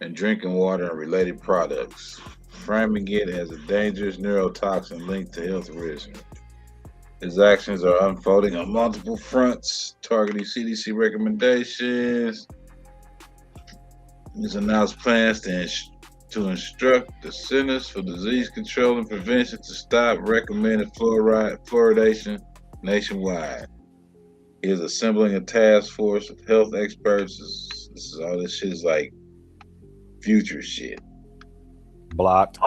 in drinking water and related products, framing it as a dangerous neurotoxin linked to health risks. His actions are unfolding on multiple fronts, targeting CDC recommendations. He's announced plans to instruct the Centers for Disease Control and Prevention to stop recommended fluoridation nationwide. He is assembling a task force of health experts. This shit is like future shit. Blocked.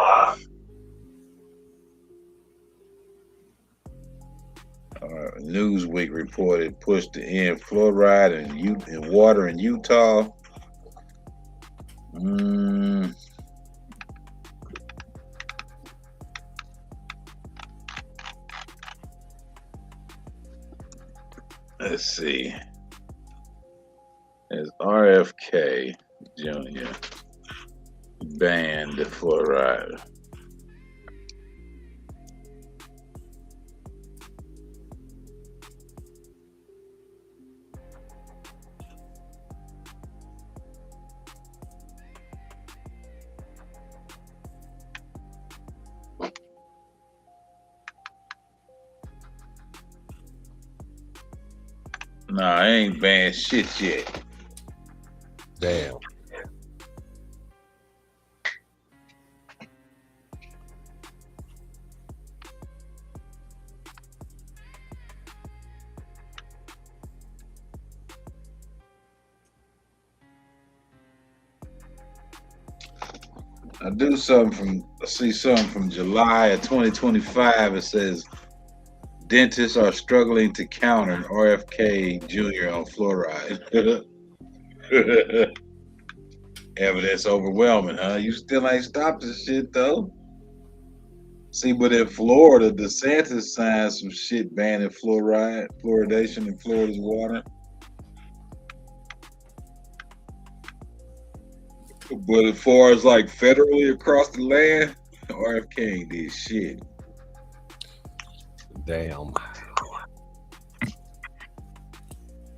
Newsweek reported push to end fluoride in water in Utah. Let's see. As RFK Jr. banned the fluoride. Nah, I ain't banned shit yet. Damn. I see something from July of 2025. It says dentists are struggling to counter RFK Jr. on fluoride. Evidence overwhelming, huh? You still ain't stopped this shit though. See, but in Florida, DeSantis signed some shit banning fluoridation in Florida's water. But as far as like federally across the land, RFK ain't did shit. Damn.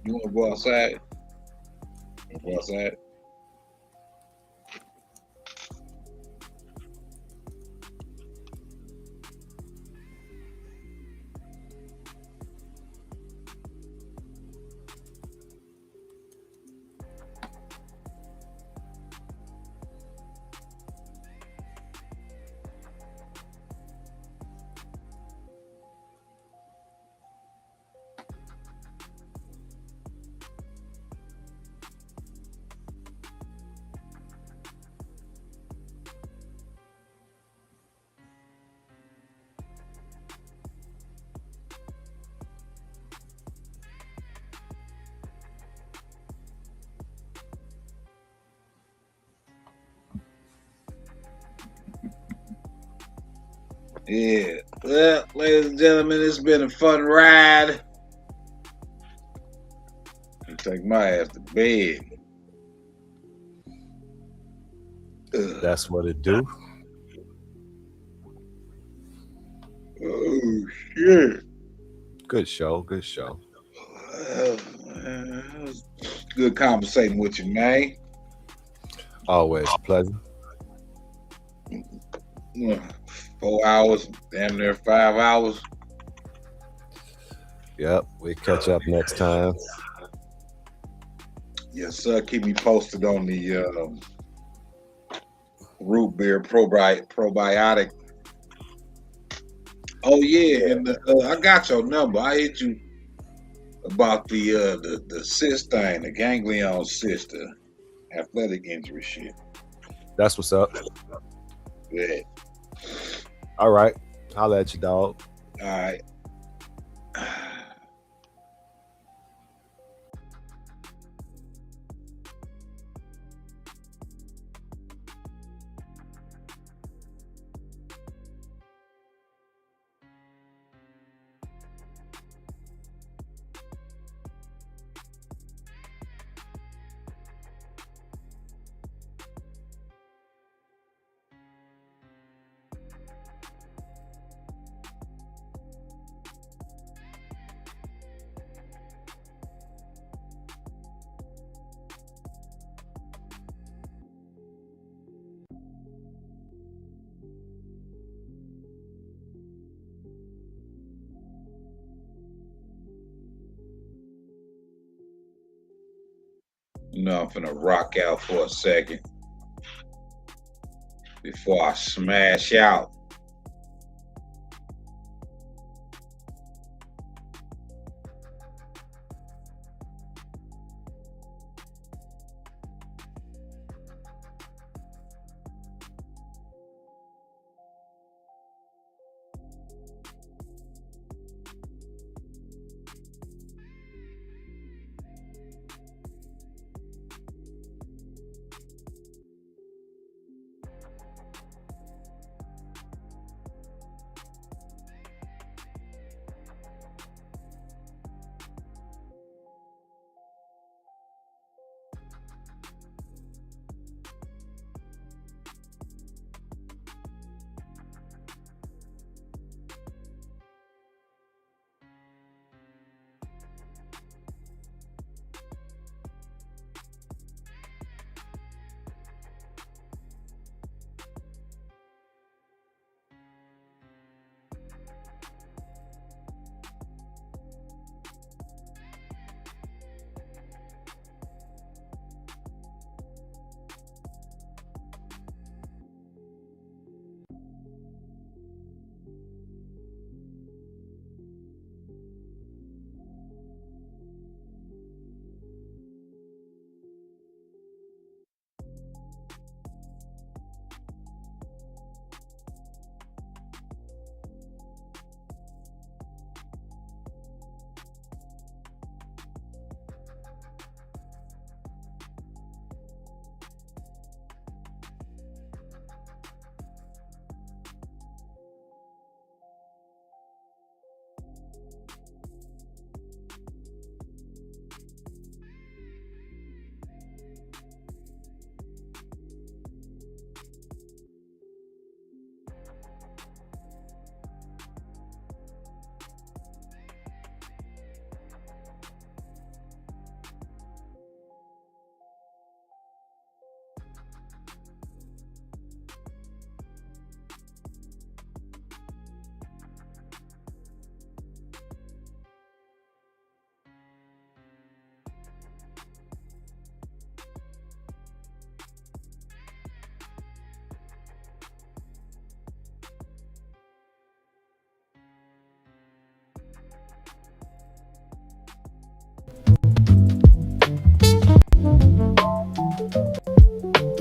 You wanna go outside? Go outside? Yeah. Well, ladies and gentlemen, it's been a fun ride. I'll take my ass to bed. That's what it do. Oh shit. Good show. Good show. Good conversating with you, man. Always a pleasure. 4 hours, damn near 5 hours. Yep, we catch up next time. Yes, sir. Keep me posted on the root beer probiotic. Oh yeah, and I got your number. I hit you about the cyst thing, the ganglion cyst, athletic injury shit. That's what's up. Yeah. All right. I'll let you, dog. All right. know I'm finna rock out for a second before I smash out.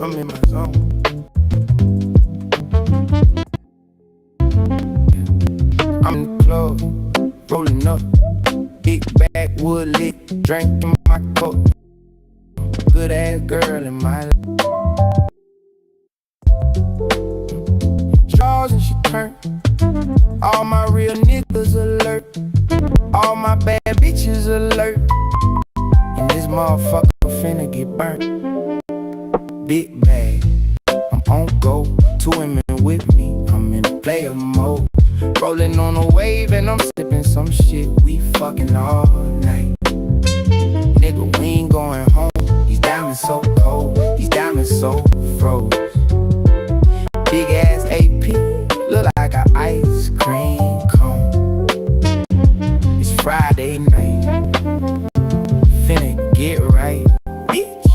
I'm in my zone. I'm in the club, rolling up, big backwood lit, drinking my cup. Good ass girl in my life. Straws and she turn. All my real niggas alert. All my bad bitches alert. And this motherfucker finna get burnt. Big bag, I'm on go. 2 women with me, I'm in player mode. Rolling on a wave and I'm sipping some shit. We fucking all night. Nigga, we ain't going home. These diamonds so cold, these diamonds so froze. Big ass AP, look like an ice cream cone. It's Friday night, finna get right, bitch.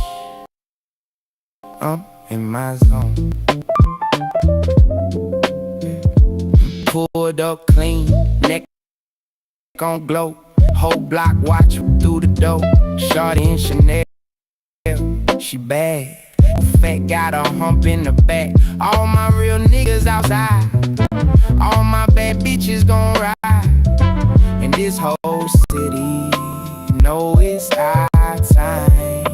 I'm in my zone. Pulled up clean, neck on glow. Whole block watch through the door. Shorty in Chanel, she bad. Fat got a hump in the back. All my real niggas outside. All my bad bitches gon' ride. And this whole city know it's our time.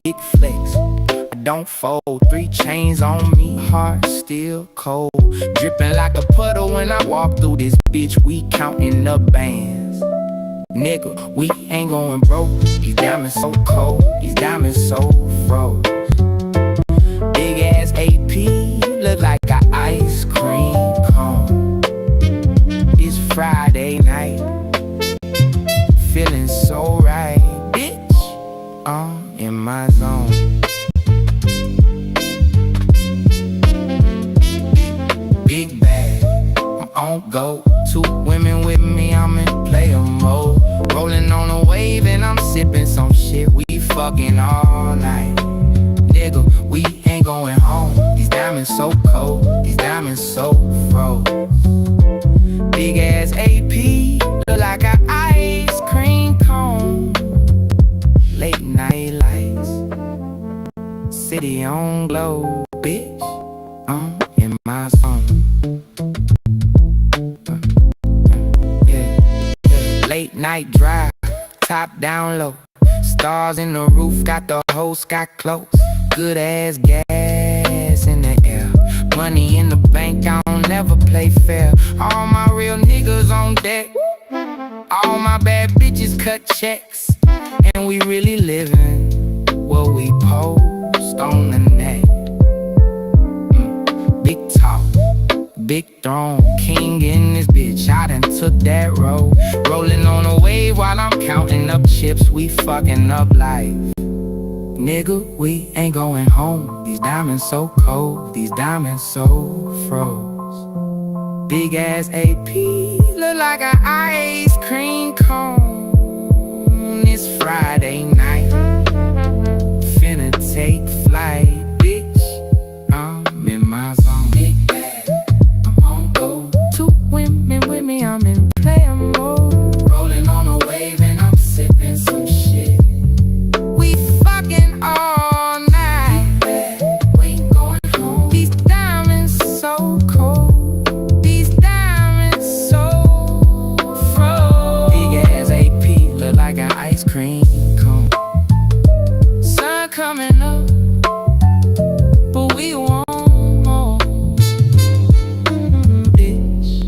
Big flex, I don't fold. 3 chains on me, heart still cold. Dripping like a puddle when I walk through this bitch. We counting the bands. Nigga, we ain't going broke. These diamonds so cold, these diamonds so froze. Big ass AP, look like an ice cream cone. It's Friday night, feeling so right, bitch. I'm in my zone. Big bag, I'm on go. 2 women with me, I'm in player mode. Rolling on a wave and I'm sipping some shit. We fucking all night. Nigga, we ain't going home. These diamonds so cold, these diamonds so froze. Big ass AP, look like an ice cream cone. Late night lights, city on glow, bitch. I'm in my zone. Late night drive, top down low. Stars in the roof, got the whole sky close. Good ass gas in the air. Money in the bank, I don't never play fair. All my real niggas on deck. All my bad bitches cut checks. And we really living what we post on the net. Big talk, big throne, king in this bitch, I done took that road. Rolling on a wave while I'm counting up chips, we fucking up life. Nigga, we ain't going home. These diamonds so cold, these diamonds so froze. Big ass AP, look like an ice cream cone. It's Friday night, finna take flight, bitch. I'm in my zone. Big bag, I'm on go. Two women with me, I'm in player mode. Rolling on a wave and I'm sipping some shit. We fucking all night. We ain't going home. These diamonds so cold. These diamonds so froze. Big ass AP, look like an ice cream cone. Sun coming up, but we want more. Bitch,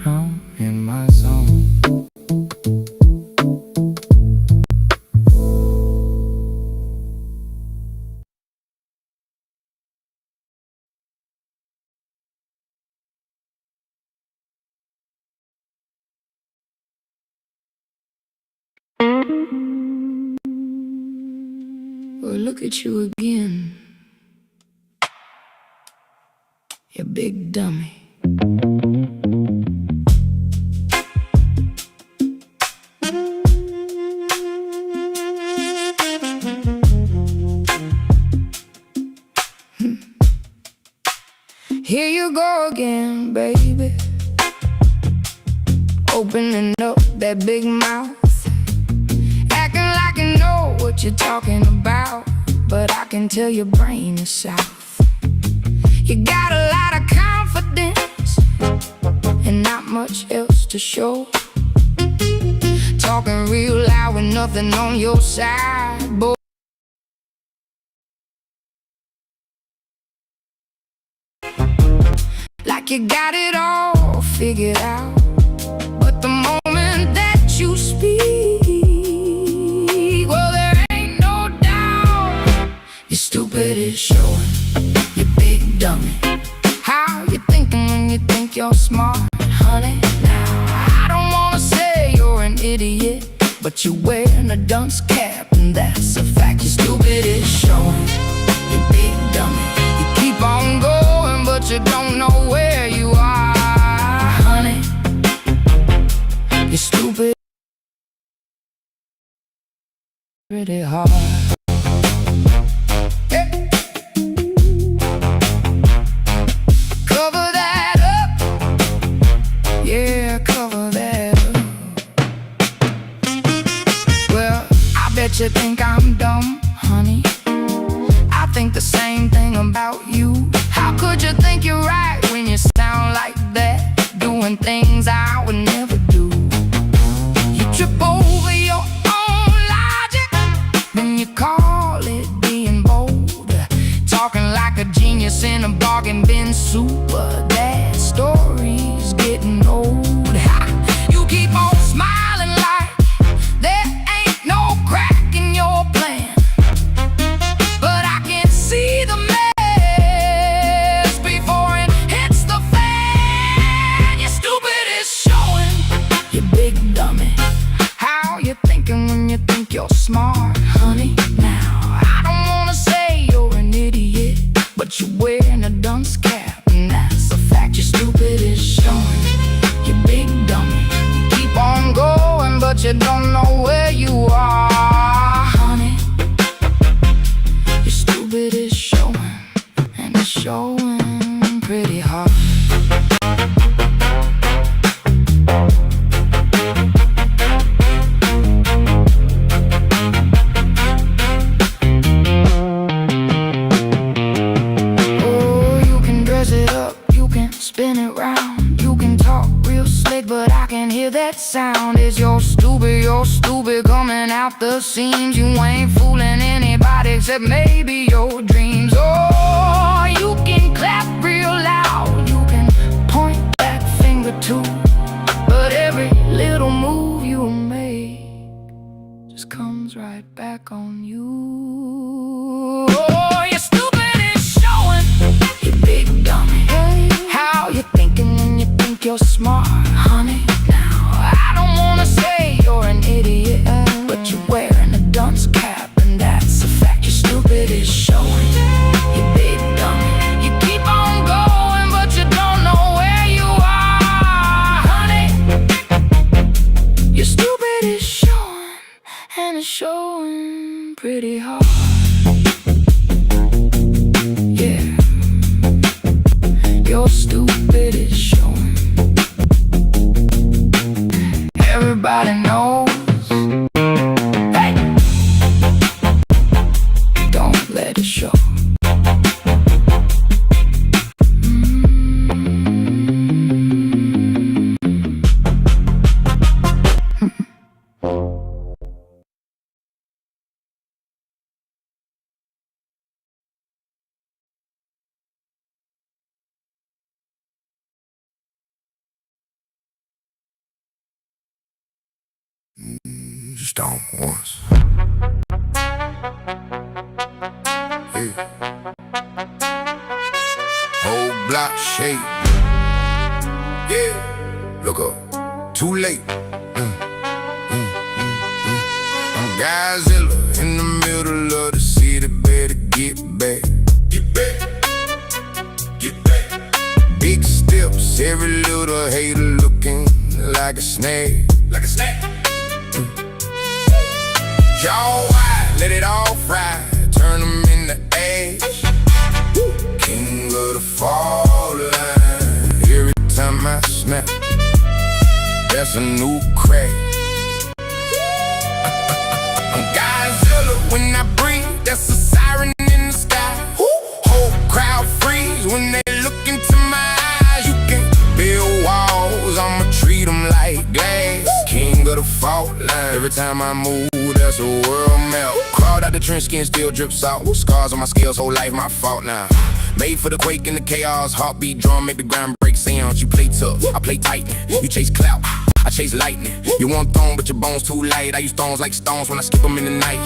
I'm in my zone. Well, look at you again, you big dummy. Here you go again, baby, opening up that big mouth, acting like you know what you're talking about, but I can tell your brain is south. You got a lot of confidence and not much else to show. Talking real loud with nothing on your side, boy. Like you got it all figured out, but the moment that you speak, well, there ain't no doubt. You're stupid is showing, you big dummy. How you thinking when you think you're smart, honey? Now, I don't wanna say you're an idiot, but you're wearing a dunce cap, and that's a fact. You're stupid is showing, you big dummy. You keep on going, but you don't know where you are, honey. You're stupid pretty hard. Hey. Cover that up, yeah, cover that up. Well, I bet you think I'm dumb, honey. I think the same thing about you. How could you think you're right when you sound like that? Doing things I would never do. You trip over your own logic, then you call it being bold. Talking like a genius in a bargain bin super. That story's getting old. You keep on smiling like there ain't no crack in your plan, but I can see the mess before it hits the fan. You're stupid is showing, you big dummy. How you thinking when you think you're smart, honey? Now, I don't wanna say you're an idiot, but you're wearing a dunce cap, and that's a fact. You're stupid is showing, you big dummy. You keep on going, showing pretty hard. Oh, you can dress it up, you can spin it round, you can talk real slick, but I can hear that sound. It's you're stupid coming out the seams. You ain't fooling anybody except maybe your dreams. Oh, you can clap real loud, you can point that finger too, but every little move you make just comes right back on you. Oh, you're stupid is showing, you big dummy. How you thinking when you think you're smart, honey? Now, I don't wanna say you're an idiot, but you're wearing a dunce cap, and that's a fact. You're stupid is showing, you big dummy. You keep on going, but you don't know where you are, honey. You're stupid is showing, and it's showing pretty hard. Yeah, you're stupid is showing. Everybody knows. Hey, don't let it show. Stomp once. Hey. Whole block shake. Yeah. Look up. Too late. I'm Godzilla in the middle of the city. Better get back. Get back. Get back. Big steps. Every little hater looking like a snake. Like a snake. Jaw wide, let it all fry, turn them into ash. King of the fall line. Every time I snap, that's a new crack. I'm Godzilla when I breathe, that's a siren in the sky. Whole crowd freeze when they look into my eyes. You can't build walls, I'ma treat them like glass. King of the fault line. Every time I move, that's a world map. Crawled out the trench, skin still drips out. Scars on my scales, whole life my fault now. Made for the quake and the chaos. Heartbeat drum, make the ground break sounds. You play tough, I play titan. You chase clout, I chase lightning. You want throne, but your bones too light. I use stones like stones when I skip them in the night.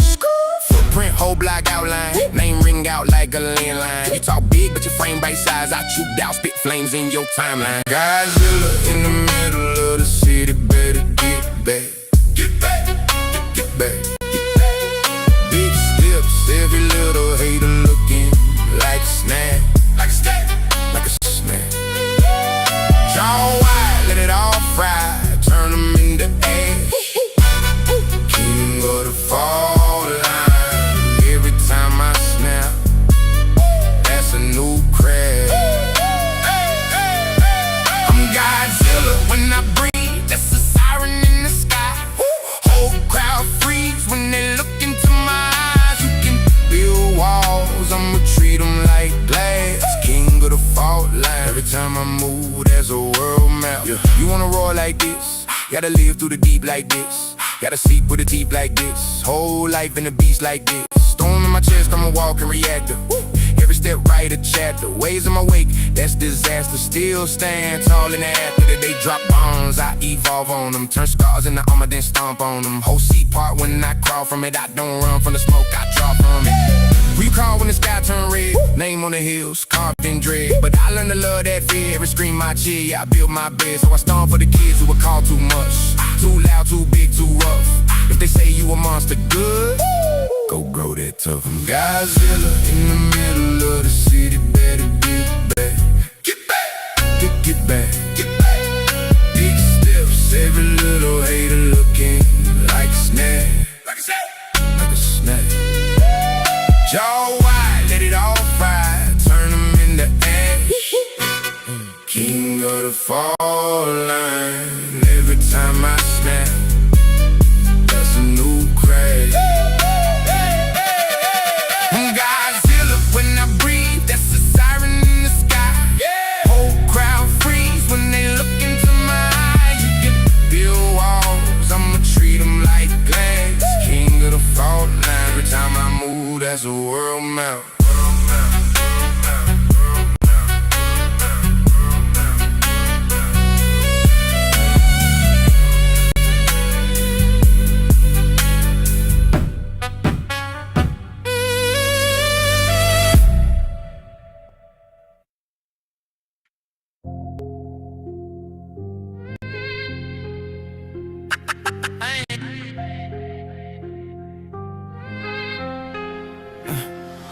Footprint, whole block outline. Name ring out like a landline. You talk big, but your frame bite size. I chewed out, spit flames in your timeline. Godzilla in the middle of the city. Better get back. Get back. Get back. Big steps, every little hater looking like a snack. Like a snack. Like a snack. Jaw wide, let it all fry, turn them into ash. King of the fall line. Every time I snap, that's a new crash. I'm Godzilla when I breathe, that's a siren in the sky. Whole crowd freeze when they look into my eyes. You can build walls, I'ma treat them like glass. King of the fault line. Every time I move, there's a world map. Yeah. You wanna roar like this, gotta live through the deep like this. Gotta sleep with a teeth like this. Whole life in a beast like this. Storm in my chest, I'm a walking reactor. Every step right a chapter. Waves in my wake, that's disaster. Still stand tall in the after that they drop bombs. I evolve on them, turn scars into armor, then stomp on them. Whole seat part when I crawl from it. I don't run from the smoke, I draw from it. We call when the sky turn red. Name on the hills, carved in dread. But I learned to love that fear. Every scream I cheer, yeah, I build my bed. So I stomp for the kids who were called too much. Too loud, too big, too rough. If they say you a monster, good, go grow that tough. I'm Godzilla in the middle of the city. Better get back. Get back. Get back. Get back. Big steps, every little hater looking like a snack. Like a snack. Like a snack. Jaw wide, let it all fry, turn them into fall line. Every time I snap, that's a new crash. Godzilla when I breathe, that's a siren in the sky. Whole crowd freeze when they look into my eyes. You get to build walls, I'ma treat them like glass. King of the fault line, every time I move, that's a world map.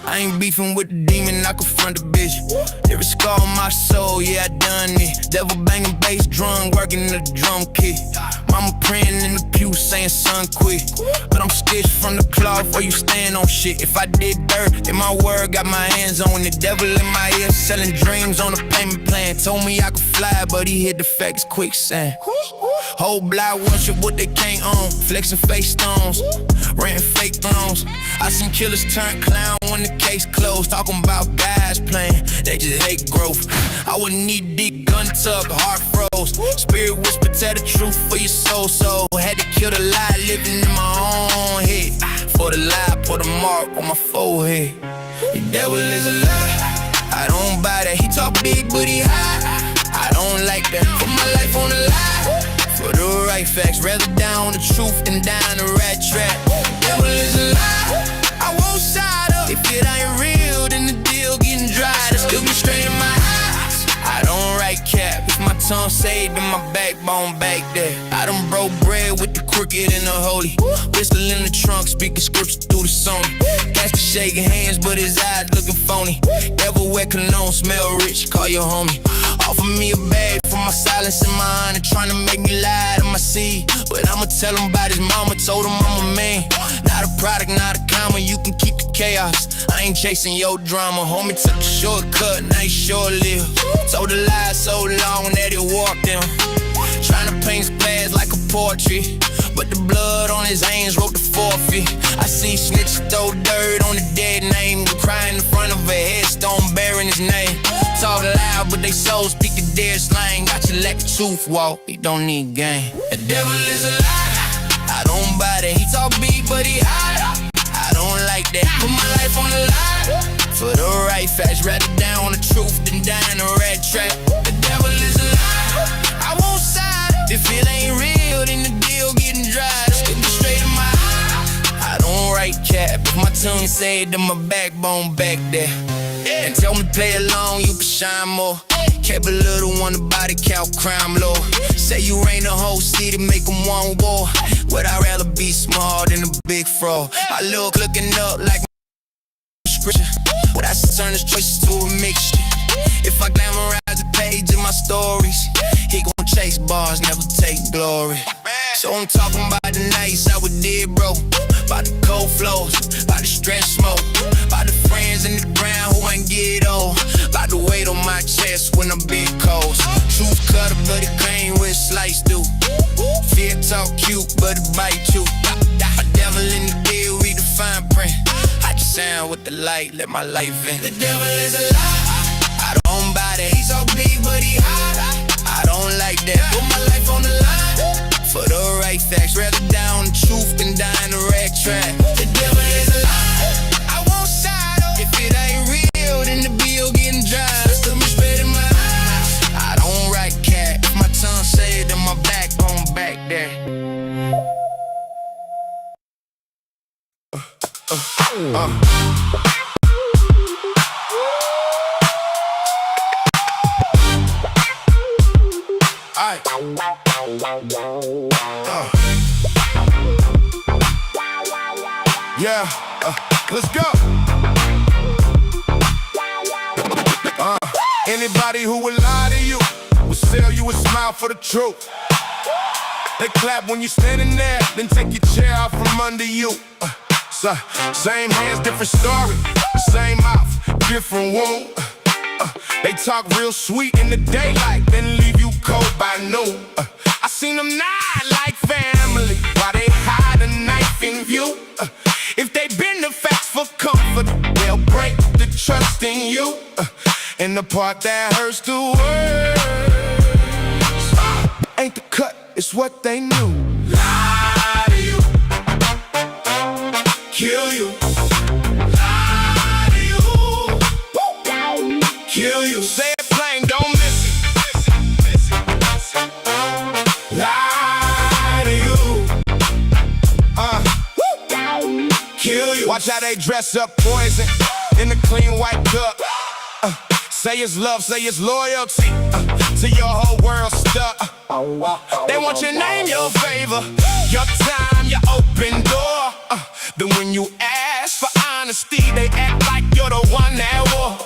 I ain't beefing with the demon, I confront the bitch. Every scar on my soul, yeah, I done it. Devil banging bass drum, working the drum kit. Mama praying in the pew, saying son quit. But I'm stitched from the cloth where you stand on shit. If I did dirt, then my word got my hands on the devil in my ear, selling dreams on a payment plan. Told me I could fly, but he hit the facts quicksand. Whole block worship what they can't own. Flexing face stones, renting fake thrones. I seen killers turn clown when the case closed. Talking about guys playing, they just hate growth. I wouldn't need deep gun tuck, heart froze. Spirit whisper, tell the truth for your soul. So had to kill the lie, living in my own head. For the lie, put a mark on my forehead. The devil is a lie, I don't buy that. He talk big but he high, I don't like that. Put my life on the line for the right facts, rather down the truth than down the rat track. Devil is a lie, I won't side up. If it ain't real, then the deal getting dry. I still be straight in my eyes, I don't write cap. If my tongue saved, then my backbone back there. I done broke bread with the crooked and the holy. Pistol in the trunk, speaking scripture through the song. Gas to shaking hands, but his eyes looking phony. Devil wear cologne, smell rich, call your homie. Offer me a bag for my silence and my honor, trying to make me lie to my seed. But I'ma tell him about his mama, told him I'm a man. Not a product, not a comma, you can keep the chaos. I ain't chasing your drama, homie took a shortcut, now he short-lived. Told the lie so long that it walked him. Trying to paint his past like a portrait, but the blood on his hands wrote the forfeit. I see snitches throw dirt on the dead name, crying in front of a headstone bearing his name. Talk loud, but they souls speak the dead slang. Got you let the truth walk, he don't need game. The devil is a lie, I don't buy that. He talk big, but he high, I don't like that. Put my life on the line for the right facts, rather down the truth than down the rat track. The devil is a lie, I won't side. If it ain't real, then the deal getting dry. Still be straight in my eyes, I don't write cap. If my tongue say it, then my backbone back there. And tell me play along, you can shine more. Kept a little one, the body count crime law. Say you ain't the whole city, make them one war. Would I rather be small than a big fraud? I look looking up like scripture. Would I turn his choices to a mixture? If I glamorize the page of my stories, he gon' chase bars, never take glory. So I'm talking about the nights I was dead broke, about the cold flows, about the stress smoke, about the friends in the ground who ain't get old, about the weight on my chest when I'm big cold. Truth cutter, but it came with slice through. Fear talk cute, but it bite you. A devil in the deal, read the fine print. I just sound with the light, let my life in. The devil is a lie, I don't buy that. He's so big, but he high, I don't like that. Put my life on the line for the right facts, rather down the truth than down the rat track. The devil is a lie, I won't side up. If it ain't real, then the bill getting dry. Still be straight in my eyes, I don't write cat. If my tongue say it, then my backbone back there. Yeah, let's go. Anybody who will lie to you will sell you a smile for the truth. They clap when you standing there, then take your chair out from under you. Same hands, different story. Same mouth, different wound. They talk real sweet in the daylight, then leave you cold by noon. I seen them nod like family while they hide a knife in view. If they bend the facts for comfort, they'll break the trust in you. And the part that hurts the worst ain't the cut, it's what they knew. Lie to you, kill you. Lie to you, kill you. Say it plain, don't miss it. Lie to you, kill you. Watch how they dress up poison in the clean white cup. Say it's love, say it's loyalty, to your whole world stuck. They want your name, your favor, your time, your open door. Then when you ask for honesty, they act like you're the one that war.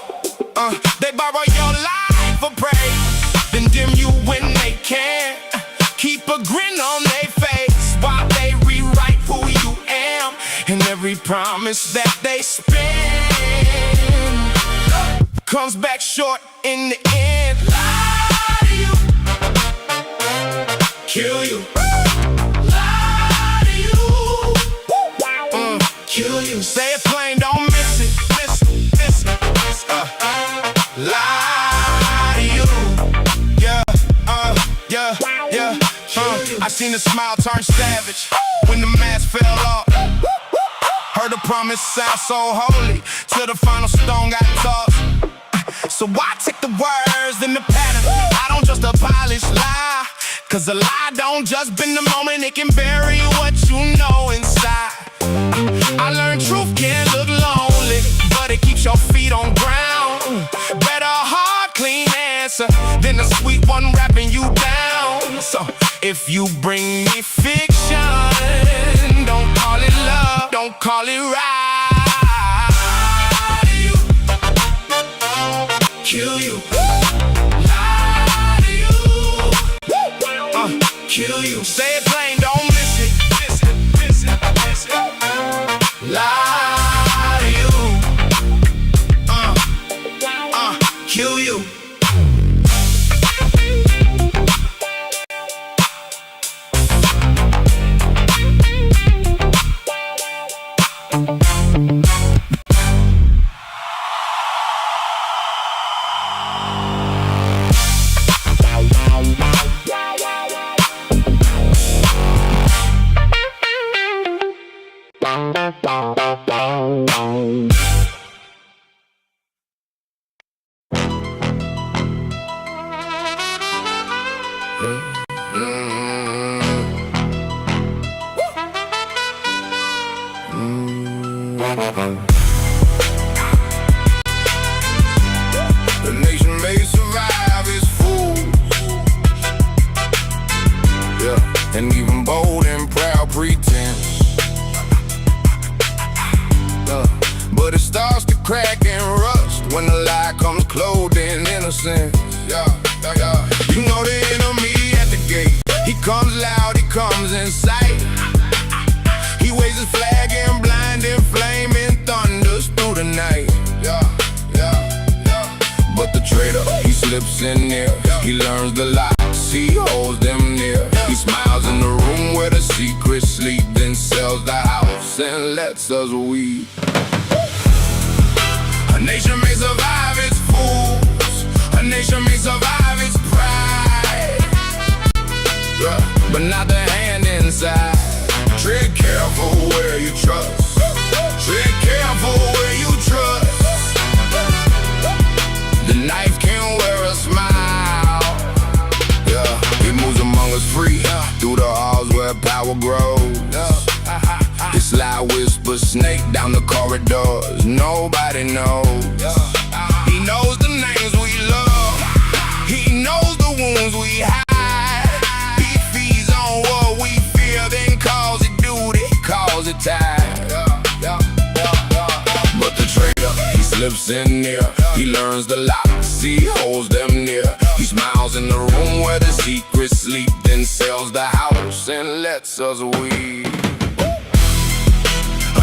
They borrow your life for praise, then dim you when they can. Keep a grin on their face while they rewrite who you am. And every promise that they spend comes back short in the end. Lie to you, kill you. Lie to you, kill you. Say it plain, don't miss it. Lie to you, yeah. I seen the smile turn savage when the mask fell off. Heard the promise sound so holy till the final stone got tossed. So I take the words in the pattern, I don't just a polished lie. Cause a lie don't just bend the moment, it can bury what you know inside. I learned truth can look lonely, but it keeps your feet on ground. Better a hard, clean answer than a sweet one wrapping you down. So if you bring me fiction, don't call it love, don't call it right. Kill you, lie to you, kill you. Say it plain, don't miss it. Lie to you, kill you. The nation may survive its fools, yeah, and even bold and proud pretense. But it starts to crack and rust when the lie comes clothed in innocence. You know the enemy at the gate. He comes loud, he comes in sight. He waves his flag in blinding, flaming thunders through the night. But the traitor, he slips in there. He learns the lies, he holds them near. He smiles in the room where the secrets sleep, then sells the house and lets us weep. A nation may survive its fools, a nation may survive its pride, but not the hand inside. Tread careful where you trust, tread careful where you trust. The knife can wear a smile, it moves among us free, through the halls where power grows. His sly whisper snake down the corridors, nobody knows. He knows the names we love, he knows the wounds we hide. He feeds on what we fear, then calls it duty, calls it tide. But the traitor, he slips in near. He learns the lies, he holds them near. He smiles in the room where the secrets sleep, then sells the house and lets us weep.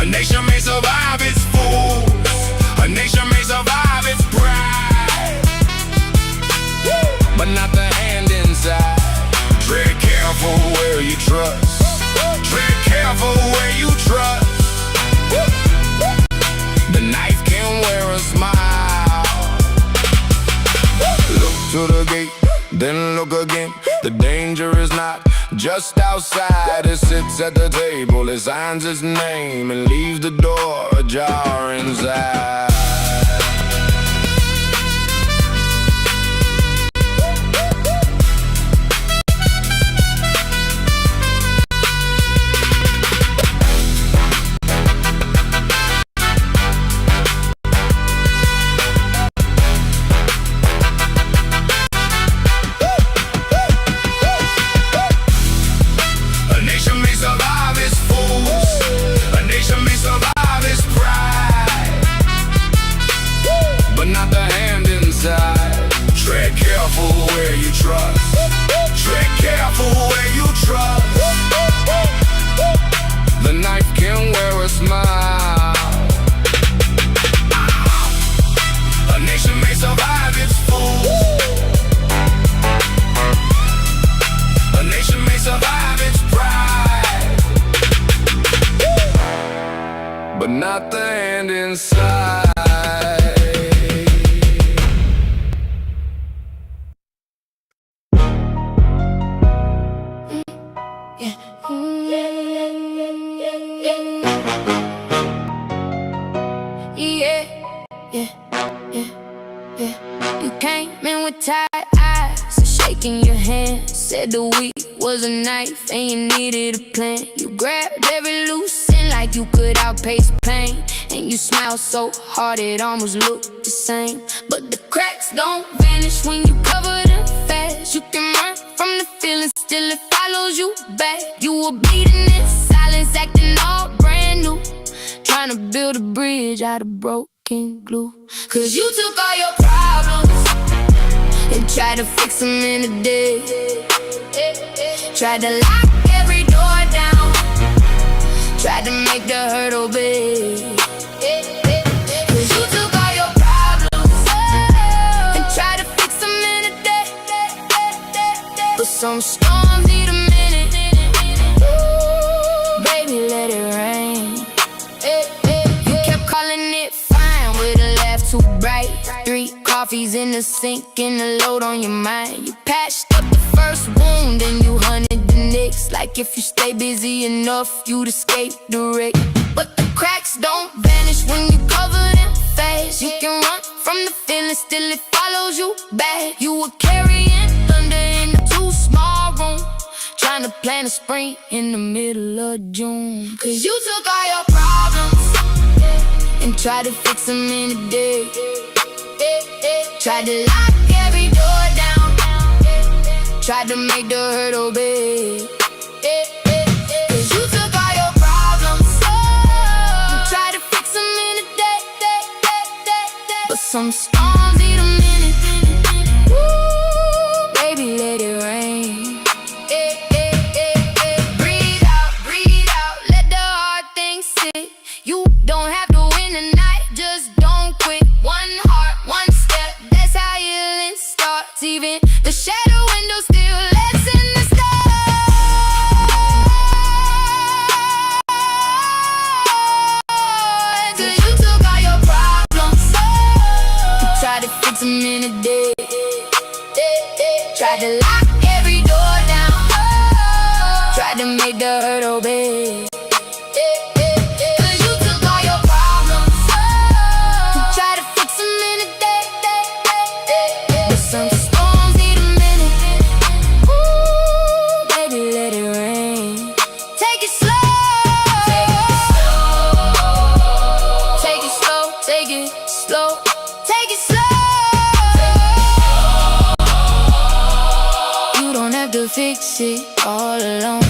A nation may survive its fools, a nation may survive its pride, where you trust. The knife can wear a smile. Look to the gate, then look again. The danger is not just outside. It sits at the table, it signs its name and leaves the door ajar inside. The knife can wear a smile. A nation may survive its fools. A nation may survive its pride, but not the hand inside. You came in with tired eyes, so shaking your hand. Said the week was a knife and you needed a plan. You grabbed every loose end like you could outpace pain. And you smiled so hard it almost looked the same. But the cracks don't vanish when you cover them fast. You can run from the feeling, still it follows you back. You were bleeding in silence, acting all brand new, trying to build a bridge out of broken glue. Cause you took all your problems and tried to fix them in a day. Tried to lock every door down, tried to make the hurt obey. Cause you took all your problems and tried to fix them in a day. But some storms need a minute. Ooh, baby, let it rain. You kept calling it fine with a laugh too bright. 3 coffees in the sink and a load on your mind. You patched up the first wound and you hunted the next. Like if you stay busy enough, you'd escape the wreck. But the cracks don't vanish when you cover them fast. You can run from the feeling, still it follows you back. You were carrying thunder in a too small room, trying to plan a sprint in the middle of June. Cause you took all your problems and tried to fix them in a day. Tried to lock every door down, tried to make the hurt obey. Cause you took all your problems and tried to fix them in a day. But some storms need a minute. Ooh, baby, let it rain. Breathe out, let the hard things sit. You don't have to win the night, just don't quit. One heart, one step, that's how healing starts. Even the shadow window still lets in the stars. Cause you took all your problems and tried to fix them in a day. Tried to lock every door down, tried to make the hurt obey. Cause you took all your problems and tried to fix them in a day. But some storms need a minute. Ooh, baby, let it rain. Take it slow. Take it slow. Take it slow. Take it slow. You don't have to fix it all alone.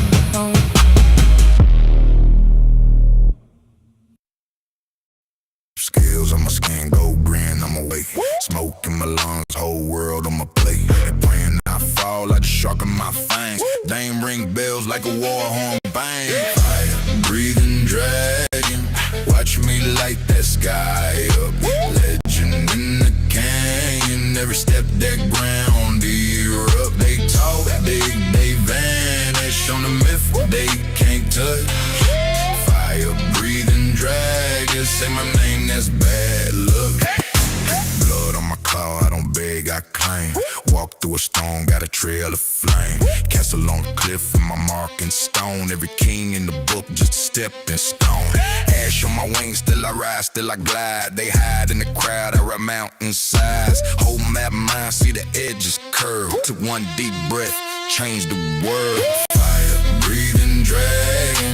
Scales on my skin, gold grin, I'm awake. Smoke in my lungs, whole world on my plate. And praying I fall like a shark in my fangs. Dame ring bells like a war horn bang. Fire, breathing dragon, watch me light that sky up. Legend in the canyon, every step that ground erupt. They talk big, they vanish on the myth they can't touch. say my name, that's bad luck. Blood on my claw, I don't beg, I claim. Walk through a storm, got a trail of flame. Castle on the cliff with my mark in stone. Every king in the book, just a stepping stone. Ash on my wings, still I rise, still I glide. They hide in the crowd, I ride mountain sides. Hold map mind, see the edges curve. Took one deep breath, change the world. Fire, breathing dragon,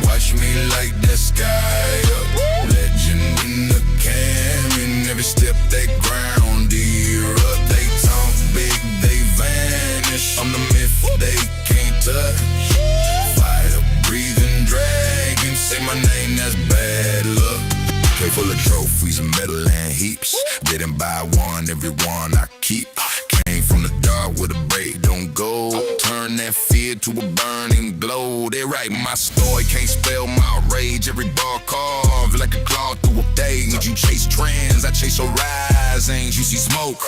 watch me light that sky up. Legend in the canyon, every step they ground erupt. They talk big, they vanish. I'm the myth they can't touch. Fire, breathing dragon, say my name, that's bad luck. Play full of trophies and metal and heaps. Didn't buy one, every one I keep. Came from the dark with a break, don't go. Turn that fear to a burning glow. They write my story, can't spell my rage. Every bar carved like a claw through a page. You chase trends, I chase horizons. You see smoke,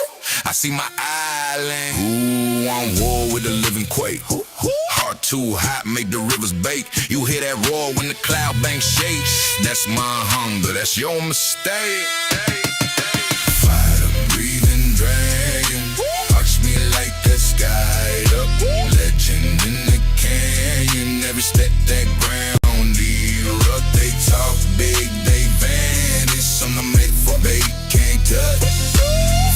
I see my island. Ooh, I'm war with a living quake. Heart too hot, make the rivers bake. You hear that roar when the cloud bank shakes. That's my hunger, that's your mistake. Fire, breathing dragon, watch me light that sky up. Legend in the canyon, every step that ground erupt. They talk big, they vanish. I'm the made for they can't touch.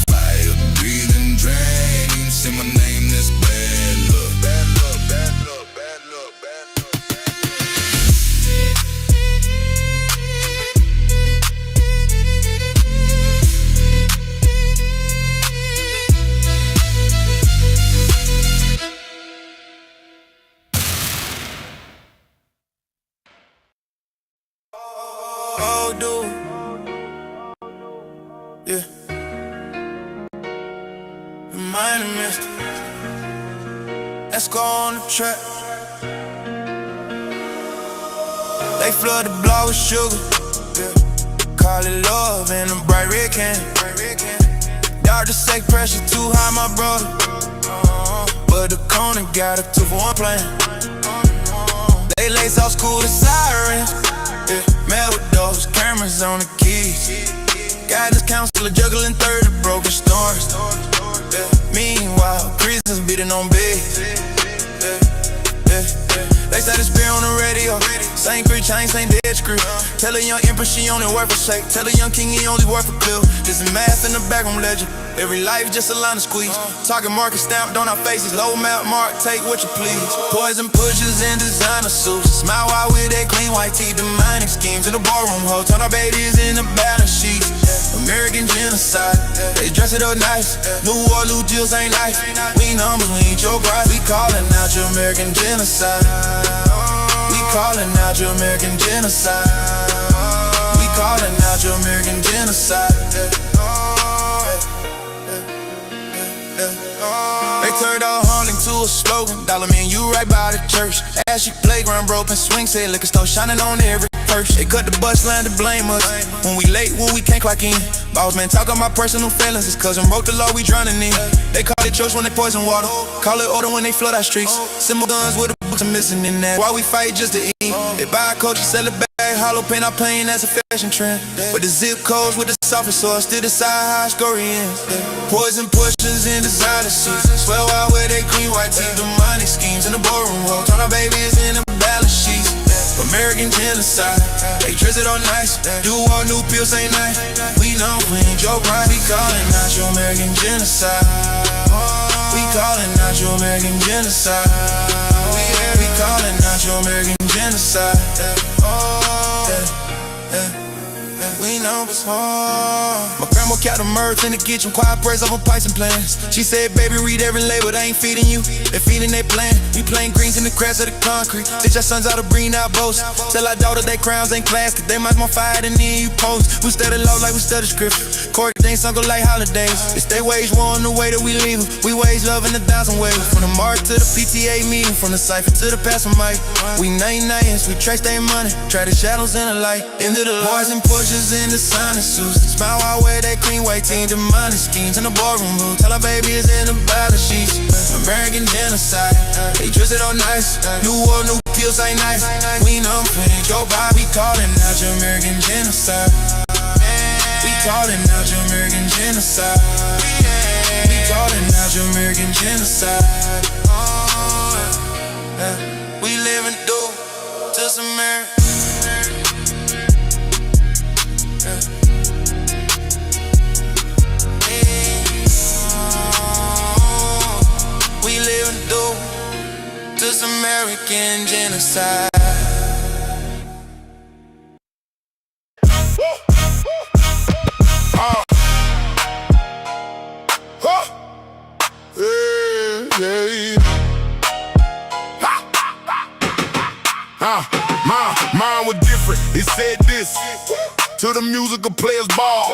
Fire, breathing dragon, say my name, that's bad luck. Bad luck, bad luck, bad luck, bad Oh, dude. Yeah. Remind me, mister. Let's go on the track. They flood the block with sugar. Yeah. Call it love in a bright red can. Y'all just say pressure too high, my brother. But the corner got a 2-for-1 plan. They lace off school to sirens. Yeah. Mad with those cameras on the keys. Guidance counselor juggling 30 broken stories. Yeah. Meanwhile, prisons beating on beds. They say the spirit on the radio. Same creed, chain, same dead screw. Tell a young empress she only worth a shake. Tell a young king he only worth a bill. This is math in the backroom ledger. Every life just a line of squeeze. Talking market stamped on our faces. Low mouth mark, take what you please. Poison pushes in designer suits. Smile while with that clean white teeth. Demonic schemes in the ballroom hole. Turn our babies into balance sheets. American genocide. They dress it up nice. New war, new deals ain't life. We numbers, we ain't your price. We calling out your American genocide. We calling out your American genocide. We calling out your American genocide. They turned our Harlem to a slogan. Dollar man, you right by the church. Ashy playground broken, swing set, liquor store shining on every purse. They cut the bus line to blame us. When we late, when we can't clock in. Boss man talk on my personal feelings. His cousin broke the law, we drowning in. They call it church when they poison water. Call it order when they flood our streets. Symbol guns with the books are missing in that. Why we fight just to eat? They buy a culture, sell it back. Hollow paint our pain, that's a fashion trend. But the zip codes with the softest source still decide how our story ends. Poison pushes in designer suits. Swell out with they clean white teeth. Demonic schemes in the ballroom hole. Turn our babies into balance sheets. American genocide. They dress it all nice. Do all new pills ain't nice. We know we ain't your bride. We calling out your American genocide. We calling out your American genocide. We calling out your American genocide. We know it's hard. My grandma kept the mirth in the kitchen, quiet praise over pipes and plans. She said, baby, read every label, they ain't feeding you, they feeding their plan. We playing greens in the cracks of the concrete. Teach our sons how to bring out boats. Tell our daughter they crowns ain't class, cause they much more fire than any you post. We study law like we study scripture. Court things uncle like holidays. It's they wage war on the way that we leave. We wage love in 1,000 ways. From the mark to the PTA meeting, from the cipher to the pastor mic. We 99s, we trace their money, try the shadows in the light. Into the poison pushes in the designer suits. Smile while wear that clean white team. Demonic schemes in the ballroom room. Tell our babies in the balance sheets. American genocide. They dress it all nice. New war, new kill say knife. We know fake. Joe Bobby calling out your American genocide. We calling out your American genocide. We calling out your American genocide. We live and do to some America. We live and do this American genocide. Mine was different. It said this. To the musical players ball.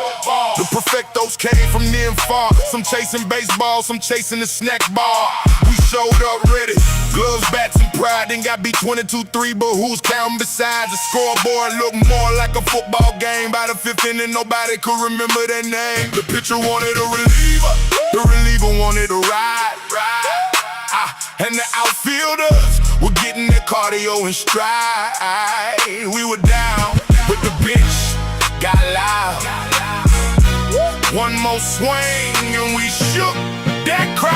The perfectos came from near and far. Some chasing baseball, some chasing the snack bar. We showed up ready. Gloves, bats, and pride. Then got beat 22-3, but who's counting besides? The scoreboard looked more like a football game. By the fifth inning, nobody could remember their name. The pitcher wanted a reliever. The reliever wanted a ride. And the outfielders were getting their cardio in stride. We were down, but the bench got loud. One more swing and we shook that crowd.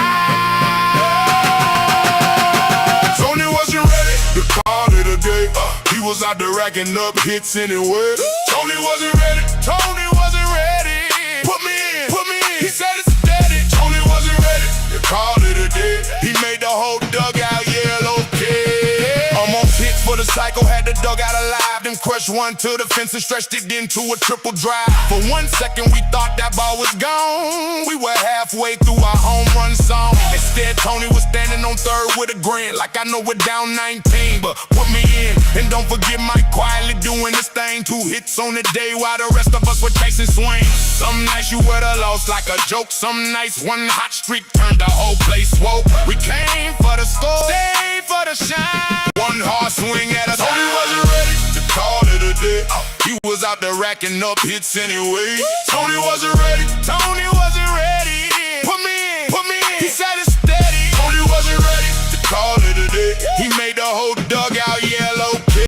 Tony wasn't ready to call it a day. He was out there racking up hits anyway. Tony wasn't ready. Tony wasn't ready. Put me in. He said it's steady. Tony wasn't ready to call it a day. He made the whole dugout yell okay. Almost hit for the cycle, had the dugout alive. Then crushed one to the fence and stretched it into a triple drive. For 1 second we thought that ball was gone. We were halfway through our home run song. Instead Tony was standing on third with a grin, like I know we're down 19, but put me in. And don't forget Mike quietly doing this thing. 2 hits on the day while the rest of us were chasing swings. Some nights you would've lost like a joke. Some nights one hot streak turned the whole place woke. We came for the score, stayed for the shine. One hard swing at a time. Tony wasn't ready to call it a day. He was out there racking up hits anyway. Tony wasn't ready. Tony wasn't ready. Put me in. He said it's steady. Tony wasn't ready to call it a day. He made the whole dugout yell okay.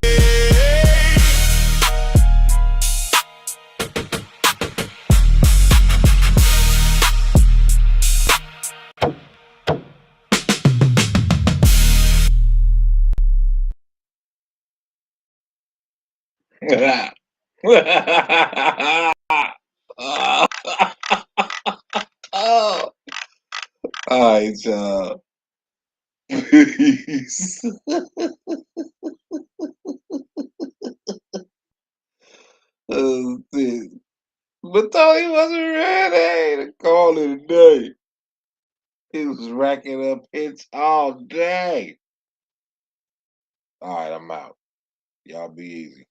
Oh. All right, y'all. Peace. Oh, shit. But Tony wasn't ready to call it a day. He was racking up hits all day. All right, I'm out. Y'all be easy.